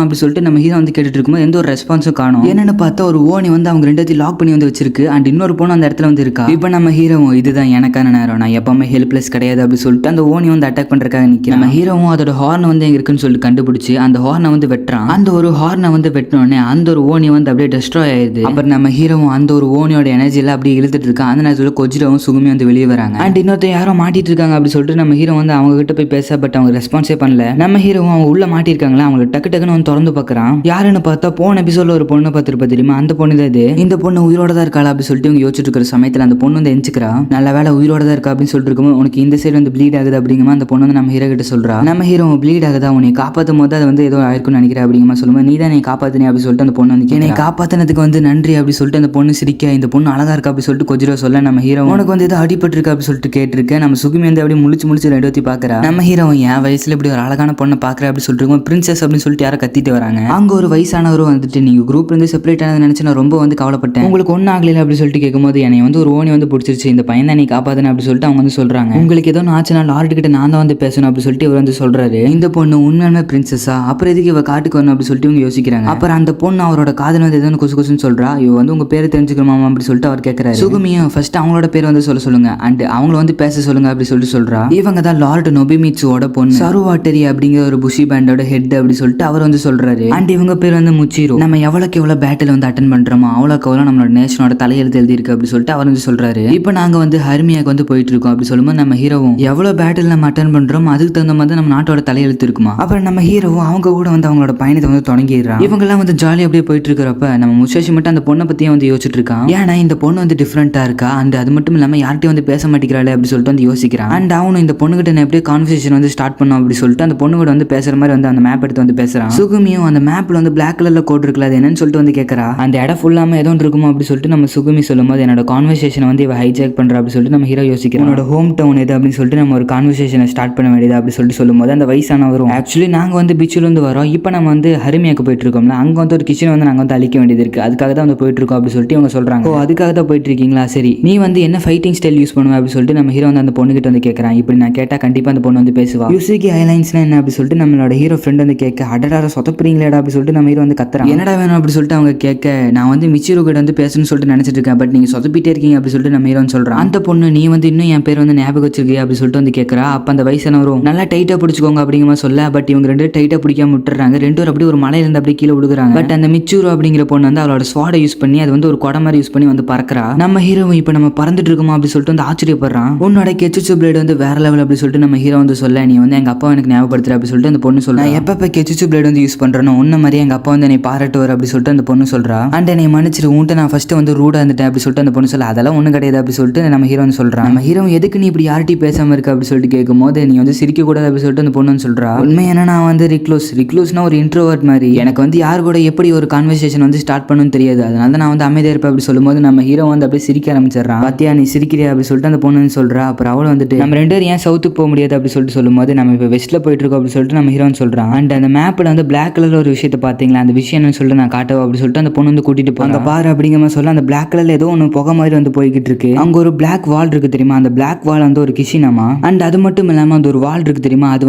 அப்படி சொல்லிட்டு நம்ம ஹீரோ வந்து கேட்டுட்டு இருக்கும்போது எந்த ஒரு ரெஸ்பான்ஸும் காணும். என்னன்னு பார்த்தா ஒரு ஓனி வந்து அவங்க ரெண்டாத்தையும் லாக் பண்ணி வந்து வச்சிருக்கு. அண்ட் இன்னொரு பொண்ணு அந்த இடத்துல வந்து இருக்கா. இப்போ நம்ம ஹீரோ, இதுதான் எனக்கான நேரம், நான் எப்பவுமே ஹெல்ப்லெஸ் கிடையாது அப்படி சொல்லிட்டு அந்த ஓனி வந்து அட்டாக் பண்றதுக்காக நிற்கிறேன். நம்ம ஹீரோவும் அதோட ஹார்ன் வந்து எங்க இருக்குன்னு சொல்லிட்டு கண்டுபிடிச்சு அந்த ஹார்னை வந்து வெட்டுறான். அந்த ஒரு ஹார்னை வந்து வெட்டினோடனே அந்த ஒரு ஓனி வந்து அப்படியே டெஸ்ட்ராய் ஆயிடுது. அப்புறம் நம்ம ஹீரோவும் அந்த ஒரு ஓனியோட எனர்ஜியில அப்படியே இழுத்துட்டு இருக்கான். அந்த நேரத்தில் கொஜிரோவும் சுகுமி வந்து வெளியே வராங்க. அண்ட் இன்னொருத்தர் யாரோ மாட்டிட்டு இருக்காங்க அப்படி சொல்லிட்டு நம்ம ஹீரோ வந்து அவங்க கிட்ட போய் பேச, பட் அவங்க ரெஸ்பான்ஸே பண்ணல. நம்ம ஹீரோவும் அவங்க உள்ள மாட்டிருக்காங்களா அவங்க டக்குன்னு வந்து திறந்து பார்க்கறான். யாருன்னு பார்த்தா போன எபிசோட்ல ஒரு பொண்ணு பார்த்திருப்பா தெரியுமா, அந்த பொண்ணு தான் இது. இந்த பொண்ணு உயிரோட தான் இருக்கா அப்படி சொல்லிட்டு இவங்க யோசிச்சுட்டு இருக்கிற சமயத்தில் அந்த பொண்ணு வந்து எஞ்சிக்கிறா. நல்ல வேலை உயிரோட தான் இருக்கா அப்படின்னு சொல்லிட்டு இருக்கும்போது, உனக்கு இந்த சைடு வந்து ப்ளீட் ஆகுது அப்படிங்கிற அந்த பொண்ணு வந்து நம்ம ஹீரோ கிட்ட சொல்றா. நம்ம ஹீரோ, ப்ளீட் ஆகுதா, உன்னை காப்பாற்றும் போது அது வந்து ஏதோ ஆயிருக்குன்னு நினைக்கிறேன் அப்படிங்கிற சொல்லும்போது, நீ தான் என்னை காப்பாத்தினே அப்படி சொல்லிட்டு அந்த பொண்ணு வந்து என்னை காப்பாத்தினதுக்கு வந்து நன்றி அப்படி சொல்லிட்டு அந்த பொண்ணு சிரிக்க, இந்த பொண்ணு அழகா இருக்கா அப்படி சொல்லிட்டு கொஜிரோ சொல்ல, நம்ம ஹீரோ, உனக்கு வந்து ஏதோ அடிபட்டு இருக்கா அப்படி சொல்லிட்டு கேட்டிருக்கேன். நம்ம சுகுமி வந்து அப்படியே முழிச்சு ரெண்டு பாக்குறா. நம்ம ஹீரோ, என் வயசுல இப்படி ஒரு அழகான பொண்ணை பாக்குற அப்படி சொல்லிட்டு பிரின்சஸ் அப்படின்னு சொல்லிட்டு யாரை கத்திட்டு வராங்க. அங்க ஒரு வயசானவரும் வந்துட்டு, நீங்க குரூப்ல இருந்து செப்பரேட் ஆனது நினைச்சு நான் ரொம்ப வந்து கவலைப்பட்டேன், உங்களுக்கு ஒன்னும் ஆகல அப்படி சொல்லிட்டு கேட்கும்போது, என்னை வந்து ஒரு ஓனி வந்து பிடிச்சிருச்சு, இந்த பையன் தான் நீ காப்பாத்துன அப்படி சொல்லிட்டு அவங்க வந்து சொல்றாங்க. உங்களுக்கு ஏதோ ஆச்சுன்னா லார்டு கிட்ட நான் தான் வந்து பேசணும் அப்படி சொல்லிட்டு இவர் வந்து சொல்றாரு. இந்த பொண்ணு உண்மையான பிரின்சஸா, அப்புறம் எதுக்கு இவ காட்டுக்கு வரணும் அப்படி சொல்லிட்டு இவங்க யோசிக்கிறாங்க. அப்புறம் அந்த பொண்ணு அவரோட காதல் வந்து ஏதோ குசுன்னு சொல்றா. இவ வந்து உங்க பேரை தெரிஞ்சுக்கணுமா அப்படி சொல்லிட்டு அவர் கேட்கிறாரு. சுகுமியும் ஃபர்ஸ்ட் அவங்களோட பேர் வந்து சொல்லுங்க அண்ட் அவங்கள வந்து பேச சொல்லுங்க அப்படி சொல்லிட்டு சொல்றா. இவங்க தான் லார்டு நொபிமிட்சுவோட பொண்ணு சருவாட்டரி அப்படிங்கிற ஒரு புஷி பேண்டோட ஹெட் அப்படி சொல்லிட்டு அவர் வந்து சொல்றாரு. அண்ட் இவங்க பேர் வந்து முச்சிரோ. நம்ம எவ்வளவுக்கு எவ்வளவு பேட்டில் வந்து அட்டன் பண்றோமோ அவ்வளோக்கு அவ்வளோ நம்மளோட நேஷனோட தலையெழுத்து எழுதி இருக்கு அப்படி சொல்லிட்டு அவர் வந்து சொல்றாரு. இப்போ நாங்க வந்து ஹர்மியாக்கு வந்து போயிட்டு இருக்கோம் அப்படி சொல்லும்போது, நம்ம ஹீரோவும் எவ்வளவு பேட்டில் நம்ம அட்டன் பண்றோம் அதுக்கு தகுந்த மாதிரி நம்ம நாட்டோட தலையெழுத்து இருக்குமா. அப்புறம் நம்ம ஹீரோவும் அவங்க கூட வந்து அவங்களோட பயணத்தை வந்து தொடங்கிடுறான். இவங்க எல்லாம் வந்து ஜாலியா அப்படியே போயிட்டு இருக்கிறப்ப நம்ம முஷாஷி மட்டும் அந்த பொண்ணை பத்தியே வந்து யோசிச்சுட்டு இருக்கான். ஏன்னா இந்த பொண்ணு வந்து டிஃப்ரெண்டா இருக்கா அண்ட் அது மட்டும் இல்லாம யார்கிட்டயும் வந்து பேச மாட்டேங்கிறாளே அப்படி சொல்லிட்டு வந்து யோசிக்கிறான். அண்ட் அவனும் இந்த பொண்ணுகிட்ட நான் எப்படி கான்வர்சேஷன் வந்து ஸ்டார்ட் பண்ணும் அப்படி சொல்லிட்டு அந்த பொண்ணு கூட வந்து பேசுற மாதிரி வந்து அந்த மேப் எடுத்து வந்து பேசுறான். சுகுமியும் அந்த மேப்ல வந்து பிளாக் கலர்ல கோட் இருக்குல்ல அது என்னன்னு சொல்லிட்டு வந்து கேட்கறா. அந்த இடம் ஃபுல்லாம ஏதோ இருக்குமோ அப்படி சொல்லிட்டு நம்ம சுகுமி சொல்லும்போது என்னோட கான்வர்சேஷனை வந்து இவ ஹைஜாக் பண்றா அப்படி சொல்லிட்டு நம்ம ஹீரோ யோசிக்கிறோம். என்னோட ஹோம் டவுன் எது அப்படின்னு சொல்லிட்டு நம்ம ஒரு கான்வர்சேஷனை ஸ்டார்ட் பண்ண வேண்டியது அப்படி சொல்லிட்டு சொல்லும்போது அந்த வயசானவரும் ஆக்சுவலி நாங்க வந்து பீச்சில் இருந்து வரோம், இப்போ நம்ம வந்து ஹரிமியாக்கு போயிட்டு இருக்கோம்ல, அங்க வந்து ஒரு கிச்சன் வந்து நாங்க வந்து அழிக்க வேண்டியது இருக்கு, அதுக்காக தான் வந்து போயிட்டு இருக்கோம் அப்படி சொல்லிட்டு இவங்க சொல்றாங்க. ஓ அதுக்காக தான் போயிட்டு இருக்கீங்களா, சரி நீ வந்து என்ன ஃபைட்டிங் ஸ்டைல் யூஸ் பண்ணுவ அப்படி சொல்லிட்டு நம்ம ஹீரோ வந்து அந்த பொண்ணு கிட்ட வந்து கேட்கறான். இப்படி நான் கேட்டா கண்டிப்பா அந்த பொண்ணு வந்து பேசுவா. யூசிகி ஐலைன்ஸ்னா என்ன அப்படி சொல்லிட்டு நம்மளோட ஹீரோ ஃப்ரெண்ட் வந்து கேட்க, அடடார சொதப்புறீங்களேடா அப்படி சொல்லிட்டு நம்ம ஹீரோ வந்து கத்துறான். என்னடா வேணும் அப்படி சொல்லிட்டு அவங்க கேட்க, நான் வந்து மிச்சிரோ கிட்ட வந்து பேசணும்னு சொல்லிட்டு நினைச்சிட்டு இருக்கேன், பட் நீங்க சொதப்பிட்டே இருக்கீங்க அப்படி சொல்லிட்டு நம்ம ஹீரோன்னு சொல்றான். அந்த பொண்ணு நீ வந்து இன்னும் என் பேர் வந்து ஞாபகம் வச்சிருக்கியா அப்படி சொல்லிட்டு வந்து கேட்கறா. அப்ப அந்த வயசானவரும் நல்லா டைட்டா பிடிச்சுக்கோங்க அப்படிங்கிற சொல்ல, பட் இவங்க ரெண்டு டைட்டா பிடிக்காம விட்டுறாங்க. ரெண்டு பேரும் அப்படியே ஒரு மலையில இருந்து அப்படியே கீழே விழுகுறாங்க. பட் அந்த மிச்சூரோ அப்படிங்கிற பொண்ணு வந்து அவளோட ஸ்வாடை யூஸ் பண்ணி அது வந்து ஒரு கொடை மாதிரி யூஸ் பண்ணி வந்து பறக்கிறா. நம்ம ஹீரோ இப்ப நம்ம பறந்துட்டு இருக்கோமா அப்படி சொல்லிட்டு வந்து ஆச்சரியப்படுறான். உன்னோட கெச்சுச்சு பிளேட் வந்து வேற லெவல் அப்படி சொல்லிட்டு நம்ம ஹீரோ வந்து சொல்ல, நீ வந்து எங்க அப்பா எனக்கு ஞாபகப்படுத்துற அப்படி சொல்லிட்டு அந்த பொண்ணு சொல்றா. எப்ப கெச்சுச்சு பிளேட் வந்து யூஸ் பண்றேனோ உன்ன மாதிரி எங்க அப்பா வந்து என்னை பாராட்டுவார் அப்படி சொல்லிட்டு அந்த பொண்ணு சொல்றா. அண்ட் என்னை மன்னிச்சிரு, உன்ட்ட நான் ஃபர்ஸ்ட் வந்து ரூடா இருந்துட்டேன் அப்படி சொல்லிட்டு அந்த பொண்ணு சொல்ல, அதெல்லாம் ஒண்ணு கிடையாது அப்படி சொல்லிட்டு நம்ம ஹீரோ வந்து சொல்றான். நம்ம ஹீரோ எதுக்கு நீ இப்படி யார்கிட்டயும் பேசாம இருக்க அப்படி சொல்லிட்டு கேட்கும் போது, நீ வந்து சிரிக்க கூடாது அப்படி சொல்லிட்டு அந்த பொண்ணு சொல்றா. உண்மை என்ன, நான் வந்து ரிக்ளோஸ்னா ஒரு இன்ட்ரோவர்ட் மாதிரி, எனக்கு வந்து யார் கூட எப்படி ஒரு கான்வர்சேஷன் வந்து ஸ்டார்ட் பண்ணணும்னு தெரியாது, அதனால நான் வந்து அமைதியா இருப்பேன் அப்படி சொல்லும்போது நம்ம ஹீரோ வந்து அப்படியே சிரிக்க ஆரம்பிச்சிடறான். பாத்தியா நீ சிரிக்கிறியா அப்படி சொல்லிட்டு அந்த பொண்ணு சொல்றா. அப்புறம் அவளை வந்துட்டு நம்ம ரெண்டு பேரும் ஏன் சவுத்துக்கு போக முடியாது அப்படி சொல்லிட்டு சொல்லும்போது, நம்ம இப்போ வெஸ்ட்ல போயிட்டு இருக்கோம் அப்படி சொல்லிட்டு நம்ம ஹீரோன்னு சொல்றான். அண்ட் அந்த மேப்ல வந்து பிளாக் கலர்ல ஒரு விஷயத்தை பாத்தீங்களா, அந்த விஷயம் என்னன்னு சொல்லிட்டு நான் காட்டுவோம் அப்படி சொல்லிட்டு அந்த பொண்ணு வந்து கூட்டிட்டு போங்க பாரு அப்படிங்கிற மாதிரி சொல்ல, அந்த பிளாக் கலர்ல ஏதோ ஒன்று புகை மாதிரி வந்து போய்கிட்டு இருக்கு. அங்க ஒரு பிளாக் வால் இருக்கு தெரியுமா, அந்த பிளாக் வால் வந்து ஒரு கிஷினாமா. அண்ட் அது மட்டும் இல்லாம அந்த ஒரு வால் இருக்கு தெரியுமா, அது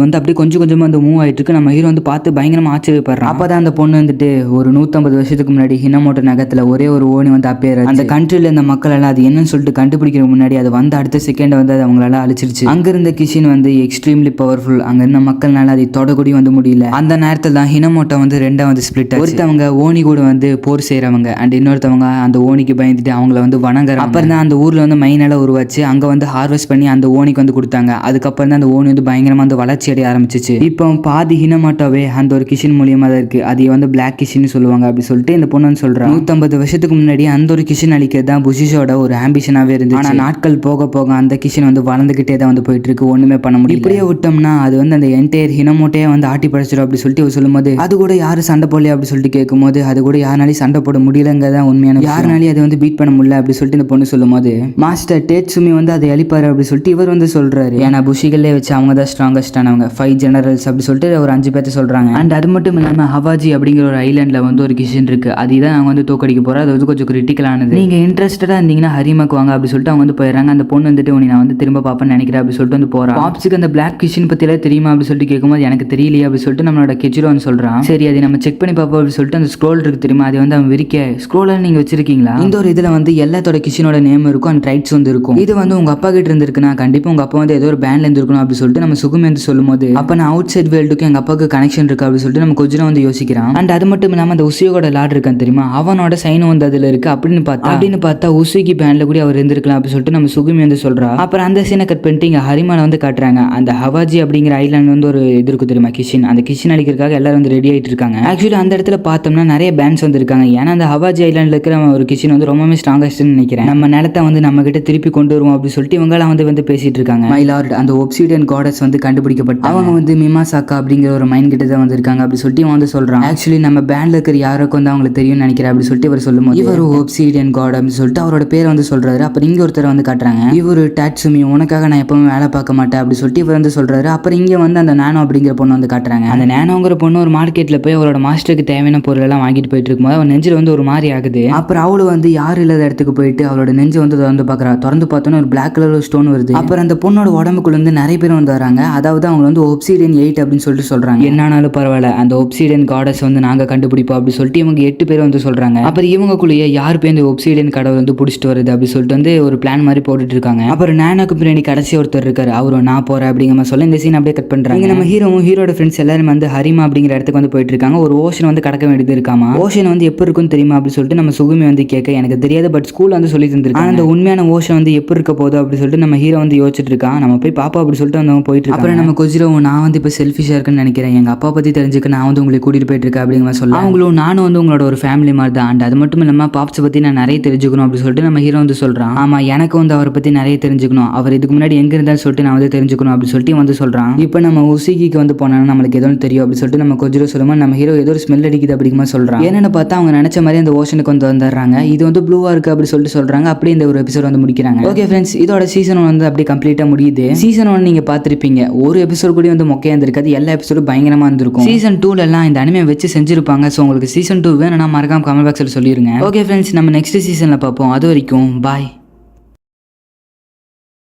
வந்து அப்படியே கொஞ்சம் கொஞ்சமா வந்து மூவ் ஆயிட்டு இருக்கு. நம்ம ஹீரோ வந்து பார்த்து பயங்கரமா ஆச்சரியப்படுறான். அப்பதான் அந்த பொண்ணு வந்துட்டு ஒரு 150 வருஷத்துக்கு முன்னாடி ஹினமோட்டோ நகரத்துல ஒரே ஒரு ஓனி வந்து அப்பேர் அந்த கண்ட்ரில இந்த மக்கள் எல்லாம் அது என்னன்னு சொல்லிட்டு கண்டுபிடிக்கிற முன்னாடி அது வந்து அடுத்த செகண்ட் வந்து அது அவங்களால அழிச்சிருச்சு. அங்க இருந்த கிஷின் வந்து எக்ஸ்ட்ரீம்லி பவர்ஃபுல், அங்க இருந்த மக்கள்னால அதை தொடக்கூடி வந்து முடியல. அந்த நேரத்துல தான் ஹினமோட்டோ வந்து ரெண்டா வந்து ஸ்பிளிட் ஆச்சு. ஒருத்தவங்க ஓனி கூட வந்து போர் செய்யறவங்க அண்ட் இன்னொருத்தவங்க அந்த ஓனிக்கு பயந்துட்டு அவங்கள வந்து வணங்குறாங்க. அப்புறம் தான் அந்த ஊர்ல வந்து மைனால உருவாச்சு, அங்க வந்து ஹார்வெஸ்ட் பண்ணி அந்த ஓனிக்கு வந்து கொடுத்தாங்க. அதுக்கப்புறம் தான் அந்த ஓனி வந்து பயங்கரமா வந்து வளர்ச்சி அடைய ஆரம்பிச்சிச்சு. இப்போ பாதி ஹினமோட்டோவே அந்த ஒரு கிஷின் மூலியமா தான் இருக்கு, அது வந்து பிளாக் கிஷின் சொல்லுவாங்க அப்படி சொல்லிட்டு இந்த பொண்ணு சொல்றா. 150 வருஷத்துக்கு முன்னாடி அந்த ஒரு கிஷின் அழிக்கிறது தான் புஷிஷோட ஒரு ஆம்பிஷனாவே இருந்துச்சு. ஆனா நாட்கள் போக போக அந்த கிஷின் வந்து வளர்ந்துகிட்டே தான் வந்து போயிட்டு இருக்கு, ஒண்ணுமே பண்ண முடியும். இப்படியே விட்டோம்னா அது வந்து அந்த என்டையர் ஹினமோட்டே வந்து ஆட்டி படைச்சிடும் அப்படி சொல்லிட்டு இவர் சொல்லும்போது, அது கூட யாரு சண்டை போடலையா அப்படி சொல்லிட்டு கேட்கும்போது, அது கூட யாருனாலையும் சண்டை போட முடியலங்கிறதான் உண்மையான, யாருனாலையும் அதை வந்து பீட் பண்ண முடியல அப்படி சொல்லிட்டு இந்த பொண்ணு சொல்லும்போது, மாஸ்டர் டேட்சுமி வந்து அதை அழிப்பாரு அப்படி சொல்லிட்டு இவர் வந்து சொல்றாரு. ஏன்னா புஷிகளே வச்சு அவங்க தான் ஸ்ட்ராங்கஸ்ட் ஆனவங்க, 5 ஜெனரல்ஸ் அப்படி சொல்லிட்டு ஒரு 5 பேர்த்த சொல்றாங்க. அண்ட் அது மட்டும் இல்லாம ஹவாஜி அப்படிங்கிற ஒரு ஐலாண்ட்ல வந்து ஒரு கிஷன் இருக்கு, அதுதான் நாங்க வந்து தோக்கடிக்க போறோம், அது வந்து கொஞ்சம் கிரிட்டிக்கலானது, நீங்க இன்ட்ரெஸ்டடா இருந்தீங்கன்னா ஹரிமாக்கு வாங்க அப்படி சொல்லிட்டு அவங்க வந்து போயிடறாங்க. அந்த பொண்ணு வந்துட்டு உன்னை நான் வந்து திரும்ப பாப்பேன்னு நினைக்கிறேன் அப்படி சொல்லிட்டு வந்து போறான். பாப்ஸுக்கு அந்த பிளாக் கிஷன் பத்தியில தெரியுமா அப்படி சொல்லிட்டு கேட்கும்போது, எனக்கு தெரியலையே அப்படி சொல்லிட்டு நம்மளோட கெஜிரோ வந்து சொல்றான். சரி அதை நம்ம செக் பண்ணி பார்ப்போம் அப்படி சொல்லிட்டு அந்த ஸ்க்ரோல் இருக்கு தெரியுமா, அது வந்து அவன் விரிக்க, ஸ்க்ரோல நீங்க வச்சிருக்கீங்களா, இந்த ஒரு இதுல வந்து எல்லாத்தோட கிஷனோட நேம் இருக்கும் அண்ட் ரைட்ஸ் வந்து இருக்கும், இது வந்து உங்க அப்பா கிட்ட இருந்திருக்குன்னா கண்டிப்பா உங்க அப்பா வந்து ஏதோ ஒரு பேண்ட்ல இருந்திருக்கணும் அப்படி சொல்லிட்டு நம்ம சுகுமி வந்து சொல்லும்போது, அப்ப நான் அவுட் சைட் வேர்ல்டுக்கும் எங்க அப்பாவுக்கு கனெக்ஷன் இருக்கு அப்படி சொல்லிட்டு நம்ம கொஜிரோ வந்து யோசிக்கிறான். அண்ட் அது மட்டும் இல்லாம அந்த உசியோட லார்ட் இருக்கான் தெரியுமா, அவனோட சைனும் வந்து அதுல இருக்கு அப்படின்னு பார்த்தா உசிகி பேண்ட்ல கூட அவர் இருந்திருக்கலாம் அப்படி சொல்லிட்டு நம்ம சுகுமி வந்து சொல்றா. அப்புறம் அந்த சீனை கட் பண்ணிட்டு இங்க ஹரிமான வந்து காட்டுறாங்க. அந்த ஹவாஜி அப்படிங்கிற ஐலாண்ட் வந்து ஒரு இது இருக்கு தெரியுமா கிஷின், அந்த கிஷின் அடிக்கிறதுக்காக எல்லாரும் வந்து ரெடி ஆயிட்டு இருக்காங்க. ஆக்சுவலி அந்த இடத்துல பார்த்தோம்னா நிறைய பேண்ட்ஸ் வந்து இருக்காங்க, ஏன்னா அந்த ஹவாஜி ஐலாண்ட்ல இருக்கிற ஒரு கிஷின் வந்து ரொம்பவே ஸ்ட்ராங்கஸ்ட்னு நினைக்கிறேன், நம்ம நிலத்தை வந்து நம்ம கிட்ட திருப்பி கொண்டு வருவோம் அப்படி சொல்லிட்டு இவங்க எல்லாம் வந்து பேசிட்டு இருக்காங்க. மை லார்ட், அந்த ஒப்சிடியன் காடஸ் வந்து கண்டுபிடிக்கப்பட்டு அவங்க வந்து மிமாசாக்கா அப்படிங்கிற ஒரு மைண்ட் கிட்ட தான் வந்து இருக்காங்க அப்படி சொல்லிட்டு இவன் வந்து சொல்றான். ஆக்சுவலி நம்ம பேண்ட்ல இருக்கிற யாருக்கு வந்து அவங்களுக்கு தெரியும்னு நினைக்கிறேன் அப்படி சொல்லிட்டு இவர் சொல்லும்போது, இவர் ஒப்சிடியன் காட் அப்படின்னு சொல்லிட்டு அவரோட பேரை வந்து சொல்றாரு. அப்புறம் இங்க ஒருத்தர் வந்து காட்டுறாங்க, இவரு டாட்சுமி, உனக்காக நான் எப்பவுமே வேலை பார்க்க மாட்டேன் அப்படி சொல்லிட்டு இவர் வந்து சொல்றாரு. அப்புறம் இங்க வந்து அந்த நானோ அப்படிங்கிற பொண்ணு வந்து காட்டுறாங்க. அந்த நானோங்கிற பொண்ணு ஒரு மார்க்கெட்ல போய் அவரோட மாஸ்டருக்கு தேவையான பொருள் எல்லாம் வாங்கிட்டு போயிட்டு இருக்கும்போது அவன் நெஞ்சில் வந்து ஒரு மாதிரி ஆகுது. அப்புறம் அவளு வந்து யாரும் இல்லாத இடத்துக்கு போயிட்டு அவளோட நெஞ்சு வந்து திறந்து பாக்குறா. திறந்து பார்த்தோன்னா ஒரு பிளாக் கலர் ஸ்டோன் வருது. அப்புறம் அந்த பொண்ணோட உடம்புக்குள்ள இருந்து நிறைய பேர் வந்து வராங்க, அதாவது அவங்க வந்து ஒப்சிடியன் 8 அப்படின்னு சொல்லிட்டு சொல்றாங்க. என்னானாலும் பரவாயில்ல, அந்த ஒப்சிடியன் காடஸ் வந்து நாங்க கண்டுபிடிப்போம் அப்படி சொல்லிட்டு இவங்க 8 பேர் வந்து சொல்றாங்க. அப்புறம் இவங்களுக்குள்ளேயே யார் போய் இந்த ஒப்சிடியன் கடவுள் வந்து பிடிச்சிட்டு வருது அப்படி சொல்லிட்டு வந்து ஒரு பிளான் மாதிரி போட்டுட்டு இருக்காங்க. அப்புறம் நானோக்கு பின்னாடி கடைசி ஒருத்தர் இருக்காரு, அவரும் நான் போறேன் அப்படிங்கிற மாதிரி சொல்ல இந்த சீன் அப்படியே கட் பண்றாங்க. நம்ம ஹீரோவும் ஹீரோட ஃப்ரெண்ட்ஸ் எல்லாரும் வந்து ஹரிமா அப்படிங்கிற இடத்துக்கு வந்து போயிட்டு இருக்காங்க. ஒரு ஓஷன் வந்து கடக்க வேண்டியது இருக்காமா, ஓஷன் வந்து எப்படி இருக்குன்னு தெரியுமா அப்படி சொல்லிட்டு நம்ம சுகுமி வந்து கேட்க, எனக்கு தெரியாது பட் ஸ்கூல்ல வந்து சொல்லி தந்திருக்காங்க, அந்த உண்மையான ஓஷன் வந்து எப்படி இருக்க போகுது அப்படி சொல்லிட்டு நம்ம ஹீரோ வந்து யோசிச்சுட்டு இருக்கான். நம்ம போய் பாப்பா அப்படி சொல்லிட்டு வந்து போயிட்டு இருக்காங்க. அப்புறம் நம்ம கொஜிரோ, நான் வந்து இப்போ செல்ஃபிஷா இருக்குன்னு நினைக்கிறேன், எங்க அப்பா பத்தி தெரிஞ்சுக்க நான் வந்து உங்களை கூட்டிட்டு போயிட்டு இருக்கேன் அப்படிங்கிற மாதிரி சொல்ல, அவங்களும் நானும் வந்து உங்களோட ஒரு ஃபேமிலி மாதிரி தான், அண்ட் அது மட்டும் இல்லாம பாப்ஸ் பத்தி நான் நிறைய தெரிஞ்சுக்கணும் அப்படின்னு சொல்லிட்டு நம்ம ஹீரோ வந்து சொல்றான். ஆமா, எனக்கு வந்து அவரை பத்தி நிறைய தெரிஞ்சுக்கணும், அவர் இதுக்கு முன்னாடி எங்க இருந்தாலும் சொல்லிட்டு நான் வந்து தெரிஞ்சுக்கணும் அப்படின்னு சொல்லிட்டு வந்து சொல்றான். இப்போ நம்ம உசிகிக்கு வந்து போனா நம்மளுக்கு ஏதோ தெரியும் அப்படின்னு சொல்லிட்டு நம்ம கொஜிரோ சொல்லுமா நம்ம ஹீரோ ஏதோ ஒரு ஸ்மெல் அடிக்குது அப்படிமா சொல்றான். என்னன்னு பார்த்தா அவங்க நினைச்ச மாதிரி அந்த ஓஷனுக்கு வந்து வந்துடுறாங்க. இது வந்து ப்ளூவா இருக்கு அப்படி சொல்லிட்டு சொல்றாங்க. அப்படியே இந்த ஒரு எபிசோட் வந்து முடிக்கிறாங்க. ஓகே ஃப்ரெண்ட்ஸ், இதோட சீசன் வந்து அப்படியே கம்ப்ளீட்டா முடியுது. சீசன் 1 நீங்க பார்த்திருப்பீங்க, ஒரு எபிசோட் கூட வந்து மொக்கையா இருந்திருக்காது, எல்லா எபிசோடும் பயங்கரமா இருந்திருக்கும். சீசன் 2ல எல்லாம் இந்த அனிமே வச்சு செஞ்சிருப்பாங்க. ஸோ உங்களுக்கு சீசன் 2 வேணும்னா மறக்காம கமெண்ட் பாக்ஸ்ல சொல்லிருங்க. ஓகே ஃப்ரெண்ட்ஸ், நம்ம நெக்ஸ்ட் சீசன்ல பார்ப்போம். அது வரைக்கும் பாய்.